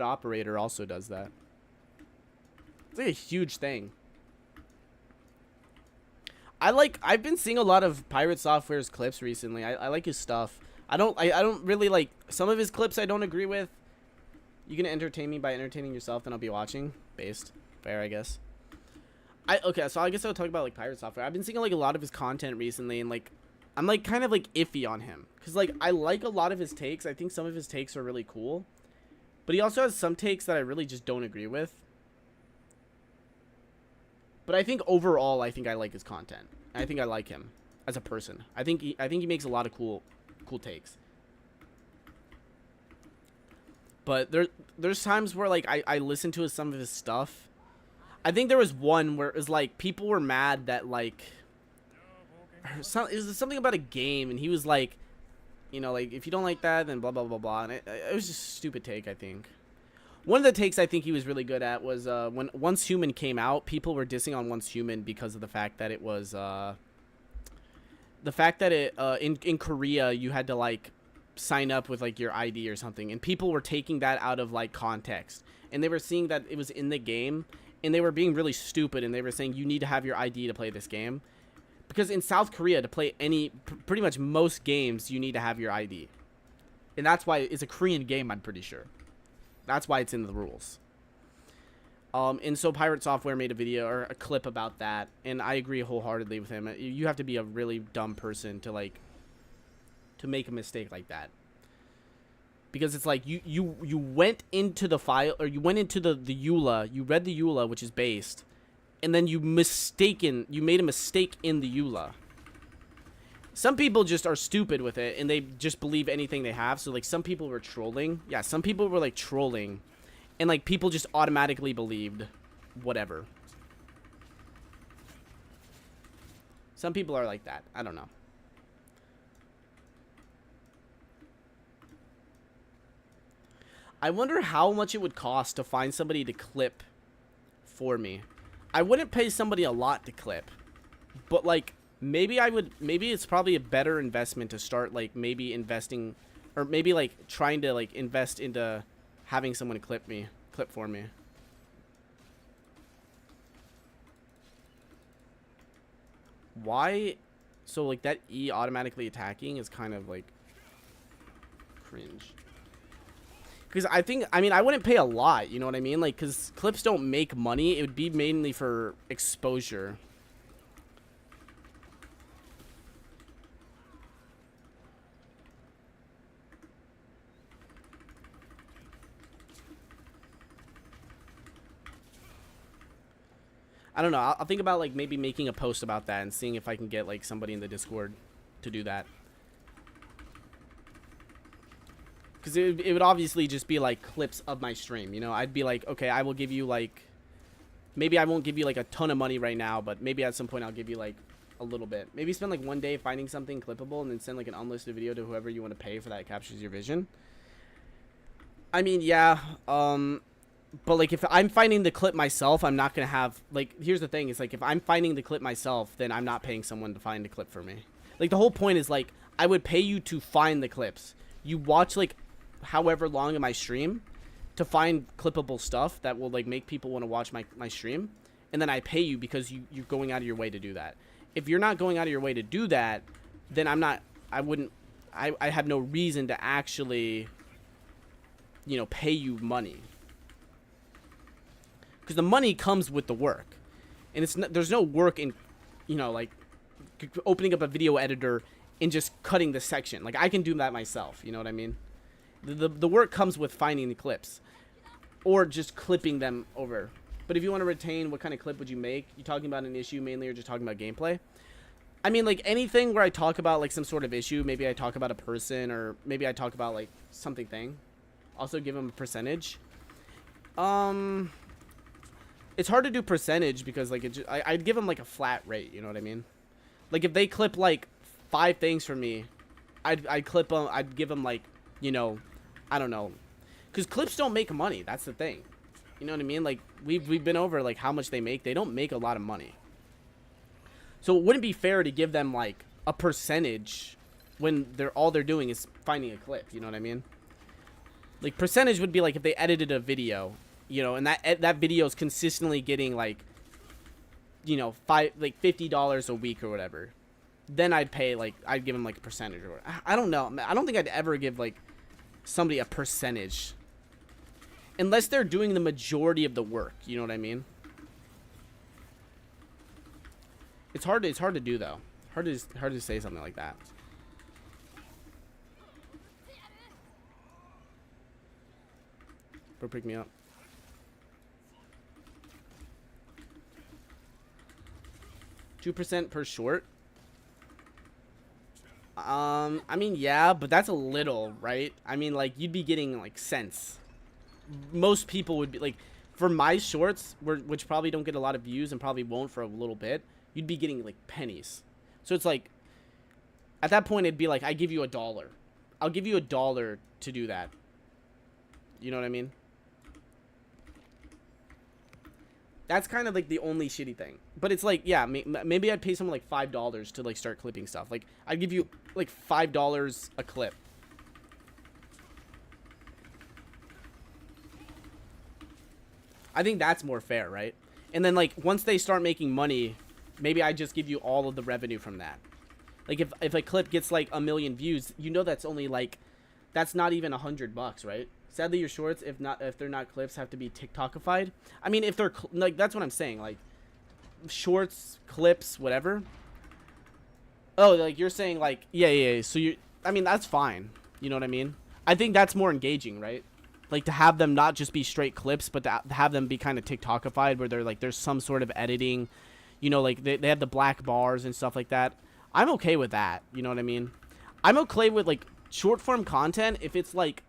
Operator also does that. It's like a huge thing. I've been seeing a lot of Pirate Software's clips recently. I like his stuff. I don't really like some of his clips. I don't agree with. You can entertain me by entertaining yourself, then I'll be watching. Based. Fair, I guess. Okay, so I guess I'll talk about like Pirate Software. I've been seeing like a lot of his content recently, and like I'm like kind of like iffy on him, cause like I like a lot of his takes. I think some of his takes are really cool, but he also has some takes that I really just don't agree with. But I think overall, I think I like his content. I think I like him as a person. I think he makes a lot of cool takes. But there's times where like I listen to some of his stuff. I think there was one where it was like people were mad that like it was something about a game, and he was like, you know, like if you don't like that, then blah blah blah blah, and it was just a stupid take. I think one of the takes I think he was really good at was when Once Human came out, people were dissing on Once Human because of the fact that it was the fact that it in Korea you had to like sign up with like your ID or something, and people were taking that out of like context, and they were seeing that it was in the game, and they were being really stupid, and they were saying you need to have your ID to play this game, because in South Korea to play pretty much most games you need to have your ID, and that's why it's a Korean game. I'm pretty sure that's why it's in the rules. And so Pirate Software made a video or a clip about that, and I agree wholeheartedly with him. You have to be a really dumb person to like to make a mistake like that, because it's like you went into the file, or you went into the EULA, you read the EULA, which is based, and then you made a mistake in the EULA. Some people just are stupid with it, and they just believe anything they have. So like some people were trolling. Yeah, some people were like trolling. And, like, people just automatically believed whatever. Some people are like that. I don't know. I wonder how much it would cost to find somebody to clip for me. I wouldn't pay somebody a lot to clip. But, like, maybe it's probably a better investment to start, like, maybe investing, or maybe, like, trying to, like, invest into having someone clip for me. Why? So like that E automatically attacking is kind of like cringe. Because I mean, I wouldn't pay a lot, you know what I mean? Like, because clips don't make money. It would be mainly for exposure. I don't know. I'll think about like maybe making a post about that and seeing if I can get like somebody in the Discord to do that. Because it would obviously just be like clips of my stream, you know? I'd be like, okay, I will give you like, maybe I won't give you like a ton of money right now, but maybe at some point I'll give you like a little bit. Maybe spend like one day finding something clippable and then send like an unlisted video to whoever you want to pay for that captures your vision. I mean, yeah, but like if I'm finding the clip myself, I'm not going to have, like, here's the thing. It's like if I'm finding the clip myself, then I'm not paying someone to find the clip for me. Like the whole point is like, I would pay you to find the clips. You watch like however long in my stream to find clippable stuff that will like make people want to watch my stream. And then I pay you because you're going out of your way to do that. If you're not going out of your way to do that, then I have no reason to actually, you know, pay you money. Because the money comes with the work, and there's no work in, you know, like opening up a video editor and just cutting the section. Like I can do that myself. You know what I mean? The work comes with finding the clips, or just clipping them over. But if you want to retain, what kind of clip would you make? You talking about an issue mainly, or just talking about gameplay? I mean, like anything where I talk about like some sort of issue. Maybe I talk about a person, or maybe I talk about like something thing. Also give them a percentage. It's hard to do percentage because like I'd give them like a flat rate, you know what I mean? Like if they clip like 5 things from me, I'd clip them. I'd give them like, you know, I don't know, because clips don't make money. That's the thing, you know what I mean? Like we've been over like how much they make. They don't make a lot of money, so it wouldn't be fair to give them like a percentage when all they're doing is finding a clip. You know what I mean? Like percentage would be like if they edited a video, you know, and that video is consistently getting like, you know, $50 a week or whatever, then I'd pay like, I'd give them like a percentage or whatever. I don't know. I don't think I'd ever give like somebody a percentage unless they're doing the majority of the work. You know what I mean? It's hard to do though. Hard to say something like that. Bro, pick me up. 2% per short. I mean, yeah, but that's a little, right? I mean, like, you'd be getting, like, cents. Most people would be, like, for my shorts, which probably don't get a lot of views and probably won't for a little bit, you'd be getting, like, pennies. So it's like, at that point, it'd be like, I give you $1. I'll give you $1 to do that. You know what I mean? That's kind of like the only shitty thing. But it's like, yeah, maybe I'd pay someone like $5 to like start clipping stuff. Like I'd give you like $5 a clip. I think that's more fair, right? And then like once they start making money, maybe I just give you all of the revenue from that. Like if a clip gets like 1 million views, you know that's only like, that's not even $100, right? Sadly, your shorts, if they're not clips, have to be TikTokified. I mean, if they're like, that's what I'm saying. Like shorts, clips, whatever. Oh, like you're saying like, yeah. So I mean, that's fine. You know what I mean? I think that's more engaging, right? Like to have them not just be straight clips, but to have them be kind of TikTokified, where they're like, there's some sort of editing, you know, like they have the black bars and stuff like that. I'm okay with that. You know what I mean? I'm okay with like short form content. If it's like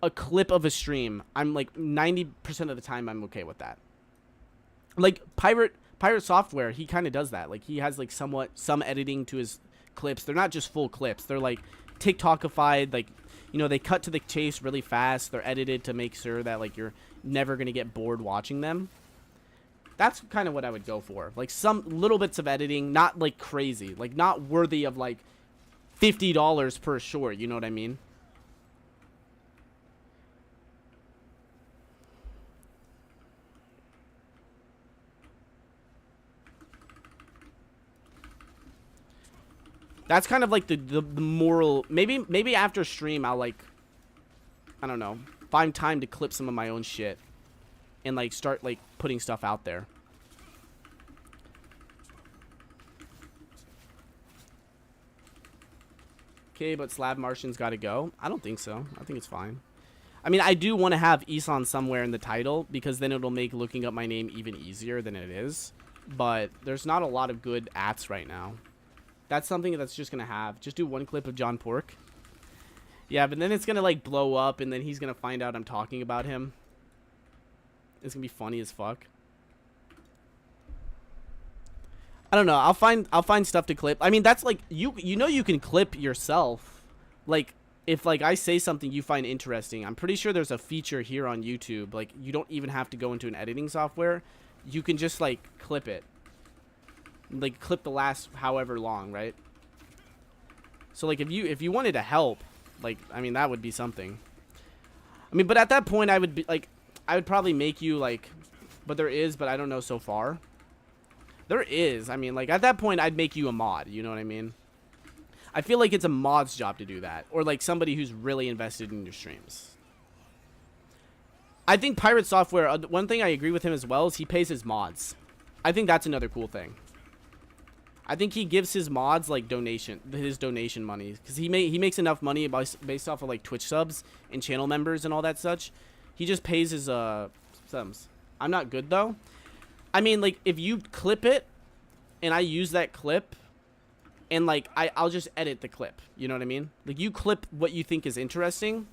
a clip of a stream, I'm like 90% of the time I'm okay with that. Like Pirate Software, he kind of does that. Like he has like some editing to his clips. They're not just full clips. They're like TikTokified, like, you know, they cut to the chase really fast. They're edited to make sure that like you're never going to get bored watching them. That's kind of what I would go for. Like some little bits of editing, not like crazy, like not worthy of like $50 per short, you know what I mean? That's kind of like the moral. Maybe after stream I'll like, I don't know, find time to clip some of my own shit and like start like putting stuff out there. Okay, but Slab Martian's got to go. I don't think so. I think it's fine. I mean, I do want to have Isan somewhere in the title because then it'll make looking up my name even easier than it is. But there's not a lot of good ats right now. That's something that's just going to have. Just do one clip of John Pork. Yeah, but then it's going to like blow up and then he's going to find out I'm talking about him. It's going to be funny as fuck. I don't know. I'll find stuff to clip. I mean, that's like you know you can clip yourself. Like if like I say something you find interesting, I'm pretty sure there's a feature here on YouTube. Like you don't even have to go into an editing software. You can just like clip it. Like clip the last however long, right? So like if you wanted to help, like I mean that would be something. I mean, but at that point I would be like I would probably make you like, but I don't know so far. There is. I mean, like at that point I'd make you a mod, you know what I mean? I feel like it's a mod's job to do that, or like somebody who's really invested in your streams. I think Pirate Software, one thing I agree with him as well is he pays his mods. I think that's another cool thing. I think he gives his mods like his donation money, because he makes enough money based off of like Twitch subs and channel members and all that such. He just pays his subs. I'm not good though. I mean, like if you clip it and I use that clip and like I'll just edit the clip, you know what I mean? Like you clip what you think is interesting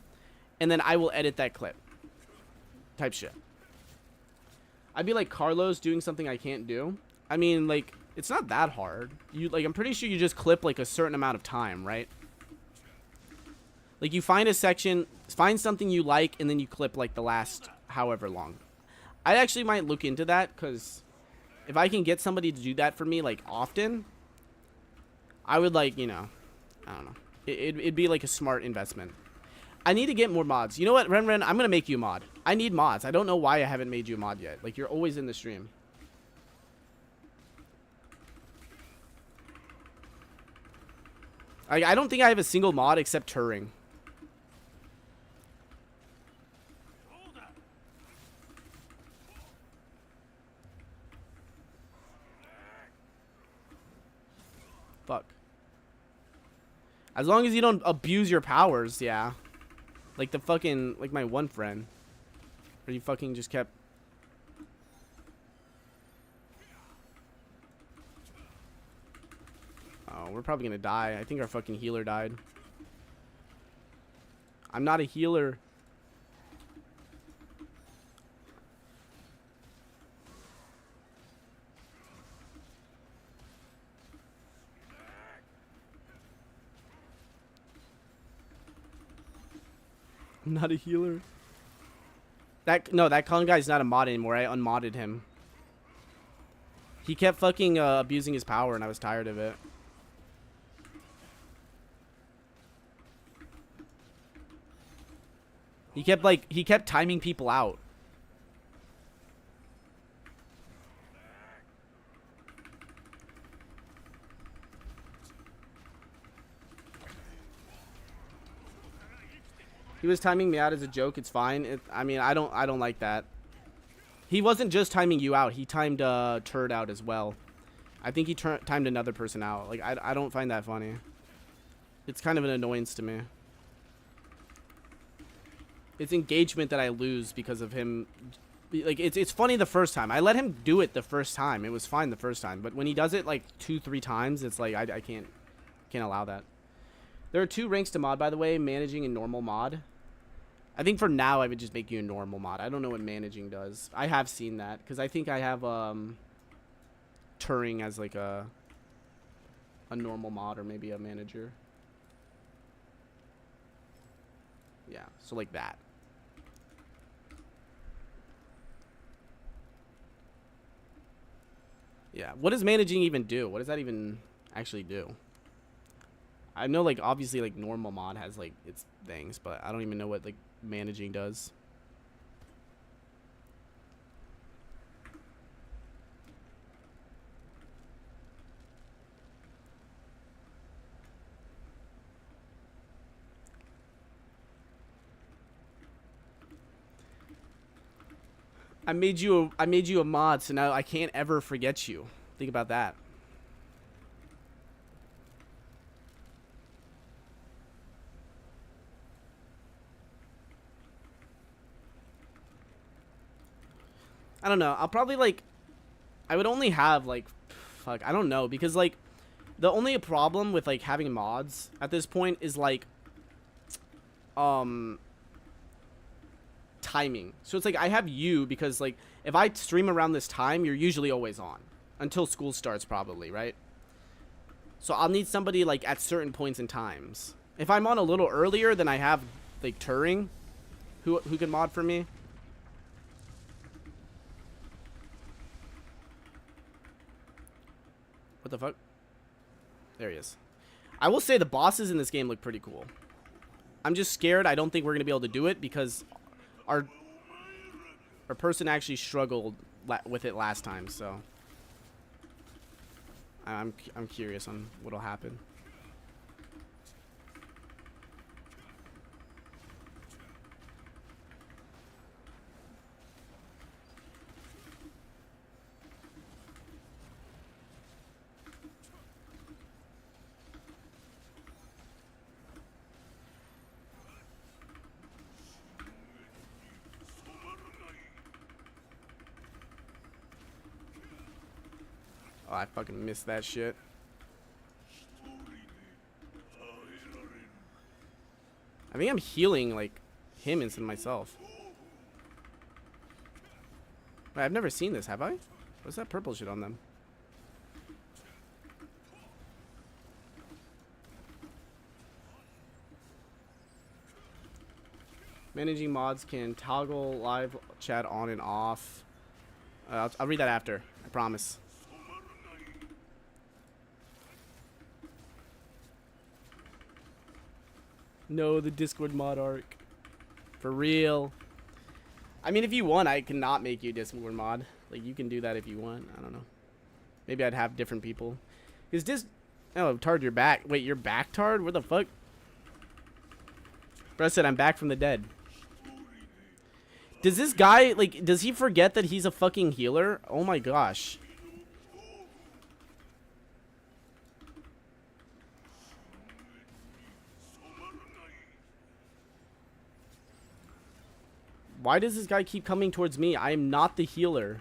and then I will edit that clip type shit. I'd be like Carlos doing something I can't do. I mean, like it's not that hard. I'm pretty sure you just clip like a certain amount of time, right? Like you find a section, find something you like, and then you clip like the last however long. I actually might look into that, because if I can get somebody to do that for me like often, I would like, you know, I don't know. It'd be like a smart investment. I need to get more mods. You know what, Ren, I'm going to make you a mod. I need mods. I don't know why I haven't made you a mod yet. Like, you're always in the stream. I don't think I have a single mod except Turing. Fuck. As long as you don't abuse your powers, yeah. Like the fucking, like my one friend. Where he fucking just kept... Oh, we're probably gonna die. I think our fucking healer died. I'm not a healer. I'm not a healer. That Kong guy's not a mod anymore. I unmodded him. He kept fucking abusing his power, and I was tired of it. He kept timing people out. He was timing me out as a joke. It's fine. I mean, I don't like that. He wasn't just timing you out. He timed Turd out as well. I think he timed another person out. Like, I don't find that funny. It's kind of an annoyance to me. It's engagement that I lose because of him. Like, it's funny the first time. I let him do it the first time. It was fine the first time. But when he does it like 2-3 times, it's like I can't allow that. There are 2 ranks to mod, by the way, managing and normal mod. I think for now I would just make you a normal mod. I don't know what managing does. I have seen that because I think I have Turing as like a normal mod or maybe a manager. Yeah, so like that. Yeah, what does managing even do? What does that even actually do? I know, like, obviously, like, normal mod has, like, its things, but I don't even know what, like, managing does. I made you a mod, so now I can't ever forget you. Think about that. I don't know. I'll probably, like, I would only have, like, fuck, I don't know, because, like, the only problem with, like, having mods at this point is, like, timing. So it's like I have you because, like, if I stream around this time, you're usually always on until school starts, probably, right? So I'll need somebody, like, at certain points in times. If I'm on a little earlier, then I have, like, Turing who can mod for me. What the fuck? There he is. I will say the bosses in this game look pretty cool. I'm just scared. I don't think we're going to be able to do it because our person actually struggled with it last time, so I'm curious on what'll happen. Oh, I fucking missed that shit. I think I'm healing, like, him instead of myself. Wait, I've never seen this, have I? What's that purple shit on them? Managing mods can toggle live chat on and off. I'll read that after, I promise. No, the Discord mod arc. For real. I mean, if you want, I cannot make you a Discord mod. Like, you can do that if you want. I don't know. Maybe I'd have different people. Is oh, Tard, you're back. Wait, you're back, Tard? Where the fuck? Bro said I'm back from the dead. Does this guy, like, does he forget that he's a fucking healer? Oh my gosh. Why does this guy keep coming towards me? I am not the healer.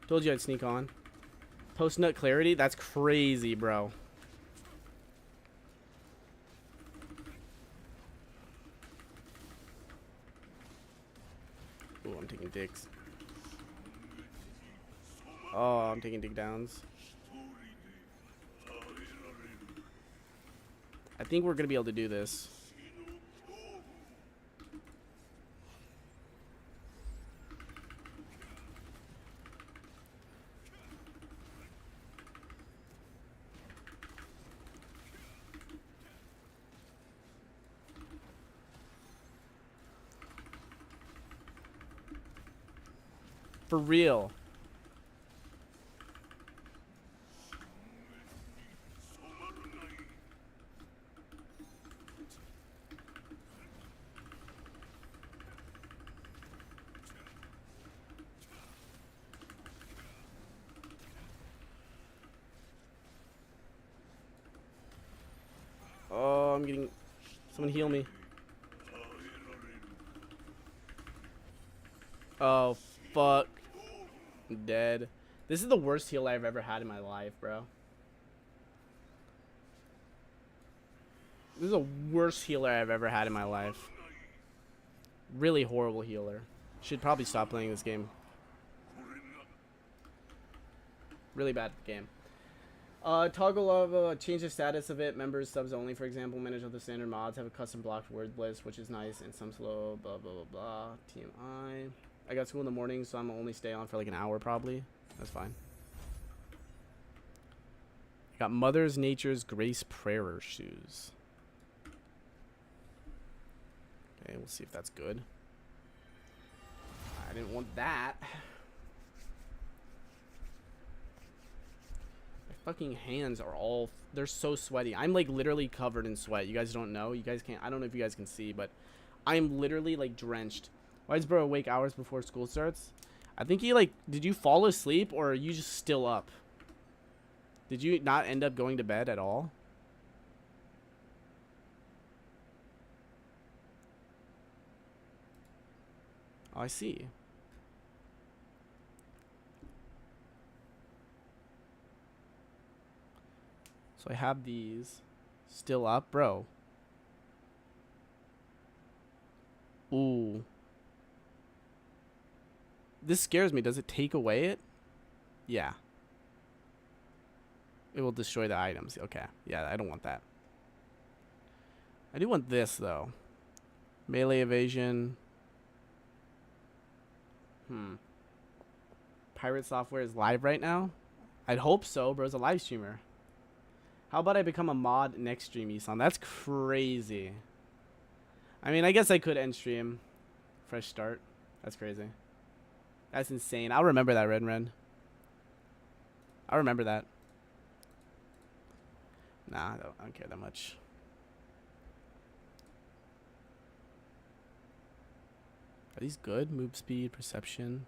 Told you I'd sneak on. Post-nut clarity? That's crazy, bro. Ooh, I'm taking dicks. Oh, I'm taking dig downs. I think we're gonna be able to do this. For real. Oh, I'm getting... Someone heal me. Oh, fuck. I'm dead. This is the worst heal I've ever had in my life, bro. This is the worst healer I've ever had in my life. Really horrible healer. Should probably stop playing this game. Really bad game. Toggle of change the status of it. Members, subs only, for example. Manage other standard mods. Have a custom blocked word list, which is nice. And some slow, blah, blah, blah, blah. TMI. I got school in the morning, so I'm gonna only stay on for like an hour probably. That's fine. Got Mother's Nature's Grace Prayer shoes. Okay, we'll see if that's good. I didn't want that. My fucking hands are all... They're so sweaty. I'm like literally covered in sweat. You guys don't know. You guys can't... I don't know if you guys can see, but I'm literally like drenched. Why is bro awake hours before school starts? I think he like... Did you fall asleep or are you just still up? Did you not end up going to bed at all? Oh, I see. So I have these still up, bro. Ooh. This scares me. Does it take away it? Yeah. It will destroy the items. Okay. Yeah, I don't want that. I do want this, though. Melee evasion. Pirate Software is live right now? I'd hope so. Bro's a live streamer. How about I become a mod next stream, Isan? That's crazy. I mean, I guess I could end stream. Fresh start. That's crazy. That's insane. I'll remember that, Ren. I'll remember that. Nah, I don't care that much. Are these good? Move speed, perception.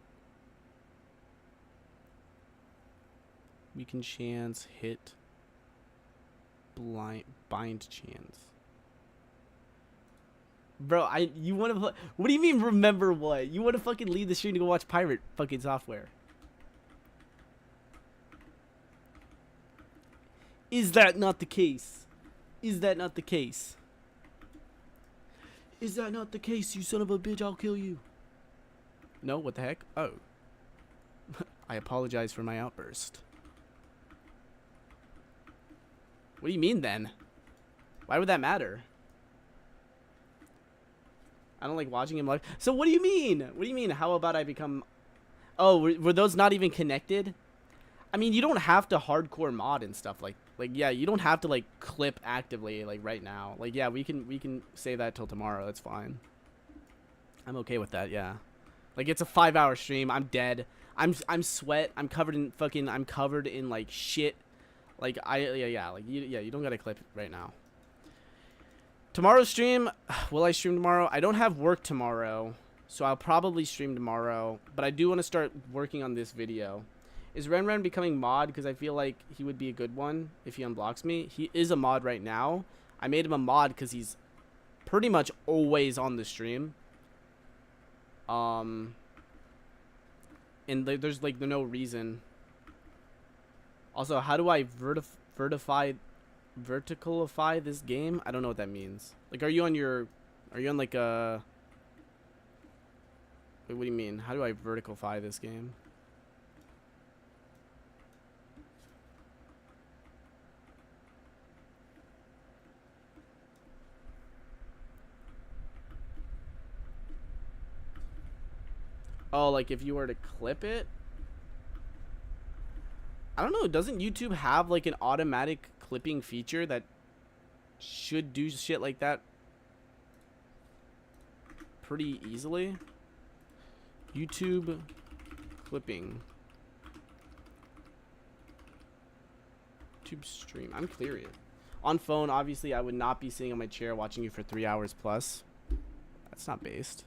Weaken chance, hit. Bind chance. Bro, you want to... What do you mean remember what? You want to fucking leave the stream to go watch Pirate fucking Software. Is that not the case? Is that not the case? Is that not the case, you son of a bitch? I'll kill you. No, what the heck? Oh. I apologize for my outburst. What do you mean then? Why would that matter? I don't like watching him live. So what do you mean? What do you mean? How about I become... Oh, were those not even connected? I mean, you don't have to hardcore mod and stuff like yeah, you don't have to like clip actively like right now. Like yeah, we can save that till tomorrow. That's fine. I'm okay with that. Yeah. Like it's a 5-hour stream. I'm dead. I'm sweat. I'm covered in like shit. Like like you don't got to clip right now. Tomorrow's stream, will I stream tomorrow? I don't have work tomorrow, so I'll probably stream tomorrow, but I do want to start working on this video. Is Ren becoming mod? Because I feel like he would be a good one if he unblocks me. He is a mod right now. I made him a mod because he's pretty much always on the stream. And there's like no reason. Also, how do I verticalify this game? I don't know what that means. Like, are you on like a... Wait, what do you mean? How do I verticalify this game? Oh, like if you were to clip it? I don't know. Doesn't YouTube have like an automatic clipping feature that should do shit like that pretty easily? YouTube clipping. YouTube stream. I'm curious. On phone, obviously, I would not be sitting on my chair watching you for 3 hours plus. That's not based.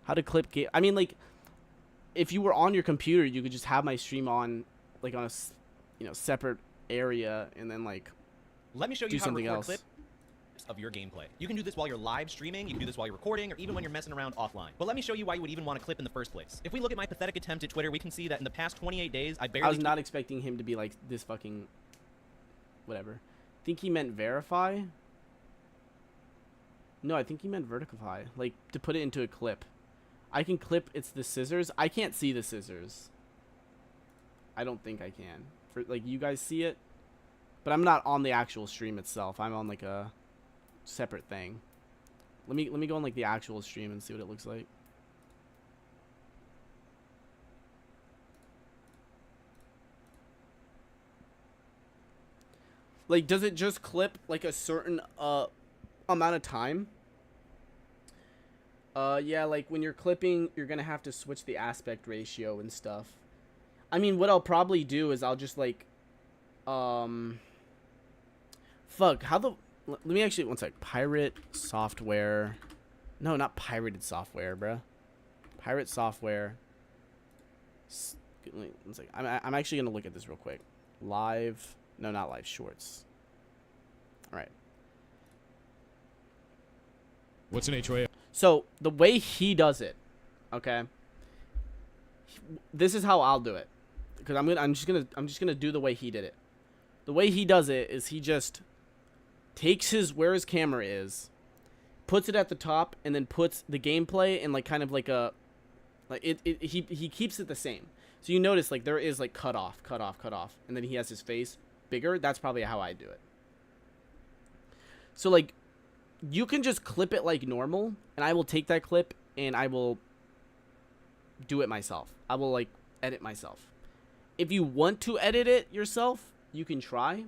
How to clip game? I mean, like, if you were on your computer, you could just have my stream on, like, on a, you know, separate area, and then like, Let me show do you how to something record else. clips of your gameplay. You can do this while you're live streaming, you can do this while you're recording, or even when you're messing around offline. But let me show you why you would even want to clip in the first place. If we look at my pathetic attempt at Twitter, we can see that in the past 28 days, I barely... I was not expecting him to be like this fucking whatever. Think he meant verify? No, I think he meant vertify. Like, to put it into a clip. I can clip, it's the scissors. I can't see the scissors. I don't think I can. For like, you guys see it? But I'm not on the actual stream itself. I'm on like a separate thing. Let me go on like the actual stream and see what it looks like. Like, does it just clip like a certain amount of time? Yeah, like when you're clipping, you're gonna have to switch the aspect ratio and stuff. I mean, what I'll probably do is I'll just like, fuck, how the, let me actually, one sec, pirate software, no, not pirated software, bruh, pirate software, one sec, I'm actually gonna look at this real quick, live, no, not live, shorts, alright. What's an HOA? So the way he does it, okay. This is how I'll do it, because I'm just gonna do the way he did it. The way he does it is he just takes where his camera is, puts it at the top, and then puts the gameplay in like kind of like a, like he keeps it the same. So you notice like there is like cut off, and then he has his face bigger. That's probably how I do it. So like, you can just clip it like normal, and I will take that clip and I will do it myself. I will like edit myself. If you want to edit it yourself, you can try.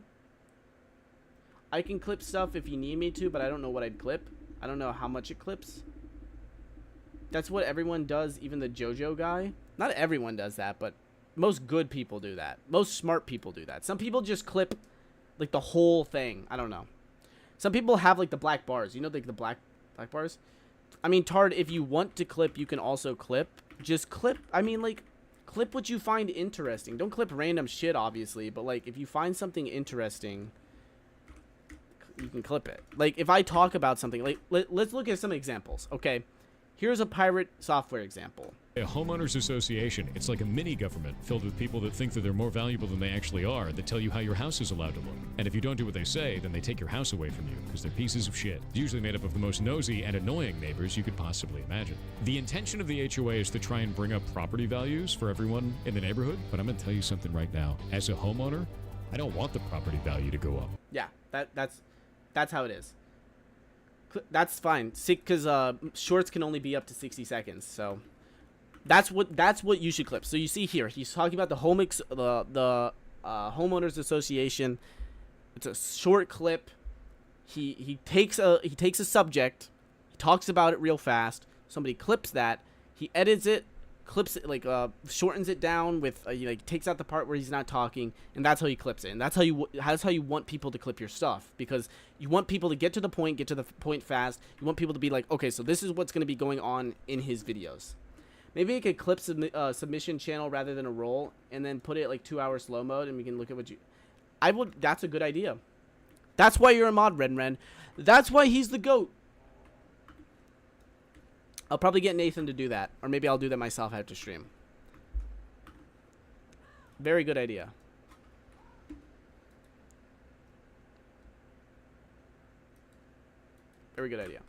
I can clip stuff if you need me to, but I don't know what I'd clip. I don't know how much it clips. That's what everyone does, even the JoJo guy. Not everyone does that, but most good people do that. Most smart people do that. Some people just clip like the whole thing. I don't know. Some people have like the black bars. You know, like the black bars? I mean, Tard, if you want to clip, you can also clip. Just clip. I mean, like, clip what you find interesting. Don't clip random shit, obviously. But, like, if you find something interesting, you can clip it. Like, if I talk about something, like, let's look at some examples, okay? Here's a pirate software example. A homeowners association. It's like a mini government filled with people that think that they're more valuable than they actually are, that tell you how your house is allowed to look. And if you don't do what they say, then they take your house away from you, because they're pieces of shit. It's usually made up of the most nosy and annoying neighbors you could possibly imagine. The intention of the HOA is to try and bring up property values for everyone in the neighborhood, but I'm going to tell you something right now. As a homeowner, I don't want the property value to go up. Yeah, that's how it is. That's fine. Because shorts can only be up to 60 seconds, so that's what you should clip. So you see here, he's talking about the homeowners association. It's a short clip. He takes a subject, he talks about it real fast. Somebody clips that. He edits it, clips it, like shortens it down with he like takes out the part where he's not talking, and that's how he clips it. And that's how you want people to clip your stuff, because you want people to get to the point fast. You want people to be like, okay, so this is what's going to be going on in his videos. Maybe I could clip submission channel rather than a roll, and then put it like 2 hour slow mode, and we can look at what you. That's a good idea. That's why you're a mod, Ren. That's why he's the GOAT. I'll probably get Nathan to do that, or maybe I'll do that myself after stream. Very good idea. Very good idea.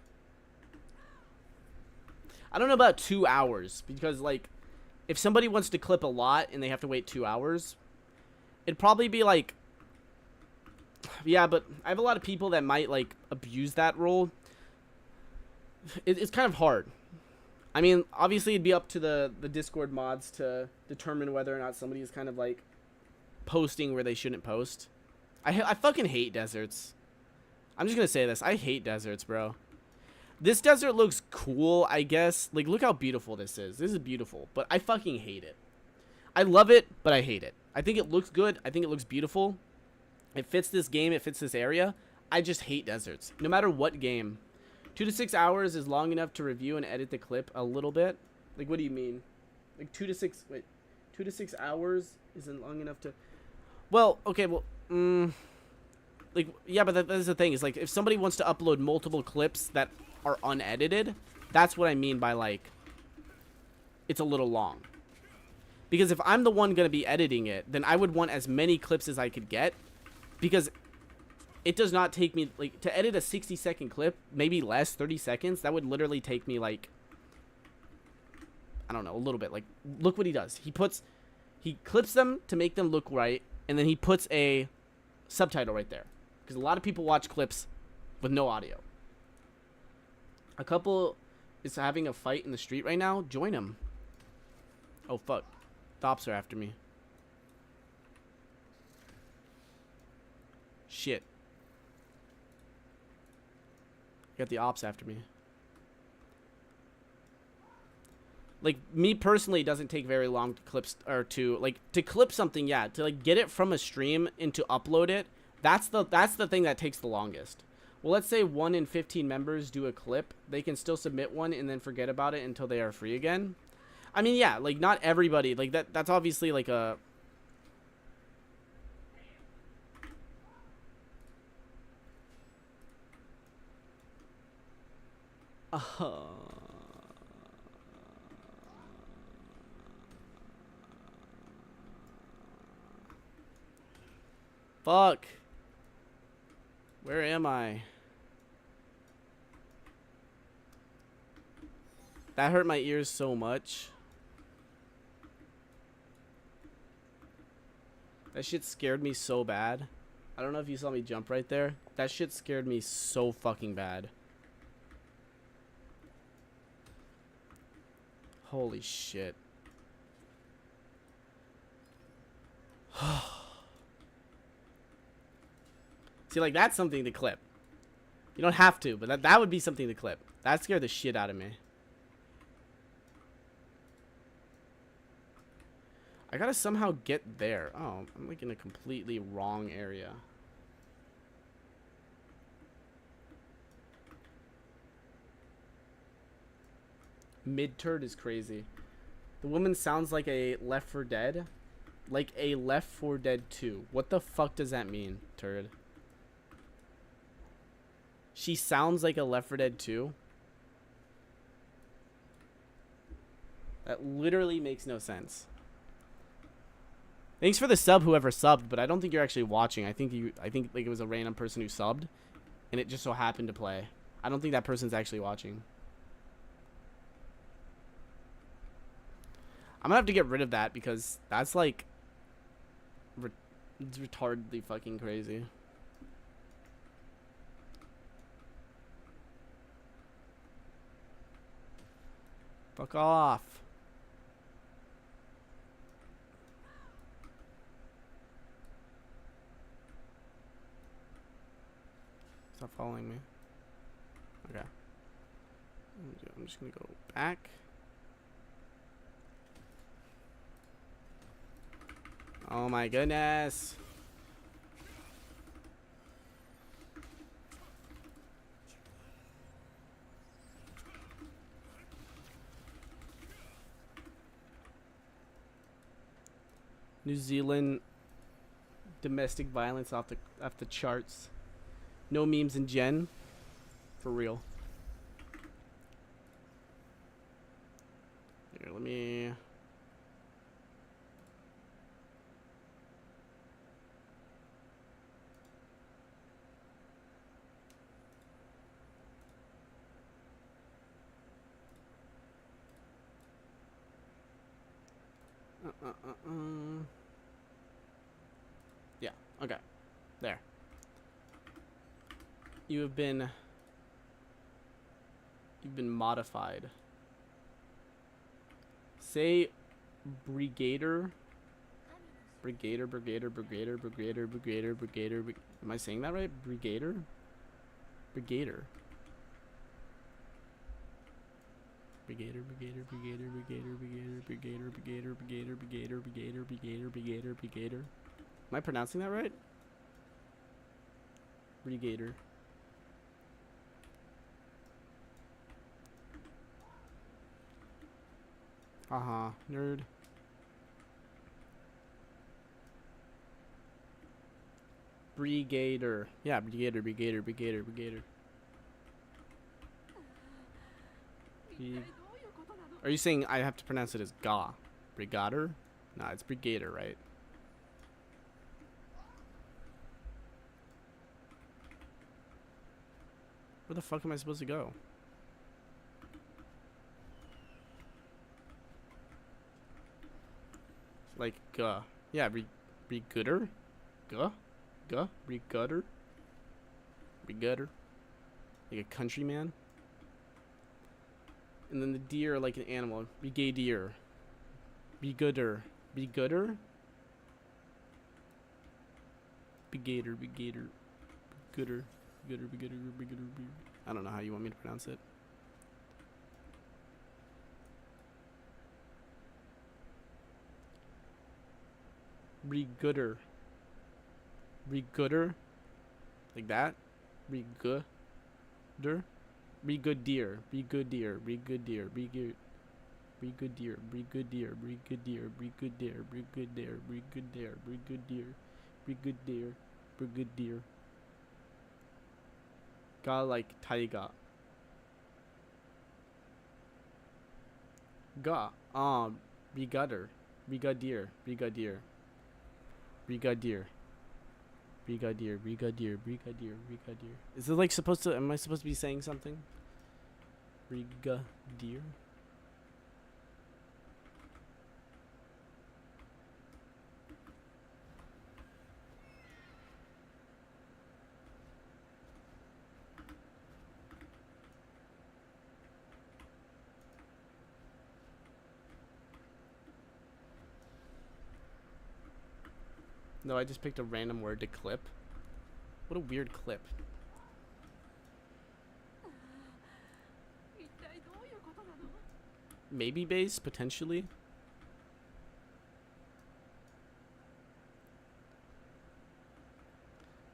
I don't know about 2 hours, because like, if somebody wants to clip a lot and they have to wait 2 hours, it'd probably be like, yeah, but I have a lot of people that might like abuse that rule. It's kind of hard. I mean, obviously it'd be up to the Discord mods to determine whether or not somebody is kind of like posting where they shouldn't post. I fucking hate deserts. I'm just gonna say this. I hate deserts, bro. This desert looks cool, I guess. Like, look how beautiful this is. This is beautiful, but I fucking hate it. I love it, but I hate it. I think it looks good. I think it looks beautiful. It fits this game. It fits this area. I just hate deserts. No matter what game. 2 to 6 hours is long enough to review and edit the clip a little bit. Like, what do you mean? Like 2 to 6 hours isn't long enough to... Well, okay, well, like, yeah, but that's the thing. Is like, if somebody wants to upload multiple clips that are unedited, that's what I mean by, like, it's a little long. Because if I'm the one going to be editing it, then I would want as many clips as I could get. Because it does not take me, like, to edit a 60-second clip, maybe less, 30 seconds, that would literally take me, like, I don't know, a little bit. Like, look what he does. He clips them to make them look right, and then he puts a subtitle right there. Because a lot of people watch clips with no audio. A couple is having a fight in the street right now. Join them. Oh, fuck. The ops are after me. Shit. Got the ops after me. Like, me personally, it doesn't take very long to clip, or to, like, to clip something, yeah. To, like, get it from a stream and to upload it, that's the thing that takes the longest. Well, let's say 1 in 15 members do a clip. They can still submit one and then forget about it until they are free again. I mean, yeah, like, not everybody, like, that's obviously, like, a... Fuck. Where am I? That hurt my ears so much. That shit scared me so bad. I don't know if you saw me jump right there. That shit scared me so fucking bad. Holy shit. See, like, that's something to clip. You don't have to, but that would be something to clip. That scared the shit out of me. I gotta somehow get there. Oh, I'm like in a completely wrong area. Mid-turd is crazy. The woman sounds like a Left 4 Dead. Like a Left 4 Dead 2. What the fuck does that mean, turd? She sounds like a Left 4 Dead 2? That literally makes no sense. Thanks for the sub, whoever subbed, but I don't think you're actually watching. I think like it was a random person who subbed, and it just so happened to play. I don't think that person's actually watching. I'm gonna have to get rid of that because that's like, it's retardedly fucking crazy. Fuck off. Stop following me. Okay. I'm just gonna go back. Oh my goodness. New Zealand domestic violence off the charts. No memes in Gen. For real. Here, let me... Yeah, okay. There. You've been modified. Say Brigader. Brigader. Am I saying that right? Brigader? Brigader. Am I pronouncing that right? Brigader. Nerd. Brigader. Yeah, Brigader. Are you saying I have to pronounce it as Ga? Brigader? Nah, it's Brigader, right? Where the fuck am I supposed to go? Like, Ga. Yeah, Brigader? Ga? Brigader? Like a countryman? And then the deer like an animal. Brigadier. Brigooder. Brigader? Brigader. Gooder. I don't know how you want me to pronounce it. Brigooder. Like that? Brigooder. Brigadier. Ga like taiga. Ga. Brigadier. Is it like supposed to, am I supposed to be saying something? Brigadier? No, I just picked a random word to clip. What a weird clip. Maybe base, potentially.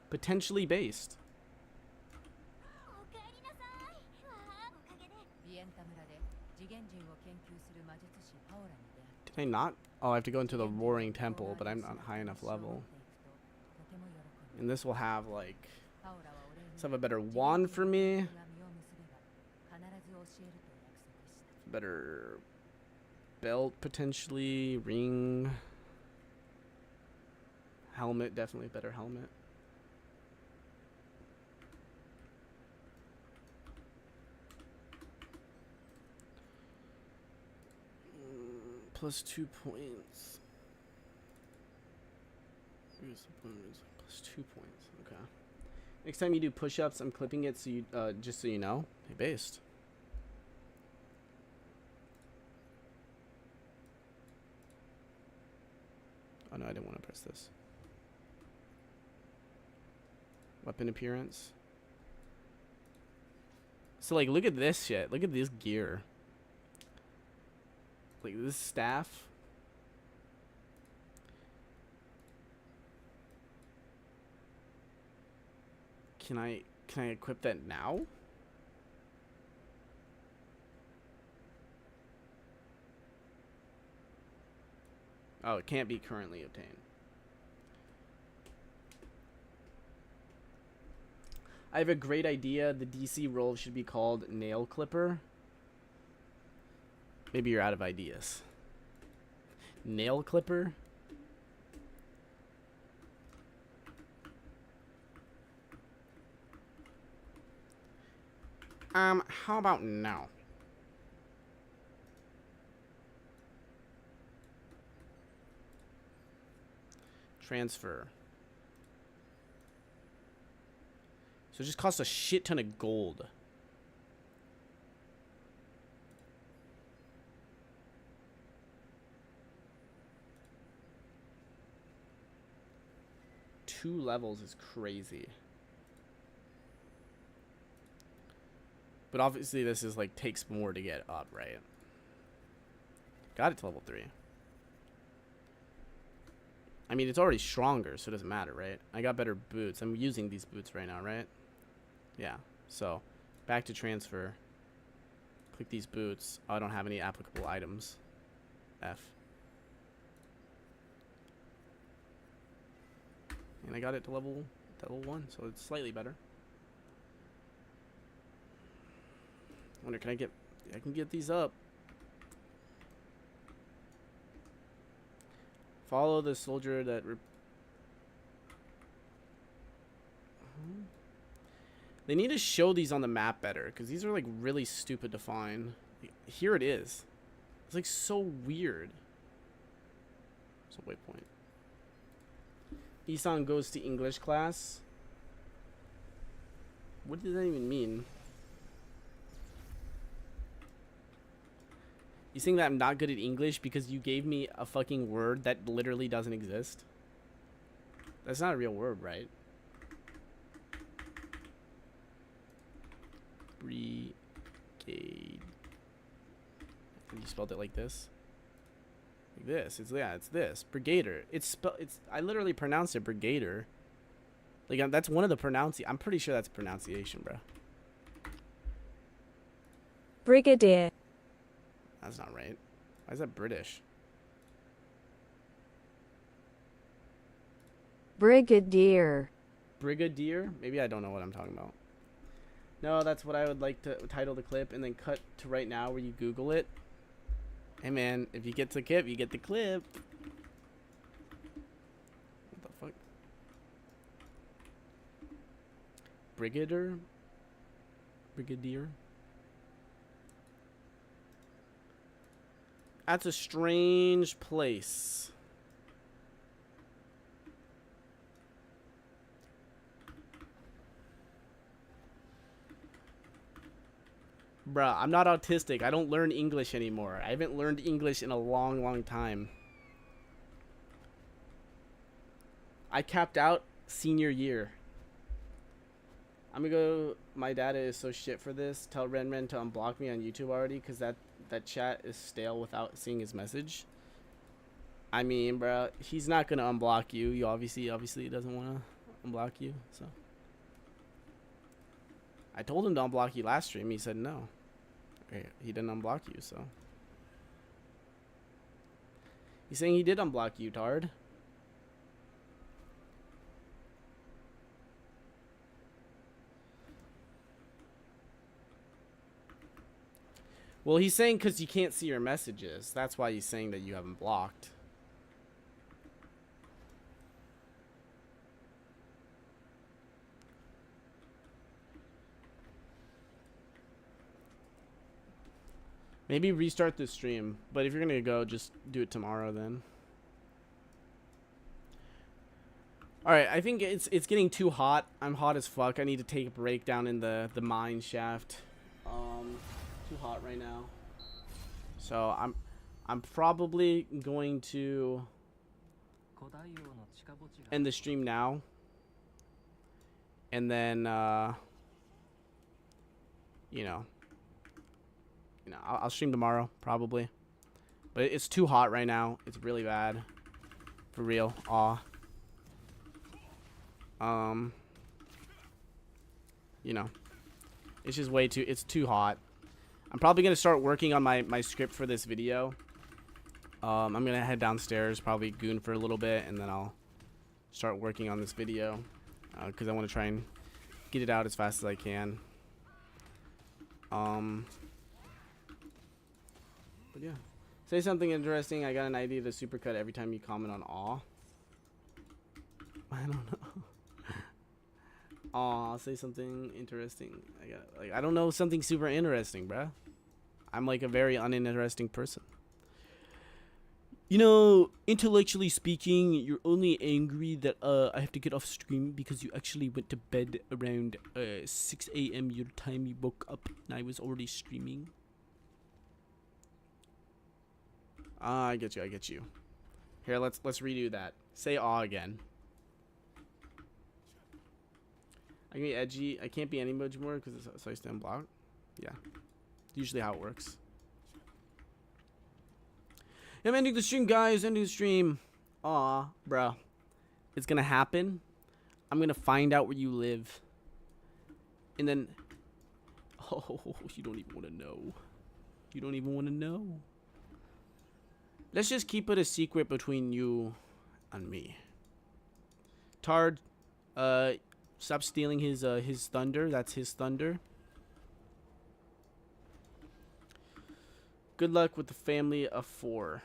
Potentially based. ビエンタ村で次元人を研究する魔術師パオラに出会った Did I not? Oh, I have to go into the Roaring Temple, but I'm not high enough level. And this will have like, let's have a better wand for me. Better belt potentially, ring, helmet, definitely better helmet. Plus 2 points. Plus 2 points. Okay. Next time you do push-ups, I'm clipping it so you just so you know. Hey, based. Oh no, I didn't want to press this. Weapon appearance. So like, look at this shit. Look at this gear. Like this staff. Can I equip that now? Oh, it can't be currently obtained. I have a great idea. The DC role should be called Nail Clipper. Maybe you're out of ideas. Nail Clipper? How about now? Transfer. So it just costs a shit ton of gold. 2 levels is crazy. But obviously this is like takes more to get up, right? Got it to level 3. I mean, it's already stronger, so it doesn't matter, right? I got better boots. I'm using these boots right now, right? Yeah. So, back to transfer. Click these boots. Oh, I don't have any applicable items. F. And I got it to level 1, so it's slightly better. Wonder, can I get... I can get these up. Follow the soldier that... They need to show these on the map better, because these are like really stupid to find. Here it is. It's like so weird. So waypoint. Isan goes to English class. What does that even mean? You saying that I'm not good at English because you gave me a fucking word that literally doesn't exist? That's not a real word, right? Brigade. You spelled it like this? Like this. It's this. Brigader. I literally pronounced it Brigader. Like that's one of the I'm pretty sure that's pronunciation, bro. Brigadier. That's not right. Why is that British? Brigadier. Brigadier? Maybe I don't know what I'm talking about. No, that's what I would like to title the clip and then cut to right now where you Google it. Hey man, if you get the clip, you get the clip. What the fuck? Brigadier? Brigadier? That's a strange place. Bruh, I'm not autistic. I don't learn English anymore. I haven't learned English in a long, long time. I capped out senior year. I'm gonna go... My data is so shit for this. Tell Renren to unblock me on YouTube already, because that chat is stale without seeing his message. I mean, bro, he's not gonna unblock you. You obviously doesn't want to unblock you, so. I told him to unblock you last stream. He said no. He didn't unblock you, so. He's saying he did unblock you, Tard. Well, he's saying because you can't see your messages. That's why he's saying that you haven't blocked. Maybe restart the stream. But if you're going to go, just do it tomorrow then. Alright, I think it's getting too hot. I'm hot as fuck. I need to take a break down in the mine shaft. Too hot right now. So I'm probably going to end the stream now. And then you know, I'll stream tomorrow probably. But it's too hot right now. It's really bad. For real. You know, it's just it's too hot. I'm probably going to start working on my script for this video. I'm going to head downstairs, probably goon for a little bit, and then I'll start working on this video. Because I want to try and get it out as fast as I can. But yeah. Say something interesting. I got an idea to supercut every time you comment on aw. I don't know. I'll say something interesting. I don't know, something super interesting, bruh. I'm like a very uninteresting person. You know, intellectually speaking, you're only angry that I have to get off stream because you actually went to bed around 6 a.m. your time. You woke up and I was already streaming. I get you. Here, let's redo that. Say aw again. I can be edgy. I can't be any emoji more because so I stand blocked. Yeah, usually how it works. Yeah, I'm ending the stream, guys. Ending the stream. Aw, bro. It's gonna happen. I'm gonna find out where you live. And then... Oh, you don't even want to know. You don't even want to know. Let's just keep it a secret between you and me. Tard, stop stealing his thunder. That's his thunder. Good luck with the family of 4.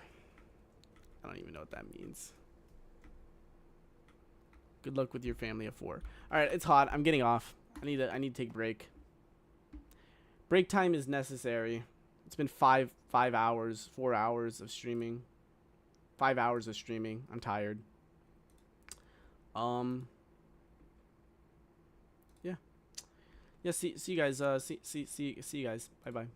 I don't even know what that means. Good luck with your family of 4. All right, it's hot. I'm getting off. I need to take a break. Break time is necessary. It's been 4 hours of streaming. 5 hours of streaming. I'm tired. Yeah. Yeah, see you guys. See you guys. Bye-bye.